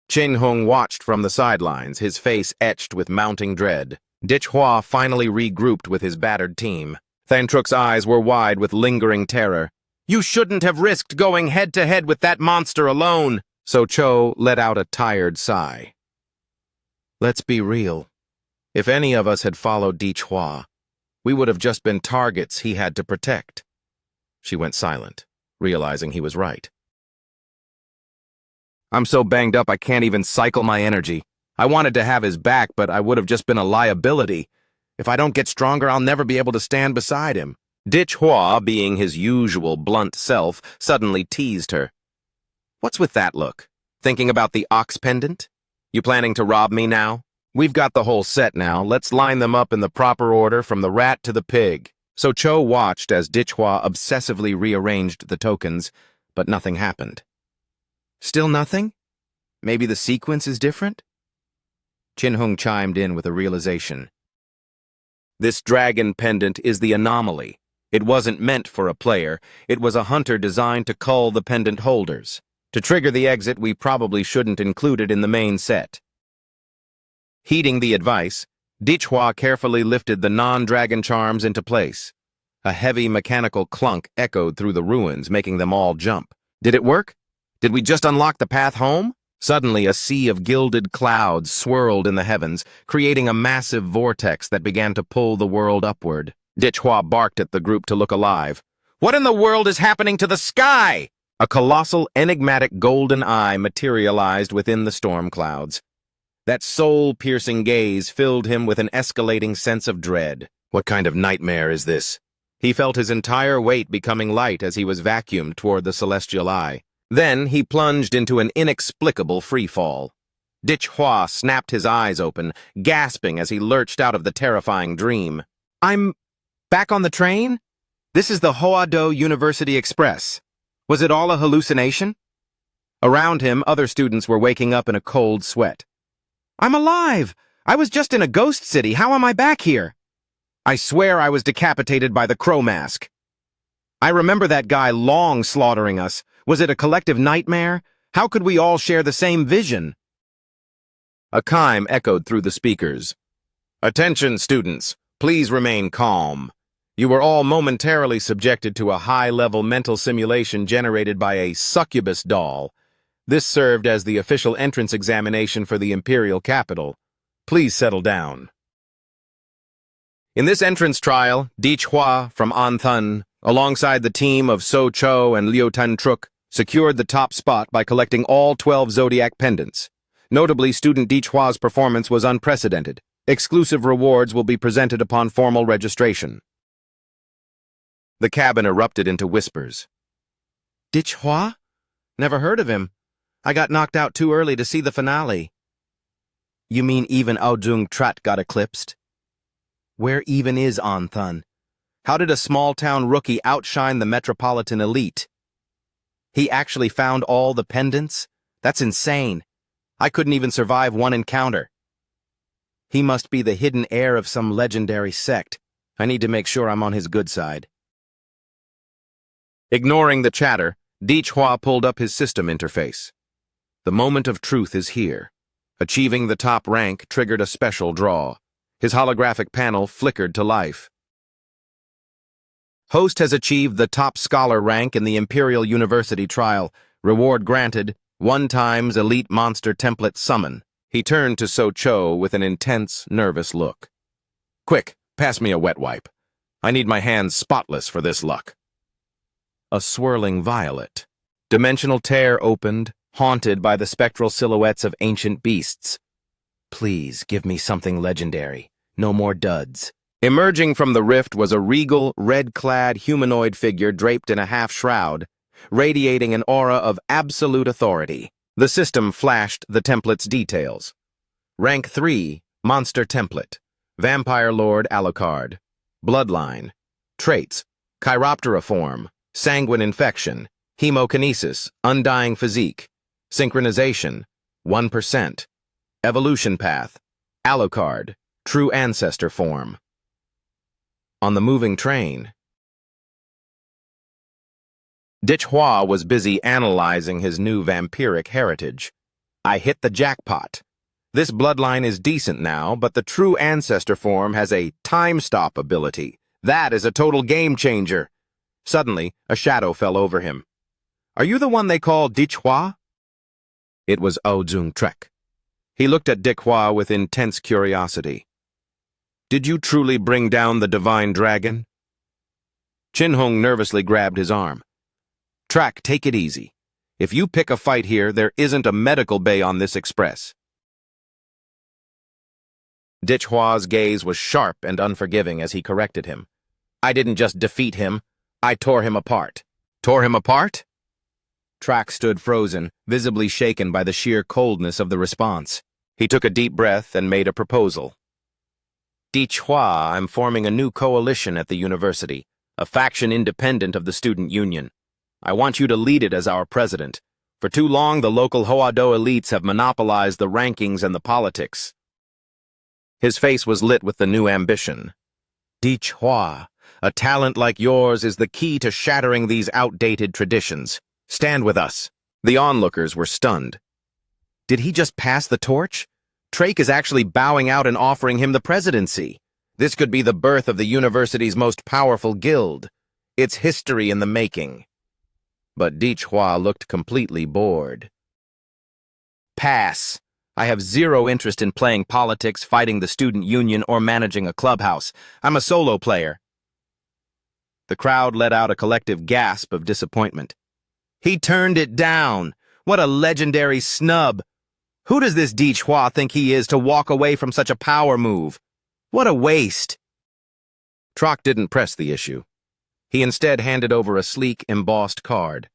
Qin Hung watched from the sidelines, his face etched with mounting dread. Dichhua finally regrouped with his battered team. Thantruk's eyes were wide with lingering terror. "You shouldn't have risked going head-to-head with that monster alone." So Cho let out a tired sigh. "Let's be real. If any of us had followed Dichhua, we would have just been targets he had to protect." She went silent, realizing he was right. "I'm so banged up I can't even cycle my energy. I wanted to have his back, but I would have just been a liability. If I don't get stronger, I'll never be able to stand beside him." Dichhua, being his usual blunt self, suddenly teased her. "What's with that look? Thinking about the ox pendant? You planning to rob me now? We've got the whole set now. Let's line them up in the proper order from the rat to the pig." So Cho watched as Dichhua obsessively rearranged the tokens, but nothing happened. "Still nothing? Maybe the sequence is different?" Qin Hung chimed in with a realization. "This dragon pendant is the anomaly. It wasn't meant for a player. It was a hunter designed to cull the pendant holders. To trigger the exit, we probably shouldn't include it in the main set." Heeding the advice, Dichhua carefully lifted the non-dragon charms into place. A heavy mechanical clunk echoed through the ruins, making them all jump. Did it work? Did we just unlock the path home? Suddenly, a sea of gilded clouds swirled in the heavens, creating a massive vortex that began to pull the world upward. Hua barked at the group to look alive. What in the world is happening to the sky? A colossal, enigmatic golden eye materialized within the storm clouds. That soul-piercing gaze filled him with an escalating sense of dread. What kind of nightmare is this? He felt his entire weight becoming light as he was vacuumed toward the celestial eye. Then he plunged into an inexplicable free-fall. Hua snapped his eyes open, gasping as he lurched out of the terrifying dream. I'm back on the train? This is the Hoado University Express. Was it all a hallucination? Around him, other students were waking up in a cold sweat. I'm alive! I was just in a ghost city. How am I back here? I swear I was decapitated by the crow mask. I remember that guy long slaughtering us. Was it a collective nightmare? How could we all share the same vision? A chime echoed through the speakers. Attention, students. Please remain calm. You were all momentarily subjected to a high-level mental simulation generated by a succubus doll. This served as the official entrance examination for the imperial capital. Please settle down. In this entrance trial, Hua from Anthun, alongside the team of So Cho and Liu Tan Truk, secured the top spot by collecting all 12 zodiac pendants. Notably, student Hua's performance was unprecedented. Exclusive rewards will be presented upon formal registration. The cabin erupted into whispers. Hua? Never heard of him. I got knocked out too early to see the finale. You mean even Aojung Trat got eclipsed? Where even is Anthun? How did a small-town rookie outshine the metropolitan elite? He actually found all the pendants? That's insane. I couldn't even survive one encounter. He must be the hidden heir of some legendary sect. I need to make sure I'm on his good side. Ignoring the chatter, Hua pulled up his system interface. The moment of truth is here. Achieving the top rank triggered a special draw. His holographic panel flickered to life. Host has achieved the top scholar rank in the Imperial University trial. Reward granted, 1x elite monster template summon. He turned to So Cho with an intense, nervous look. Quick, pass me a wet wipe. I need my hands spotless for this luck. A swirling violet. Dimensional tear opened, haunted by the spectral silhouettes of ancient beasts. Please give me something legendary. No more duds. Emerging from the rift was a regal, red-clad humanoid figure draped in a half-shroud, radiating an aura of absolute authority. The system flashed the template's details. Rank 3, Monster Template. Vampire Lord Alucard. Bloodline. Traits. Chiroptera form. Sanguine infection. Hemokinesis. Undying physique. Synchronization. 1%. Evolution path. Alucard. True ancestor form. On the moving train, Hua was busy analyzing his new vampiric heritage. I hit the jackpot. This bloodline is decent now, but the true ancestor form has a time stop ability. That is a total game changer. Suddenly, a shadow fell over him. Are you the one they call Hua? It was Aojung Trek. He looked at Hua with intense curiosity. Did you truly bring down the divine dragon? Chin-Hung nervously grabbed his arm. Track, take it easy. If you pick a fight here, there isn't a medical bay on this express. Hua's gaze was sharp and unforgiving as he corrected him. I didn't just defeat him, I tore him apart. Tore him apart? Track stood frozen, visibly shaken by the sheer coldness of the response. He took a deep breath and made a proposal. Hua, I'm forming a new coalition at the university, a faction independent of the student union. I want you to lead it as our president. For too long, the local Hoado elites have monopolized the rankings and the politics. His face was lit with the new ambition. Hua, a talent like yours is the key to shattering these outdated traditions. Stand with us. The onlookers were stunned. Did he just pass the torch? Trake is actually bowing out and offering him the presidency. This could be the birth of the university's most powerful guild. It's history in the making. But Hua looked completely bored. Pass. I have zero interest in playing politics, fighting the student union, or managing a clubhouse. I'm a solo player. The crowd let out a collective gasp of disappointment. He turned it down. What a legendary snub. Who does this Hua think he is to walk away from such a power move? What a waste. Trock didn't press the issue. He instead handed over a sleek, embossed card.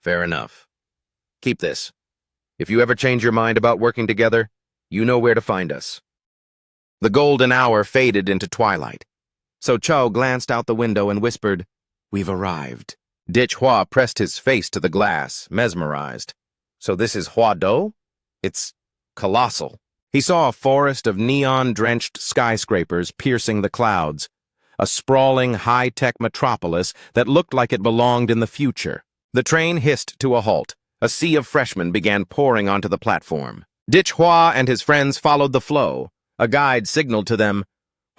Fair enough. Keep this. If you ever change your mind about working together, you know where to find us. The golden hour faded into twilight. So Cho glanced out the window and whispered, "We've arrived." Hua pressed his face to the glass, mesmerized. So this is Huado? It's colossal. He saw a forest of neon-drenched skyscrapers piercing the clouds, a sprawling high-tech metropolis that looked like it belonged in the future. The train hissed to a halt. A sea of freshmen began pouring onto the platform. Hua and his friends followed the flow. A guide signaled to them,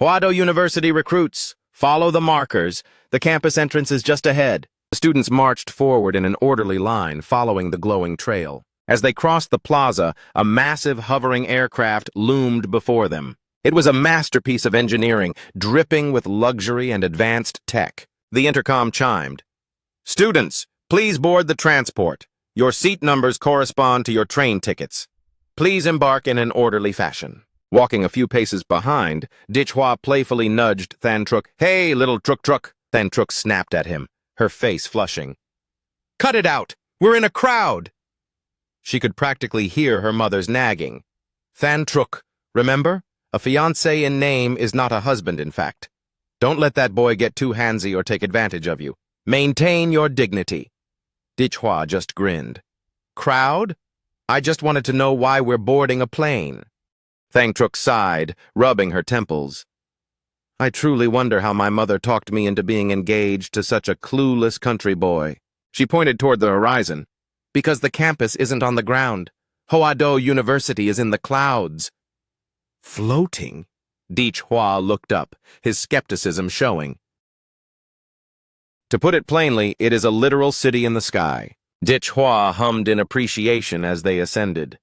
"Huado University recruits, follow the markers. The campus entrance is just ahead." The students marched forward in an orderly line, following the glowing trail. As they crossed the plaza, a massive hovering aircraft loomed before them. It was a masterpiece of engineering, dripping with luxury and advanced tech. The intercom chimed. "Students, please board the transport. Your seat numbers correspond to your train tickets. Please embark in an orderly fashion." Walking a few paces behind, Hua playfully nudged Thantruk. "Hey, little Truk." Thantruk snapped at him, her face flushing. "Cut it out! We're in a crowd!" She could practically hear her mother's nagging. "Thantruk, remember? A fiancé in name is not a husband, in fact. Don't let that boy get too handsy or take advantage of you. Maintain your dignity." Hua just grinned. "Crowd? I just wanted to know why we're boarding a plane." Thantruk sighed, rubbing her temples. "I truly wonder how my mother talked me into being engaged to such a clueless country boy." She pointed toward the horizon. "Because the campus isn't on the ground. Huado University is in the clouds." "Floating?" Hua looked up, his skepticism showing. "To put it plainly, it is a literal city in the sky." Hua hummed in appreciation as they ascended.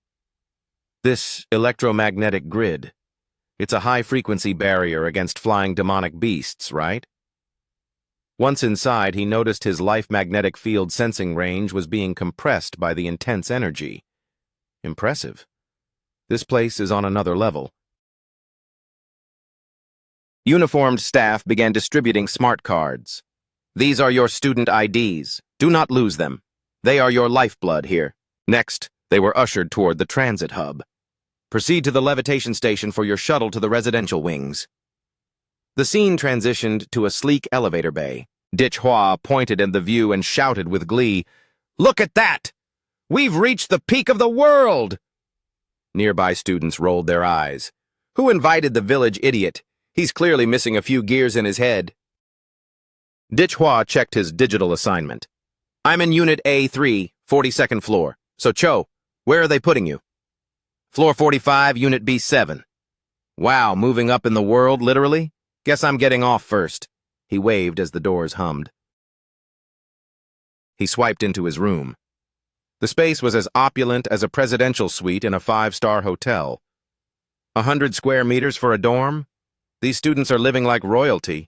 "This electromagnetic grid, it's a high-frequency barrier against flying demonic beasts, right?" Once inside, he noticed his life magnetic field sensing range was being compressed by the intense energy. Impressive. This place is on another level. Uniformed staff began distributing smart cards. "These are your student IDs. Do not lose them. They are your lifeblood here." Next, they were ushered toward the transit hub. "Proceed to the levitation station for your shuttle to the residential wings." The scene transitioned to a sleek elevator bay. Hua pointed at the view and shouted with glee, "Look at that! We've reached the peak of the world!" Nearby students rolled their eyes. "Who invited the village idiot? He's clearly missing a few gears in his head." Hua checked his digital assignment. "I'm in Unit A3, 42nd floor. So, Cho, where are they putting you?" "Floor 45, Unit B7. "Wow, moving up in the world, literally? Guess I'm getting off first." He waved as the doors hummed. He swiped into his room. The space was as opulent as a presidential suite in a 5-star hotel. 100 square meters for a dorm? These students are living like royalty.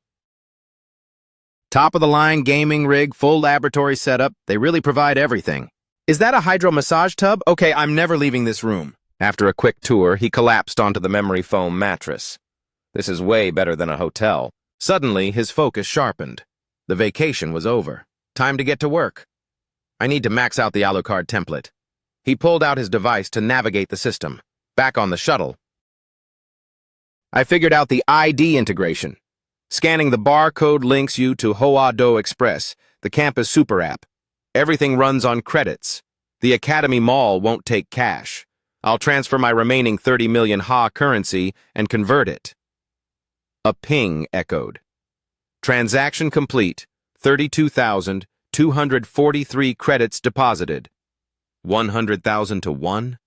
Top-of-the-line gaming rig, full laboratory setup. They really provide everything. "Is that a hydro massage tub? Okay, I'm never leaving this room." After a quick tour, he collapsed onto the memory foam mattress. This is way better than a hotel. Suddenly, his focus sharpened. The vacation was over. Time to get to work. I need to max out the Alucard template. He pulled out his device to navigate the system. Back on the shuttle. I figured out the ID integration. Scanning the barcode links you to Huado Express, the campus super app. Everything runs on credits. The Academy Mall won't take cash. I'll transfer my remaining 30 million Ha currency and convert it. A ping echoed. Transaction complete. 32,243 credits deposited. 100,000 to 1?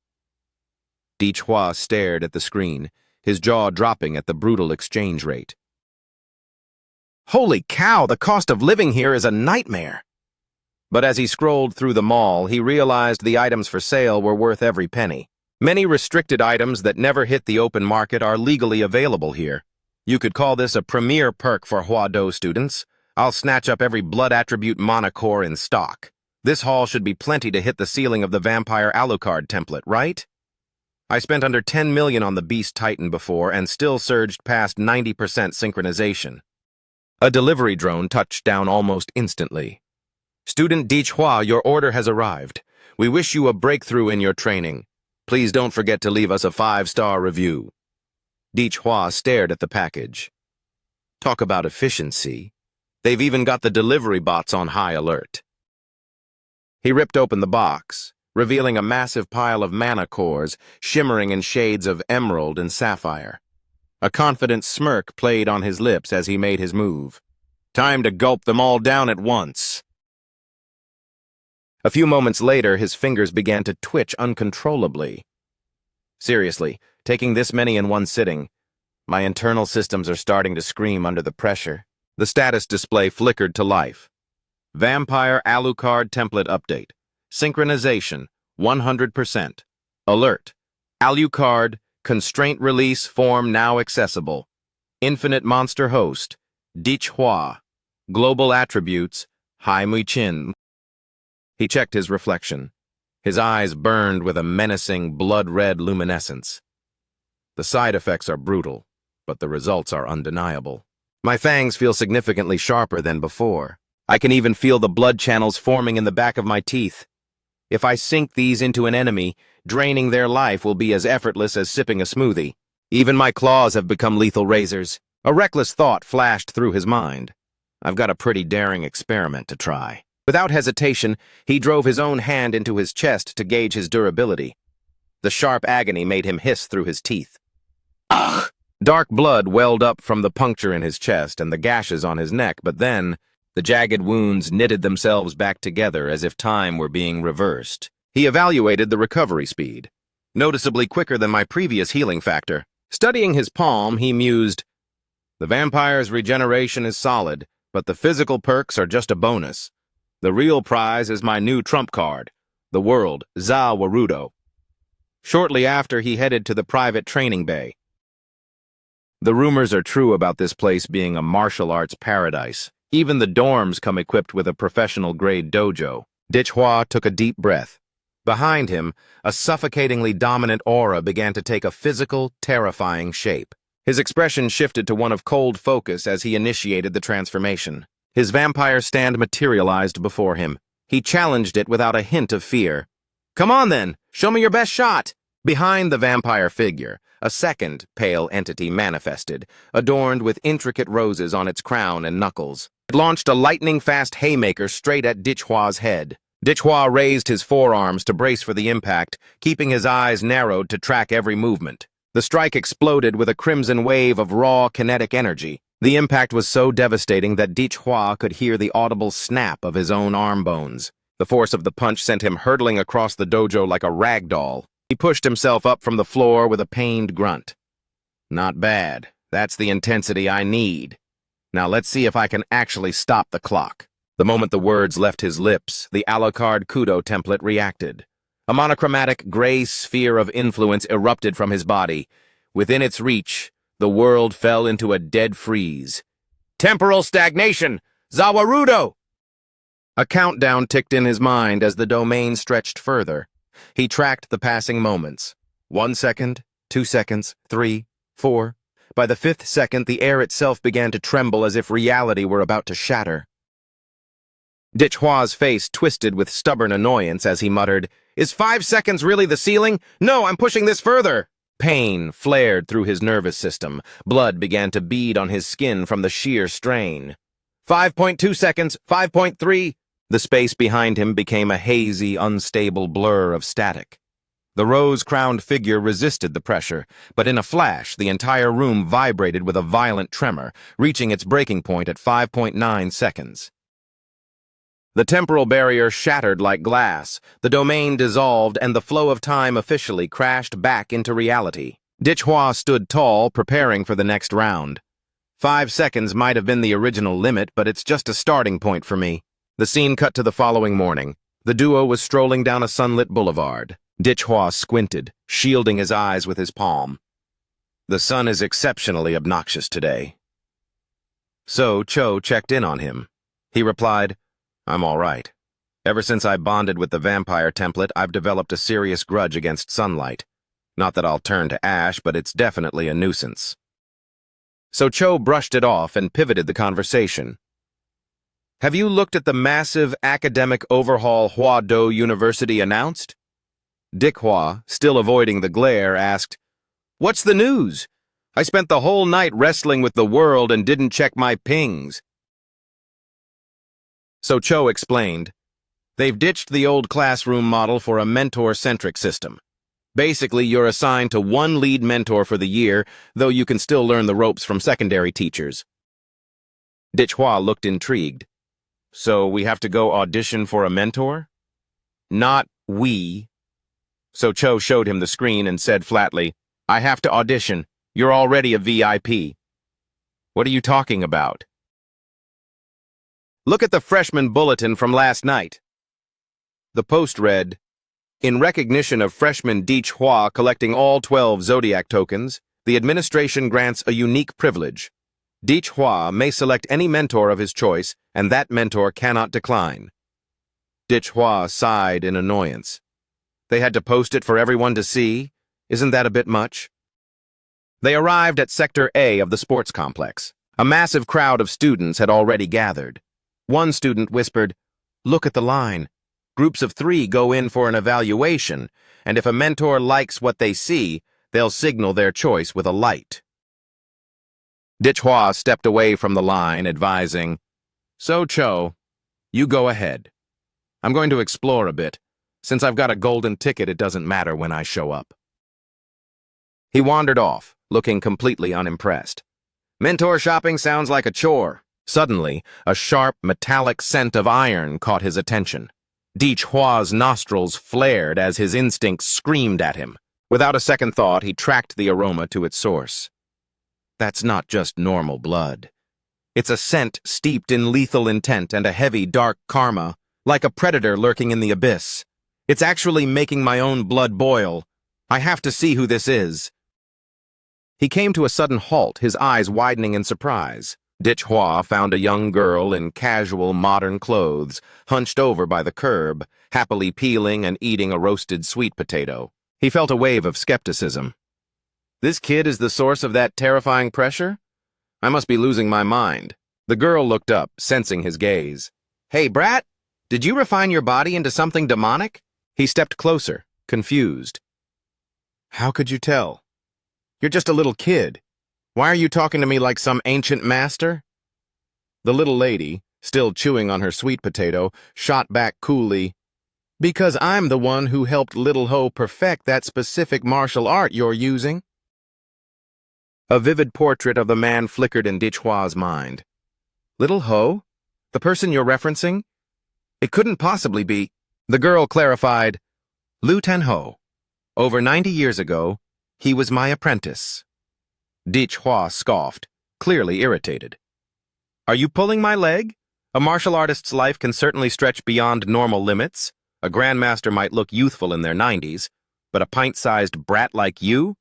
Hua stared at the screen, his jaw dropping at the brutal exchange rate. Holy cow, the cost of living here is a nightmare. But as he scrolled through the mall, he realized the items for sale were worth every penny. Many restricted items that never hit the open market are legally available here. You could call this a premier perk for Huado students, I'll snatch up every blood attribute monocore in stock. This haul should be plenty to hit the ceiling of the Vampire Alucard template, right? I spent under 10 million on the Beast Titan before and still surged past 90% synchronization. A delivery drone touched down almost instantly. Student Dichhua, your order has arrived. We wish you a breakthrough in your training. Please don't forget to leave us a 5-star review. Dichhua stared at the package. Talk about efficiency. They've even got the delivery bots on high alert. He ripped open the box, revealing a massive pile of mana cores shimmering in shades of emerald and sapphire. A confident smirk played on his lips as he made his move. Time to gulp them all down at once. A few moments later, his fingers began to twitch uncontrollably. Seriously, taking this many in one sitting, my internal systems are starting to scream under the pressure. The status display flickered to life. Vampire Alucard template update. Synchronization, 100%. Alert. Alucard, constraint release form now accessible. Infinite monster host, Dichhua. Global attributes, Hai Mui Chin. He checked his reflection. His eyes burned with a menacing, blood-red luminescence. The side effects are brutal, but the results are undeniable. My fangs feel significantly sharper than before. I can even feel the blood channels forming in the back of my teeth. If I sink these into an enemy, draining their life will be as effortless as sipping a smoothie. Even my claws have become lethal razors. A reckless thought flashed through his mind. I've got a pretty daring experiment to try. Without hesitation, he drove his own hand into his chest to gauge his durability. The sharp agony made him hiss through his teeth. Ugh! Dark blood welled up from the puncture in his chest and the gashes on his neck, but then the jagged wounds knitted themselves back together as if time were being reversed. He evaluated the recovery speed, noticeably quicker than my previous healing factor. Studying his palm, he mused, "The vampire's regeneration is solid, but the physical perks are just a bonus. The real prize is my new trump card, the world, Zawarudo." Shortly after, he headed to the private training bay. The rumors are true about this place being a martial arts paradise. Even the dorms come equipped with a professional-grade dojo. Dichhua took a deep breath. Behind him, a suffocatingly dominant aura began to take a physical, terrifying shape. His expression shifted to one of cold focus as he initiated the transformation. His vampire stand materialized before him. He challenged it without a hint of fear. "Come on then, show me your best shot!" Behind the vampire figure, a second pale entity manifested, adorned with intricate roses on its crown and knuckles. It launched a lightning-fast haymaker straight at Dichhua's head. Dichhua raised his forearms to brace for the impact, keeping his eyes narrowed to track every movement. The strike exploded with a crimson wave of raw, kinetic energy. The impact was so devastating that Dichhua could hear the audible snap of his own arm bones. The force of the punch sent him hurtling across the dojo like a rag doll. He pushed himself up from the floor with a pained grunt. "Not bad. That's the intensity I need. Now let's see if I can actually stop the clock." The moment the words left his lips, the Alucard Kudo template reacted. A monochromatic gray sphere of influence erupted from his body. Within its reach, the world fell into a dead freeze. Temporal stagnation! Zawarudo! A countdown ticked in his mind as the domain stretched further. He tracked the passing moments. 1 second, 2 seconds, 3, 4. By the 5th second, the air itself began to tremble as if reality were about to shatter. Dichhua's face twisted with stubborn annoyance as he muttered, "Is 5 seconds really the ceiling? No, I'm pushing this further!" Pain flared through his nervous system. Blood began to bead on his skin from the sheer strain. 5.2 seconds, 5.3. The space behind him became a hazy, unstable blur of static. The rose-crowned figure resisted the pressure, but in a flash, the entire room vibrated with a violent tremor, reaching its breaking point at 5.9 seconds. The temporal barrier shattered like glass, the domain dissolved, and the flow of time officially crashed back into reality. Dichhua stood tall, preparing for the next round. 5 seconds might have been the original limit, but it's just a starting point for me. The scene cut to the following morning. The duo was strolling down a sunlit boulevard. Dichhua squinted, shielding his eyes with his palm. "The sun is exceptionally obnoxious today." So Cho checked in on him. He replied, "I'm all right. Ever since I bonded with the vampire template, I've developed a serious grudge against sunlight. Not that I'll turn to ash, but it's definitely a nuisance." So Cho brushed it off and pivoted the conversation. "Have you looked at the massive academic overhaul Hua Do University announced?" Dick Hua, still avoiding the glare, asked, "What's the news? I spent the whole night wrestling with the world and didn't check my pings." So Cho explained, "They've ditched the old classroom model for a mentor-centric system. Basically, you're assigned to one lead mentor for the year, though you can still learn the ropes from secondary teachers." Dick Hua looked intrigued. "So we have to go audition for a mentor?" "Not we." So Cho showed him the screen and said flatly, "I have to audition. You're already a VIP." "What are you talking about?" "Look at the freshman bulletin from last night." The post read, "In recognition of freshman Dick Hua collecting all 12 Zodiac tokens, the administration grants a unique privilege. Dick Hua may select any mentor of his choice, and that mentor cannot decline." Dick Hua sighed in annoyance. They had to post it for everyone to see? Isn't that a bit much? They arrived at Sector A of the sports complex. A massive crowd of students had already gathered. One student whispered, "Look at the line. Groups of 3 go in for an evaluation, and if a mentor likes what they see, they'll signal their choice with a light." Dick Hua stepped away from the line, advising, "So, Cho, you go ahead. I'm going to explore a bit. Since I've got a golden ticket, it doesn't matter when I show up." He wandered off, looking completely unimpressed. Mentor shopping sounds like a chore. Suddenly, a sharp, metallic scent of iron caught his attention. Dick Hua's nostrils flared as his instincts screamed at him. Without a second thought, he tracked the aroma to its source. That's not just normal blood. It's a scent steeped in lethal intent and a heavy, dark karma, like a predator lurking in the abyss. It's actually making my own blood boil. I have to see who this is. He came to a sudden halt, his eyes widening in surprise. Dick Hua found a young girl in casual, modern clothes, hunched over by the curb, happily peeling and eating a roasted sweet potato. He felt a wave of skepticism. This kid is the source of that terrifying pressure? I must be losing my mind. The girl looked up, sensing his gaze. "Hey, brat, did you refine your body into something demonic?" He stepped closer, confused. "How could you tell? You're just a little kid. Why are you talking to me like some ancient master?" The little lady, still chewing on her sweet potato, shot back coolly, "Because I'm the one who helped Little Ho perfect that specific martial art you're using." A vivid portrait of the man flickered in Dick Hua's mind. "Little Ho? The person you're referencing? It couldn't possibly be." The girl clarified, "Lu Tenho. Over 90 years ago, he was my apprentice." Dick Hua scoffed, clearly irritated. "Are you pulling my leg? A martial artist's life can certainly stretch beyond normal limits. A grandmaster might look youthful in their 90s, but a pint-sized brat like you?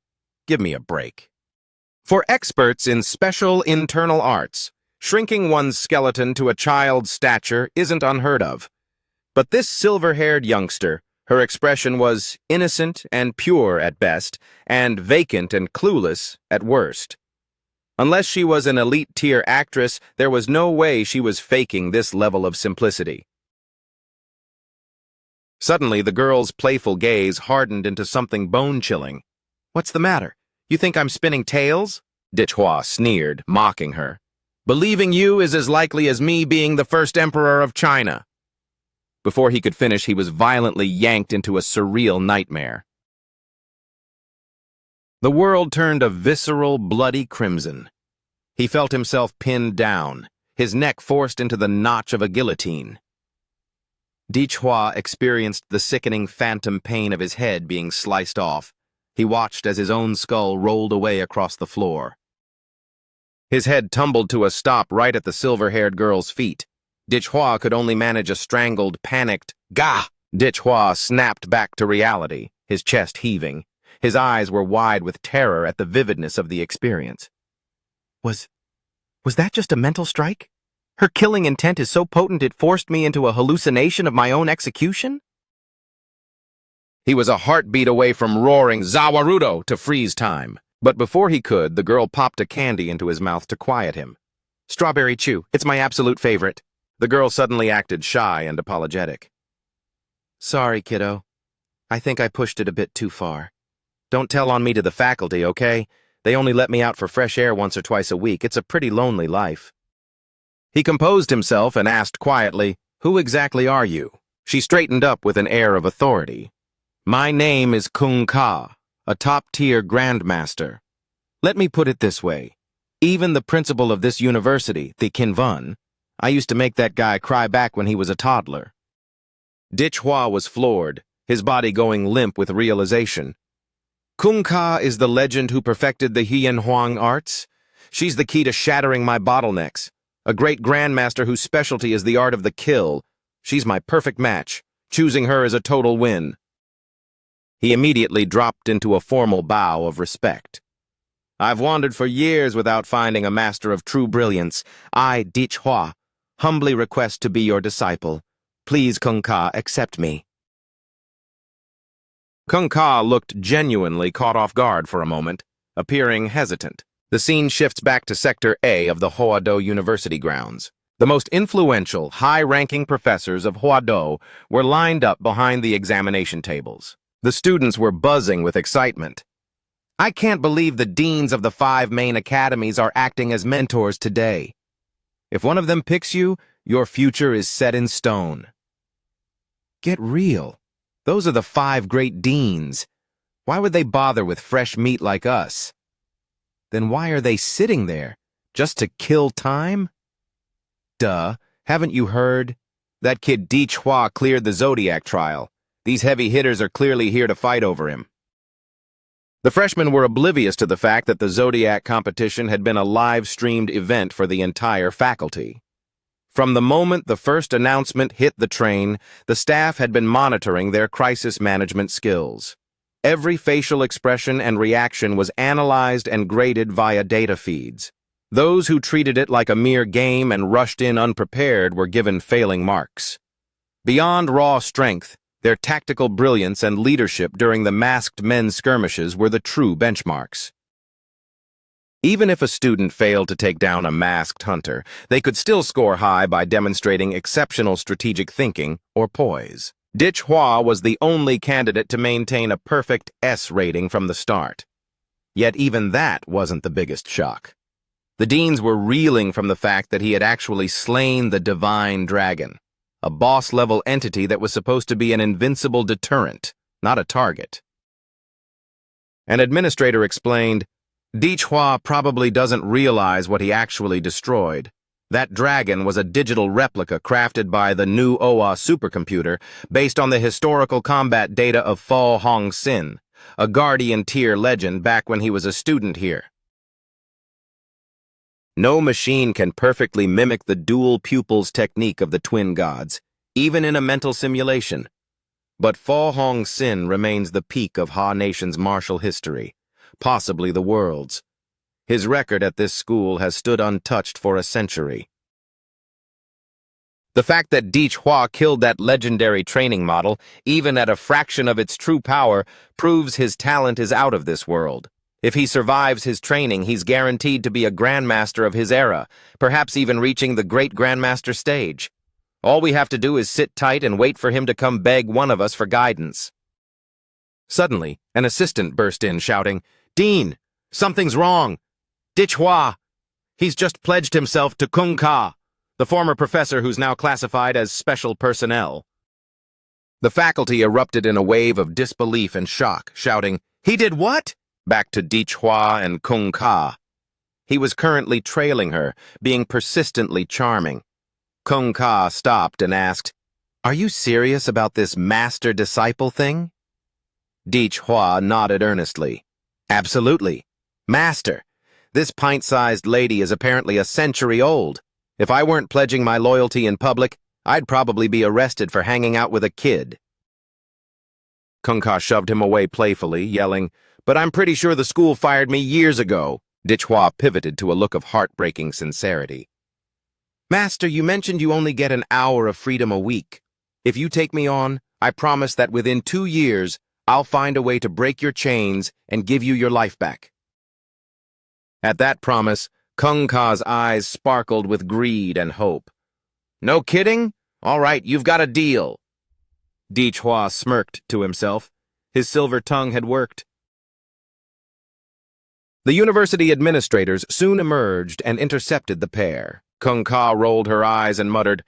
Give me a break." For experts in special internal arts, shrinking one's skeleton to a child's stature isn't unheard of. But this silver-haired youngster, her expression was innocent and pure at best, and vacant and clueless at worst. Unless she was an elite-tier actress, there was no way she was faking this level of simplicity. Suddenly, the girl's playful gaze hardened into something bone-chilling. "What's the matter? You think I'm spinning tales?" Dick Hua sneered, mocking her. "Believing you is as likely as me being the first emperor of China." Before he could finish, he was violently yanked into a surreal nightmare. The world turned a visceral, bloody crimson. He felt himself pinned down, his neck forced into the notch of a guillotine. Dick Hua experienced the sickening phantom pain of his head being sliced off. He watched as his own skull rolled away across the floor. His head tumbled to a stop right at the silver-haired girl's feet. Dick Hua could only manage a strangled, panicked "Gah!" Dick Hua snapped back to reality, his chest heaving. His eyes were wide with terror at the vividness of the experience. Was Was that just a mental strike? Her killing intent is so potent it forced me into a hallucination of my own execution? He was a heartbeat away from roaring Zawarudo to freeze time. But before he could, the girl popped a candy into his mouth to quiet him. Strawberry chew. It's my absolute favorite. The girl suddenly acted shy and apologetic. Sorry, kiddo. I think I pushed it a bit too far. Don't tell on me to the faculty, okay? They only let me out for fresh air once or twice a week. It's a pretty lonely life. He composed himself and asked quietly, "Who exactly are you?" She straightened up with an air of authority. My name is Kung Ka, a top-tier grandmaster. Let me put it this way. Even the principal of this university, the Kinvan, I used to make that guy cry back when he was a toddler. Dichhua was floored, his body going limp with realization. Kung Ka is the legend who perfected the Huang arts. She's the key to shattering my bottlenecks. A great grandmaster whose specialty is the art of the kill. She's my perfect match. Choosing her is a total win. He immediately dropped into a formal bow of respect. I've wandered for years without finding a master of true brilliance. I, Dichhua, humbly request to be your disciple. Please, Kung Ka, accept me. Kung Ka looked genuinely caught off guard for a moment, appearing hesitant. The scene shifts back to Sector A of the Huado University grounds. The most influential, high-ranking professors of Huado were lined up behind the examination tables. The students were buzzing with excitement. I can't believe the deans of the 5 main academies are acting as mentors today. If one of them picks you, your future is set in stone. Get real. Those are the 5 great deans. Why would they bother with fresh meat like us? Then why are they sitting there? Just to kill time? Duh, haven't you heard? That kid Dichhua cleared the Zodiac trial. These heavy hitters are clearly here to fight over him. The freshmen were oblivious to the fact that the Zodiac competition had been a live-streamed event for the entire faculty. From the moment the first announcement hit the train, the staff had been monitoring their crisis management skills. Every facial expression and reaction was analyzed and graded via data feeds. Those who treated it like a mere game and rushed in unprepared were given failing marks. Beyond raw strength, their tactical brilliance and leadership during the masked men's skirmishes were the true benchmarks. Even if a student failed to take down a masked hunter, they could still score high by demonstrating exceptional strategic thinking or poise. Dichhua was the only candidate to maintain a perfect S rating from the start. Yet even that wasn't the biggest shock. The deans were reeling from the fact that he had actually slain the divine dragon, a boss-level entity that was supposed to be an invincible deterrent, not a target. An administrator explained, Dichhua probably doesn't realize what he actually destroyed. That dragon was a digital replica crafted by the new OA supercomputer based on the historical combat data of Fa Hong Sin, a Guardian-tier legend back when he was a student here. No machine can perfectly mimic the dual pupils technique of the twin gods, even in a mental simulation. But Fa Hong Sin remains the peak of Ha Nation's martial history, possibly the world's. His record at this school has stood untouched for a century. The fact that Dichhua killed that legendary training model, even at a fraction of its true power, proves his talent is out of this world. If he survives his training, he's guaranteed to be a grandmaster of his era, perhaps even reaching the great grandmaster stage. All we have to do is sit tight and wait for him to come beg one of us for guidance. Suddenly, an assistant burst in, shouting, Dean, something's wrong. Dichhua! He's just pledged himself to Kung Ka, the former professor who's now classified as special personnel. The faculty erupted in a wave of disbelief and shock, shouting, He did what? Back to Dichhua and Kung Ka. He was currently trailing her, being persistently charming. Kung Ka stopped and asked, Are you serious about this master-disciple thing? Dichhua nodded earnestly. Absolutely. Master. This pint-sized lady is apparently a century old. If I weren't pledging my loyalty in public, I'd probably be arrested for hanging out with a kid. Kung Ka shoved him away playfully, yelling, But I'm pretty sure the school fired me years ago. Dichhua pivoted to a look of heartbreaking sincerity. Master, you mentioned you only get an hour of freedom a week. If you take me on, I promise that within 2 years, I'll find a way to break your chains and give you your life back. At that promise, Kung Ka's eyes sparkled with greed and hope. No kidding? All right, you've got a deal. Dichhua smirked to himself. His silver tongue had worked. The university administrators soon emerged and intercepted the pair. Kung Ka rolled her eyes and muttered,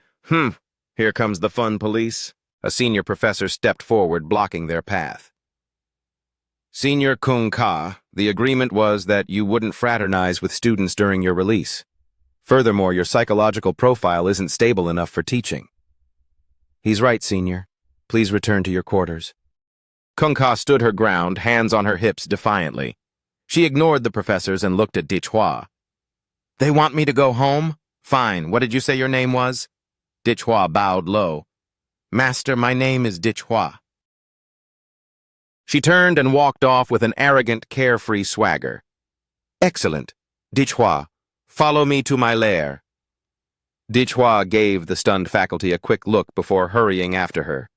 here comes the fun police. A senior professor stepped forward, blocking their path. Senior Kung Ka, the agreement was that you wouldn't fraternize with students during your release. Furthermore, your psychological profile isn't stable enough for teaching. He's right, Senior. Please return to your quarters. Kung Ka stood her ground, hands on her hips defiantly. She ignored the professors and looked at Dichhua. They want me to go home? Fine. What did you say your name was? Dichhua bowed low. Master, my name is Dichhua. She turned and walked off with an arrogant, carefree swagger. Excellent. Dichhua, follow me to my lair. Dichhua gave the stunned faculty a quick look before hurrying after her.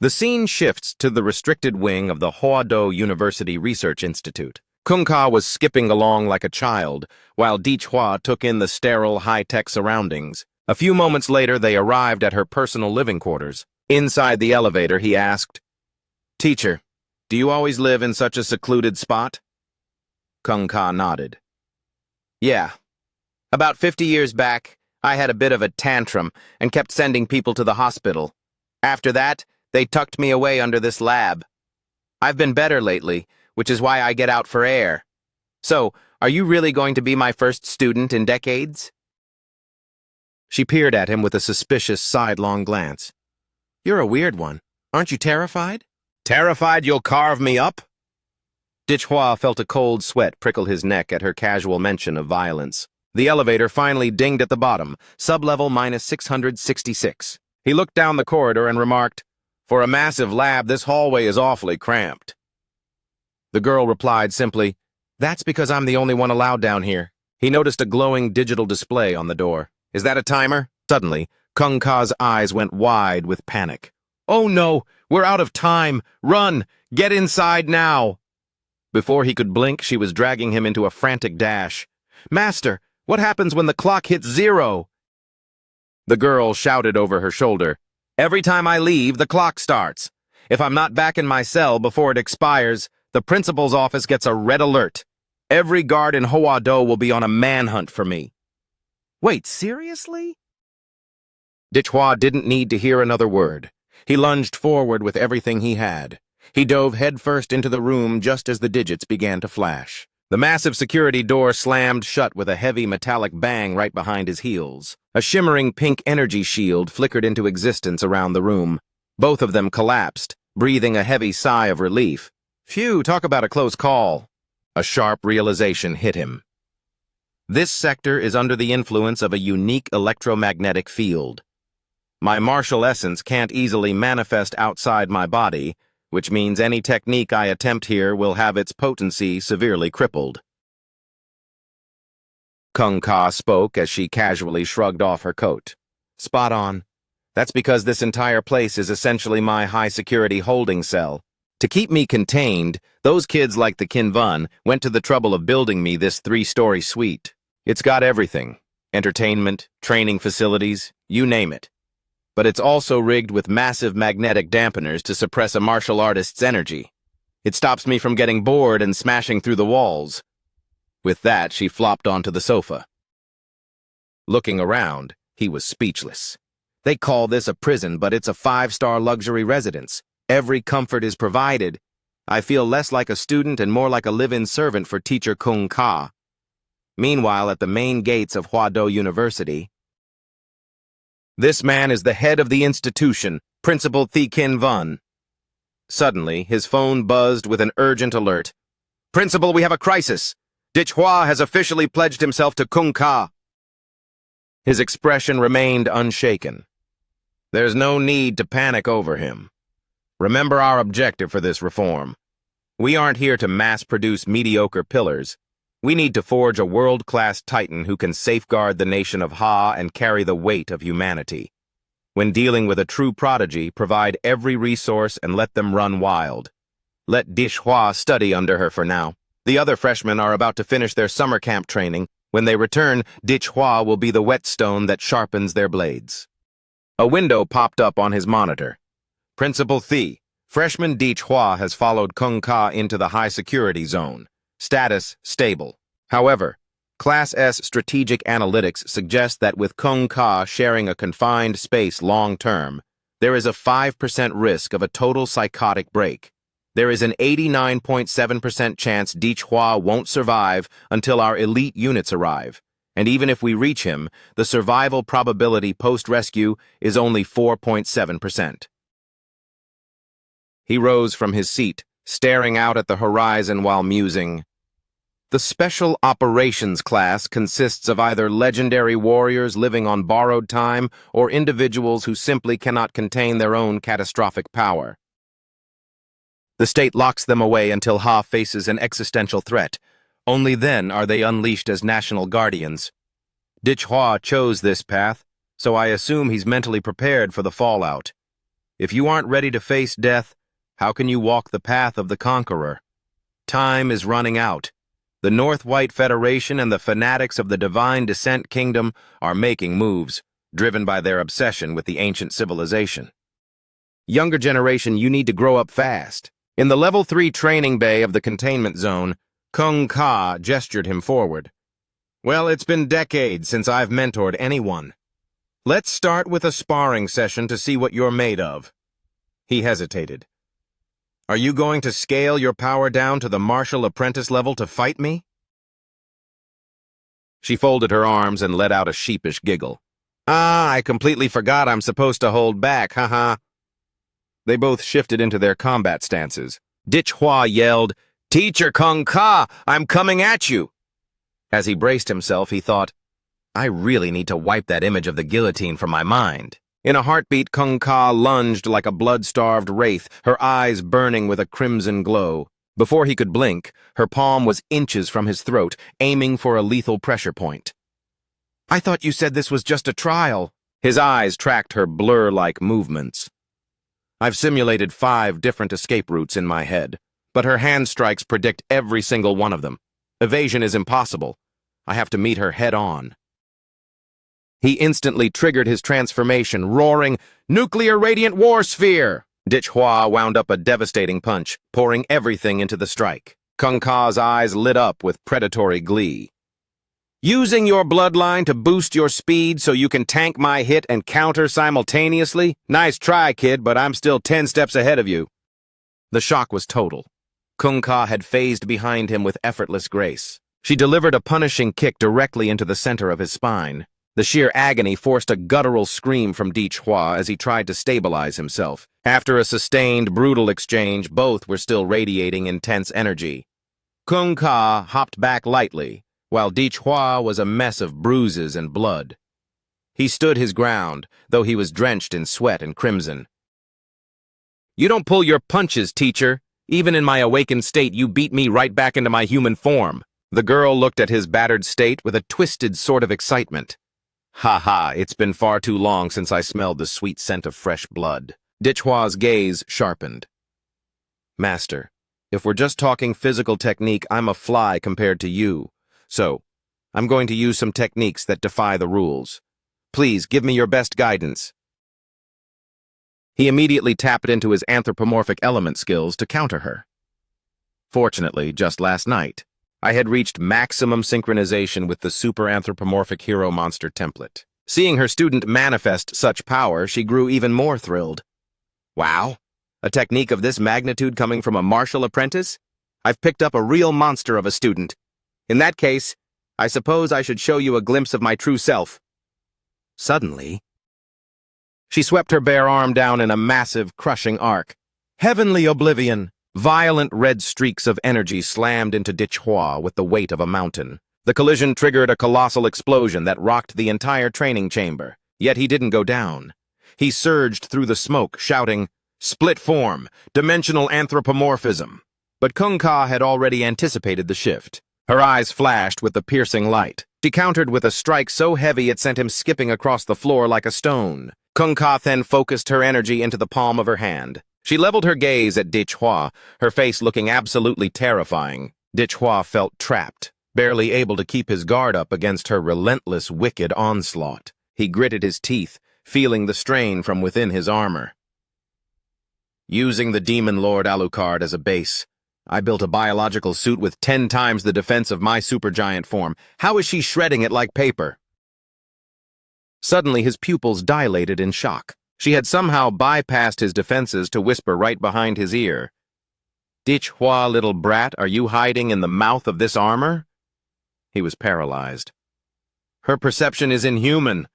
The scene shifts to the restricted wing of the Hwado University Research Institute. Kung Ka was skipping along like a child, while Dichhua took in the sterile, high-tech surroundings. A few moments later, they arrived at her personal living quarters. Inside the elevator, he asked, Teacher, do you always live in such a secluded spot? Kung Ka nodded. Yeah. About 50 years back, I had a bit of a tantrum and kept sending people to the hospital. After that, they tucked me away under this lab. I've been better lately, which is why I get out for air. So, are you really going to be my first student in decades? She peered at him with a suspicious sidelong glance. You're a weird one. Aren't you terrified? Terrified you'll carve me up? Dichhua felt a cold sweat prickle his neck at her casual mention of violence. The elevator finally dinged at the bottom, sublevel -666. He looked down the corridor and remarked, For a massive lab, this hallway is awfully cramped. The girl replied simply, That's because I'm the only one allowed down here. He noticed a glowing digital display on the door. Is that a timer? Suddenly, Kung Ka's eyes went wide with panic. Oh no, we're out of time. Run! Get inside now! Before he could blink, she was dragging him into a frantic dash. Master, what happens when the clock hits 0? The girl shouted over her shoulder. Every time I leave, the clock starts. If I'm not back in my cell before it expires, the principal's office gets a red alert. Every guard in Hwado will be on a manhunt for me. Wait, seriously? Dichhua didn't need to hear another word. He lunged forward with everything he had. He dove headfirst into the room just as the digits began to flash. The massive security door slammed shut with a heavy metallic bang right behind his heels. A shimmering pink energy shield flickered into existence around the room. Both of them collapsed, breathing a heavy sigh of relief. Phew, talk about a close call. A sharp realization hit him. This sector is under the influence of a unique electromagnetic field. My martial essence can't easily manifest outside my body, which means any technique I attempt here will have its potency severely crippled. Kung Ka spoke as she casually shrugged off her coat. Spot on. That's because this entire place is essentially my high-security holding cell. To keep me contained, those kids like the Kinvun went to the trouble of building me this 3-story suite. It's got everything. Entertainment, training facilities, you name it. But it's also rigged with massive magnetic dampeners to suppress a martial artist's energy. It stops me from getting bored and smashing through the walls. With that, she flopped onto the sofa. Looking around, he was speechless. They call this a prison, but it's a 5-star luxury residence. Every comfort is provided. I feel less like a student and more like a live-in servant for teacher Kung Ka. Meanwhile, at the main gates of Hwado University, this man is the head of the institution, Principal Thi Kin Vun. Suddenly, his phone buzzed with an urgent alert. Principal, we have a crisis. Dichhua has officially pledged himself to Kung Ka. His expression remained unshaken. There's no need to panic over him. Remember our objective for this reform. We aren't here to mass-produce mediocre pillars. We need to forge a world-class titan who can safeguard the nation of Ha and carry the weight of humanity. When dealing with a true prodigy, provide every resource and let them run wild. Let Dishhua study under her for now. The other freshmen are about to finish their summer camp training. When they return, Dishhua will be the whetstone that sharpens their blades. A window popped up on his monitor. Principal Thi, freshman Dishhua has followed Kung Ka into the high-security zone. Status stable. However, Class S strategic analytics suggests that with Kung Ka sharing a confined space long-term, there is a 5% risk of a total psychotic break. There is an 89.7% chance Dishhua won't survive until our elite units arrive, and even if we reach him, the survival probability post-rescue is only 4.7%. He rose from his seat, staring out at the horizon while musing. The Special Operations class consists of either legendary warriors living on borrowed time or individuals who simply cannot contain their own catastrophic power. The state locks them away until Ha faces an existential threat. Only then are they unleashed as national guardians. Dishhua chose this path, so I assume he's mentally prepared for the fallout. If you aren't ready to face death, how can you walk the path of the conqueror? Time is running out. The North White Federation and the fanatics of the Divine Descent Kingdom are making moves, driven by their obsession with the ancient civilization. Younger generation, you need to grow up fast. In the Level 3 training bay of the containment zone, Kung Ka gestured him forward. Well, it's been decades since I've mentored anyone. Let's start with a sparring session to see what you're made of. He hesitated. Are you going to scale your power down to the martial apprentice level to fight me? She folded her arms and let out a sheepish giggle. Ah, I completely forgot I'm supposed to hold back, haha. They both shifted into their combat stances. Dishhua yelled, "Teacher Kung Ka, I'm coming at you!" As he braced himself, he thought, I really need to wipe that image of the guillotine from my mind. In a heartbeat, Kung Ka lunged like a blood-starved wraith, her eyes burning with a crimson glow. Before he could blink, her palm was inches from his throat, aiming for a lethal pressure point. I thought you said this was just a trial. His eyes tracked her blur-like movements. I've simulated 5 different escape routes in my head, but her hand strikes predict every single one of them. Evasion is impossible. I have to meet her head-on. He instantly triggered his transformation, roaring, "Nuclear Radiant War Sphere!" Dishhua wound up a devastating punch, pouring everything into the strike. Kung Ka's eyes lit up with predatory glee. Using your bloodline to boost your speed so you can tank my hit and counter simultaneously? Nice try, kid, but I'm still 10 steps ahead of you. The shock was total. Kung Ka had phased behind him with effortless grace. She delivered a punishing kick directly into the center of his spine. The sheer agony forced a guttural scream from Dishhua as he tried to stabilize himself. After a sustained, brutal exchange, both were still radiating intense energy. Kung Ka hopped back lightly, while Dishhua was a mess of bruises and blood. He stood his ground, though he was drenched in sweat and crimson. You don't pull your punches, teacher. Even in my awakened state, you beat me right back into my human form. The girl looked at his battered state with a twisted sort of excitement. Ha ha, it's been far too long since I smelled the sweet scent of fresh blood. Dishhua's gaze sharpened. Master, if we're just talking physical technique, I'm a fly compared to you. So, I'm going to use some techniques that defy the rules. Please, give me your best guidance. He immediately tapped into his anthropomorphic element skills to counter her. Fortunately, just last night, I had reached maximum synchronization with the super anthropomorphic hero monster template. Seeing her student manifest such power, she grew even more thrilled. Wow, a technique of this magnitude coming from a martial apprentice? I've picked up a real monster of a student. In that case, I suppose I should show you a glimpse of my true self. Suddenly, she swept her bare arm down in a massive, crushing arc. Heavenly oblivion! Violent red streaks of energy slammed into Dishhua with the weight of a mountain. The collision triggered a colossal explosion that rocked the entire training chamber. Yet he didn't go down. He surged through the smoke, shouting, "Split form! Dimensional anthropomorphism!" But Kung Ka had already anticipated the shift. Her eyes flashed with the piercing light. She countered with a strike so heavy it sent him skipping across the floor like a stone. Kung Ka then focused her energy into the palm of her hand. She leveled her gaze at Dichhua, her face looking absolutely terrifying. Dichhua felt trapped, barely able to keep his guard up against her relentless, wicked onslaught. He gritted his teeth, feeling the strain from within his armor. Using the Demon Lord Alucard as a base, I built a biological suit with 10 times the defense of my supergiant form. How is she shredding it like paper? Suddenly, his pupils dilated in shock. She had somehow bypassed his defenses to whisper right behind his ear. Dichhua, little brat, are you hiding in the mouth of this armor? He was paralyzed. Her perception is inhuman.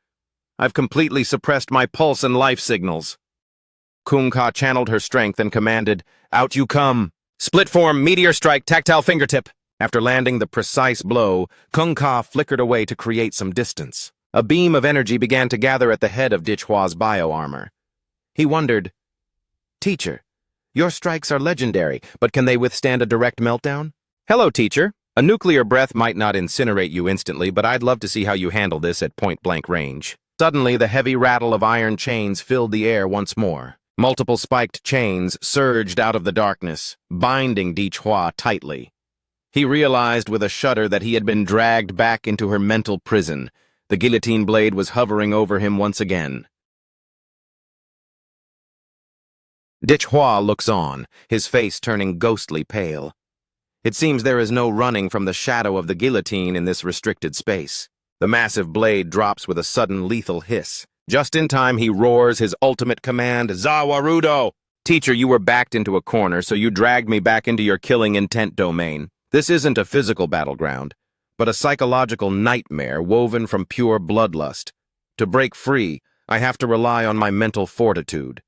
I've completely suppressed my pulse and life signals. Kung Ka channeled her strength and commanded, out you come. Split form, meteor strike, tactile fingertip. After landing the precise blow, Kung Ka flickered away to create some distance. A beam of energy began to gather at the head of Dichhua's bio-armor. He wondered, Teacher, your strikes are legendary, but can they withstand a direct meltdown? Hello, teacher. A nuclear breath might not incinerate you instantly, but I'd love to see how you handle this at point-blank range. Suddenly, the heavy rattle of iron chains filled the air once more. Multiple spiked chains surged out of the darkness, binding Dichhua tightly. He realized with a shudder that he had been dragged back into her mental prison. The guillotine blade was hovering over him once again. Dichhua looks on, his face turning ghostly pale. It seems there is no running from the shadow of the guillotine in this restricted space. The massive blade drops with a sudden lethal hiss. Just in time, he roars his ultimate command, Zawarudo! Teacher, you were backed into a corner, so you dragged me back into your killing intent domain. This isn't a physical battleground, but a psychological nightmare woven from pure bloodlust. To break free, I have to rely on my mental fortitude.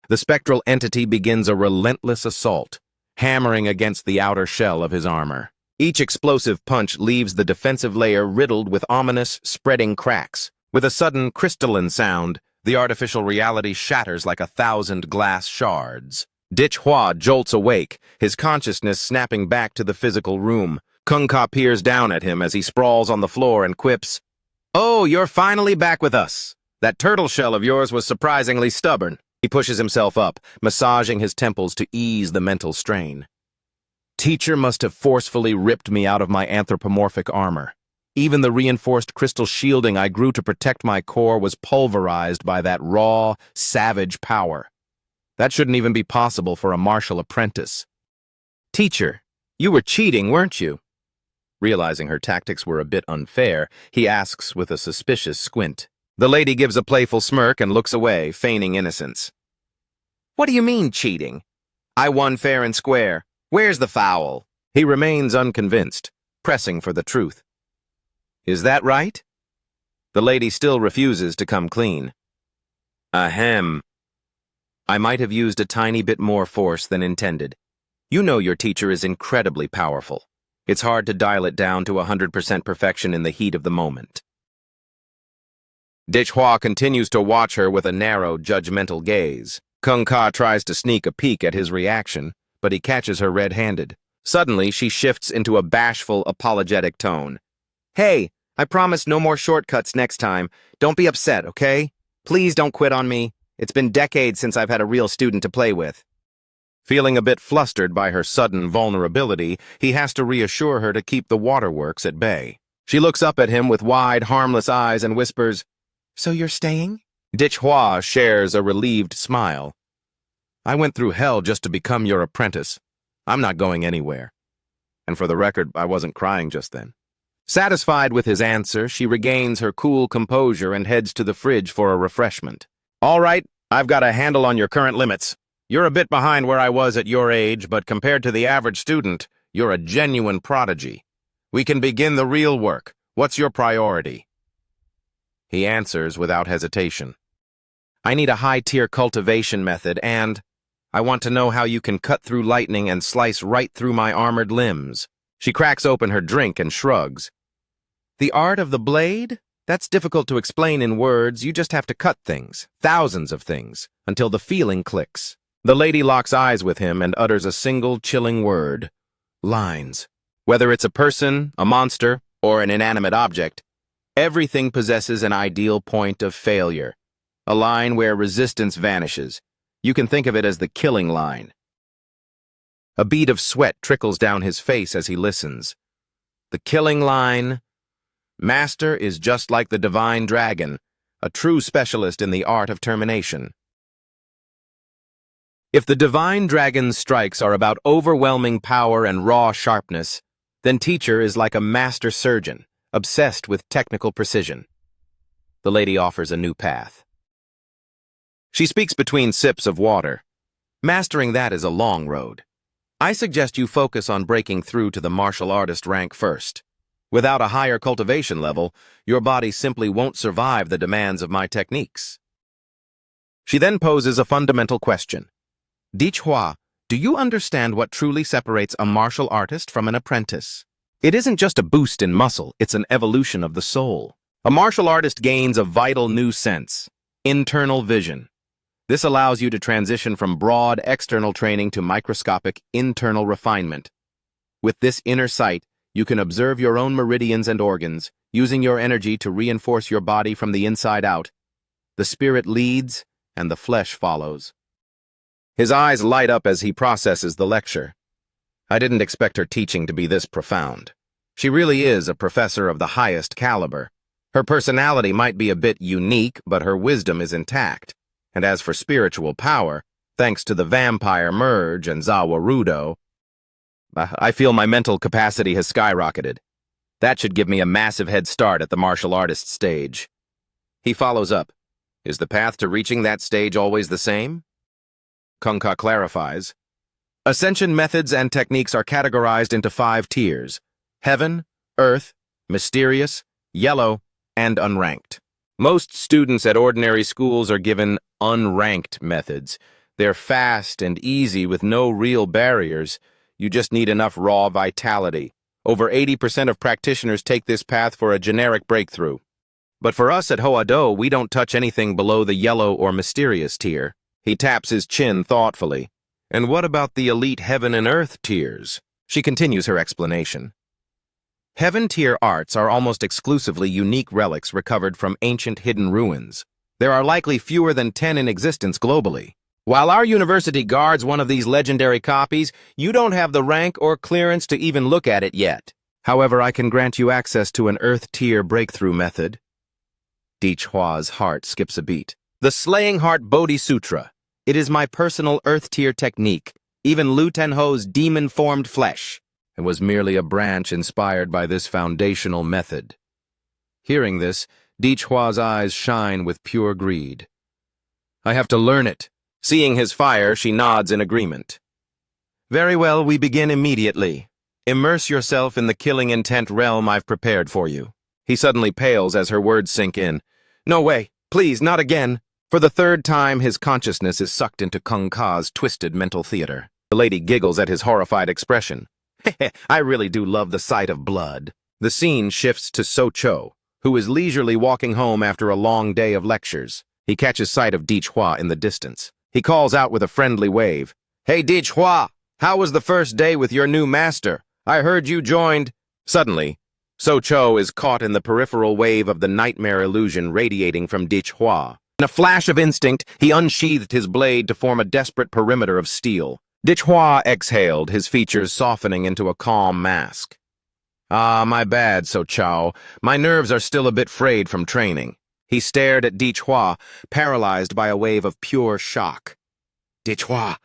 The spectral entity begins a relentless assault, hammering against the outer shell of his armor. Each explosive punch leaves the defensive layer riddled with ominous, spreading cracks. With a sudden crystalline sound, the artificial reality shatters like 1,000 glass shards. Dichhua jolts awake, his consciousness snapping back to the physical room. Kung Ka peers down at him as he sprawls on the floor and quips, Oh, you're finally back with us. That turtle shell of yours was surprisingly stubborn. He pushes himself up, massaging his temples to ease the mental strain. Teacher must have forcefully ripped me out of my anthropomorphic armor. Even the reinforced crystal shielding I grew to protect my core was pulverized by that raw, savage power. That shouldn't even be possible for a martial apprentice. Teacher, you were cheating, weren't you? Realizing her tactics were a bit unfair, he asks with a suspicious squint. The lady gives a playful smirk and looks away, feigning innocence. What do you mean, cheating? I won fair and square. Where's the foul? He remains unconvinced, pressing for the truth. Is that right? The lady still refuses to come clean. Ahem. I might have used a tiny bit more force than intended. You know your teacher is incredibly powerful. It's hard to dial it down to 100% perfection in the heat of the moment. Dichhua continues to watch her with a narrow, judgmental gaze. Kung Ka tries to sneak a peek at his reaction, but he catches her red-handed. Suddenly, she shifts into a bashful, apologetic tone. Hey, I promise no more shortcuts next time. Don't be upset, okay? Please don't quit on me. It's been decades since I've had a real student to play with. Feeling a bit flustered by her sudden vulnerability, he has to reassure her to keep the waterworks at bay. She looks up at him with wide, harmless eyes and whispers, So you're staying? Dichhua shares a relieved smile. I went through hell just to become your apprentice. I'm not going anywhere. And for the record, I wasn't crying just then. Satisfied with his answer, she regains her cool composure and heads to the fridge for a refreshment. All right, I've got a handle on your current limits. You're a bit behind where I was at your age, but compared to the average student, you're a genuine prodigy. We can begin the real work. What's your priority? He answers without hesitation. I need a high-tier cultivation method, and I want to know how you can cut through lightning and slice right through my armored limbs. She cracks open her drink and shrugs. The art of the blade? That's difficult to explain in words. You just have to cut things, thousands of things, until the feeling clicks. The lady locks eyes with him and utters a single chilling word. Lines. Whether it's a person, a monster, or an inanimate object, everything possesses an ideal point of failure. A line where resistance vanishes. You can think of it as the killing line. A bead of sweat trickles down his face as he listens. The killing line. Master is just like the divine dragon, a true specialist in the art of termination. If the divine dragon's strikes are about overwhelming power and raw sharpness, then teacher is like a master surgeon, obsessed with technical precision. The lady offers a new path. She speaks between sips of water. Mastering that is a long road. I suggest you focus on breaking through to the martial artist rank first. Without a higher cultivation level, your body simply won't survive the demands of my techniques. She then poses a fundamental question. Dichhua, do you understand what truly separates a martial artist from an apprentice? It isn't just a boost in muscle, it's an evolution of the soul. A martial artist gains a vital new sense, internal vision. This allows you to transition from broad external training to microscopic internal refinement. With this inner sight, you can observe your own meridians and organs, using your energy to reinforce your body from the inside out. The spirit leads, and the flesh follows. His eyes light up as he processes the lecture. I didn't expect her teaching to be this profound. She really is a professor of the highest caliber. Her personality might be a bit unique, but her wisdom is intact. And as for spiritual power, thanks to the vampire merge and Zawarudo, I feel my mental capacity has skyrocketed. That should give me a massive head start at the martial artist stage. He follows up. Is the path to reaching that stage always the same? Kung Ka clarifies. Ascension methods and techniques are categorized into 5 tiers: heaven, earth, mysterious, yellow, and unranked. Most students at ordinary schools are given unranked methods. They're fast and easy with no real barriers. You just need enough raw vitality. Over 80% of practitioners take this path for a generic breakthrough. But for us at Hoado, we don't touch anything below the yellow or mysterious tier. He taps his chin thoughtfully. And what about the elite heaven and earth tiers? She continues her explanation. Heaven tier arts are almost exclusively unique relics recovered from ancient hidden ruins. There are likely fewer than 10 in existence globally. While our university guards one of these legendary copies, you don't have the rank or clearance to even look at it yet. However, I can grant you access to an earth tier breakthrough method. Dichhua's heart skips a beat. The Slaying Heart Bodhi Sutra. It is my personal earth tier technique, even Lu Tenho's demon-formed flesh. It was merely a branch inspired by this foundational method. Hearing this, Dichhua's eyes shine with pure greed. I have to learn it. Seeing his fire, she nods in agreement. Very well, we begin immediately. Immerse yourself in the killing intent realm I've prepared for you. He suddenly pales as her words sink in. No way, please, not again. For the 3rd time, his consciousness is sucked into Kung Ka's twisted mental theater. The lady giggles at his horrified expression. I really do love the sight of blood. The scene shifts to So-Cho, who is leisurely walking home after a long day of lectures. He catches sight of Dichhua in the distance. He calls out with a friendly wave. Hey, Dichhua, how was the first day with your new master? I heard you joined. Suddenly, So-Cho is caught in the peripheral wave of the nightmare illusion radiating from Dichhua. In a flash of instinct, he unsheathed his blade to form a desperate perimeter of steel. Dichhua exhaled, his features softening into a calm mask. Ah, my bad, So-Cho. My nerves are still a bit frayed from training. He stared at Dichhua, paralyzed by a wave of pure shock. Dichhua,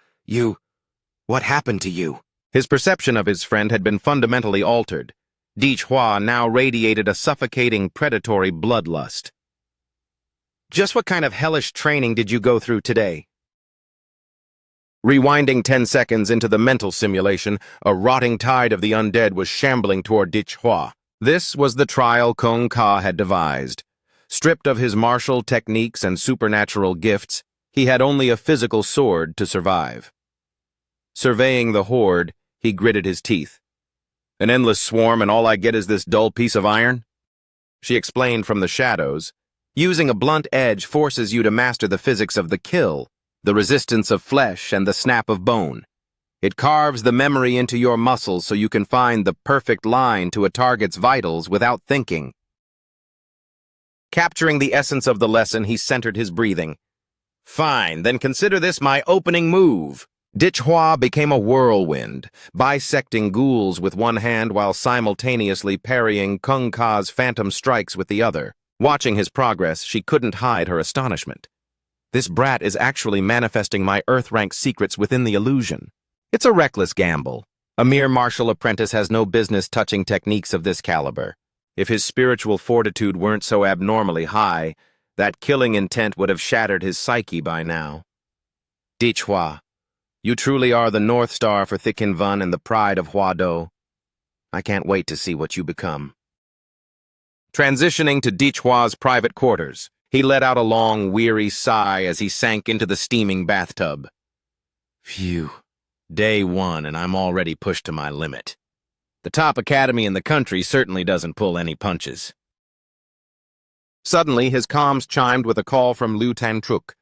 what happened to you? His perception of his friend had been fundamentally altered. Dichhua now radiated a suffocating, predatory bloodlust. Just what kind of hellish training did you go through today? Rewinding 10 seconds into the mental simulation, a rotting tide of the undead was shambling toward Dichhua. This was the trial Kung Ka had devised. Stripped of his martial techniques and supernatural gifts, he had only a physical sword to survive. Surveying the horde, he gritted his teeth. An endless swarm, and all I get is this dull piece of iron? She explained from the shadows. Using a blunt edge forces you to master the physics of the kill. the resistance of flesh and the snap of bone. It carves the memory into your muscles so you can find the perfect line to a target's vitals without thinking. Capturing the essence of the lesson, he centered his breathing. Fine, then consider this my opening move. Dichhua became a whirlwind, bisecting ghouls with one hand while simultaneously parrying Kung Ka's phantom strikes with the other. Watching his progress, she couldn't hide her astonishment. This brat is actually manifesting my Earth-rank secrets within the illusion. It's a reckless gamble. A mere martial apprentice has no business touching techniques of this caliber. If his spiritual fortitude weren't so abnormally high, that killing intent would have shattered his psyche by now. Dichhua, you truly are the North Star for Thikin Vun and the pride of Huado. I can't wait to see what you become. Transitioning to Dichhua's private quarters, he let out a long, weary sigh as he sank into the steaming bathtub. Phew. Day 1 and I'm already pushed to my limit. The top academy in the country certainly doesn't pull any punches. Suddenly, his comms chimed with a call from Liu Tantruk.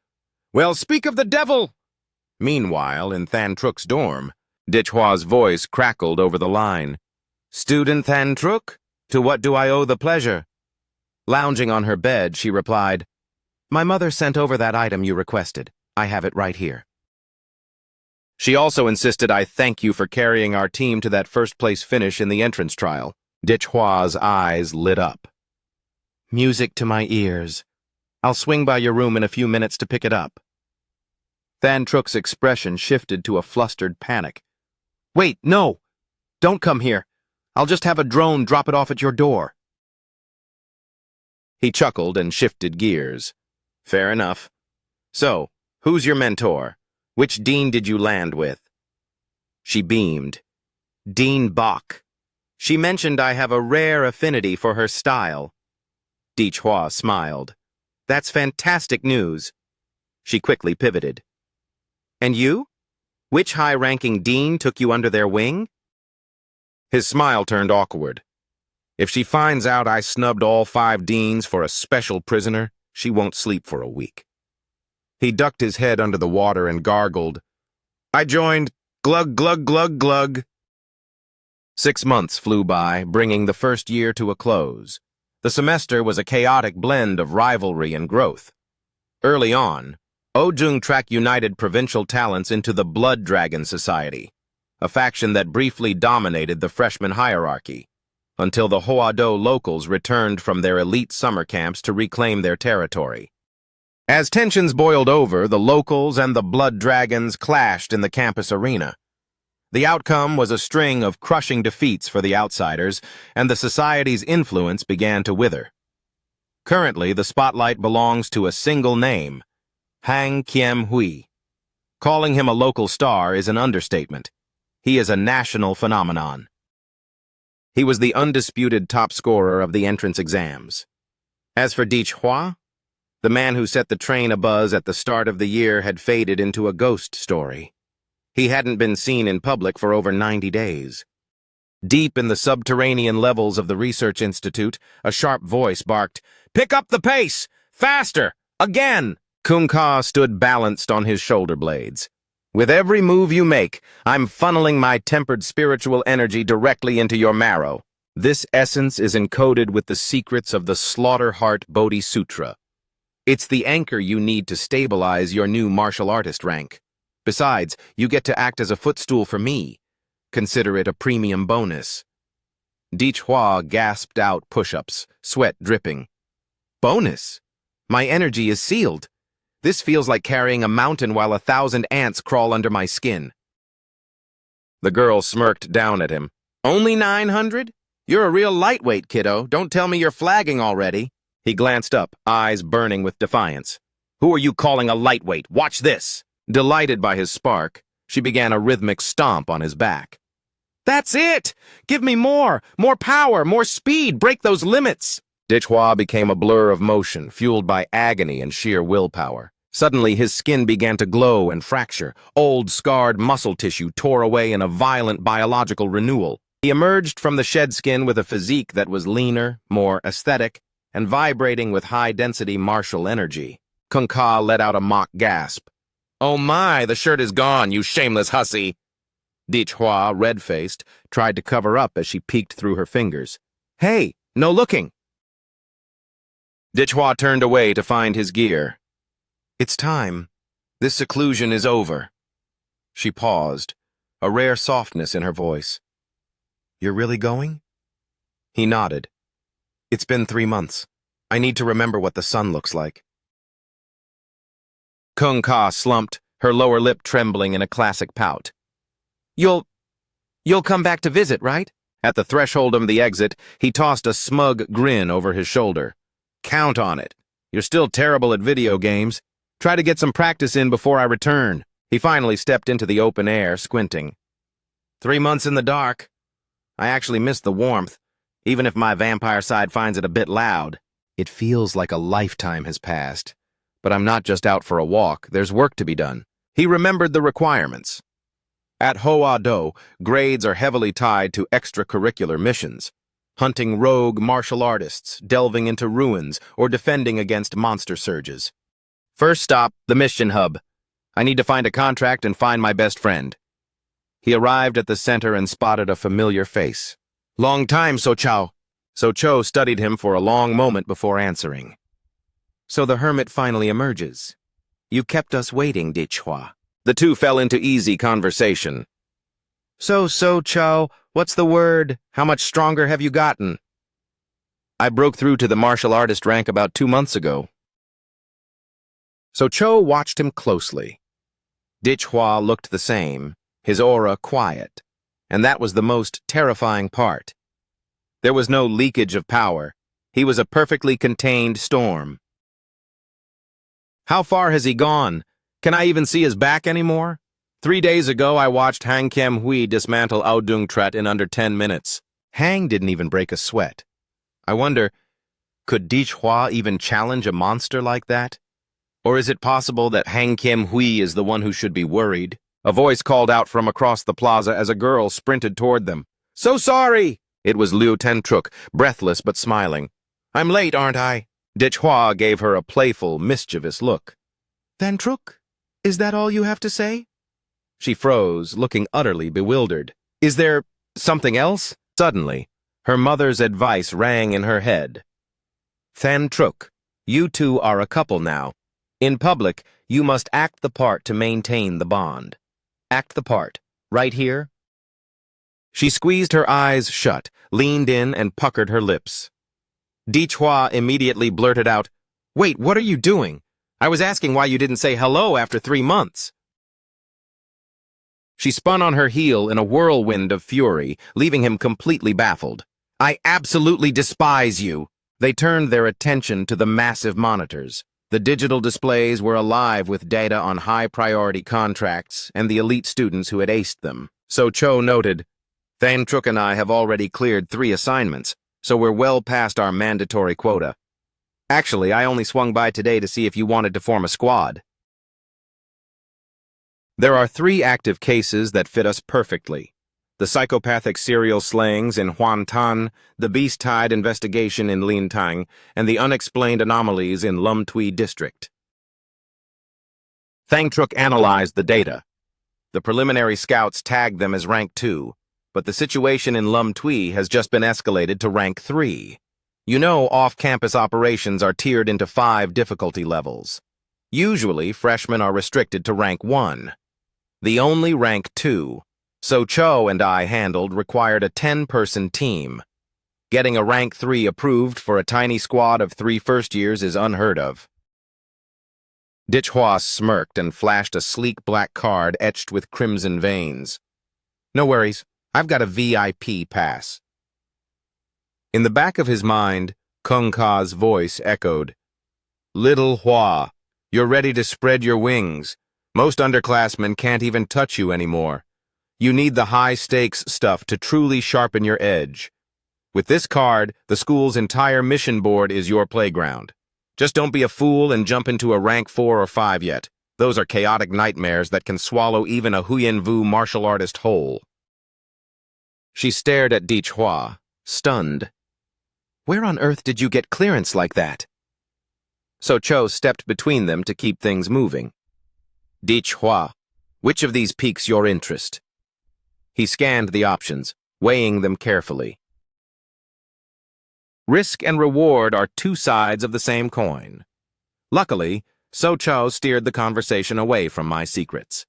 Well, speak of the devil! Meanwhile, in Tantruk's dorm, Dichhua's voice crackled over the line. Student Tantruk, to what do I owe the pleasure? Lounging on her bed, she replied, My mother sent over that item you requested. I have it right here. She also insisted I thank you for carrying our team to that first-place finish in the entrance trial. Dichhua's eyes lit up. Music to my ears. I'll swing by your room in a few minutes to pick it up. Tantruk's expression shifted to a flustered panic. Wait, no! Don't come here. I'll just have a drone drop it off at your door. He chuckled and shifted gears. Fair enough. So, who's your mentor? Which dean did you land with? She beamed. Dean Bach. She mentioned I have a rare affinity for her style. Dichhua smiled. That's fantastic news. She quickly pivoted. And you? Which high-ranking dean took you under their wing? His smile turned awkward. If she finds out I snubbed all 5 deans for a special prisoner, she won't sleep for a week. He ducked his head under the water and gargled. I joined glug glug glug glug. 6 months flew by, bringing the first year to a close. The semester was a chaotic blend of rivalry and growth. Early on, Ojung Track united provincial talents into the Blood Dragon Society, a faction that briefly dominated the freshman hierarchy, until the Huado locals returned from their elite summer camps to reclaim their territory. As tensions boiled over, the locals and the Blood Dragons clashed in the campus arena. The outcome was a string of crushing defeats for the outsiders, and the society's influence began to wither. Currently, the spotlight belongs to a single name, Key ManHwa. Calling him a local star is an understatement. He is a national phenomenon. He was the undisputed top scorer of the entrance exams. As for Dichhua, the man who set the train abuzz at the start of the year had faded into a ghost story. He hadn't been seen in public for over 90 days. Deep in the subterranean levels of the research institute, a sharp voice barked, Pick up the pace! Faster! Again! Kung Ka stood balanced on his shoulder blades. With every move you make, I'm funneling my tempered spiritual energy directly into your marrow. This essence is encoded with the secrets of the Slaughter Heart Bodhisattva. It's the anchor you need to stabilize your new martial artist rank. Besides, you get to act as a footstool for me. Consider it a premium bonus. Dichhua gasped out push-ups, sweat dripping. Bonus? My energy is sealed. This feels like carrying a mountain while 1,000 ants crawl under my skin. The girl smirked down at him. Only 900? You're a real lightweight, kiddo. Don't tell me you're flagging already. He glanced up, eyes burning with defiance. Who are you calling a lightweight? Watch this! Delighted by his spark, she began a rhythmic stomp on his back. That's it! Give me more! More power! More speed! Break those limits! Dichhua became a blur of motion, fueled by agony and sheer willpower. Suddenly, his skin began to glow and fracture. Old, scarred muscle tissue tore away in a violent biological renewal. He emerged from the shed skin with a physique that was leaner, more aesthetic, and vibrating with high-density martial energy. Kung Ka let out a mock gasp. Oh my, the shirt is gone, you shameless hussy. Dichhua, red-faced, tried to cover up as she peeked through her fingers. Hey, no looking! Dichhua turned away to find his gear. It's time. This seclusion is over. She paused, a rare softness in her voice. You're really going? He nodded. It's been 3 months. I need to remember what the sun looks like. Kung Ka slumped, her lower lip trembling in a classic pout. You'll come back to visit, right? At the threshold of the exit, he tossed a smug grin over his shoulder. Count on it. You're still terrible at video games. Try to get some practice in before I return. He finally stepped into the open air, squinting. 3 months in the dark. I actually miss the warmth, even if my vampire side finds it a bit loud. It feels like a lifetime has passed. But I'm not just out for a walk, there's work to be done. He remembered the requirements. At Hoa Do, grades are heavily tied to extracurricular missions. Hunting rogue martial artists, delving into ruins, or defending against monster surges. First stop, the mission hub. I need to find a contract and find my best friend. He arrived at the center and spotted a familiar face. Long time, So Chao. So Cho studied him for a long moment before answering. So the hermit finally emerges. You kept us waiting, Dichhua. The two fell into easy conversation. So Chao, what's the word? How much stronger have you gotten? I broke through to the martial artist rank about 2 months ago. So Cho watched him closely. Dichhua looked the same, his aura quiet, and that was the most terrifying part. There was no leakage of power. He was a perfectly contained storm. How far has he gone? Can I even see his back anymore? 3 days ago, I watched Hang Kem Hui dismantle Ao Dung Tret in under 10 minutes. Hang didn't even break a sweat. I wonder, could Dichhua even challenge a monster like that? Or is it possible that Hang Kem Hui is the one who should be worried? A voice called out from across the plaza as a girl sprinted toward them. So sorry! It was Liu Tentruk, breathless but smiling. I'm late, aren't I? Dichhua gave her a playful, mischievous look. Tentruk, is that all you have to say? She froze, looking utterly bewildered. Is there something else? Suddenly, her mother's advice rang in her head. Tentruk, you two are a couple now. In public, you must act the part to maintain the bond. Act the part. Right here? She squeezed her eyes shut, leaned in, and puckered her lips. Dichhua immediately blurted out, Wait, what are you doing? I was asking why you didn't say hello after 3 months. She spun on her heel in a whirlwind of fury, leaving him completely baffled. I absolutely despise you. They turned their attention to the massive monitors. The digital displays were alive with data on high-priority contracts and the elite students who had aced them. So Cho noted, Tentruk and I have already cleared 3 assignments, so we're well past our mandatory quota. Actually, I only swung by today to see if you wanted to form a squad. There are 3 active cases that fit us perfectly. The psychopathic serial slayings in Huantan, the Beast Tide investigation in Lintang, and the unexplained anomalies in Lum Tui district. Tentruk analyzed the data. The preliminary scouts tagged them as rank 2, but the situation in Lum Tui has just been escalated to rank 3. You know, off-campus operations are tiered into 5 difficulty levels. Usually, freshmen are restricted to rank 1. The only rank 2, So Cho and I handled, required a 10-person team. Getting a rank 3 approved for a tiny squad of 3 first-years is unheard of. Dichhua smirked and flashed a sleek black card etched with crimson veins. No worries, I've got a VIP pass. In the back of his mind, Kung Ka's voice echoed. Little Hua, you're ready to spread your wings. Most underclassmen can't even touch you anymore. You need the high-stakes stuff to truly sharpen your edge. With this card, the school's entire mission board is your playground. Just don't be a fool and jump into a rank 4 or 5 yet. Those are chaotic nightmares that can swallow even a Huyen Vu martial artist whole. She stared at Dichhua, stunned. Where on earth did you get clearance like that? So Cho stepped between them to keep things moving. Hua, which of these piques your interest? He scanned the options, weighing them carefully. Risk and reward are two sides of the same coin. Luckily, So-Cho steered the conversation away from my secrets.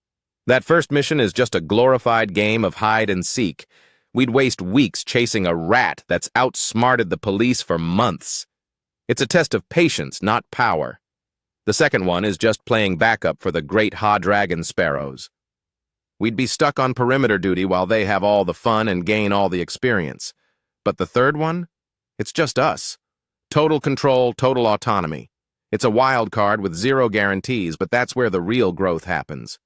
That first mission is just a glorified game of hide and seek. We'd waste weeks chasing a rat that's outsmarted the police for months. It's a test of patience, not power. The second one is just playing backup for the great Ha-Dragon sparrows. We'd be stuck on perimeter duty while they have all the fun and gain all the experience. But the third one? It's just us. Total control, total autonomy. It's a wild card with zero guarantees, but that's where the real growth happens.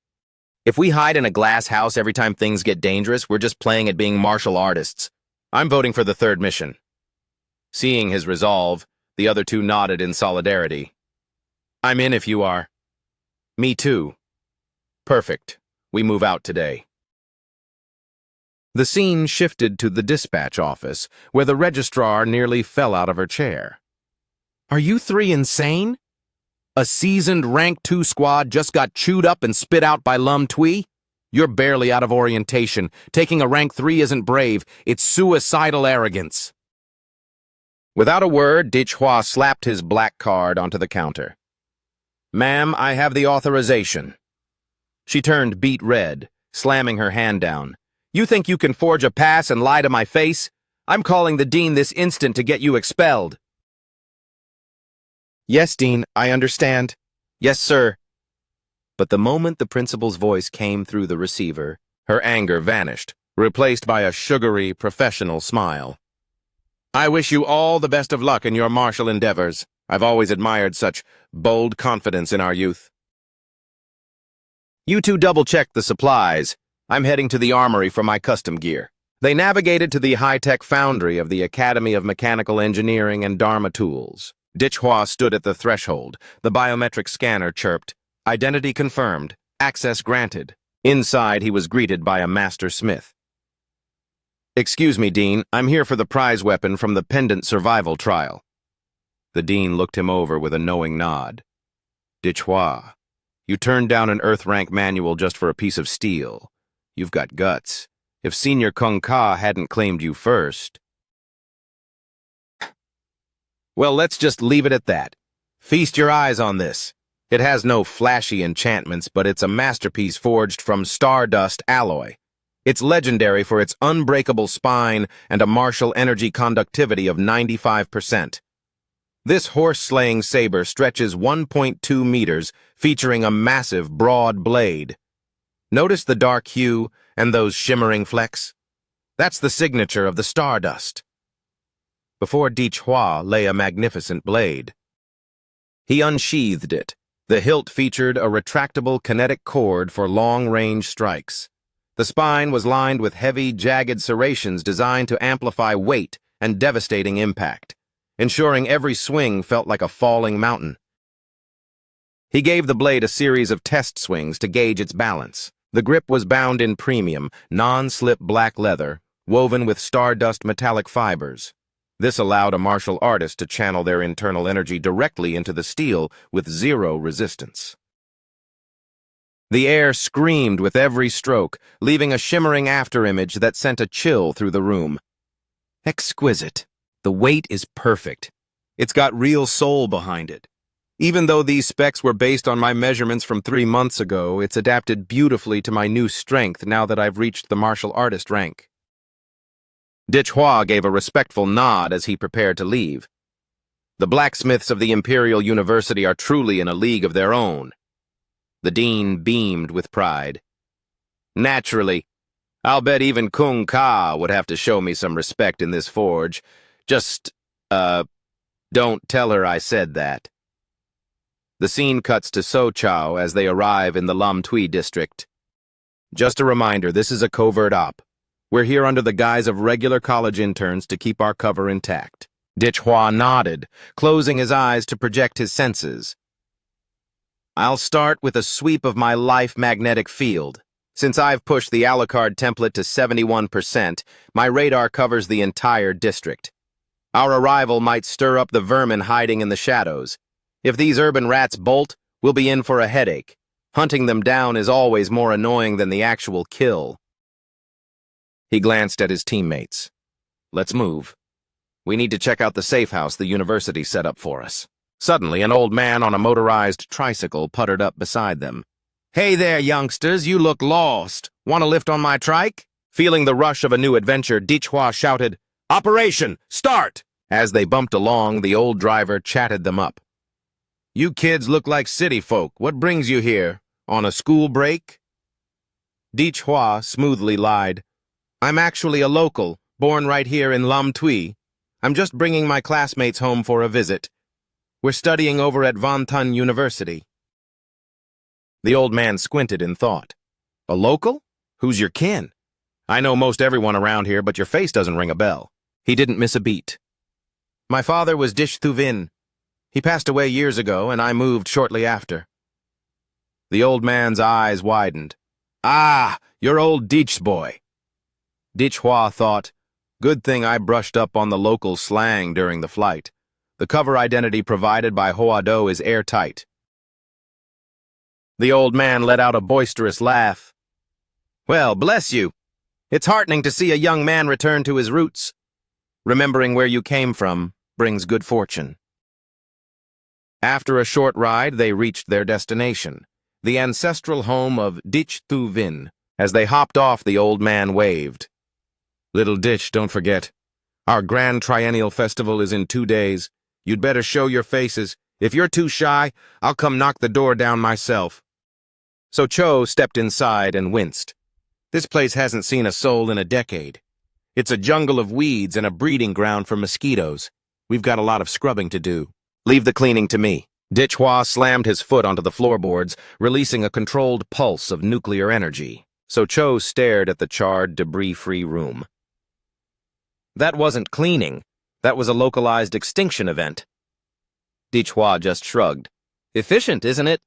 If we hide in a glass house every time things get dangerous, we're just playing at being martial artists. I'm voting for the third mission. Seeing his resolve, the other two nodded in solidarity. I'm in if you are. Me too. Perfect. We move out today. The scene shifted to the dispatch office, where the registrar nearly fell out of her chair. Are you three insane? A seasoned Rank 2 squad just got chewed up and spit out by Lum Tui? You're barely out of orientation. Taking a Rank 3 isn't brave, it's suicidal arrogance. Without a word, Hua slapped his black card onto the counter. Ma'am, I have the authorization. She turned beet red, slamming her hand down. You think you can forge a pass and lie to my face? I'm calling the dean this instant to get you expelled. Yes, Dean, I understand. Yes, sir. But the moment the principal's voice came through the receiver, her anger vanished, replaced by a sugary, professional smile. I wish you all the best of luck in your martial endeavors. I've always admired such bold confidence in our youth. You two double-check the supplies. I'm heading to the armory for my custom gear. They navigated to the high-tech foundry of the Academy of Mechanical Engineering and Dharma Tools. Hua stood at the threshold. The biometric scanner chirped. Identity confirmed. Access granted. Inside, he was greeted by a master smith. Excuse me, Dean. I'm here for the prize weapon from the pendant survival trial. The dean looked him over with a knowing nod. Hua, you turned down an Earth rank manual just for a piece of steel. You've got guts. If Senior Kung Ka hadn't claimed you first... Well, let's just leave it at that. Feast your eyes on this. It has no flashy enchantments, but it's a masterpiece forged from stardust alloy. It's legendary for its unbreakable spine and a martial energy conductivity of 95%. This horse-slaying saber stretches 1.2 meters, featuring a massive, broad blade. Notice the dark hue and those shimmering flecks? That's the signature of the stardust. Before Hua lay a magnificent blade. He unsheathed it. The hilt featured a retractable kinetic cord for long-range strikes. The spine was lined with heavy, jagged serrations designed to amplify weight and devastating impact, ensuring every swing felt like a falling mountain. He gave the blade a series of test swings to gauge its balance. The grip was bound in premium, non-slip black leather, woven with stardust metallic fibers. This allowed a martial artist to channel their internal energy directly into the steel with zero resistance. The air screamed with every stroke, leaving a shimmering afterimage that sent a chill through the room. Exquisite. The weight is perfect. It's got real soul behind it. Even though these specs were based on my measurements from 3 months ago, it's adapted beautifully to my new strength now that I've reached the martial artist rank. Hua gave a respectful nod as he prepared to leave. The blacksmiths of the Imperial University are truly in a league of their own. The dean beamed with pride. Naturally, I'll bet even Kung Ka would have to show me some respect in this forge. Just, don't tell her I said that. The scene cuts to So-Cho as they arrive in the Lum Tui district. Just a reminder, this is a covert op. We're here under the guise of regular college interns to keep our cover intact. Hua nodded, closing his eyes to project his senses. I'll start with a sweep of my life magnetic field. Since I've pushed the Alucard template to 71%, my radar covers the entire district. Our arrival might stir up the vermin hiding in the shadows. If these urban rats bolt, we'll be in for a headache. Hunting them down is always more annoying than the actual kill. He glanced at his teammates. Let's move. We need to check out the safe house the university set up for us. Suddenly, an old man on a motorized tricycle puttered up beside them. Hey there, youngsters, you look lost. Want to lift on my trike? Feeling the rush of a new adventure, Dichhwa shouted, Operation, start! As they bumped along, the old driver chatted them up. You kids look like city folk. What brings you here? On a school break? Dichhwa smoothly lied. I'm actually a local, born right here in Lam Tui. I'm just bringing my classmates home for a visit. We're studying over at Van Tun University. The old man squinted in thought. A local? Who's your kin? I know most everyone around here, but your face doesn't ring a bell. He didn't miss a beat. My father was Dish Thu Vin. He passed away years ago, and I moved shortly after. The old man's eyes widened. Ah, you're old Dich's boy. Dichhwa thought, good thing I brushed up on the local slang during the flight. The cover identity provided by Hoado is airtight. The old man let out a boisterous laugh. Well, bless you. It's heartening to see a young man return to his roots. Remembering where you came from brings good fortune. After a short ride, they reached their destination, the ancestral home of Dich Thu Vin. As they hopped off, the old man waved. Little Dich, don't forget. Our grand triennial festival is in 2 days. You'd better show your faces. If you're too shy, I'll come knock the door down myself. So Cho stepped inside and winced. This place hasn't seen a soul in a decade. It's a jungle of weeds and a breeding ground for mosquitoes. We've got a lot of scrubbing to do. Leave the cleaning to me. Dichhwa slammed his foot onto the floorboards, releasing a controlled pulse of nuclear energy. So Cho stared at the charred, debris-free room. That wasn't cleaning. That was a localized extinction event. Dichhwa just shrugged. Efficient, isn't it?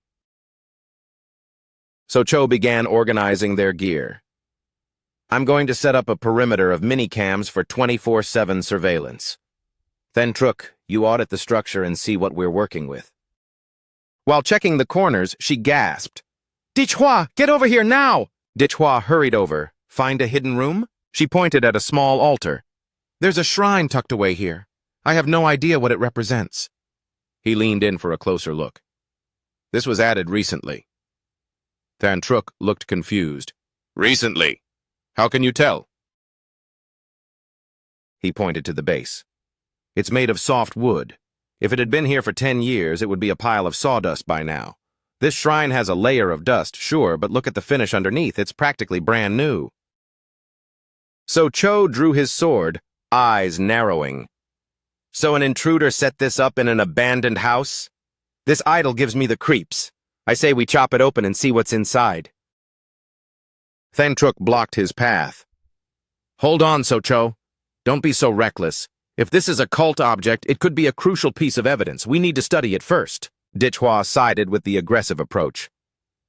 So Cho began organizing their gear. I'm going to set up a perimeter of minicams for 24/7 surveillance. Then Truk, you audit the structure and see what we're working with. While checking the corners, she gasped. Dichhwa, get over here now! Dichhwa hurried over. Find a hidden room? She pointed at a small altar. There's a shrine tucked away here. I have no idea what it represents. He leaned in for a closer look. This was added recently. Than Truk looked confused. Recently? How can you tell? He pointed to the base. It's made of soft wood. If it had been here for 10 years, it would be a pile of sawdust by now. This shrine has a layer of dust, sure, but look at the finish underneath. It's practically brand new. So Cho drew his sword, eyes narrowing. So an intruder set this up in an abandoned house? This idol gives me the creeps. I say we chop it open and see what's inside. Thantruk blocked his path. Hold on, So-Cho. Don't be so reckless. If this is a cult object, it could be a crucial piece of evidence. We need to study it first. Dichhwa sided with the aggressive approach.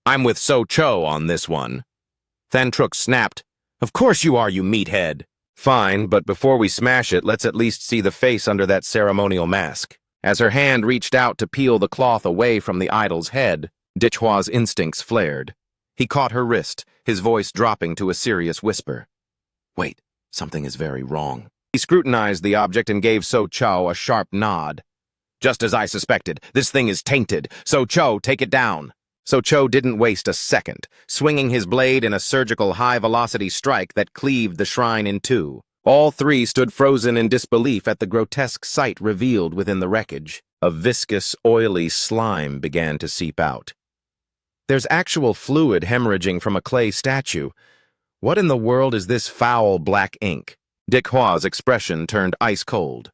I'm with So-Cho on this one. Thantruk snapped. Of course you are, you meathead. Fine, but before we smash it, let's at least see the face under that ceremonial mask. As her hand reached out to peel the cloth away from the idol's head, Dichhwa's instincts flared. He caught her wrist, his voice dropping to a serious whisper. Wait, something is very wrong. He scrutinized the object and gave So-Cho a sharp nod. Just as I suspected, this thing is tainted. So-Cho, take it down. So-Cho didn't waste a second, swinging his blade in a surgical high-velocity strike that cleaved the shrine in two. All three stood frozen in disbelief at the grotesque sight revealed within the wreckage. A viscous, oily slime began to seep out. There's actual fluid hemorrhaging from a clay statue. What in the world is this foul black ink? Dichhwa's expression turned ice-cold.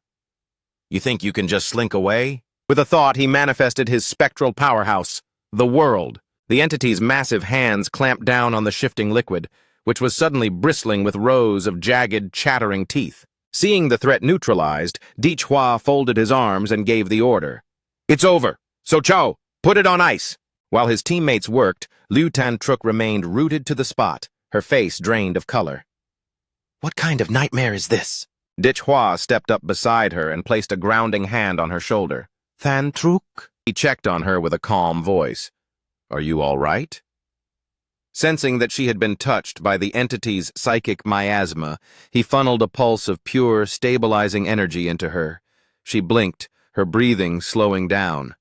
You think you can just slink away? With a thought, he manifested his spectral powerhouse, the world. The entity's massive hands clamped down on the shifting liquid, which was suddenly bristling with rows of jagged, chattering teeth. Seeing the threat neutralized, Dichhwa folded his arms and gave the order. It's over. So-Cho, put it on ice. While his teammates worked, Liu Thantruk remained rooted to the spot, her face drained of color. What kind of nightmare is this? Dichhwa stepped up beside her and placed a grounding hand on her shoulder. Thantruk? He checked on her with a calm voice. Are you all right? Sensing that she had been touched by the entity's psychic miasma, he funneled a pulse of pure, stabilizing energy into her. She blinked, her breathing slowing down.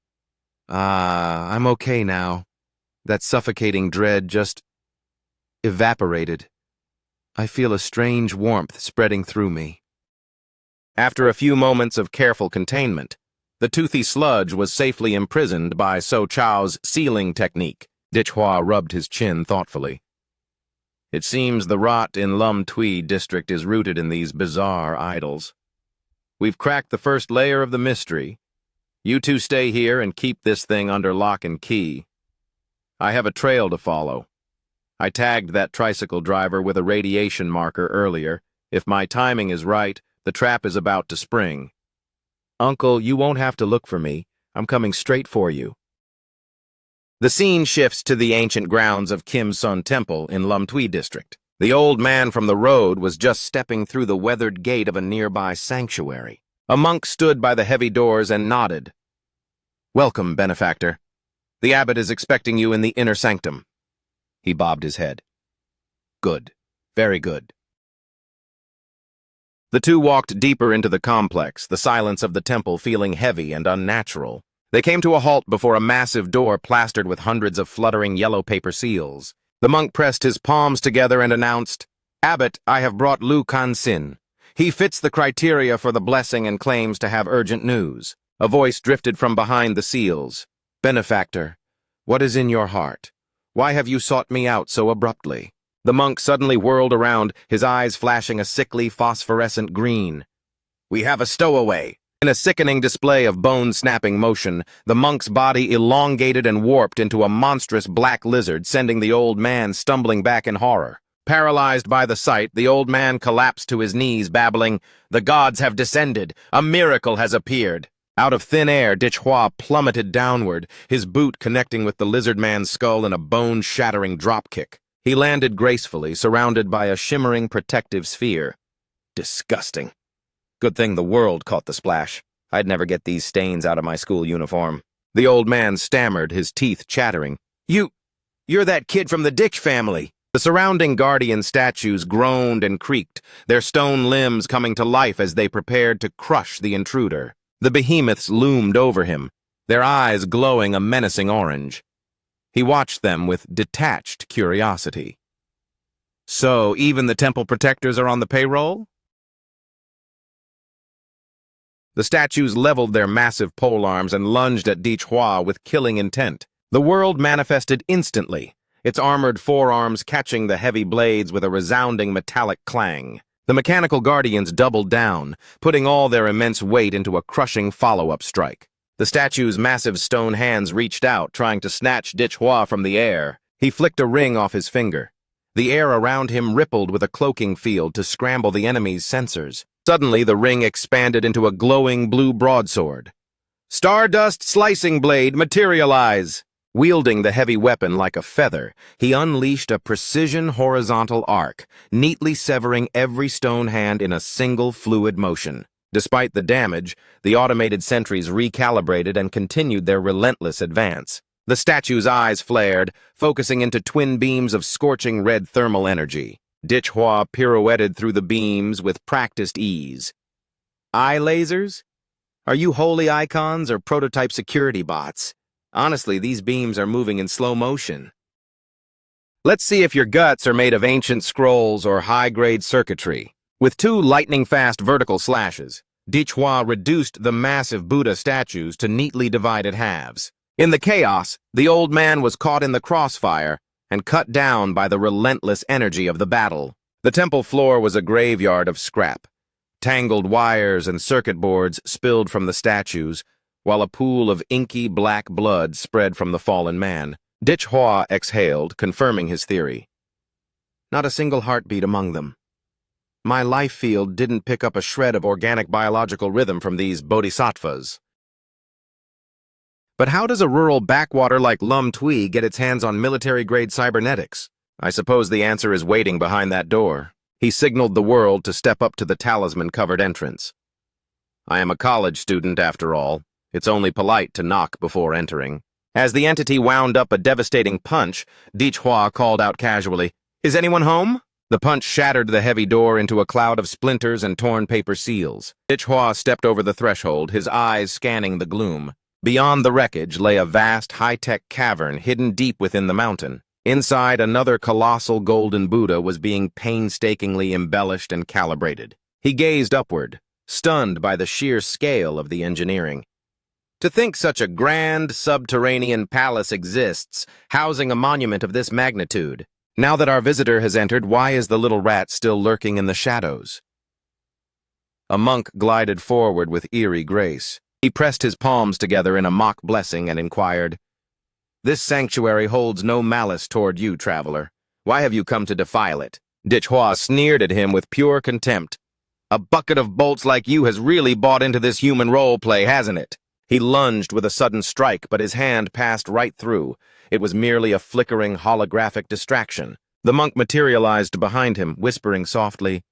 I'm okay now. That suffocating dread just evaporated. I feel a strange warmth spreading through me. After a few moments of careful containment, the toothy sludge was safely imprisoned by So Chao's sealing technique. Dichhua rubbed his chin thoughtfully. It seems the rot in Lum Tui district is rooted in these bizarre idols. We've cracked the first layer of the mystery. You two stay here and keep this thing under lock and key. I have a trail to follow. I tagged that tricycle driver with a radiation marker earlier. If my timing is right, the trap is about to spring. Uncle, you won't have to look for me. I'm coming straight for you. The scene shifts to the ancient grounds of Kim Sun Temple in Lum Tui district. The old man from the road was just stepping through the weathered gate of a nearby sanctuary. A monk stood by the heavy doors and nodded. Welcome, benefactor. The abbot is expecting you in the inner sanctum. He bobbed his head. Good. Very good. The two walked deeper into the complex, the silence of the temple feeling heavy and unnatural. They came to a halt before a massive door plastered with hundreds of fluttering yellow paper seals. The monk pressed his palms together and announced, Abbot, I have brought Lu Kansin. He fits the criteria for the blessing and claims to have urgent news. A voice drifted from behind the seals. Benefactor, what is in your heart? Why have you sought me out so abruptly? The monk suddenly whirled around, his eyes flashing a sickly phosphorescent green. We have a stowaway. In a sickening display of bone-snapping motion, the monk's body elongated and warped into a monstrous black lizard, sending the old man stumbling back in horror. Paralyzed by the sight, the old man collapsed to his knees, babbling, The gods have descended. A miracle has appeared. Out of thin air, Dichhua plummeted downward, his boot connecting with the lizard man's skull in a bone-shattering dropkick. He landed gracefully, surrounded by a shimmering protective sphere. Disgusting. Good thing the world caught the splash. I'd never get these stains out of my school uniform. The old man stammered, his teeth chattering. You're that kid from the Ditch family. The surrounding guardian statues groaned and creaked, their stone limbs coming to life as they prepared to crush the intruder. The behemoths loomed over him, their eyes glowing a menacing orange. He watched them with detached curiosity. So, even the temple protectors are on the payroll? The statues leveled their massive polearms and lunged at Dichhua with killing intent. The world manifested instantly, its armored forearms catching the heavy blades with a resounding metallic clang. The mechanical guardians doubled down, putting all their immense weight into a crushing follow-up strike. The statue's massive stone hands reached out, trying to snatch Dichhua from the air. He flicked a ring off his finger. The air around him rippled with a cloaking field to scramble the enemy's sensors. Suddenly, the ring expanded into a glowing blue broadsword. Stardust Slicing Blade, materialize! Wielding the heavy weapon like a feather, he unleashed a precision horizontal arc, neatly severing every stone hand in a single fluid motion. Despite the damage, the automated sentries recalibrated and continued their relentless advance. The statue's eyes flared, focusing into twin beams of scorching red thermal energy. Dichhua pirouetted through the beams with practiced ease. Eye lasers? Are you holy icons or prototype security bots? Honestly, these beams are moving in slow motion. Let's see if your guts are made of ancient scrolls or high-grade circuitry. With two lightning-fast vertical slashes, Dichhua reduced the massive Buddha statues to neatly divided halves. In the chaos, the old man was caught in the crossfire and cut down by the relentless energy of the battle. The temple floor was a graveyard of scrap. Tangled wires and circuit boards spilled from the statues, while a pool of inky black blood spread from the fallen man. Dichhua exhaled, confirming his theory. Not a single heartbeat among them. My life field didn't pick up a shred of organic biological rhythm from these bodhisattvas. But how does a rural backwater like Lum Tui get its hands on military-grade cybernetics? I suppose the answer is waiting behind that door. He signaled the world to step up to the talisman-covered entrance. I am a college student, after all. It's only polite to knock before entering. As the entity wound up a devastating punch, Dichhua called out casually, "Is anyone home?" The punch shattered the heavy door into a cloud of splinters and torn paper seals. Dichhua stepped over the threshold, his eyes scanning the gloom. Beyond the wreckage lay a vast, high-tech cavern hidden deep within the mountain. Inside, another colossal golden Buddha was being painstakingly embellished and calibrated. He gazed upward, stunned by the sheer scale of the engineering. To think such a grand subterranean palace exists, housing a monument of this magnitude. Now that our visitor has entered, why is the little rat still lurking in the shadows? A monk glided forward with eerie grace. He pressed his palms together in a mock blessing and inquired, "This sanctuary holds no malice toward you, traveler. Why have you come to defile it?" Dichhua sneered at him with pure contempt. "A bucket of bolts like you has really bought into this human role play, hasn't it?" He lunged with a sudden strike, but his hand passed right through. It was merely a flickering holographic distraction. The monk materialized behind him, whispering softly,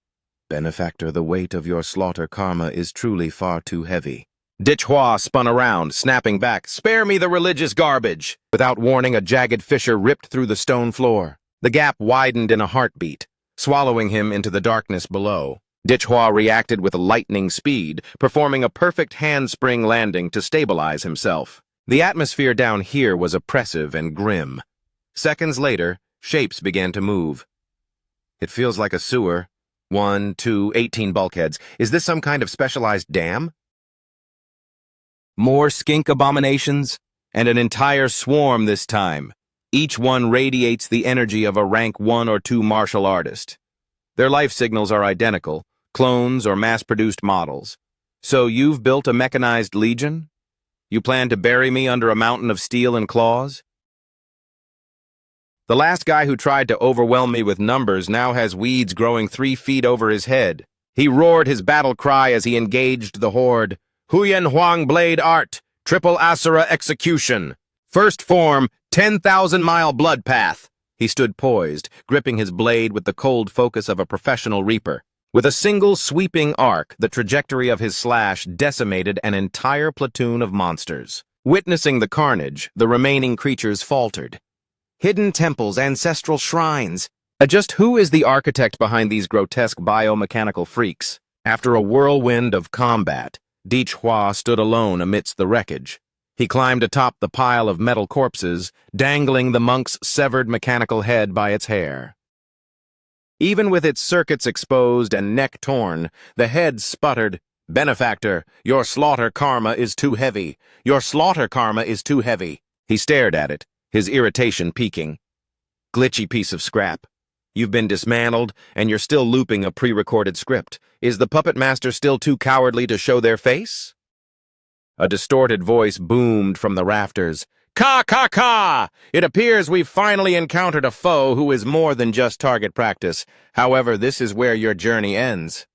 "Benefactor, the weight of your slaughter karma is truly far too heavy." Dichhua spun around, snapping back, "Spare me the religious garbage!" Without warning, a jagged fissure ripped through the stone floor. The gap widened in a heartbeat, swallowing him into the darkness below. Dichhua reacted with lightning speed, performing a perfect handspring landing to stabilize himself. The atmosphere down here was oppressive and grim. Seconds later, shapes began to move. "It feels like a sewer. 1, 2, 18 bulkheads. Is this some kind of specialized dam?" More skink abominations, and an entire swarm this time. Each one radiates the energy of a rank 1 or 2 martial artist. Their life signals are identical, clones or mass-produced models. "So you've built a mechanized legion? You plan to bury me under a mountain of steel and claws?" The last guy who tried to overwhelm me with numbers now has weeds growing 3 feet over his head. He roared his battle cry as he engaged the horde. "Huyen Huang Blade Art, Triple Asura Execution. First form, 10,000-mile blood path." He stood poised, gripping his blade with the cold focus of a professional reaper. With a single sweeping arc, the trajectory of his slash decimated an entire platoon of monsters. Witnessing the carnage, the remaining creatures faltered. Hidden temples, ancestral shrines. Just who is the architect behind these grotesque biomechanical freaks? After a whirlwind of combat, Dichhua stood alone amidst the wreckage. He climbed atop the pile of metal corpses, dangling the monk's severed mechanical head by its hair. Even with its circuits exposed and neck torn, the head sputtered, "Benefactor, your slaughter karma is too heavy. Your slaughter karma is too heavy." He stared at it, his irritation peaking. "Glitchy piece of scrap. You've been dismantled, and you're still looping a pre-recorded script. Is the puppet master still too cowardly to show their face?" A distorted voice boomed from the rafters. "Ka, ka, ka! It appears we've finally encountered a foe who is more than just target practice. However, this is where your journey ends."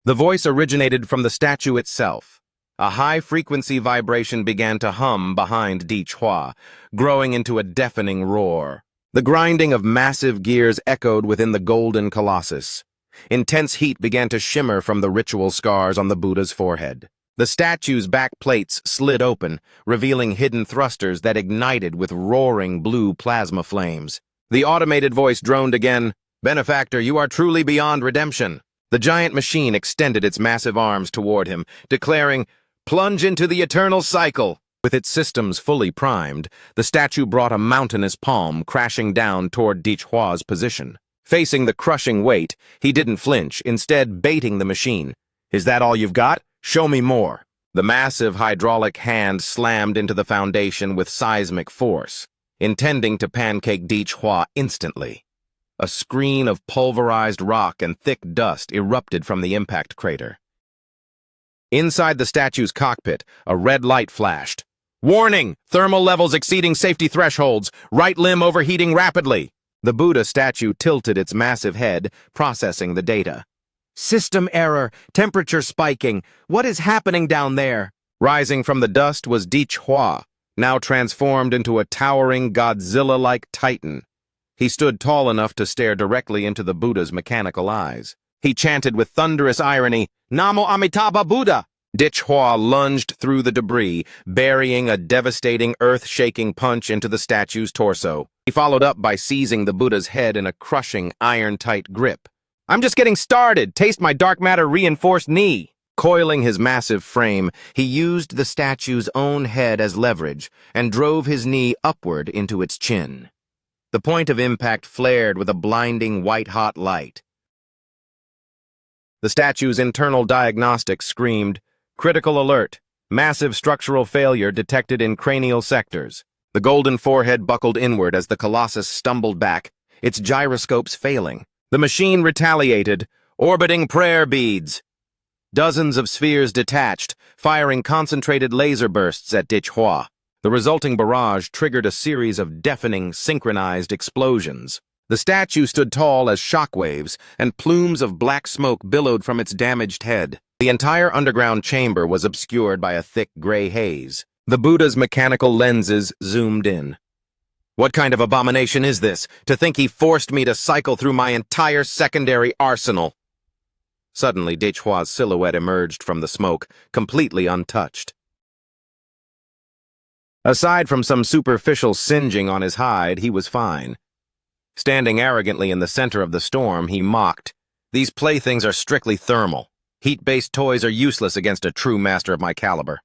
The voice originated from the statue itself. A high-frequency vibration began to hum behind Dichhua, growing into a deafening roar. The grinding of massive gears echoed within the golden colossus. Intense heat began to shimmer from the ritual scars on the Buddha's forehead. The statue's back plates slid open, revealing hidden thrusters that ignited with roaring blue plasma flames. The automated voice droned again, "Benefactor, you are truly beyond redemption." The giant machine extended its massive arms toward him, declaring, "Plunge into the eternal cycle." With its systems fully primed, the statue brought a mountainous palm crashing down toward Dichhua's position. Facing the crushing weight, he didn't flinch, instead baiting the machine. "Is that all you've got? Show me more." The massive hydraulic hand slammed into the foundation with seismic force, intending to pancake Dichhua instantly. A screen of pulverized rock and thick dust erupted from the impact crater. Inside the statue's cockpit, a red light flashed. "Warning! Thermal levels exceeding safety thresholds. Right limb overheating rapidly." The Buddha statue tilted its massive head, processing the data. "System error, temperature spiking. What is happening down there?" Rising from the dust was Dichhua, now transformed into a towering Godzilla-like titan. He stood tall enough to stare directly into the Buddha's mechanical eyes. He chanted with thunderous irony, "Namo Amitabha Buddha!" Hua lunged through the debris, burying a devastating, earth-shaking punch into the statue's torso. He followed up by seizing the Buddha's head in a crushing, iron-tight grip. "I'm just getting started! Taste my dark matter-reinforced knee!" Coiling his massive frame, he used the statue's own head as leverage and drove his knee upward into its chin. The point of impact flared with a blinding white-hot light. The statue's internal diagnostics screamed, "Critical alert! Massive structural failure detected in cranial sectors." The golden forehead buckled inward as the colossus stumbled back, its gyroscopes failing. The machine retaliated, orbiting prayer beads. Dozens of spheres detached, firing concentrated laser bursts at Hua. The resulting barrage triggered a series of deafening, synchronized explosions. The statue stood tall as shockwaves, and plumes of black smoke billowed from its damaged head. The entire underground chamber was obscured by a thick gray haze. The Buddha's mechanical lenses zoomed in. "What kind of abomination is this? To think he forced me to cycle through my entire secondary arsenal!" Suddenly, Hua's silhouette emerged from the smoke, completely untouched. Aside from some superficial singeing on his hide, he was fine. Standing arrogantly in the center of the storm, he mocked, "These playthings are strictly thermal. Heat-based toys are useless against a true master of my caliber."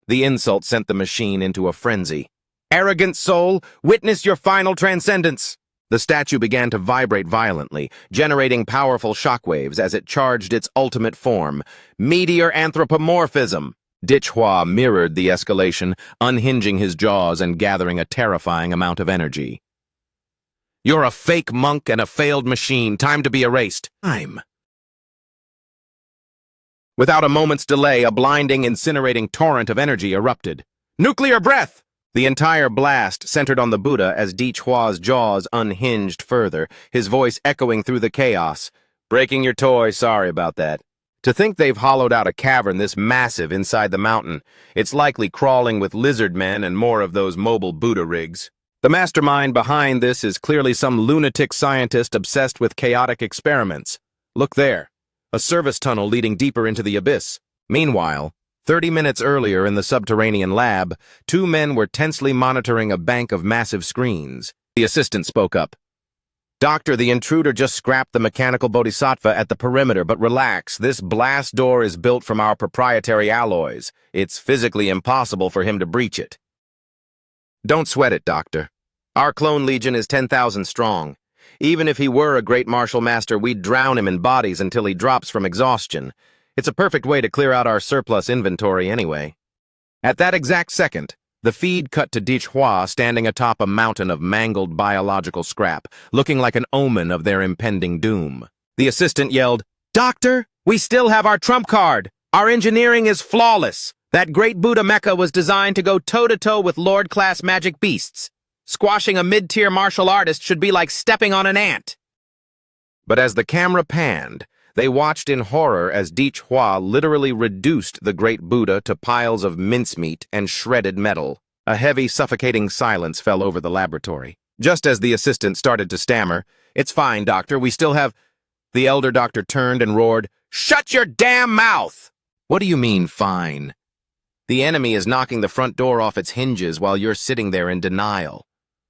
The insult sent the machine into a frenzy. "Arrogant soul, witness your final transcendence!" The statue began to vibrate violently, generating powerful shockwaves as it charged its ultimate form, meteor anthropomorphism. Hua mirrored the escalation, unhinging his jaws and gathering a terrifying amount of energy. "You're a fake monk and a failed machine. Time to be erased." Time. Without a moment's delay, a blinding, incinerating torrent of energy erupted. "Nuclear breath!" The entire blast centered on the Buddha as Hua's jaws unhinged further, his voice echoing through the chaos. "Breaking your toy, sorry about that. To think they've hollowed out a cavern this massive inside the mountain. It's likely crawling with lizard men and more of those mobile Buddha rigs. The mastermind behind this is clearly some lunatic scientist obsessed with chaotic experiments. Look there, a service tunnel leading deeper into the abyss." Meanwhile, 30 minutes earlier in the subterranean lab, two men were tensely monitoring a bank of massive screens. The assistant spoke up. "Doctor, the intruder just scrapped the mechanical bodhisattva at the perimeter, but relax, this blast door is built from our proprietary alloys. It's physically impossible for him to breach it." "Don't sweat it, Doctor. Our clone legion is 10,000 strong. Even if he were a great martial master, we'd drown him in bodies until he drops from exhaustion. It's a perfect way to clear out our surplus inventory anyway." At that exact second, the feed cut to Hua standing atop a mountain of mangled biological scrap, looking like an omen of their impending doom. The assistant yelled, "Doctor, we still have our trump card! Our engineering is flawless! That great Buddha mecha was designed to go toe-to-toe with Lord-class magic beasts. Squashing a mid-tier martial artist should be like stepping on an ant." But as the camera panned, they watched in horror as Hua literally reduced the great Buddha to piles of mincemeat and shredded metal. A heavy, suffocating silence fell over the laboratory. Just as the assistant started to stammer, "It's fine, Doctor, we still have—" The elder doctor turned and roared, "Shut your damn mouth!" "What do you mean, fine? The enemy is knocking the front door off its hinges while you're sitting there in denial.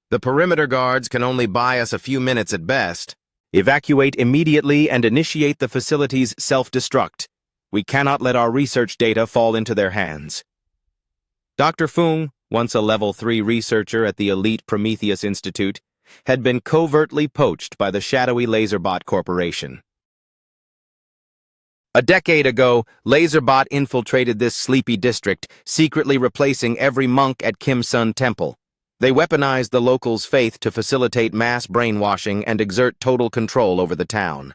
The perimeter guards can only buy us a few minutes at best. Evacuate immediately and initiate the facility's self-destruct. We cannot let our research data fall into their hands." Dr. Fung, once a Level 3 researcher at the elite Prometheus Institute, had been covertly poached by the shadowy Laserbot Corporation. A decade ago, Laserbot infiltrated this sleepy district, secretly replacing every monk at Kim Sun Temple. They weaponized the locals' faith to facilitate mass brainwashing and exert total control over the town.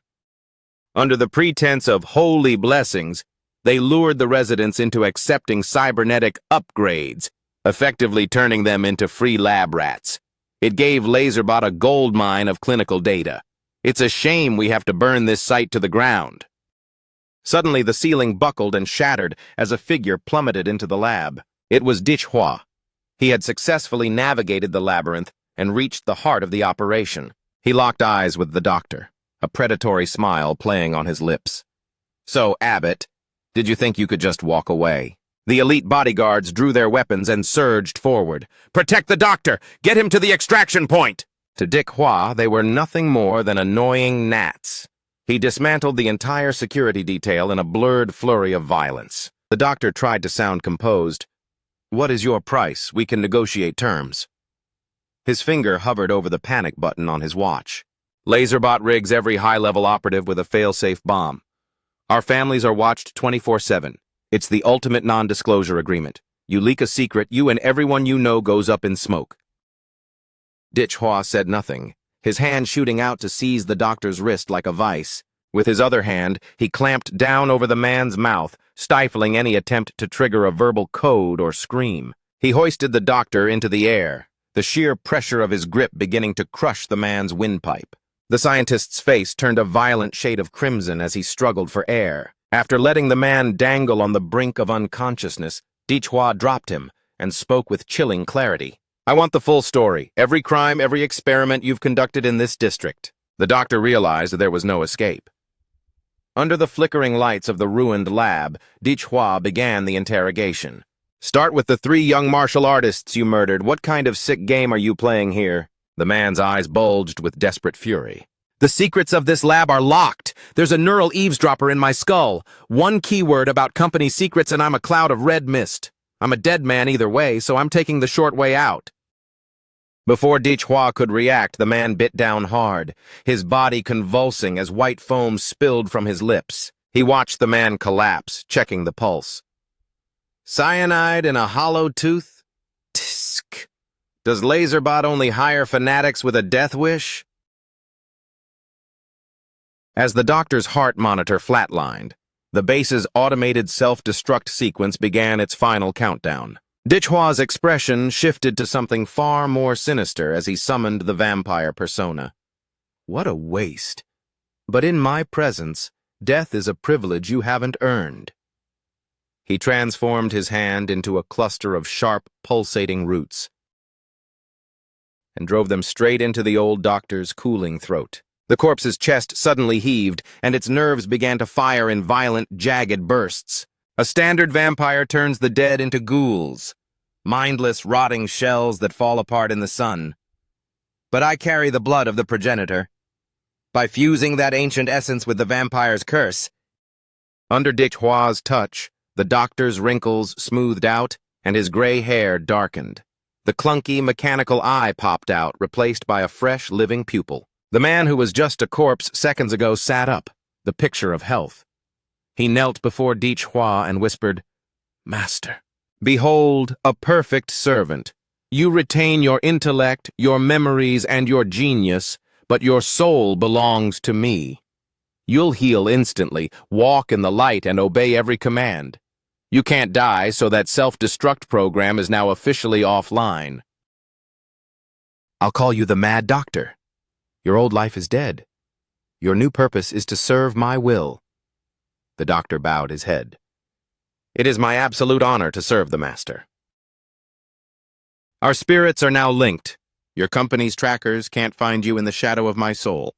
Under the pretense of holy blessings, they lured the residents into accepting cybernetic upgrades, effectively turning them into free lab rats. It gave Laserbot a gold mine of clinical data. It's a shame we have to burn this site to the ground. Suddenly, the ceiling buckled and shattered as a figure plummeted into the lab. It was Hua. He had successfully navigated the labyrinth and reached the heart of the operation. He locked eyes with the doctor, a predatory smile playing on his lips. "So, Abbott, Did you think you could just walk away? The elite bodyguards drew their weapons and surged forward. Protect the doctor! Get him to the extraction point! To Dick Hwa, they were nothing more than annoying gnats. He dismantled the entire security detail in a blurred flurry of violence. The doctor tried to sound composed. What is your price? We can negotiate terms. His finger hovered over the panic button on his watch. Laserbot rigs every high-level operative with a fail-safe bomb. Our families are watched 24/7. It's the ultimate non-disclosure agreement. You leak a secret, you and everyone you know goes up in smoke. Dick Hwa said nothing, his hand shooting out to seize the doctor's wrist like a vice. With his other hand, he clamped down over the man's mouth, stifling any attempt to trigger a verbal code or scream. He hoisted the doctor into the air, the sheer pressure of his grip beginning to crush the man's windpipe. The scientist's face turned a violent shade of crimson as he struggled for air. After letting the man dangle on the brink of unconsciousness, Dick Hwa dropped him and spoke with chilling clarity. I want the full story, every crime, every experiment you've conducted in this district. The doctor realized there was no escape. Under the flickering lights of the ruined lab, Dick Hwa began the interrogation. Start with the 3 young martial artists you murdered. What kind of sick game are you playing here? The man's eyes bulged with desperate fury. The secrets of this lab are locked. There's a neural eavesdropper in my skull. One keyword about company secrets and I'm a cloud of red mist. I'm a dead man either way, so I'm taking the short way out. Before Dick Hwa could react, the man bit down hard, his body convulsing as white foam spilled from his lips. He watched the man collapse, checking the pulse. Cyanide in a hollow tooth? Tsk. Does Laserbot only hire fanatics with a death wish? As the doctor's heart monitor flatlined, the base's automated self-destruct sequence began its final countdown. Dick Hwa's expression shifted to something far more sinister as he summoned the vampire persona. What a waste. But in my presence, death is a privilege you haven't earned. He transformed his hand into a cluster of sharp, pulsating roots and drove them straight into the old doctor's cooling throat. The corpse's chest suddenly heaved, and its nerves began to fire in violent, jagged bursts. A standard vampire turns the dead into ghouls, mindless, rotting shells that fall apart in the sun. But I carry the blood of the progenitor. By fusing that ancient essence with the vampire's curse. Under Dick Hwa's touch, the doctor's wrinkles smoothed out, and his gray hair darkened. The clunky, mechanical eye popped out, replaced by a fresh, living pupil. The man who was just a corpse seconds ago sat up, the picture of health. He knelt before Dick Hwa and whispered, Master, behold a perfect servant. You retain your intellect, your memories, and your genius, but your soul belongs to me. You'll heal instantly, walk in the light, and obey every command. You can't die, so that self-destruct program is now officially offline. I'll call you the Mad Doctor. Your old life is dead. Your new purpose is to serve my will. The doctor bowed his head. It is my absolute honor to serve the Master. Our spirits are now linked. Your company's trackers can't find you in the shadow of my soul.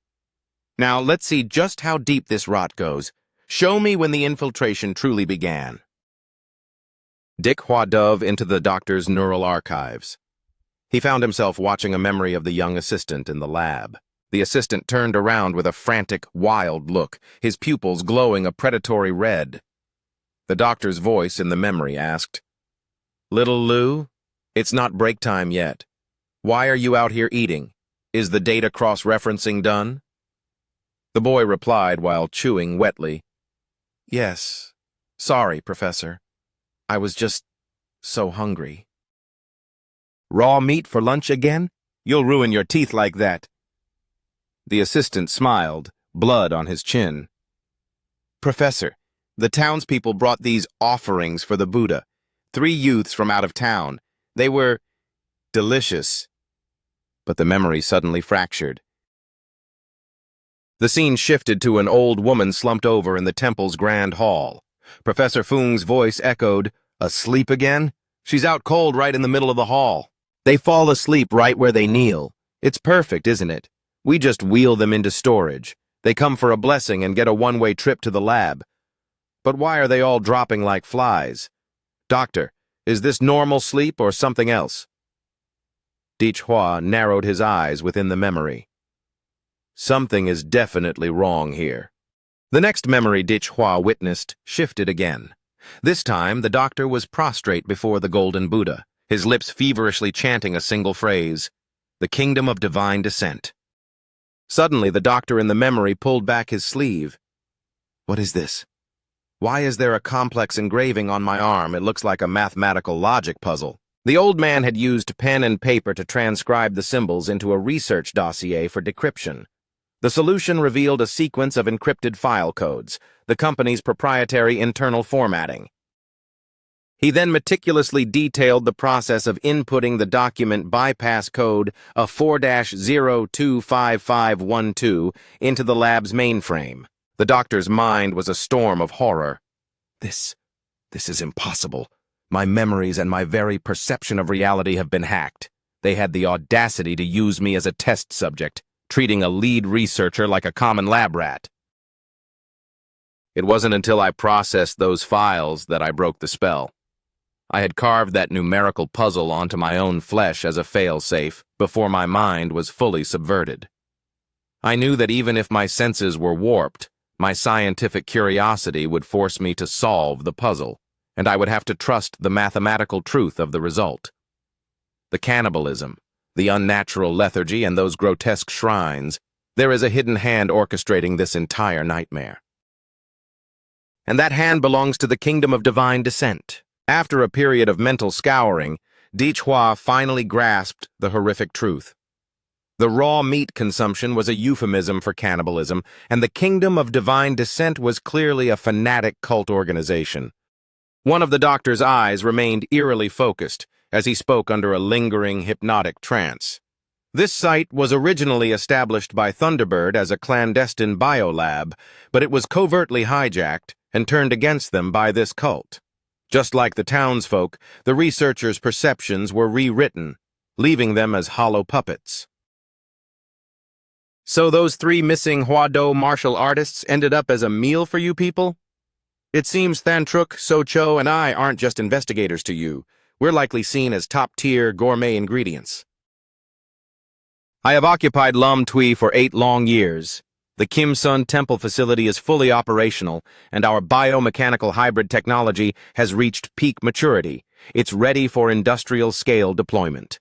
Now, let's see just how deep this rot goes. Show me when the infiltration truly began. Dick Hwa dove into the doctor's neural archives. He found himself watching a memory of the young assistant in the lab. The assistant turned around with a frantic, wild look, his pupils glowing a predatory red. The doctor's voice in the memory asked, Little Lou, it's not break time yet. Why are you out here eating? Is the data cross-referencing done? The boy replied while chewing wetly, Yes. Sorry, Professor. I was just so hungry. Raw meat for lunch again? You'll ruin your teeth like that. The assistant smiled, blood on his chin. Professor, the townspeople brought these offerings for the Buddha. 3 youths from out of town. They were delicious. But the memory suddenly fractured. The scene shifted to an old woman slumped over in the temple's grand hall. Professor Fung's voice echoed, Asleep again? She's out cold right in the middle of the hall. They fall asleep right where they kneel. It's perfect, isn't it? We just wheel them into storage. They come for a blessing and get a one-way trip to the lab. But why are they all dropping like flies? Doctor, is this normal sleep or something else? Hua narrowed his eyes within the memory. Something is definitely wrong here. The next memory Hua witnessed shifted again. This time, the doctor was prostrate before the golden Buddha, his lips feverishly chanting a single phrase, "The kingdom of divine descent." Suddenly, the doctor in the memory pulled back his sleeve. What is this? Why is there a complex engraving on my arm? It looks like a mathematical logic puzzle. The old man had used pen and paper to transcribe the symbols into a research dossier for decryption. The solution revealed a sequence of encrypted file codes, the company's proprietary internal formatting. He then meticulously detailed the process of inputting the document bypass code of 4-025512 into the lab's mainframe. The doctor's mind was a storm of horror. This is impossible. My memories and my very perception of reality have been hacked. They had the audacity to use me as a test subject, treating a lead researcher like a common lab rat. It wasn't until I processed those files that I broke the spell. I had carved that numerical puzzle onto my own flesh as a fail-safe before my mind was fully subverted. I knew that even if my senses were warped, my scientific curiosity would force me to solve the puzzle, and I would have to trust the mathematical truth of the result. The cannibalism, the unnatural lethargy, and those grotesque shrines, there is a hidden hand orchestrating this entire nightmare. And that hand belongs to the kingdom of divine descent. After a period of mental scouring, Hua finally grasped the horrific truth. The raw meat consumption was a euphemism for cannibalism, and the kingdom of divine descent was clearly a fanatic cult organization. One of the doctor's eyes remained eerily focused as he spoke under a lingering hypnotic trance. This site was originally established by Thunderbird as a clandestine biolab, but it was covertly hijacked and turned against them by this cult. Just like the townsfolk, the researchers' perceptions were rewritten, leaving them as hollow puppets. So those 3 missing Hwado martial artists ended up as a meal for you people? It seems Thantruk, Socho, and I aren't just investigators to you. We're likely seen as top-tier gourmet ingredients. I have occupied Lum Tui for 8 long years. The Kim Sun Temple facility is fully operational, and our biomechanical hybrid technology has reached peak maturity. It's ready for industrial-scale deployment.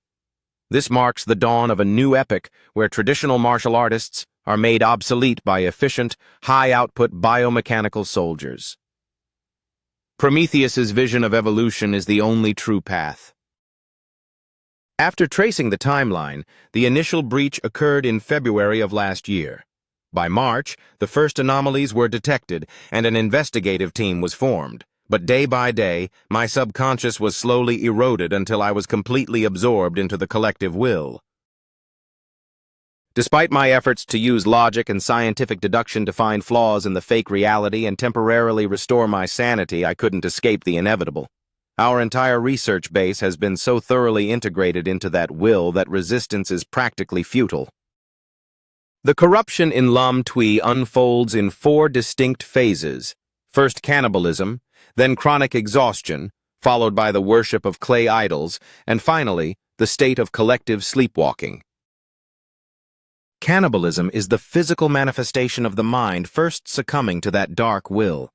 This marks the dawn of a new epoch where traditional martial artists are made obsolete by efficient, high-output biomechanical soldiers. Prometheus's vision of evolution is the only true path. After tracing the timeline, the initial breach occurred in February of last year. By March, the first anomalies were detected and an investigative team was formed. But day by day, my subconscious was slowly eroded until I was completely absorbed into the collective will. Despite my efforts to use logic and scientific deduction to find flaws in the fake reality and temporarily restore my sanity, I couldn't escape the inevitable. Our entire research base has been so thoroughly integrated into that will that resistance is practically futile. The corruption in Lum Tui unfolds in 4 distinct phases. First cannibalism, then chronic exhaustion, followed by the worship of clay idols, and finally, the state of collective sleepwalking. Cannibalism is the physical manifestation of the mind first succumbing to that dark will.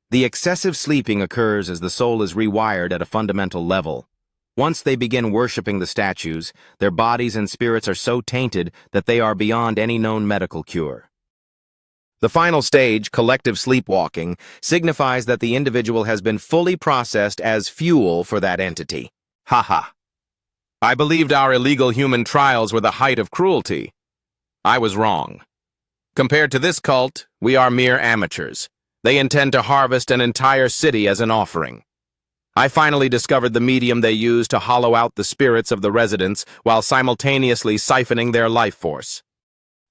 The excessive sleeping occurs as the soul is rewired at a fundamental level. Once they begin worshipping the statues, their bodies and spirits are so tainted that they are beyond any known medical cure. The final stage, collective sleepwalking, signifies that the individual has been fully processed as fuel for that entity. Ha. I believed our illegal human trials were the height of cruelty. I was wrong. Compared to this cult, we are mere amateurs. They intend to harvest an entire city as an offering. I finally discovered the medium they use to hollow out the spirits of the residents while simultaneously siphoning their life force.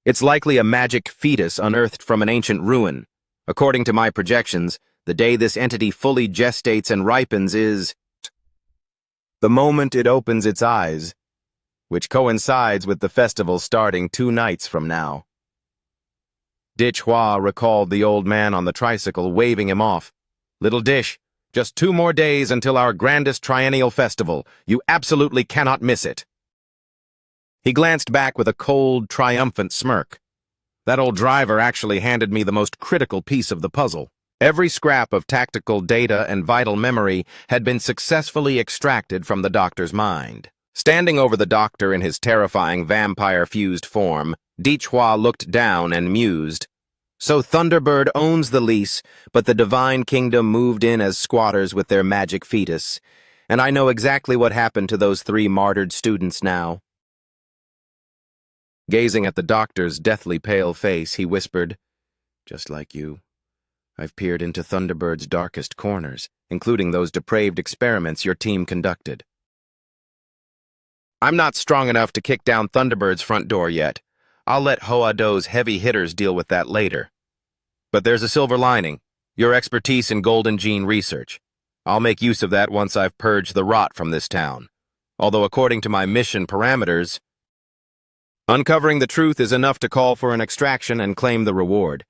It's likely a magic fetus unearthed from an ancient ruin. According to my projections, the day this entity fully gestates and ripens is the moment it opens its eyes, which coincides with the festival starting 2 nights from now. Hua recalled the old man on the tricycle, waving him off. Little dish, just 2 more days until our grandest triennial festival. You absolutely cannot miss it. He glanced back with a cold, triumphant smirk. That old driver actually handed me the most critical piece of the puzzle. Every scrap of tactical data and vital memory had been successfully extracted from the doctor's mind. Standing over the doctor in his terrifying vampire-fused form, Dichhua looked down and mused. So Thunderbird owns the lease, but the Divine Kingdom moved in as squatters with their magic fetus. And I know exactly what happened to those 3 martyred students now. Gazing at the doctor's deathly pale face, he whispered, "Just like you. I've peered into Thunderbird's darkest corners, including those depraved experiments your team conducted. I'm not strong enough to kick down Thunderbird's front door yet. I'll let Hoado's heavy hitters deal with that later. But there's a silver lining, your expertise in golden gene research. I'll make use of that once I've purged the rot from this town. Although according to my mission parameters, uncovering the truth is enough to call for an extraction and claim the reward.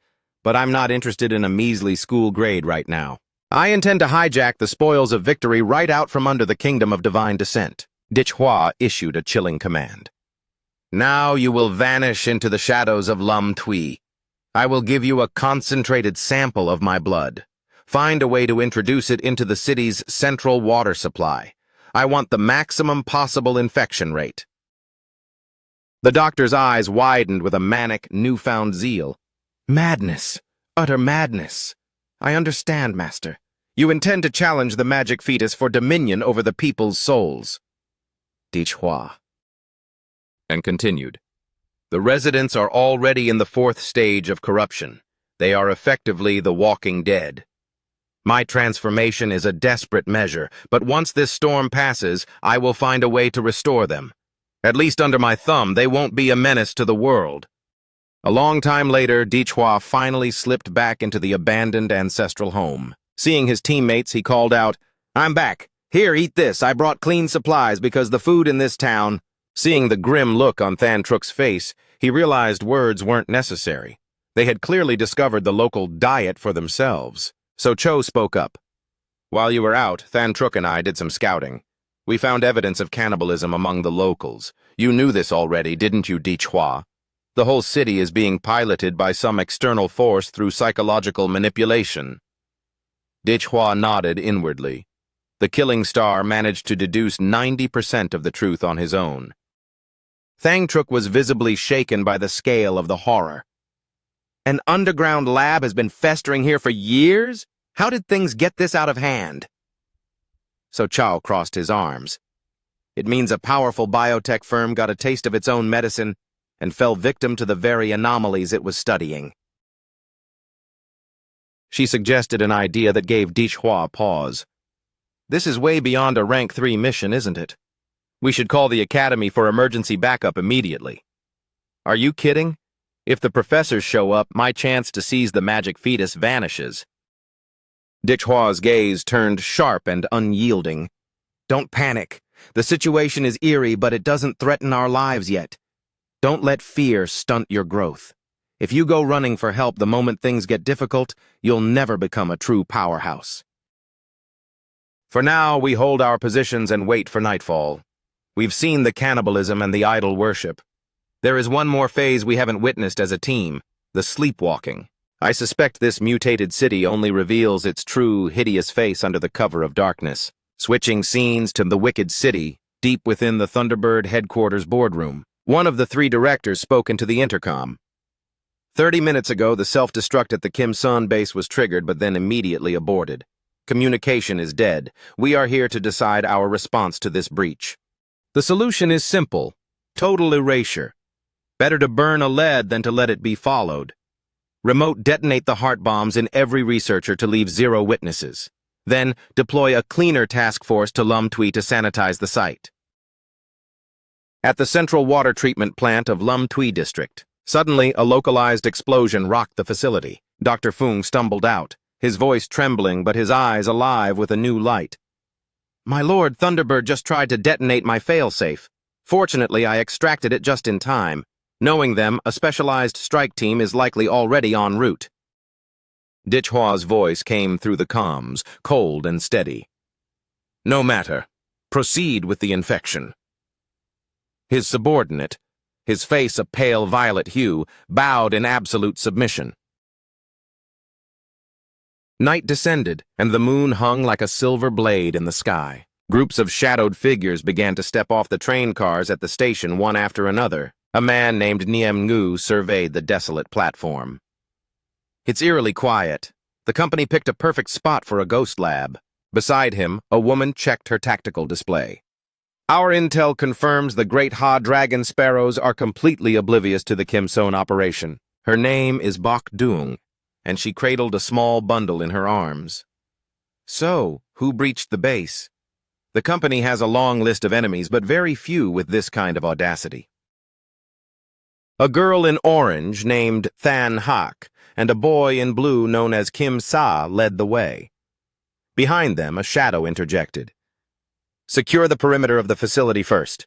But I'm not interested in a measly school grade right now. I intend to hijack the spoils of victory right out from under the kingdom of divine descent." Dichhua issued a chilling command. "Now you will vanish into the shadows of Lum Tui. I will give you a concentrated sample of my blood. Find a way to introduce it into the city's central water supply. I want the maximum possible infection rate." The doctor's eyes widened with a manic, newfound zeal. "Madness. Utter madness. I understand, Master. You intend to challenge the magic fetus for dominion over the people's souls." Dichhua. And continued. "The residents are already in the 4th stage of corruption. They are effectively the walking dead. My transformation is a desperate measure, but once this storm passes, I will find a way to restore them. At least under my thumb, they won't be a menace to the world." A long time later, Dichhua finally slipped back into the abandoned ancestral home. Seeing his teammates, he called out, "I'm back. Here, eat this. I brought clean supplies because the food in this town—" Seeing the grim look on Thantruk's face, he realized words weren't necessary. They had clearly discovered the local diet for themselves. So Cho spoke up. "While you were out, Thantruk and I did some scouting. We found evidence of cannibalism among the locals. You knew this already, didn't you, Dichhua? The whole city is being piloted by some external force through psychological manipulation." Dichhua nodded inwardly. The killing star managed to deduce 90% of the truth on his own. Thangtruk was visibly shaken by the scale of the horror. "An underground lab has been festering here for years? How did things get this out of hand?" So Chow crossed his arms. "It means a powerful biotech firm got a taste of its own medicine and fell victim to the very anomalies it was studying." She suggested an idea that gave Dichhua pause. "This is way beyond a Rank 3 mission, isn't it? We should call the Academy for emergency backup immediately." "Are you kidding? If the professors show up, my chance to seize the magic fetus vanishes." Dichhua's gaze turned sharp and unyielding. "Don't panic. The situation is eerie, but it doesn't threaten our lives yet. Don't let fear stunt your growth. If you go running for help the moment things get difficult, you'll never become a true powerhouse. For now, we hold our positions and wait for nightfall. We've seen the cannibalism and the idol worship. There is one more phase we haven't witnessed as a team, the sleepwalking. I suspect this mutated city only reveals its true, hideous face under the cover of darkness. Switching scenes to the wicked city, deep within the Thunderbird headquarters boardroom. One of the 3 directors spoke into the intercom. 30 minutes ago, the self-destruct at the Kim Sun base was triggered but then immediately aborted. Communication is dead. We are here to decide our response to this breach. The solution is simple. Total erasure. Better to burn a lead than to let it be followed. Remote detonate the heart bombs in every researcher to leave 0 witnesses. Then deploy a cleaner task force to Lum Tui to sanitize the site. At the central water treatment plant of Lum Tui district, suddenly a localized explosion rocked the facility. Dr. Fung stumbled out, his voice trembling but his eyes alive with a new light. "My lord, Thunderbird just tried to detonate my failsafe. Fortunately, I extracted it just in time. Knowing them, a specialized strike team is likely already en route." Ditchhua's voice came through the comms, cold and steady. No matter. Proceed with the infection. His subordinate, his face a pale violet hue, bowed in absolute submission. Night descended, and the moon hung like a silver blade in the sky. Groups of shadowed figures began to step off the train cars at the station one after another. A man named Niemngu surveyed the desolate platform. It's eerily quiet. The company picked a perfect spot for a ghost lab. Beside him, a woman checked her tactical display. Our intel confirms the Great Ha Dragon Sparrows are completely oblivious to the Kim Son operation. Her name is Bok Dung, and she cradled a small bundle in her arms. So, who breached the base? The company has a long list of enemies, but very few with this kind of audacity. A girl in orange named Than Hak and a boy in blue known as Kim Sa led the way. Behind them, a shadow interjected. Secure the perimeter of the facility first.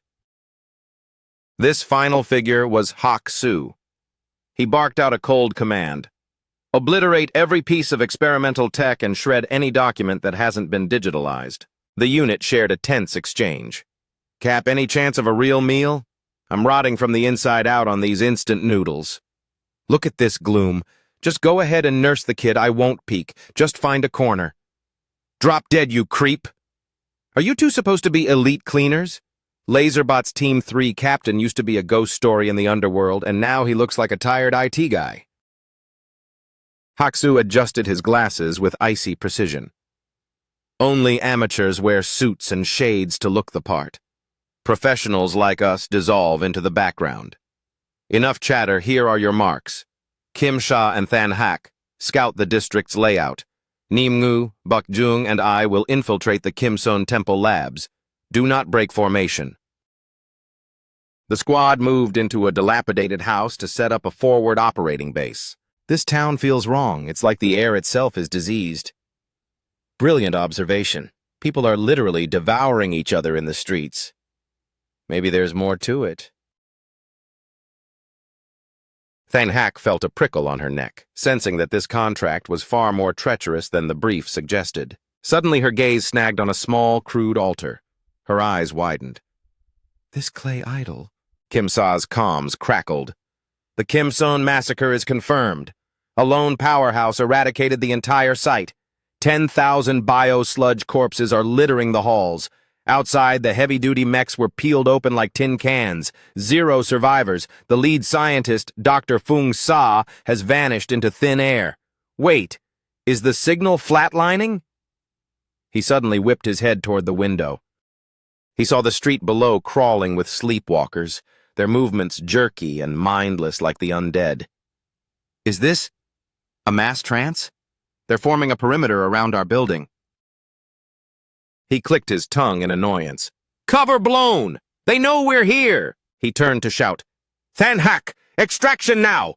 This final figure was Hak Su. He barked out a cold command. Obliterate every piece of experimental tech and shred any document that hasn't been digitalized. The unit shared a tense exchange. Cap, any chance of a real meal? I'm rotting from the inside out on these instant noodles. Look at this gloom. Just go ahead and nurse the kid. I won't peek. Just find a corner. Drop dead, you creep. Are you two supposed to be elite cleaners? Laserbot's Team 3 captain used to be a ghost story in the underworld, and now he looks like a tired IT guy. Haksu adjusted his glasses with icy precision. Only amateurs wear suits and shades to look the part. Professionals like us dissolve into the background. Enough chatter, here are your marks. Kim Sha and Than Hak, scout the district's layout. Niemngu, Bok Jung, and I will infiltrate the Kim Son Temple labs. Do not break formation. The squad moved into a dilapidated house to set up a forward operating base. This town feels wrong. It's like the air itself is diseased. Brilliant observation. People are literally devouring each other in the streets. Maybe there's more to it. Than Hak felt a prickle on her neck, sensing that this contract was far more treacherous than the brief suggested. Suddenly her gaze snagged on a small, crude altar. Her eyes widened. This clay idol? Kim Sa's comms crackled. The Kim Son massacre is confirmed. A lone powerhouse eradicated the entire site. 10,000 bio-sludge corpses are littering the halls. Outside, the heavy-duty mechs were peeled open like tin cans. 0 survivors. The lead scientist, Dr. Fung Sa, has vanished into thin air. Wait, is the signal flatlining? He suddenly whipped his head toward the window. He saw the street below crawling with sleepwalkers, their movements jerky and mindless like the undead. Is this a mass trance? They're forming a perimeter around our building. He clicked his tongue in annoyance. Cover blown! They know we're here! He turned to shout, Than Hak, extraction now!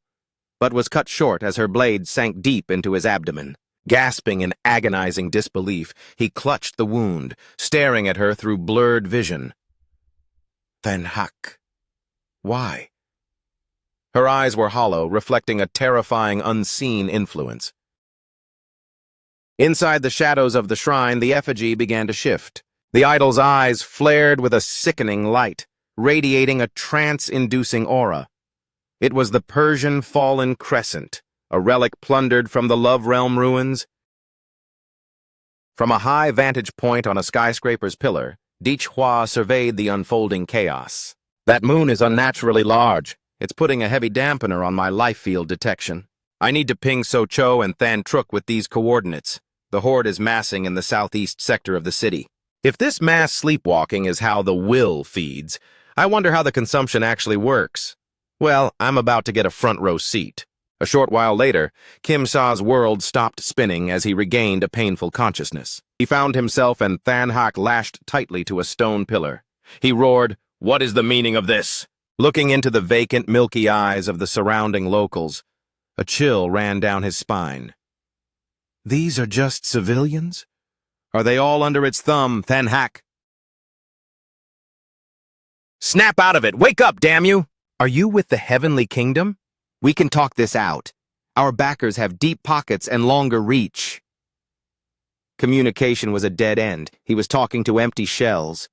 But was cut short as her blade sank deep into his abdomen. Gasping in agonizing disbelief, he clutched the wound, staring at her through blurred vision. Than Hak. Why? Her eyes were hollow, reflecting a terrifying unseen influence. Inside the shadows of the shrine, the effigy began to shift. The idol's eyes flared with a sickening light, radiating a trance-inducing aura. It was the Persian fallen crescent, a relic plundered from the Love Realm ruins. From a high vantage point on a skyscraper's pillar, Ditchhua surveyed the unfolding chaos. That moon is unnaturally large. It's putting a heavy dampener on my life field detection. I need to ping So-Cho and Than Truk with these coordinates. The horde is massing in the southeast sector of the city. If this mass sleepwalking is how the will feeds, I wonder how the consumption actually works. Well, I'm about to get a front row seat. A short while later, Kim Sa's world stopped spinning as he regained a painful consciousness. He found himself and Than Hak lashed tightly to a stone pillar. He roared, "What is the meaning of this?" Looking into the vacant, milky eyes of the surrounding locals, a chill ran down his spine. These are just civilians? Are they all under its thumb, Than Hak? Snap out of it! Wake up, damn you! Are you with the Heavenly Kingdom? We can talk this out. Our backers have deep pockets and longer reach. Communication was a dead end. He was talking to empty shells.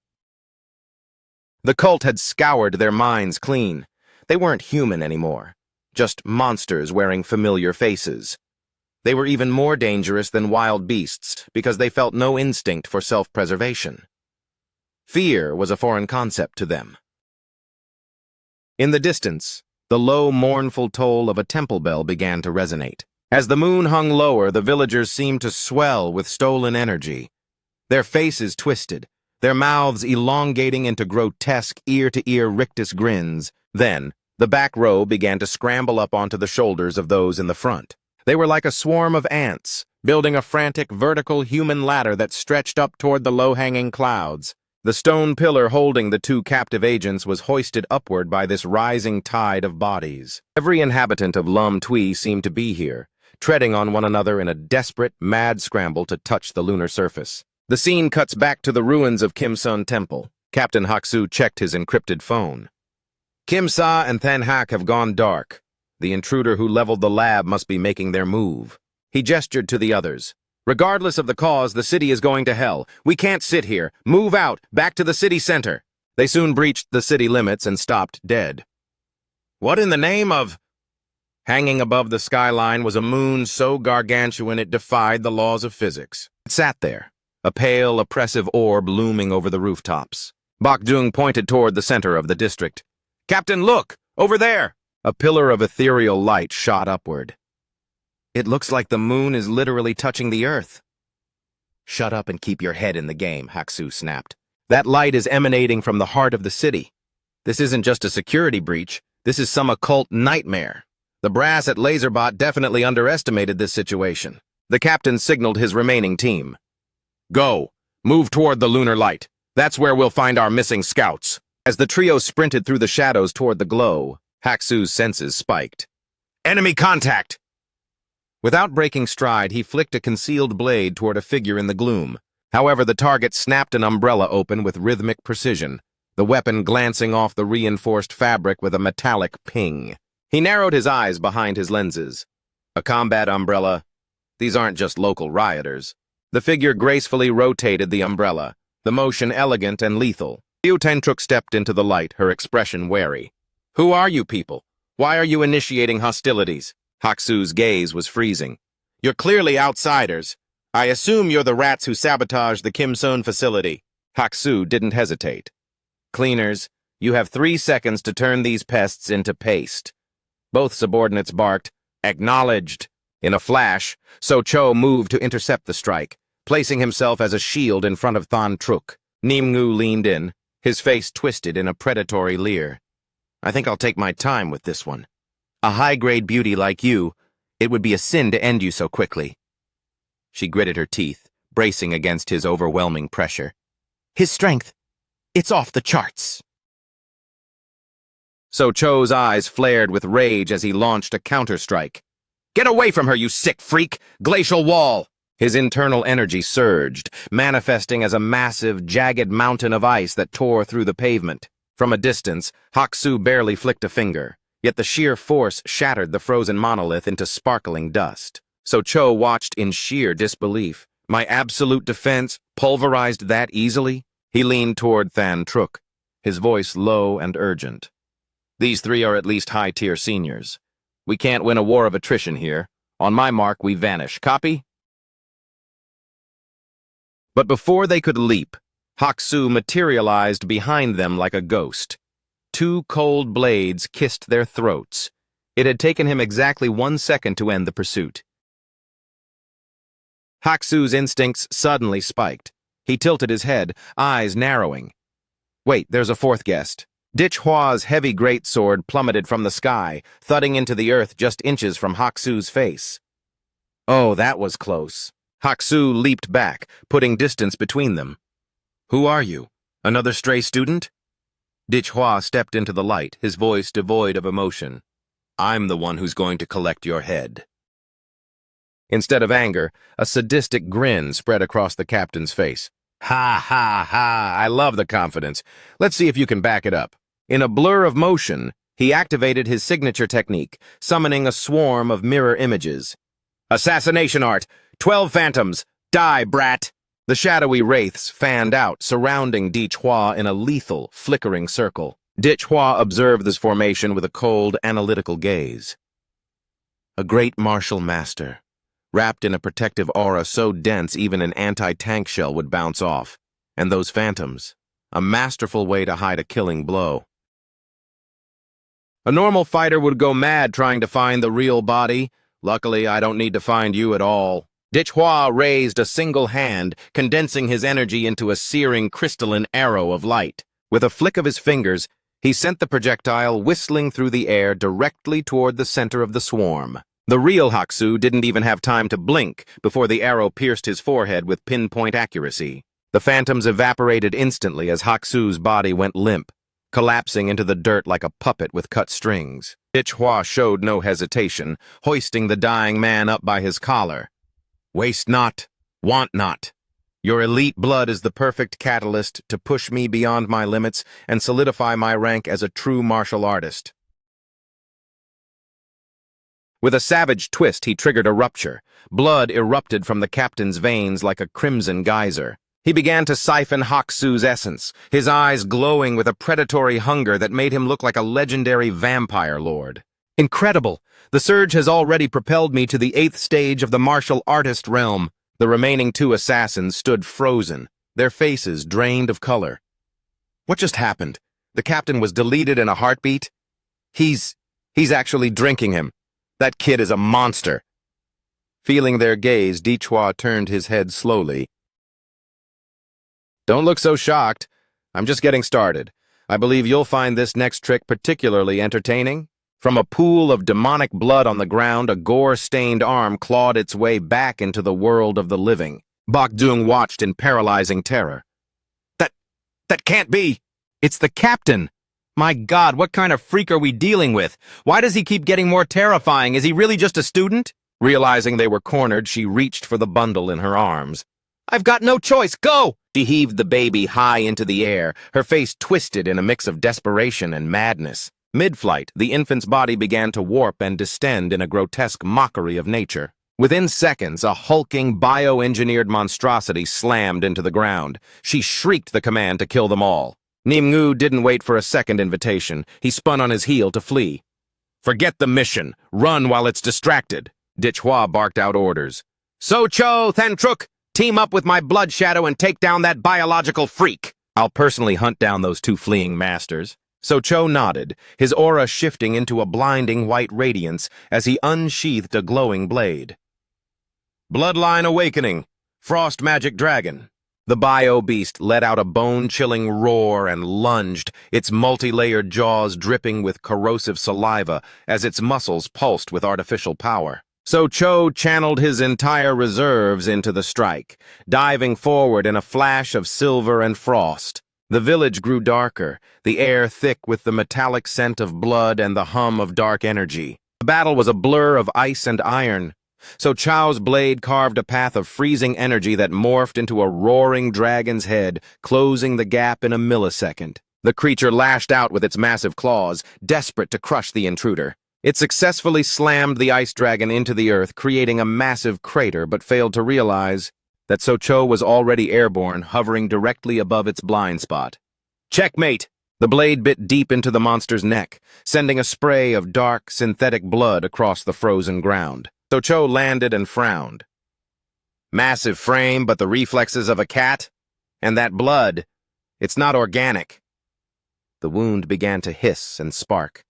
The cult had scoured their minds clean. They weren't human anymore, just monsters wearing familiar faces. They were even more dangerous than wild beasts because they felt no instinct for self-preservation. Fear was a foreign concept to them. In the distance, the low, mournful toll of a temple bell began to resonate. As the moon hung lower, the villagers seemed to swell with stolen energy. Their faces twisted, their mouths elongating into grotesque, ear-to-ear rictus grins. Then, the back row began to scramble up onto the shoulders of those in the front. They were like a swarm of ants, building a frantic vertical human ladder that stretched up toward the low-hanging clouds. The stone pillar holding the two captive agents was hoisted upward by this rising tide of bodies. Every inhabitant of Lum Tui seemed to be here, treading on one another in a desperate, mad scramble to touch the lunar surface. The scene cuts back to the ruins of Kim Sun Temple. Captain Haksu checked his encrypted phone. Kim Sa and Than Hak have gone dark. The intruder who leveled the lab must be making their move. He gestured to the others. Regardless of the cause, the city is going to hell. We can't sit here. Move out, back to the city center. They soon breached the city limits and stopped dead. What in the name of... Hanging above the skyline was a moon so gargantuan it defied the laws of physics. It sat there, a pale, oppressive orb looming over the rooftops. Bakdung pointed toward the center of the district. Captain, look! Over there! A pillar of ethereal light shot upward. It looks like the moon is literally touching the earth. Shut up and keep your head in the game, Haksu snapped. That light is emanating from the heart of the city. This isn't just a security breach. This is some occult nightmare. The brass at Laserbot definitely underestimated this situation. The captain signaled his remaining team. Go. Move toward the lunar light. That's where we'll find our missing scouts. As the trio sprinted through the shadows toward the glow, Haksu's senses spiked. Enemy contact! Without breaking stride, he flicked a concealed blade toward a figure in the gloom. However, the target snapped an umbrella open with rhythmic precision, the weapon glancing off the reinforced fabric with a metallic ping. He narrowed his eyes behind his lenses. A combat umbrella? These aren't just local rioters. The figure gracefully rotated the umbrella, the motion elegant and lethal. Liu Tentruk stepped into the light, her expression wary. Who are you people? Why are you initiating hostilities? Haksu's gaze was freezing. You're clearly outsiders. I assume you're the rats who sabotaged the Kim Son facility. Haksu didn't hesitate. Cleaners, you have 3 seconds to turn these pests into paste. Both subordinates barked, acknowledged. In a flash, So Cho moved to intercept the strike, placing himself as a shield in front of Than Truk. Nimngu leaned in, his face twisted in a predatory leer. I think I'll take my time with this one. A high-grade beauty like you, it would be a sin to end you so quickly. She gritted her teeth, bracing against his overwhelming pressure. His strength, it's off the charts. So Cho's eyes flared with rage as he launched a counter-strike. Get away from her, you sick freak! Glacial wall! His internal energy surged, manifesting as a massive, jagged mountain of ice that tore through the pavement. From a distance, Haksu barely flicked a finger, yet the sheer force shattered the frozen monolith into sparkling dust. So Cho watched in sheer disbelief. My absolute defense pulverized that easily? He leaned toward Than Truk, his voice low and urgent. These 3 are at least high-tier seniors. We can't win a war of attrition here. On my mark, we vanish. Copy? But before they could leap, Haksu materialized behind them like a ghost. 2 cold blades kissed their throats. It had taken him exactly 1 second to end the pursuit. Haksu's instincts suddenly spiked. He tilted his head, eyes narrowing. Wait, there's a 4th guest. Dich Hua's heavy greatsword plummeted from the sky, thudding into the earth just inches from Haksu's face. Oh, that was close. Haksu leaped back, putting distance between them. Who are you? Another stray student? Dich Hua stepped into the light, his voice devoid of emotion. I'm the one who's going to collect your head. Instead of anger, a sadistic grin spread across the captain's face. Ha, ha, ha, I love the confidence. Let's see if you can back it up. In a blur of motion, He activated his signature technique, summoning a swarm of mirror images. Assassination art! 12 phantoms! Die, brat! The shadowy wraiths fanned out, surrounding Di-Chua in a lethal, flickering circle. Di-Chua observed this formation with a cold, analytical gaze. A great martial master, wrapped in a protective aura so dense even an anti-tank shell would bounce off. And those phantoms, a masterful way to hide a killing blow. A normal fighter would go mad trying to find the real body. Luckily, I don't need to find you at all. Di-Chua raised a single hand, condensing his energy into a searing crystalline arrow of light. With a flick of his fingers, he sent the projectile whistling through the air directly toward the center of the swarm. The real Haksu didn't even have time to blink before the arrow pierced his forehead with pinpoint accuracy. The phantoms evaporated instantly as Haksu's body went limp, collapsing into the dirt like a puppet with cut strings. Di-Chua showed no hesitation, hoisting the dying man up by his collar. Waste not, want not. Your elite blood is the perfect catalyst to push me beyond my limits and solidify my rank as a true martial artist. With a savage twist, he triggered a rupture. Blood erupted from the captain's veins like a crimson geyser. He began to siphon Haksu's essence, his eyes glowing with a predatory hunger that made him look like a legendary vampire lord. Incredible! The surge has already propelled me to the 8th stage of the martial artist realm. The remaining 2 assassins stood frozen, their faces drained of color. What just happened? The captain was deleted in a heartbeat? He's actually drinking him. That kid is a monster. Feeling their gaze, Di-Chua turned his head slowly. Don't look so shocked. I'm just getting started. I believe you'll find this next trick particularly entertaining. From a pool of demonic blood on the ground, a gore-stained arm clawed its way back into the world of the living. Bok-Dung watched in paralyzing terror. That can't be! It's the captain! My God, what kind of freak are we dealing with? Why does he keep getting more terrifying? Is he really just a student? Realizing they were cornered, she reached for the bundle in her arms. I've got no choice, go! She heaved the baby high into the air, her face twisted in a mix of desperation and madness. Mid-flight, the infant's body began to warp and distend in a grotesque mockery of nature. Within seconds, a hulking, bioengineered monstrosity slammed into the ground. She shrieked the command to kill them all. Nimngu didn't wait for a second invitation. He spun on his heel to flee. Forget the mission. Run while it's distracted. Di-Chua barked out orders. So-Cho, Than-Truk, team up with my blood shadow and take down that biological freak. I'll personally hunt down those 2 fleeing masters. So-Cho nodded, his aura shifting into a blinding white radiance as he unsheathed a glowing blade. Bloodline Awakening, Frost Magic Dragon. The bio-beast let out a bone-chilling roar and lunged, its multi-layered jaws dripping with corrosive saliva as its muscles pulsed with artificial power. So-Cho channeled his entire reserves into the strike, diving forward in a flash of silver and frost. The village grew darker, the air thick with the metallic scent of blood and the hum of dark energy. The battle was a blur of ice and iron. So-Cho's blade carved a path of freezing energy that morphed into a roaring dragon's head, closing the gap in a millisecond. The creature lashed out with its massive claws, desperate to crush the intruder. It successfully slammed the ice dragon into the earth, creating a massive crater, but failed to realize that So-Cho was already airborne, hovering directly above its blind spot. Checkmate! The blade bit deep into the monster's neck, sending a spray of dark, synthetic blood across the frozen ground. So-Cho landed and frowned. Massive frame, but the reflexes of a cat? And that blood, it's not organic. The wound began to hiss and spark.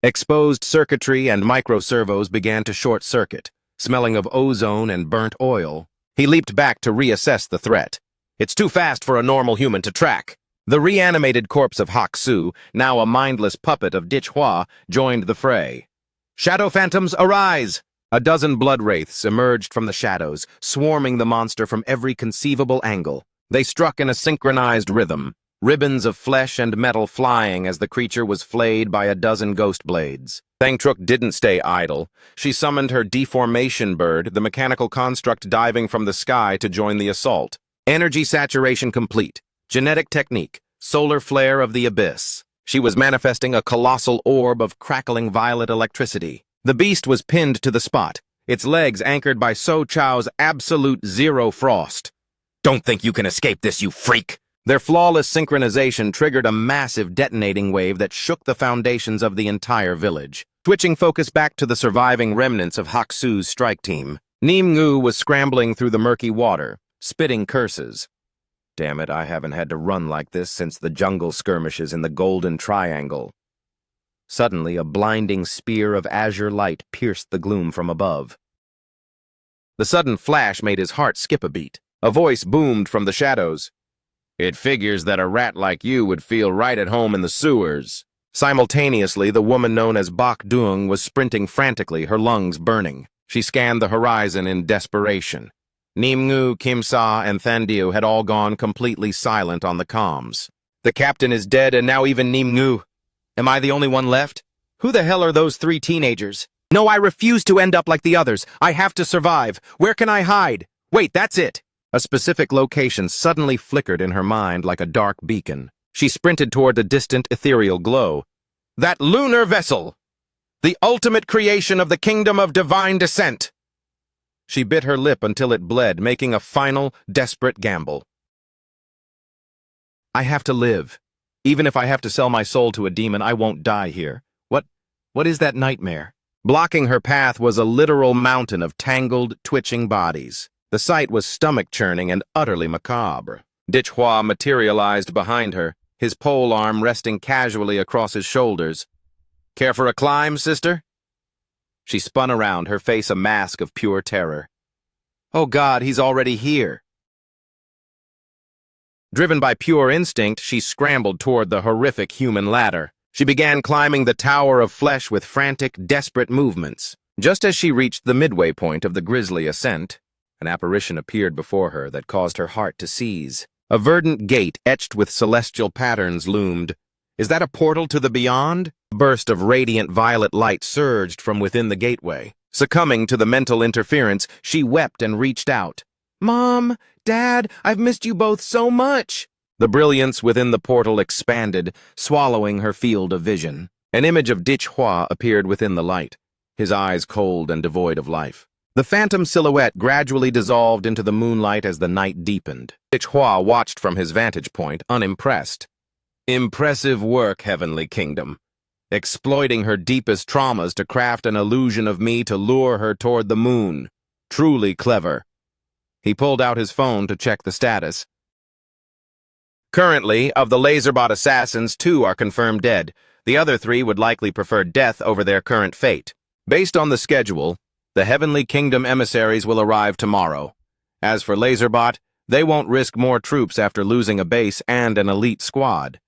Exposed circuitry and microservos began to short-circuit. Smelling of ozone and burnt oil, he leaped back to reassess the threat. It's too fast for a normal human to track. The reanimated corpse of Haksu, now a mindless puppet of Di-Chua, joined the fray. Shadow phantoms, arise! A dozen blood wraiths emerged from the shadows, swarming the monster from every conceivable angle. They struck in a synchronized rhythm, ribbons of flesh and metal flying as the creature was flayed by a dozen ghost blades. Than-Truk didn't stay idle. She summoned her deformation bird, the mechanical construct diving from the sky to join the assault. Energy saturation complete. Genetic technique. Solar flare of the abyss. She was manifesting a colossal orb of crackling violet electricity. The beast was pinned to the spot, its legs anchored by So Chow's absolute zero frost. Don't think you can escape this, you freak! Their flawless synchronization triggered a massive detonating wave that shook the foundations of the entire village. Switching focus back to the surviving remnants of Haksu's strike team, Nimngu was scrambling through the murky water, spitting curses. Damn it, I haven't had to run like this since the jungle skirmishes in the Golden Triangle. Suddenly, a blinding spear of azure light pierced the gloom from above. The sudden flash made his heart skip a beat. A voice boomed from the shadows. "It figures that a rat like you would feel right at home in the sewers." Simultaneously, the woman known as Bak Dung was sprinting frantically, her lungs burning. She scanned the horizon in desperation. Nimngu, Kimsa, and Thandiu had all gone completely silent on the comms. "The captain is dead, and now even Nimngu. Am I the only one left? Who the hell are those 3 teenagers? No, I refuse to end up like the others. I have to survive. Where can I hide? Wait, that's it." A specific location suddenly flickered in her mind like a dark beacon. She sprinted toward the distant ethereal glow. "That lunar vessel! The ultimate creation of the kingdom of divine descent!" She bit her lip until it bled, making a final, desperate gamble. "I have to live. Even if I have to sell my soul to a demon, I won't die here. What is that nightmare?" Blocking her path was a literal mountain of tangled, twitching bodies. The sight was stomach-churning and utterly macabre. Dichhua materialized behind her, his pole arm resting casually across his shoulders. "Care for a climb, sister?" She spun around, her face a mask of pure terror. "Oh God, he's already here." Driven by pure instinct, she scrambled toward the horrific human ladder. She began climbing the tower of flesh with frantic, desperate movements. Just as she reached the midway point of the grisly ascent, an apparition appeared before her that caused her heart to seize. A verdant gate etched with celestial patterns loomed. "Is that a portal to the beyond?" A burst of radiant violet light surged from within the gateway. Succumbing to the mental interference, she wept and reached out. "Mom, Dad, I've missed you both so much." The brilliance within the portal expanded, swallowing her field of vision. An image of Dichhua appeared within the light, his eyes cold and devoid of life. The phantom silhouette gradually dissolved into the moonlight as the night deepened. Dichhua watched from his vantage point, unimpressed. "Impressive work, Heavenly Kingdom. Exploiting her deepest traumas to craft an illusion of me to lure her toward the moon. Truly clever." He pulled out his phone to check the status. Currently, of the Laserbot assassins, 2 are confirmed dead. The other 3 would likely prefer death over their current fate. Based on the schedule, the Heavenly Kingdom emissaries will arrive tomorrow. As for Laserbot, they won't risk more troops after losing a base and an elite squad.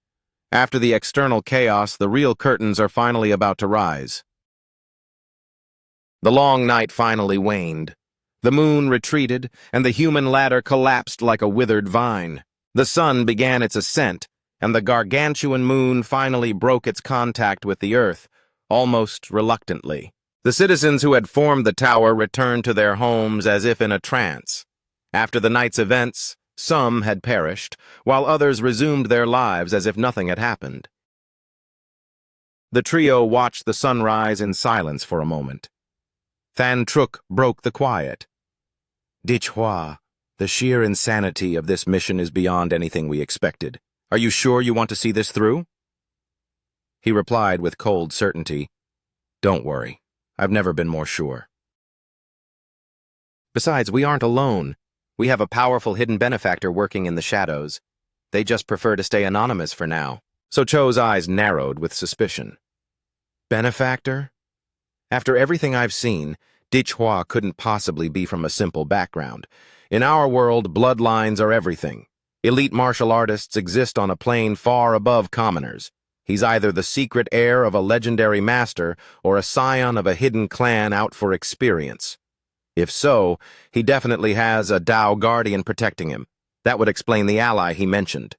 After the external chaos, the real curtains are finally about to rise. The long night finally waned. The moon retreated, and the human ladder collapsed like a withered vine. The sun began its ascent, and the gargantuan moon finally broke its contact with the earth, almost reluctantly. The citizens who had formed the tower returned to their homes as if in a trance. After the night's events, some had perished, while others resumed their lives as if nothing had happened. The trio watched the sunrise in silence for a moment. Than Truk broke the quiet. "Dichhua, the sheer insanity of this mission is beyond anything we expected. Are you sure you want to see this through?" He replied with cold certainty, "Don't worry. I've never been more sure. Besides, we aren't alone. We have a powerful hidden benefactor working in the shadows. They just prefer to stay anonymous for now." So Cho's eyes narrowed with suspicion. "Benefactor?" After everything I've seen, Dichhua couldn't possibly be from a simple background. In our world, bloodlines are everything. Elite martial artists exist on a plane far above commoners. He's either the secret heir of a legendary master or a scion of a hidden clan out for experience. If so, he definitely has a Dao guardian protecting him. That would explain the ally he mentioned.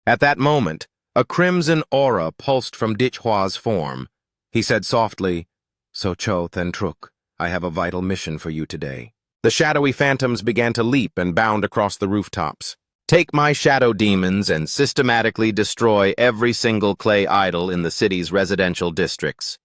At that moment, a crimson aura pulsed from Dichhua's form. He said softly, "So Cho Than Truk, I have a vital mission for you today." The shadowy phantoms began to leap and bound across the rooftops. Take my shadow demons and systematically destroy every single clay idol in the city's residential districts.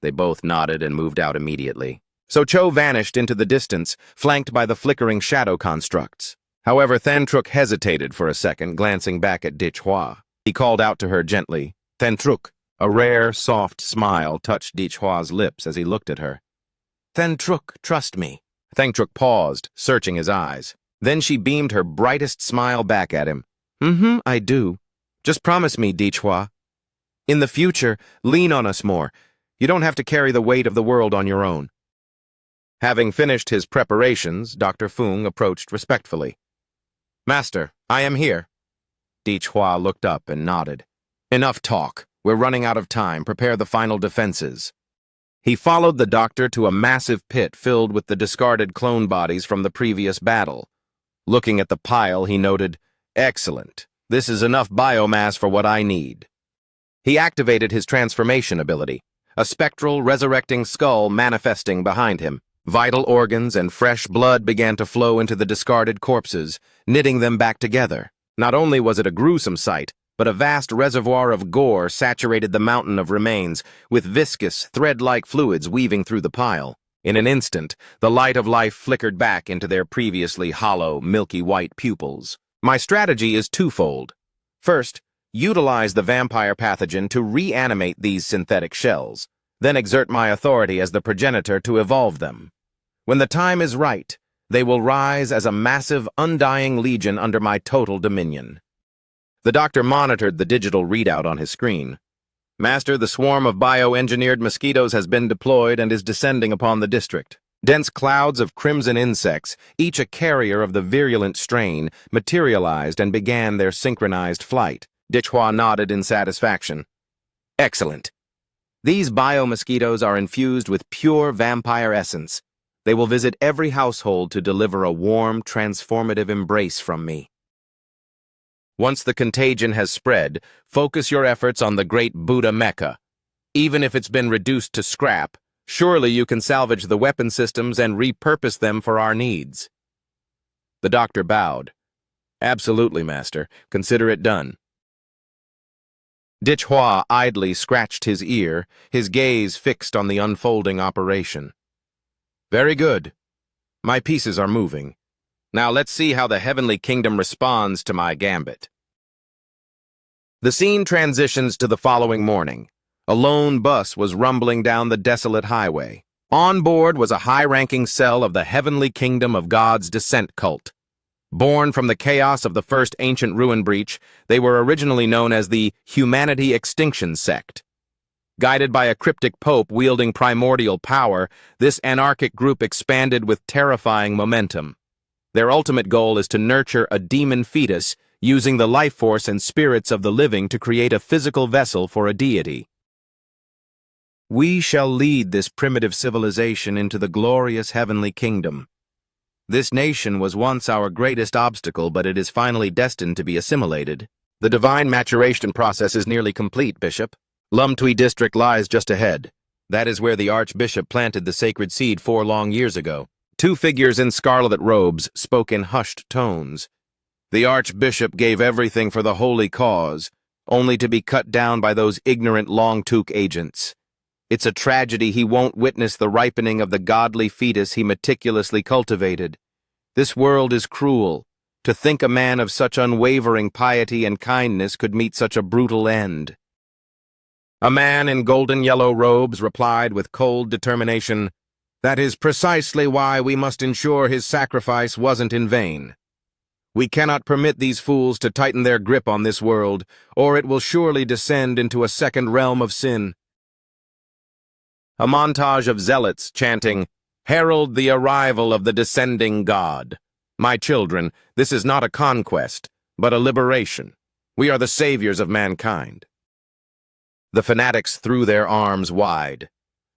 They both nodded and moved out immediately. So Cho vanished into the distance, flanked by the flickering shadow constructs. However, Thantruk hesitated for a second, glancing back at Dichhua. He called out to her gently, "Thantruk." A rare, soft smile touched Dichhua's lips as he looked at her. "Thantruk, trust me." Thantruk paused, searching his eyes. Then she beamed her brightest smile back at him. I do. Just promise me, Dichhua. In the future, lean on us more. You don't have to carry the weight of the world on your own." Having finished his preparations, Dr. Fung approached respectfully. "Master, I am here." Dichhua looked up and nodded. "Enough talk. We're running out of time. Prepare the final defenses." He followed the doctor to a massive pit filled with the discarded clone bodies from the previous battle. Looking at the pile, he noted, "Excellent. This is enough biomass for what I need." He activated his transformation ability, a spectral, resurrecting skull manifesting behind him. Vital organs and fresh blood began to flow into the discarded corpses, knitting them back together. Not only was it a gruesome sight, but a vast reservoir of gore saturated the mountain of remains, with viscous, thread-like fluids weaving through the pile. In an instant, the light of life flickered back into their previously hollow, milky white pupils. My strategy is twofold. First, utilize the vampire pathogen to reanimate these synthetic shells, then exert my authority as the progenitor to evolve them. When the time is right, they will rise as a massive, undying legion under my total dominion. The doctor monitored the digital readout on his screen. "Master, the swarm of bioengineered mosquitoes has been deployed and is descending upon the district. Dense clouds of crimson insects, each a carrier of the virulent strain, materialized and began their synchronized flight." Dichhua nodded in satisfaction. "Excellent. These biomosquitoes are infused with pure vampire essence. They will visit every household to deliver a warm, transformative embrace from me. Once the contagion has spread, focus your efforts on the great Buddha Mecca. Even if it's been reduced to scrap, surely you can salvage the weapon systems and repurpose them for our needs." The doctor bowed. "Absolutely, Master. Consider it done." Dichhua idly scratched his ear, his gaze fixed on the unfolding operation. "Very good. My pieces are moving. Now let's see how the Heavenly Kingdom responds to my gambit." The scene transitions to the following morning. A lone bus was rumbling down the desolate highway. On board was a high-ranking cell of the Heavenly Kingdom of God's Descent cult. Born from the chaos of the first ancient ruin breach, they were originally known as the Humanity Extinction Sect. Guided by a cryptic pope wielding primordial power, this anarchic group expanded with terrifying momentum. Their ultimate goal is to nurture a demon fetus, using the life force and spirits of the living to create a physical vessel for a deity. "We shall lead this primitive civilization into the glorious heavenly kingdom. This nation was once our greatest obstacle, but it is finally destined to be assimilated. The divine maturation process is nearly complete, Bishop. Lumtui district lies just ahead. That is where the Archbishop planted the sacred seed 4 long years ago." Two figures in scarlet robes spoke in hushed tones. "The Archbishop gave everything for the holy cause, only to be cut down by those ignorant Long-Took agents. It's a tragedy he won't witness the ripening of the godly fetus he meticulously cultivated. This world is cruel. To think a man of such unwavering piety and kindness could meet such a brutal end." A man in golden yellow robes replied with cold determination, "That is precisely why we must ensure his sacrifice wasn't in vain. We cannot permit these fools to tighten their grip on this world, or it will surely descend into a second realm of sin." A montage of zealots chanting, "Herald the arrival of the descending God. My children, this is not a conquest, but a liberation. We are the saviors of mankind." The fanatics threw their arms wide.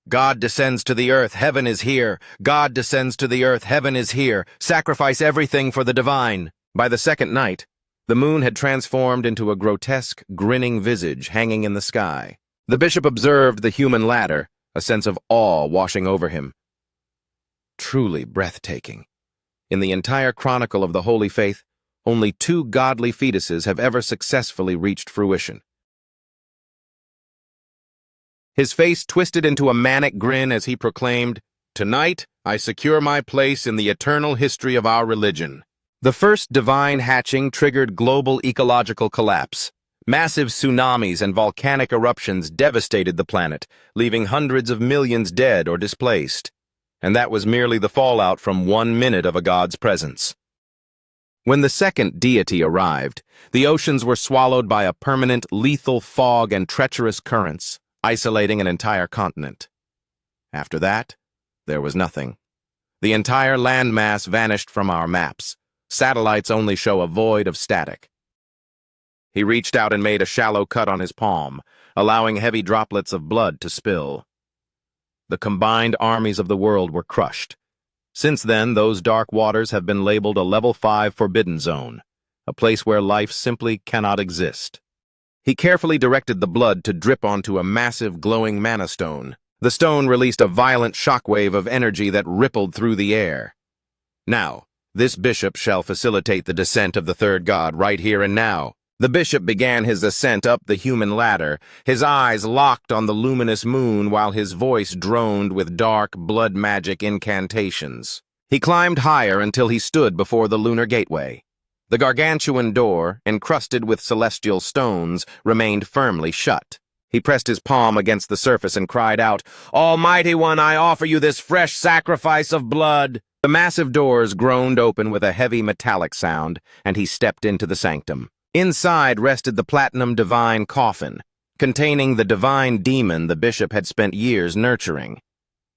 "God descends to the earth, heaven is here. God descends to the earth, heaven is here. Sacrifice everything for the divine." By the second night, the moon had transformed into a grotesque, grinning visage hanging in the sky. The bishop observed the human ladder, a sense of awe washing over him. Truly breathtaking. In the entire chronicle of the Holy Faith, only 2 godly fetuses have ever successfully reached fruition. His face twisted into a manic grin as he proclaimed, "Tonight, I secure my place in the eternal history of our religion." The first divine hatching triggered global ecological collapse. Massive tsunamis and volcanic eruptions devastated the planet, leaving hundreds of millions dead or displaced. And that was merely the fallout from 1 minute of a god's presence. When the second deity arrived, the oceans were swallowed by a permanent, lethal fog and treacherous currents, isolating an entire continent. After that, there was nothing. The entire landmass vanished from our maps. Satellites only show a void of static. He reached out and made a shallow cut on his palm, allowing heavy droplets of blood to spill. The combined armies of the world were crushed. Since then, those dark waters have been labeled a Level 5 Forbidden Zone, a place where life simply cannot exist. He carefully directed the blood to drip onto a massive glowing mana stone. The stone released a violent shockwave of energy that rippled through the air. "Now, this bishop shall facilitate the descent of the third god right here and now." The bishop began his ascent up the human ladder, his eyes locked on the luminous moon while his voice droned with dark, blood magic incantations. He climbed higher until he stood before the lunar gateway. The gargantuan door, encrusted with celestial stones, remained firmly shut. He pressed his palm against the surface and cried out, "Almighty One, I offer you this fresh sacrifice of blood." The massive doors groaned open with a heavy metallic sound, and he stepped into the sanctum. Inside rested the platinum divine coffin, containing the divine demon the bishop had spent years nurturing.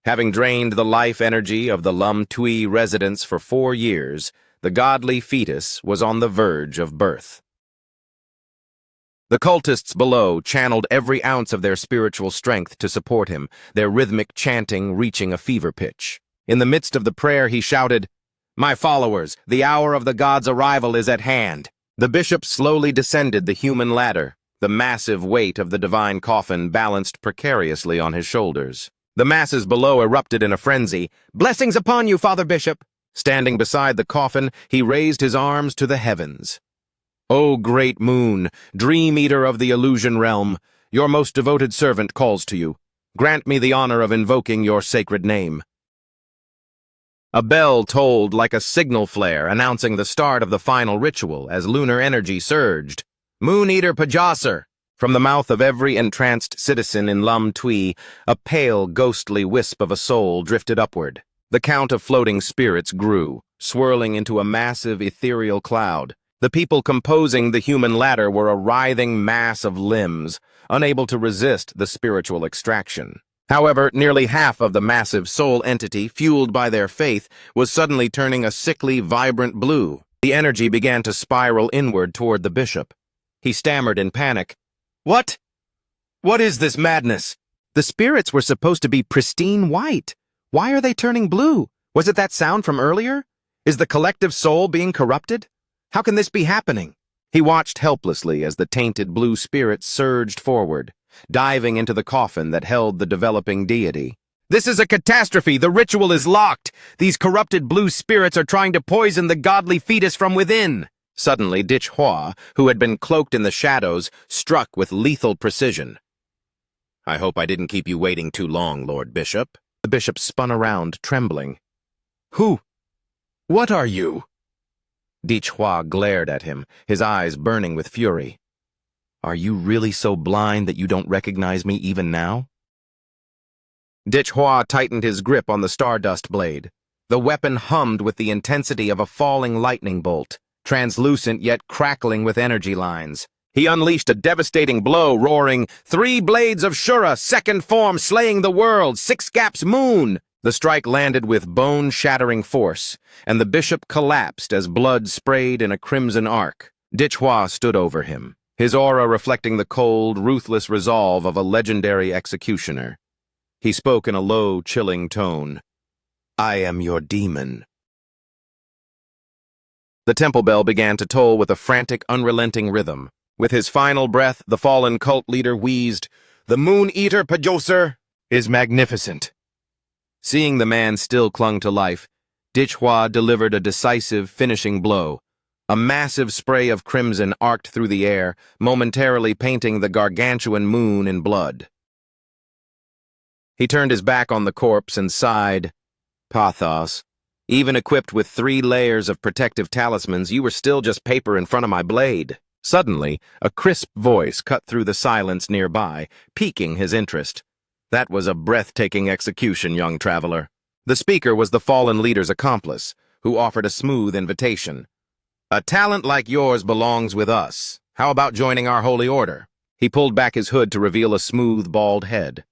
Having drained the life energy of the Lum Tui residents for 4 years, the godly fetus was on the verge of birth. The cultists below channeled every ounce of their spiritual strength to support him, their rhythmic chanting reaching a fever pitch. In the midst of the prayer, he shouted, "My followers, the hour of the god's arrival is at hand." The bishop slowly descended the human ladder, the massive weight of the divine coffin balanced precariously on his shoulders. The masses below erupted in a frenzy. "Blessings upon you, Father Bishop!" Standing beside the coffin, he raised his arms to the heavens. "O great moon, dream eater of the illusion realm, your most devoted servant calls to you. Grant me the honor of invoking your sacred name." A bell tolled like a signal flare, announcing the start of the final ritual as lunar energy surged. "Moon Eater Pajasser!" From the mouth of every entranced citizen in Lum Tui, a pale, ghostly wisp of a soul drifted upward. The count of floating spirits grew, swirling into a massive ethereal cloud. The people composing the human ladder were a writhing mass of limbs, unable to resist the spiritual extraction. However, nearly half of the massive soul entity, fueled by their faith, was suddenly turning a sickly, vibrant blue. The energy began to spiral inward toward the bishop. He stammered in panic. "What? What is this madness?" "The spirits were supposed to be pristine white. Why are they turning blue? Was it that sound from earlier? Is the collective soul being corrupted? How can this be happening?" He watched helplessly as the tainted blue spirit surged forward, diving into the coffin that held the developing deity. "This is a catastrophe! The ritual is locked! These corrupted blue spirits are trying to poison the godly fetus from within!" Suddenly, Hua, who had been cloaked in the shadows, struck with lethal precision. "I hope I didn't keep you waiting too long, Lord Bishop." The bishop spun around, trembling. "Who? What are you?" Hua glared at him, his eyes burning with fury. "Are you really so blind that you don't recognize me even now?" Hua tightened his grip on the stardust blade. The weapon hummed with the intensity of a falling lightning bolt, translucent yet crackling with energy lines. He unleashed a devastating blow, roaring, "3 blades of Shura, second form, slaying the world, 6 gaps moon!" The strike landed with bone-shattering force, and the bishop collapsed as blood sprayed in a crimson arc. Hua stood over him, his aura reflecting the cold, ruthless resolve of a legendary executioner. He spoke in a low, chilling tone. "I am your demon." The temple bell began to toll with a frantic, unrelenting rhythm. With his final breath, the fallen cult leader wheezed, "The Moon Eater Pajoser is magnificent." Seeing the man still clung to life, Hua delivered a decisive, finishing blow. A massive spray of crimson arced through the air, momentarily painting the gargantuan moon in blood. He turned his back on the corpse and sighed. Pathos. Even equipped with 3 layers of protective talismans, you were still just paper in front of my blade. Suddenly, a crisp voice cut through the silence nearby, piquing his interest. That was a breathtaking execution, young traveler. The speaker was the fallen leader's accomplice, who offered a smooth invitation. A talent like yours belongs with us. How about joining our holy order? He pulled back his hood to reveal a smooth, bald head.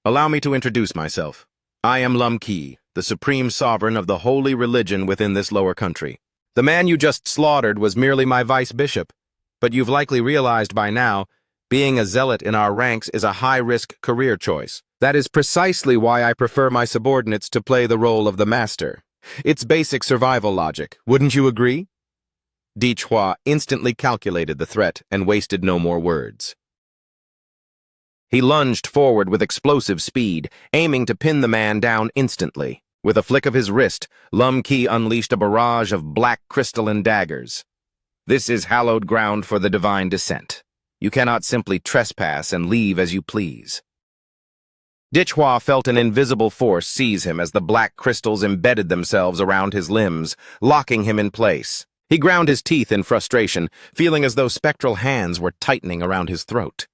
Allow me to introduce myself. I am Lum Key, the supreme sovereign of the holy religion within this lower country. The man you just slaughtered was merely my vice bishop, but you've likely realized by now, being a zealot in our ranks is a high-risk career choice. That is precisely why I prefer my subordinates to play the role of the master. It's basic survival logic, wouldn't you agree? Dichhua instantly calculated the threat and wasted no more words. He lunged forward with explosive speed, aiming to pin the man down instantly. With a flick of his wrist, Lum Key unleashed a barrage of black crystalline daggers. This is hallowed ground for the divine descent. You cannot simply trespass and leave as you please. Dichhua felt an invisible force seize him as the black crystals embedded themselves around his limbs, locking him in place. He ground his teeth in frustration, feeling as though spectral hands were tightening around his throat.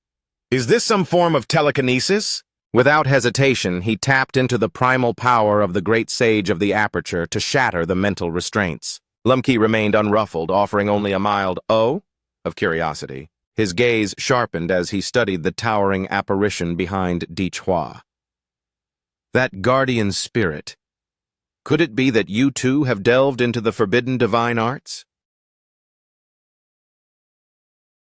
Is this some form of telekinesis? Without hesitation, he tapped into the primal power of the great sage of the aperture to shatter the mental restraints. Lum Key remained unruffled, offering only a mild "oh" of curiosity. His gaze sharpened as he studied the towering apparition behind Dichhua. That guardian spirit. Could it be that you too have delved into the forbidden divine arts?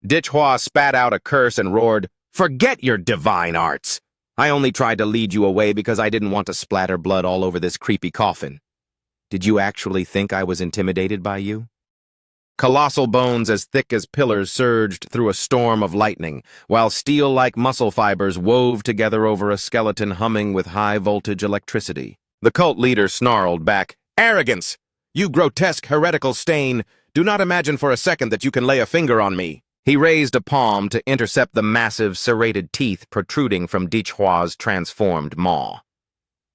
Dichhua spat out a curse and roared, "Forget your divine arts! I only tried to lead you away because I didn't want to splatter blood all over this creepy coffin. Did you actually think I was intimidated by you?" Colossal bones as thick as pillars surged through a storm of lightning, while steel-like muscle fibers wove together over a skeleton humming with high-voltage electricity. The cult leader snarled back, "Arrogance! You grotesque heretical stain! Do not imagine for a second that you can lay a finger on me." He raised a palm to intercept the massive, serrated teeth protruding from Dichhua's transformed maw.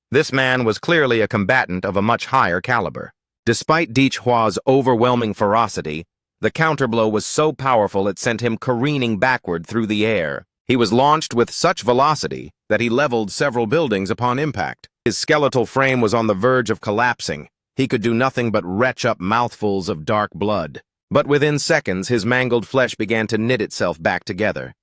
This man was clearly a combatant of a much higher caliber. Despite Dichhua's overwhelming ferocity, the counterblow was so powerful it sent him careening backward through the air. He was launched with such velocity that he leveled several buildings upon impact. His skeletal frame was on the verge of collapsing. He could do nothing but retch up mouthfuls of dark blood. But within seconds, his mangled flesh began to knit itself back together.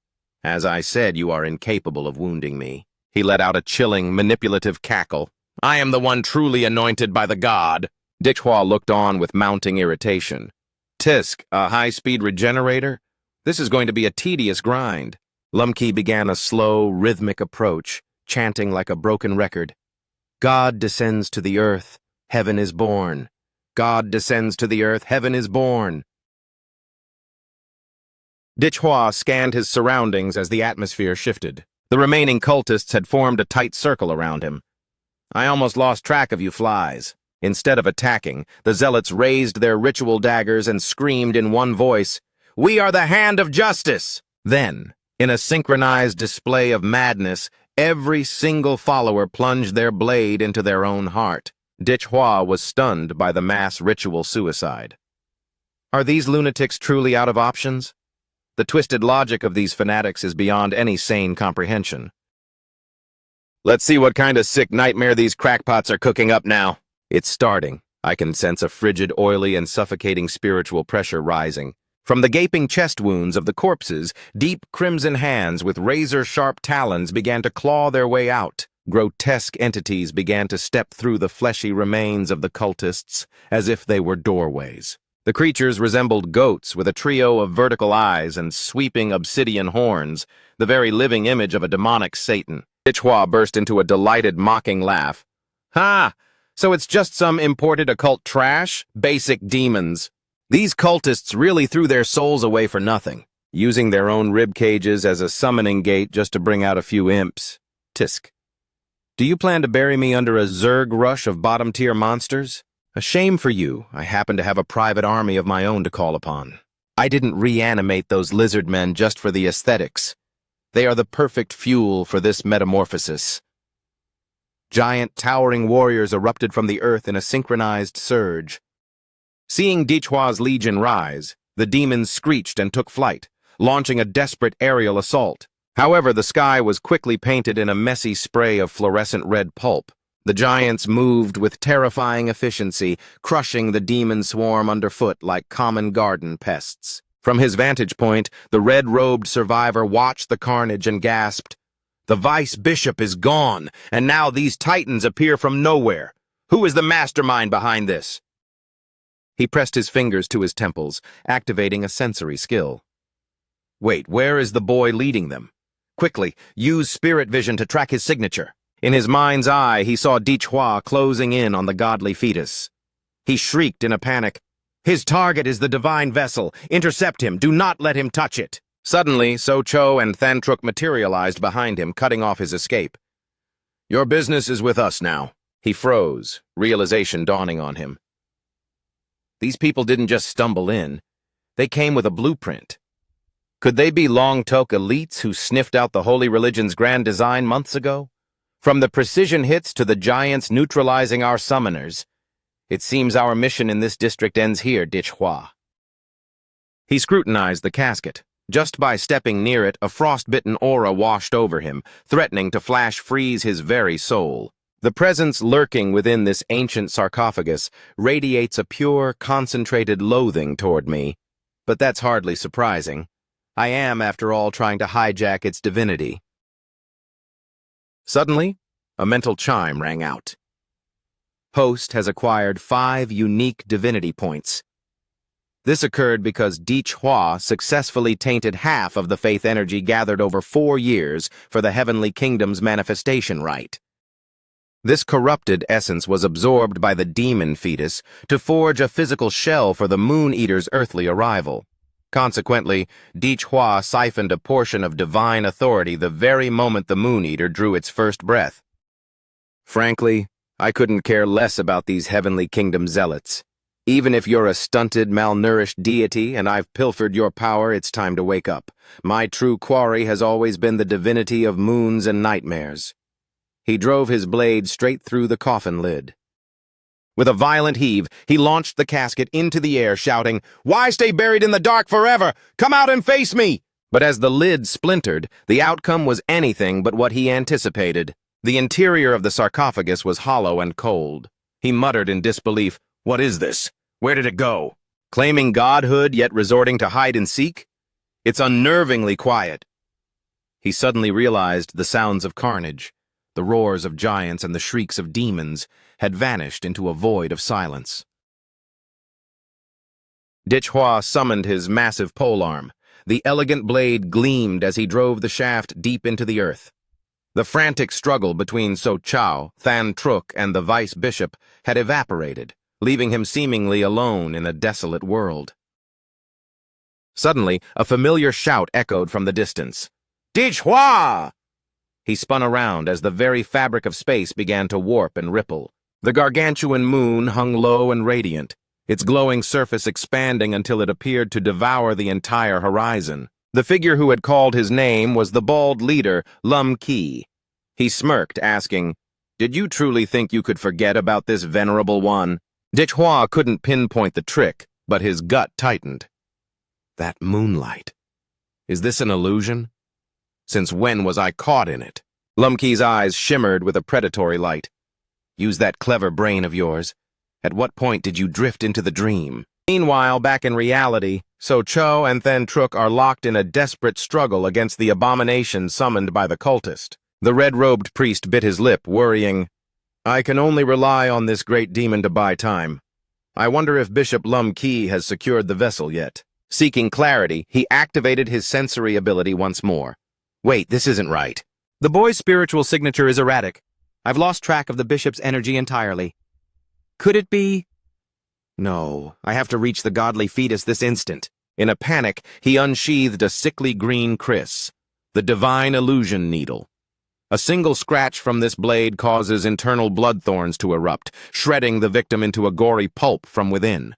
"As I said, you are incapable of wounding me." He let out a chilling, manipulative cackle. "I am the one truly anointed by the god." Dichhua looked on with mounting irritation. "Tisk, a high-speed regenerator? This is going to be a tedious grind." Lum Key began a slow, rhythmic approach, chanting like a broken record. "God descends to the earth, heaven is born. God descends to the earth, heaven is born." Dichhua scanned his surroundings as the atmosphere shifted. The remaining cultists had formed a tight circle around him. "I almost lost track of you flies." Instead of attacking, the zealots raised their ritual daggers and screamed in one voice, "We are the hand of justice!" Then, in a synchronized display of madness, every single follower plunged their blade into their own heart. Dichhua was stunned by the mass ritual suicide. Are these lunatics truly out of options? The twisted logic of these fanatics is beyond any sane comprehension. Let's see what kind of sick nightmare these crackpots are cooking up now. It's starting. I can sense a frigid, oily, and suffocating spiritual pressure rising. From the gaping chest wounds of the corpses, deep crimson hands with razor-sharp talons began to claw their way out. Grotesque entities began to step through the fleshy remains of the cultists as if they were doorways. The creatures resembled goats with a trio of vertical eyes and sweeping obsidian horns, the very living image of a demonic Satan. Dichhua burst into a delighted, mocking laugh. "Ha! So it's just some imported occult trash? Basic demons. These cultists really threw their souls away for nothing, using their own rib cages as a summoning gate just to bring out a few imps. Tisk. Do you plan to bury me under a Zerg rush of bottom-tier monsters? A shame for you. I happen to have a private army of my own to call upon. I didn't reanimate those lizard men just for the aesthetics. They are the perfect fuel for this metamorphosis. Giant, towering warriors erupted from the earth in a synchronized surge. Seeing Dichhua's legion rise, the demons screeched and took flight, launching a desperate aerial assault. However, the sky was quickly painted in a messy spray of fluorescent red pulp. The giants moved with terrifying efficiency, crushing the demon swarm underfoot like common garden pests. From his vantage point, the red-robed survivor watched the carnage and gasped, "The vice-bishop is gone, and now these titans appear from nowhere. Who is the mastermind behind this?" He pressed his fingers to his temples, activating a sensory skill. "Wait, where is the boy leading them? Quickly, use spirit vision to track his signature." In his mind's eye, he saw Dichhua closing in on the godly fetus. He shrieked in a panic, "His target is the divine vessel. Intercept him. Do not let him touch it." Suddenly, So-Cho and Thantruk materialized behind him, cutting off his escape. "Your business is with us now." He froze, realization dawning on him. These people didn't just stumble in. They came with a blueprint. Could they be Long-Tok elites who sniffed out the holy religion's grand design months ago? From the precision hits to the giants neutralizing our summoners, it seems our mission in this district ends here, Dichhua. He scrutinized the casket. Just by stepping near it, a frost-bitten aura washed over him, threatening to flash freeze his very soul. The presence lurking within this ancient sarcophagus radiates a pure, concentrated loathing toward me. But that's hardly surprising. I am, after all, trying to hijack its divinity. Suddenly, a mental chime rang out. Host has acquired 5 unique divinity points. This occurred because Dichhua successfully tainted half of the faith energy gathered over 4 years for the Heavenly Kingdom's manifestation rite. This corrupted essence was absorbed by the demon fetus to forge a physical shell for the Moon Eater's earthly arrival. Consequently, Dichhua siphoned a portion of divine authority the very moment the Moon Eater drew its first breath. Frankly, I couldn't care less about these Heavenly Kingdom zealots. Even if you're a stunted, malnourished deity and I've pilfered your power, it's time to wake up. My true quarry has always been the divinity of moons and nightmares. He drove his blade straight through the coffin lid. With a violent heave, he launched the casket into the air, shouting, "Why stay buried in the dark forever? Come out and face me!" But as the lid splintered, the outcome was anything but what he anticipated. The interior of the sarcophagus was hollow and cold. He muttered in disbelief, "What is this? Where did it go?" Claiming godhood, yet resorting to hide and seek? It's unnervingly quiet. He suddenly realized the sounds of carnage. The roars of giants and the shrieks of demons had vanished into a void of silence. Dichhua summoned his massive polearm. The elegant blade gleamed as he drove the shaft deep into the earth. The frantic struggle between So-Cho, Thantruk, and the vice-bishop had evaporated, leaving him seemingly alone in a desolate world. Suddenly, a familiar shout echoed from the distance. "Dichhua!" He spun around as the very fabric of space began to warp and ripple. The gargantuan moon hung low and radiant, its glowing surface expanding until it appeared to devour the entire horizon. The figure who had called his name was the bald leader, Key. He smirked, asking, "Did you truly think you could forget about this venerable one?" Dichhua couldn't pinpoint the trick, but his gut tightened. That moonlight. Is this an illusion? Since when was I caught in it? Key's eyes shimmered with a predatory light. Use that clever brain of yours. At what point did you drift into the dream? Meanwhile, back in reality, So-Cho and Thantruk are locked in a desperate struggle against the abomination summoned by the cultist. The red-robed priest bit his lip, worrying, "I can only rely on this great demon to buy time. I wonder if Bishop Key has secured the vessel yet." Seeking clarity, he activated his sensory ability once more. Wait, this isn't right. The boy's spiritual signature is erratic. I've lost track of the bishop's energy entirely. Could it be? No, I have to reach the godly fetus this instant. In a panic, he unsheathed a sickly green kriss, the divine illusion needle. A single scratch from this blade causes internal blood thorns to erupt, shredding the victim into a gory pulp from within.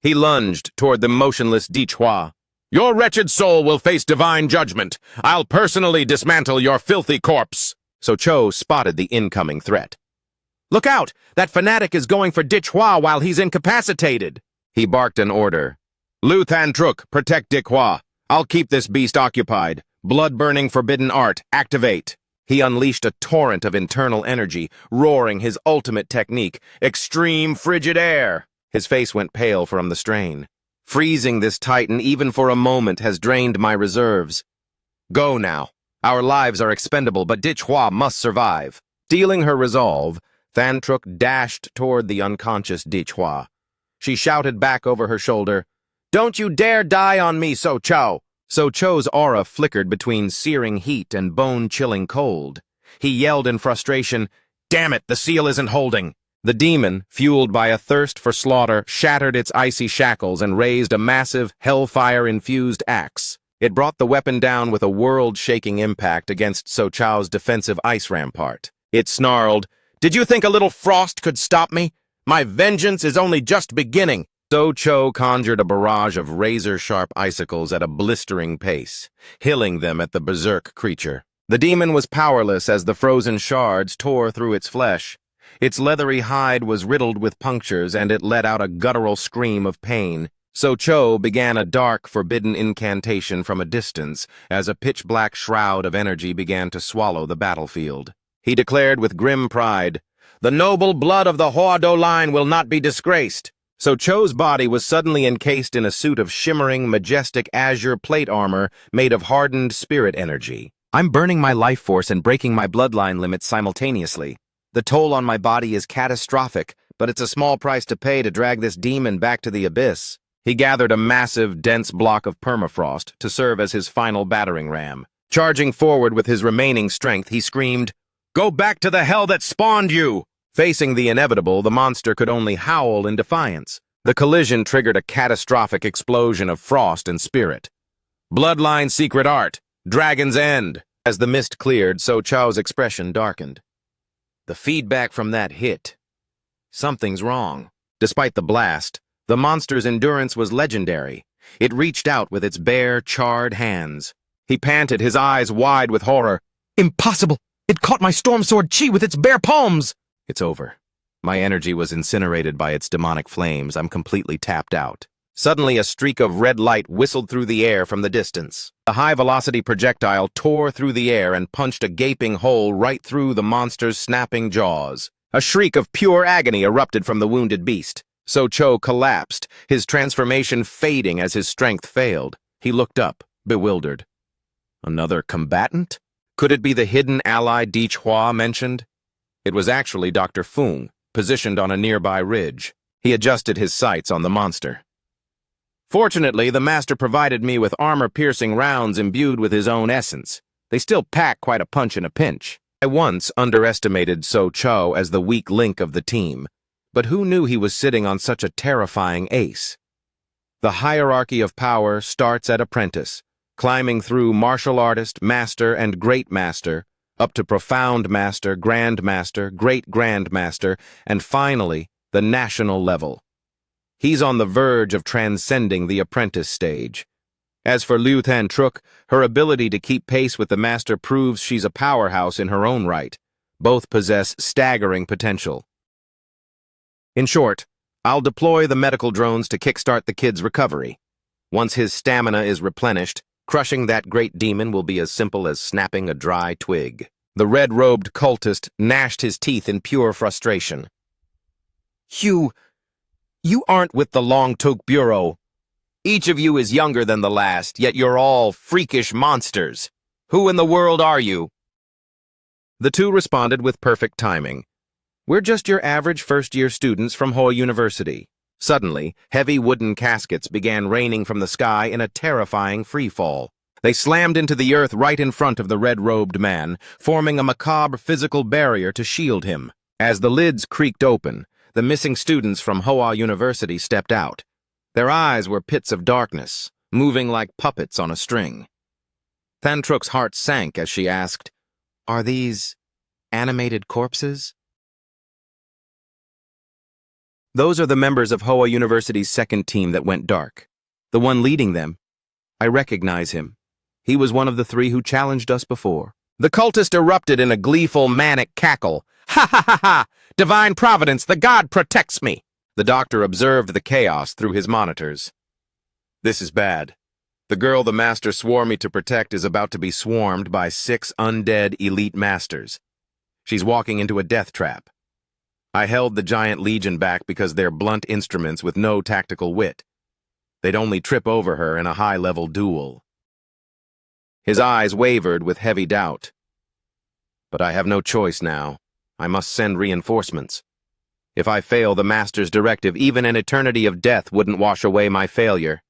He lunged toward the motionless Dichua. Your wretched soul will face divine judgment. I'll personally dismantle your filthy corpse. So Cho spotted the incoming threat. Look out! That fanatic is going for Dichua while he's incapacitated. He barked an order. Lu Than Truk, protect Dichua. I'll keep this beast occupied. Blood-burning forbidden art, activate. He unleashed a torrent of internal energy, roaring his ultimate technique, extreme frigid air. His face went pale from the strain. Freezing this titan even for a moment has drained my reserves. Go now. Our lives are expendable, but Dichua must survive. Stealing her resolve, Than Truk dashed toward the unconscious Dichua. She shouted back over her shoulder, Don't you dare die on me, So Cho! So Cho's aura flickered between searing heat and bone-chilling cold. He yelled in frustration, Damn it, the seal isn't holding! The demon, fueled by a thirst for slaughter, shattered its icy shackles and raised a massive, hellfire-infused axe. It brought the weapon down with a world-shaking impact against So Cho's defensive ice rampart. It snarled, Did you think a little frost could stop me? My vengeance is only just beginning. So Cho conjured a barrage of razor-sharp icicles at a blistering pace, hilling them at the berserk creature. The demon was powerless as the frozen shards tore through its flesh. Its leathery hide was riddled with punctures, and it let out a guttural scream of pain. So Cho began a dark, forbidden incantation from a distance as a pitch-black shroud of energy began to swallow the battlefield. He declared with grim pride, The noble blood of the Huado line will not be disgraced. So Cho's body was suddenly encased in a suit of shimmering, majestic azure plate armor made of hardened spirit energy. I'm burning my life force and breaking my bloodline limits simultaneously. The toll on my body is catastrophic, but it's a small price to pay to drag this demon back to the abyss. He gathered a massive, dense block of permafrost to serve as his final battering ram. Charging forward with his remaining strength, he screamed, Go back to the hell that spawned you! Facing the inevitable, the monster could only howl in defiance. The collision triggered a catastrophic explosion of frost and spirit. Bloodline secret art, Dragon's End. As the mist cleared, So Cho's expression darkened. The feedback from that hit. Something's wrong. Despite the blast, the monster's endurance was legendary. It reached out with its bare, charred hands. He panted, his eyes wide with horror. Impossible! It caught my storm sword chi with its bare palms! It's over. My energy was incinerated by its demonic flames. I'm completely tapped out. Suddenly, a streak of red light whistled through the air from the distance. The high-velocity projectile tore through the air and punched a gaping hole right through the monster's snapping jaws. A shriek of pure agony erupted from the wounded beast. So Cho collapsed, his transformation fading as his strength failed. He looked up, bewildered. Another combatant? Could it be the hidden ally Dichua mentioned? It was actually Dr. Fung, positioned on a nearby ridge. He adjusted his sights on the monster. Fortunately, the master provided me with armor-piercing rounds imbued with his own essence. They still pack quite a punch in a pinch. I once underestimated So Cho as the weak link of the team, but who knew he was sitting on such a terrifying ace? The hierarchy of power starts at apprentice, climbing through martial artist, master, and great master, up to profound master, grand master, great grand master, and finally, the national level. He's on the verge of transcending the apprentice stage. As for Lu Than Truk, her ability to keep pace with the master proves she's a powerhouse in her own right. Both possess staggering potential. In short, I'll deploy the medical drones to kickstart the kid's recovery. Once his stamina is replenished, crushing that great demon will be as simple as snapping a dry twig. The red-robed cultist gnashed his teeth in pure frustration. You aren't with the Long-Tuk Bureau. Each of you is younger than the last, yet you're all freakish monsters. Who in the world are you? The two responded with perfect timing. We're just your average first-year students from Hoa University. Suddenly, heavy wooden caskets began raining from the sky in a terrifying freefall. They slammed into the earth right in front of the red-robed man, forming a macabre physical barrier to shield him. As the lids creaked open, the missing students from Hoa University stepped out. Their eyes were pits of darkness, moving like puppets on a string. Than Truk's heart sank as she asked, Are these animated corpses? Those are the members of Hoa University's second team that went dark. The one leading them, I recognize him. He was one of the three who challenged us before. The cultist erupted in a gleeful, manic cackle. Ha ha ha ha! Divine Providence, the God protects me! The doctor observed the chaos through his monitors. This is bad. The girl the master swore me to protect is about to be swarmed by 6 undead elite masters. She's walking into a death trap. I held the giant legion back because they're blunt instruments with no tactical wit. They'd only trip over her in a high-level duel. His eyes wavered with heavy doubt. But I have no choice now. I must send reinforcements. If I fail the Master's directive, even an eternity of death wouldn't wash away my failure.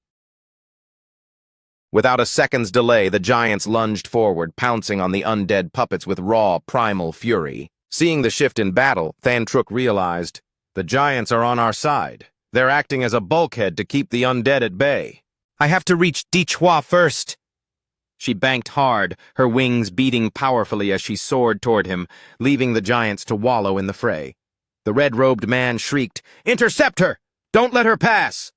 Without a second's delay, the giants lunged forward, pouncing on the undead puppets with raw, primal fury. Seeing the shift in battle, Thantruk realized, the giants are on our side. They're acting as a bulkhead to keep the undead at bay. I have to reach Dichhua first. She banked hard, her wings beating powerfully as she soared toward him, leaving the giants to wallow in the fray. The red-robed man shrieked, "Intercept her! Don't let her pass!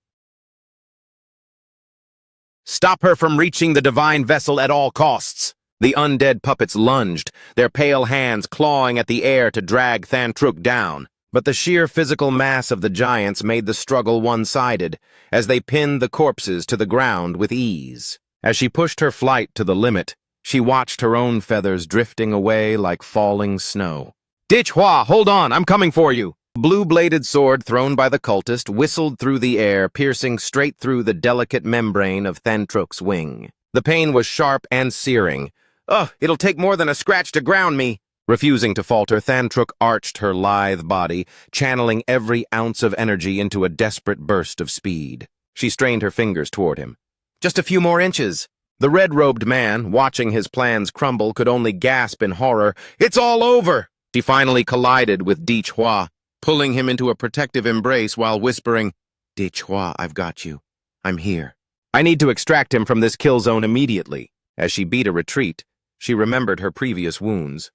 Stop her from reaching the divine vessel at all costs!" The undead puppets lunged, their pale hands clawing at the air to drag Thantruk down. But the sheer physical mass of the giants made the struggle one-sided, as they pinned the corpses to the ground with ease. As she pushed her flight to the limit, she watched her own feathers drifting away like falling snow. "Dichhua, hold on, I'm coming for you!" A blue-bladed sword thrown by the cultist whistled through the air, piercing straight through the delicate membrane of Thantruk's wing. The pain was sharp and searing. "Ugh, it'll take more than a scratch to ground me!" Refusing to falter, Thantruk arched her lithe body, channeling every ounce of energy into a desperate burst of speed. She strained her fingers toward him. Just a few more inches. The red-robed man, watching his plans crumble, could only gasp in horror. "It's all over!" She finally collided with Dichhua, pulling him into a protective embrace while whispering, "Dichhua, I've got you. I'm here. I need to extract him from this kill zone immediately." As she beat a retreat, she remembered her previous wounds.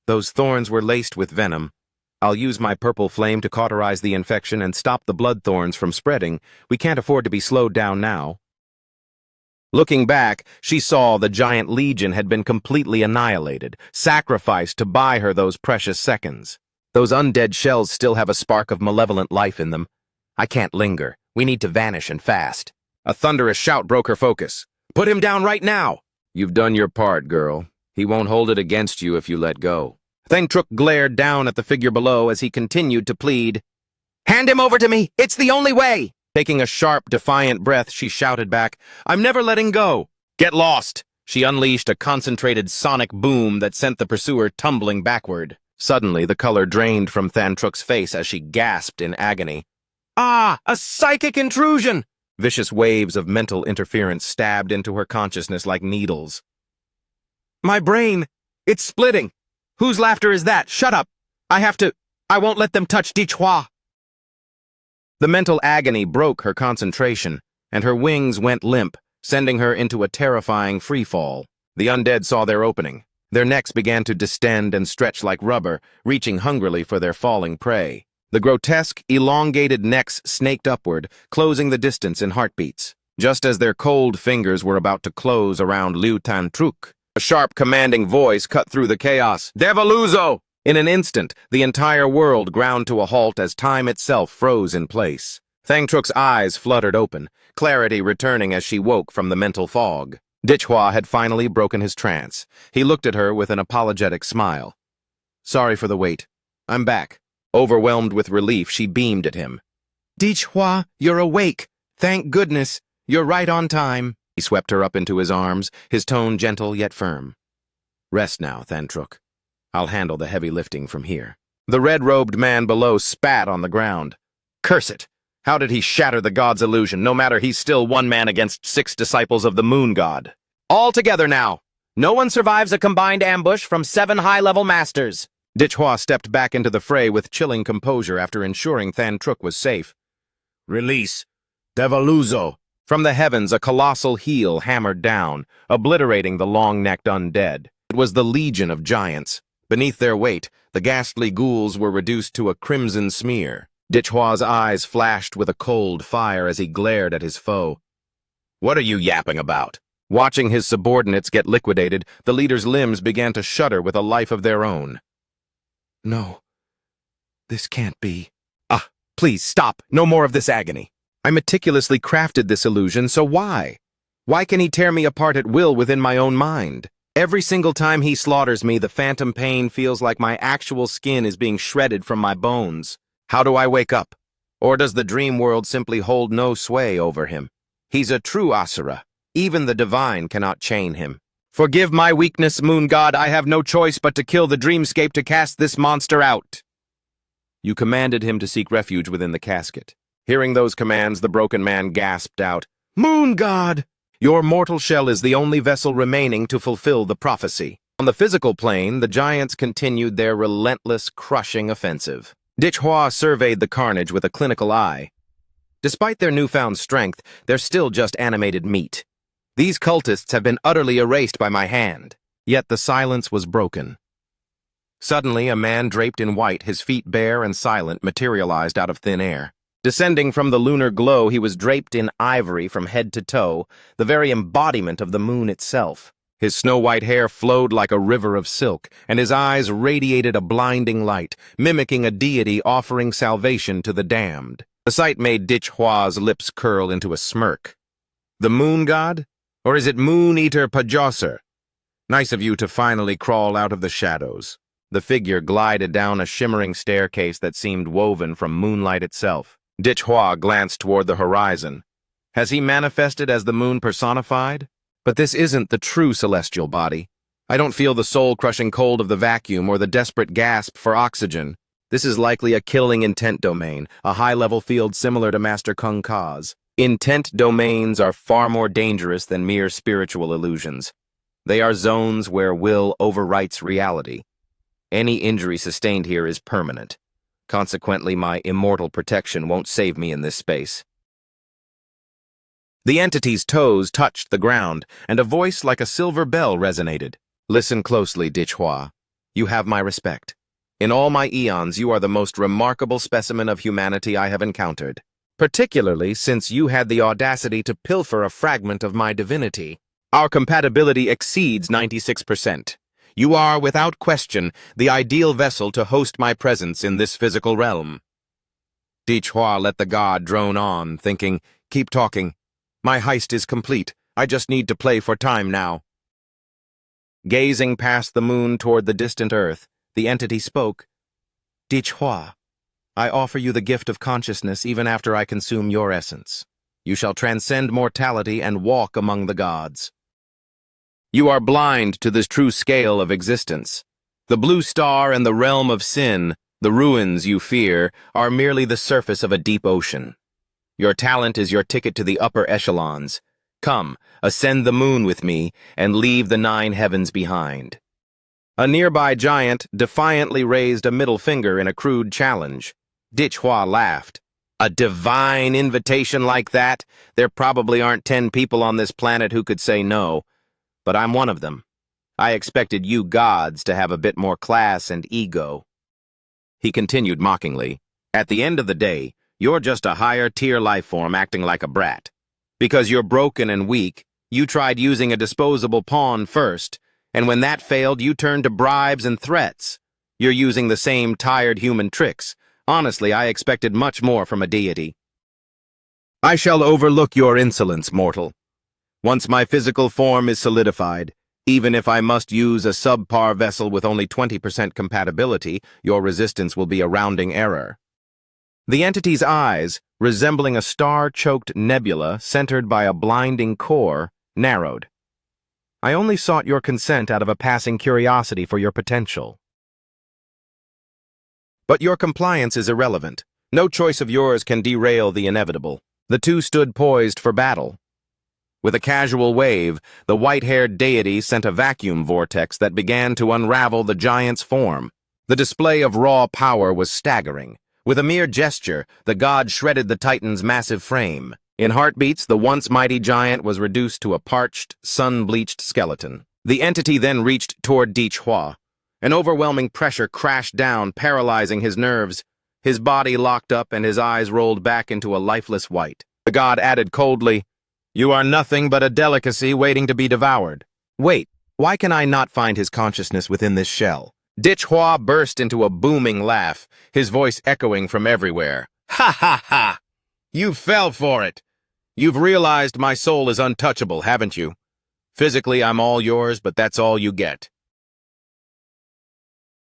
Those thorns were laced with venom. I'll use my purple flame to cauterize the infection and stop the blood thorns from spreading. We can't afford to be slowed down now. Looking back, she saw the giant legion had been completely annihilated, sacrificed to buy her those precious seconds. Those undead shells still have a spark of malevolent life in them. I can't linger. We need to vanish and fast. A thunderous shout broke her focus. "Put him down right now!" "You've done your part, girl. He won't hold it against you if you let go." Thantruk glared down at the figure below as he continued to plead. "Hand him over to me! It's the only way!" Taking a sharp, defiant breath, she shouted back, "I'm never letting go! Get lost!" She unleashed a concentrated sonic boom that sent the pursuer tumbling backward. Suddenly, the color drained from Thantruk's face as she gasped in agony. "Ah! A psychic intrusion!" Vicious waves of mental interference stabbed into her consciousness like needles. "My brain! It's splitting! Whose laughter is that? Shut up! I won't let them touch Dichhua!" The mental agony broke her concentration, and her wings went limp, sending her into a terrifying freefall. The undead saw their opening. Their necks began to distend and stretch like rubber, reaching hungrily for their falling prey. The grotesque, elongated necks snaked upward, closing the distance in heartbeats. Just as their cold fingers were about to close around Liu Thantruk, a sharp, commanding voice cut through the chaos. "Devaluzo!" In an instant, the entire world ground to a halt as time itself froze in place. Thantruk's eyes fluttered open, clarity returning as she woke from the mental fog. Dichhua had finally broken his trance. He looked at her with an apologetic smile. "Sorry for the wait. I'm back." Overwhelmed with relief, she beamed at him. "Dichhua, you're awake. Thank goodness. You're right on time." He swept her up into his arms, his tone gentle yet firm. "Rest now, Thantruk. I'll handle the heavy lifting from here." The red-robed man below spat on the ground. "Curse it! How did he shatter the god's illusion, no matter he's still one man against 6 disciples of the moon god? All together now! No one survives a combined ambush from 7 high-level masters!" Dichhua stepped back into the fray with chilling composure after ensuring Thantruk was safe. "Release! Devaluzo!" From the heavens, a colossal heel hammered down, obliterating the long-necked undead. It was the legion of giants. Beneath their weight, the ghastly ghouls were reduced to a crimson smear. Dichhua's eyes flashed with a cold fire as he glared at his foe. "What are you yapping about?" Watching his subordinates get liquidated, the leader's limbs began to shudder with a life of their own. "No, this can't be." "Ah, please stop. No more of this agony. I meticulously crafted this illusion, so why? Why can he tear me apart at will within my own mind? Every single time he slaughters me, the phantom pain feels like my actual skin is being shredded from my bones. How do I wake up? Or does the dream world simply hold no sway over him? He's a true Asura. Even the divine cannot chain him. Forgive my weakness, moon god. I have no choice but to kill the dreamscape to cast this monster out." You commanded him to seek refuge within the casket. Hearing those commands, the broken man gasped out, "Moon god! Your mortal shell is the only vessel remaining to fulfill the prophecy." On the physical plane, the giants continued their relentless, crushing offensive. Dichhua surveyed the carnage with a clinical eye. Despite their newfound strength, they're still just animated meat. These cultists have been utterly erased by my hand. Yet the silence was broken. Suddenly, a man draped in white, his feet bare and silent, materialized out of thin air. Descending from the lunar glow, he was draped in ivory from head to toe, the very embodiment of the moon itself. His snow-white hair flowed like a river of silk, and his eyes radiated a blinding light, mimicking a deity offering salvation to the damned. The sight made Dichhua's lips curl into a smirk. "The moon god? Or is it Moon-Eater Pajosser? Nice of you to finally crawl out of the shadows." The figure glided down a shimmering staircase that seemed woven from moonlight itself. Dichhua glanced toward the horizon. Has he manifested as the moon personified? But this isn't the true celestial body. I don't feel the soul-crushing cold of the vacuum or the desperate gasp for oxygen. This is likely a killing intent domain, a high-level field similar to Master Kung Ka's. Intent domains are far more dangerous than mere spiritual illusions. They are zones where will overwrites reality. Any injury sustained here is permanent. Consequently, my immortal protection won't save me in this space. The entity's toes touched the ground, and a voice like a silver bell resonated. "Listen closely, Dichhua. You have my respect. In all my eons, you are the most remarkable specimen of humanity I have encountered, particularly since you had the audacity to pilfer a fragment of my divinity. Our compatibility exceeds 96%. You are, without question, the ideal vessel to host my presence in this physical realm." Dichhua let the god drone on, thinking, "Keep talking. My heist is complete. I just need to play for time now." Gazing past the moon toward the distant earth, the entity spoke. "Dichhua, I offer you the gift of consciousness even after I consume your essence. You shall transcend mortality and walk among the gods. You are blind to this true scale of existence. The blue star and the realm of sin, the ruins you fear, are merely the surface of a deep ocean. Your talent is your ticket to the upper echelons. Come, ascend the moon with me, and leave the 9 heavens behind." A nearby giant defiantly raised a middle finger in a crude challenge. Dichhua laughed. "A divine invitation like that? There probably aren't 10 people on this planet who could say no. But I'm one of them. I expected you gods to have a bit more class and ego." He continued mockingly, "At the end of the day, you're just a higher-tier life form acting like a brat. Because you're broken and weak, you tried using a disposable pawn first, and when that failed, you turned to bribes and threats. You're using the same tired human tricks. Honestly, I expected much more from a deity." "I shall overlook your insolence, mortal. Once my physical form is solidified, even if I must use a subpar vessel with only 20% compatibility, your resistance will be a rounding error." The entity's eyes, resembling a star-choked nebula centered by a blinding core, narrowed. "I only sought your consent out of a passing curiosity for your potential. But your compliance is irrelevant. No choice of yours can derail the inevitable." The two stood poised for battle. With a casual wave, the white-haired deity sent a vacuum vortex that began to unravel the giant's form. The display of raw power was staggering. With a mere gesture, the god shredded the titan's massive frame. In heartbeats, the once mighty giant was reduced to a parched, sun-bleached skeleton. The entity then reached toward Hua. An overwhelming pressure crashed down, paralyzing his nerves. His body locked up and his eyes rolled back into a lifeless white. The god added coldly, "You are nothing but a delicacy waiting to be devoured." Wait, why can I not find his consciousness within this shell? Hua burst into a booming laugh, his voice echoing from everywhere. "Ha ha ha! You fell for it! You've realized my soul is untouchable, haven't you? Physically, I'm all yours, but that's all you get."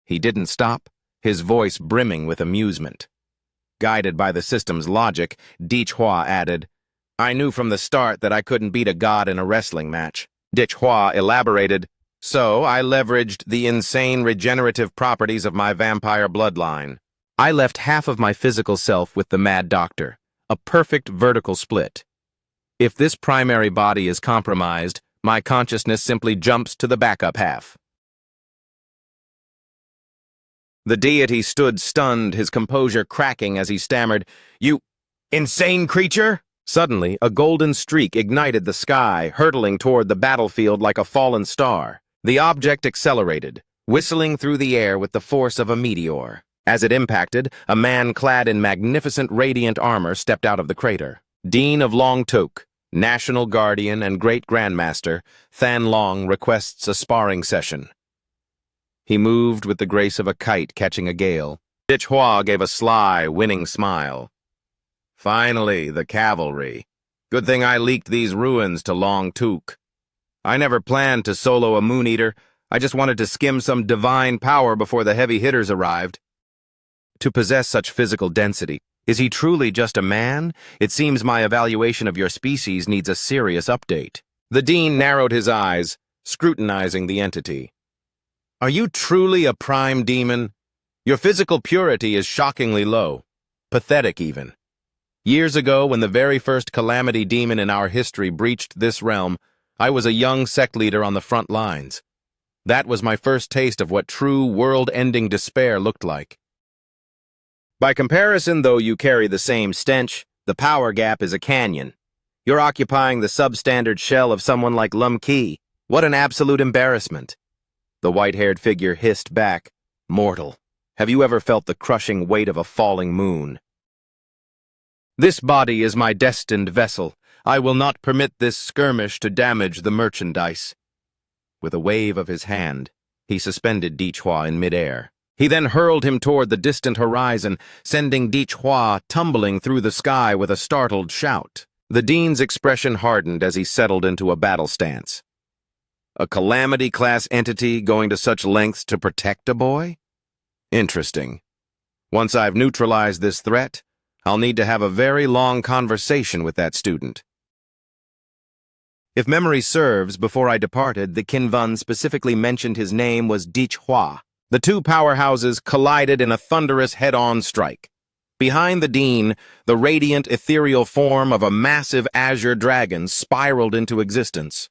He didn't stop, his voice brimming with amusement. Guided by the system's logic, Hua added, "I knew from the start that I couldn't beat a god in a wrestling match." Hua elaborated, "So I leveraged the insane regenerative properties of my vampire bloodline. I left half of my physical self with the Mad Doctor, a perfect vertical split. If this primary body is compromised, my consciousness simply jumps to the backup half." The deity stood stunned, his composure cracking as he stammered, "You insane creature!" Suddenly, a golden streak ignited the sky, hurtling toward the battlefield like a fallen star. The object accelerated, whistling through the air with the force of a meteor. As it impacted, a man clad in magnificent radiant armor stepped out of the crater. Dean of Long Tok, National Guardian and Great Grandmaster, Than Long requests a sparring session. He moved with the grace of a kite catching a gale. Hua gave a sly, winning smile. "Finally, the cavalry. Good thing I leaked these ruins to Long Tok. I never planned to solo a Moon Eater. I just wanted to skim some divine power before the heavy hitters arrived." To possess such physical density, is he truly just a man? It seems my evaluation of your species needs a serious update. The Dean narrowed his eyes, scrutinizing the entity. "Are you truly a prime demon? Your physical purity is shockingly low. Pathetic, even. Years ago, when the very first calamity demon in our history breached this realm, I was a young sect leader on the front lines. That was my first taste of what true world-ending despair looked like. By comparison, though you carry the same stench, the power gap is a canyon. You're occupying the substandard shell of someone like Lum Key. What an absolute embarrassment." The white-haired figure hissed back, "Mortal, have you ever felt the crushing weight of a falling moon? This body is my destined vessel. I will not permit this skirmish to damage the merchandise." With a wave of his hand, he suspended Hua in midair. He then hurled him toward the distant horizon, sending Hua tumbling through the sky with a startled shout. The Dean's expression hardened as he settled into a battle stance. A calamity-class entity going to such lengths to protect a boy? Interesting. Once I've neutralized this threat, I'll need to have a very long conversation with that student. If memory serves, before I departed, the Kinvan specifically mentioned his name was Hua. The two powerhouses collided in a thunderous head-on strike. Behind the Dean, the radiant, ethereal form of a massive azure dragon spiraled into existence.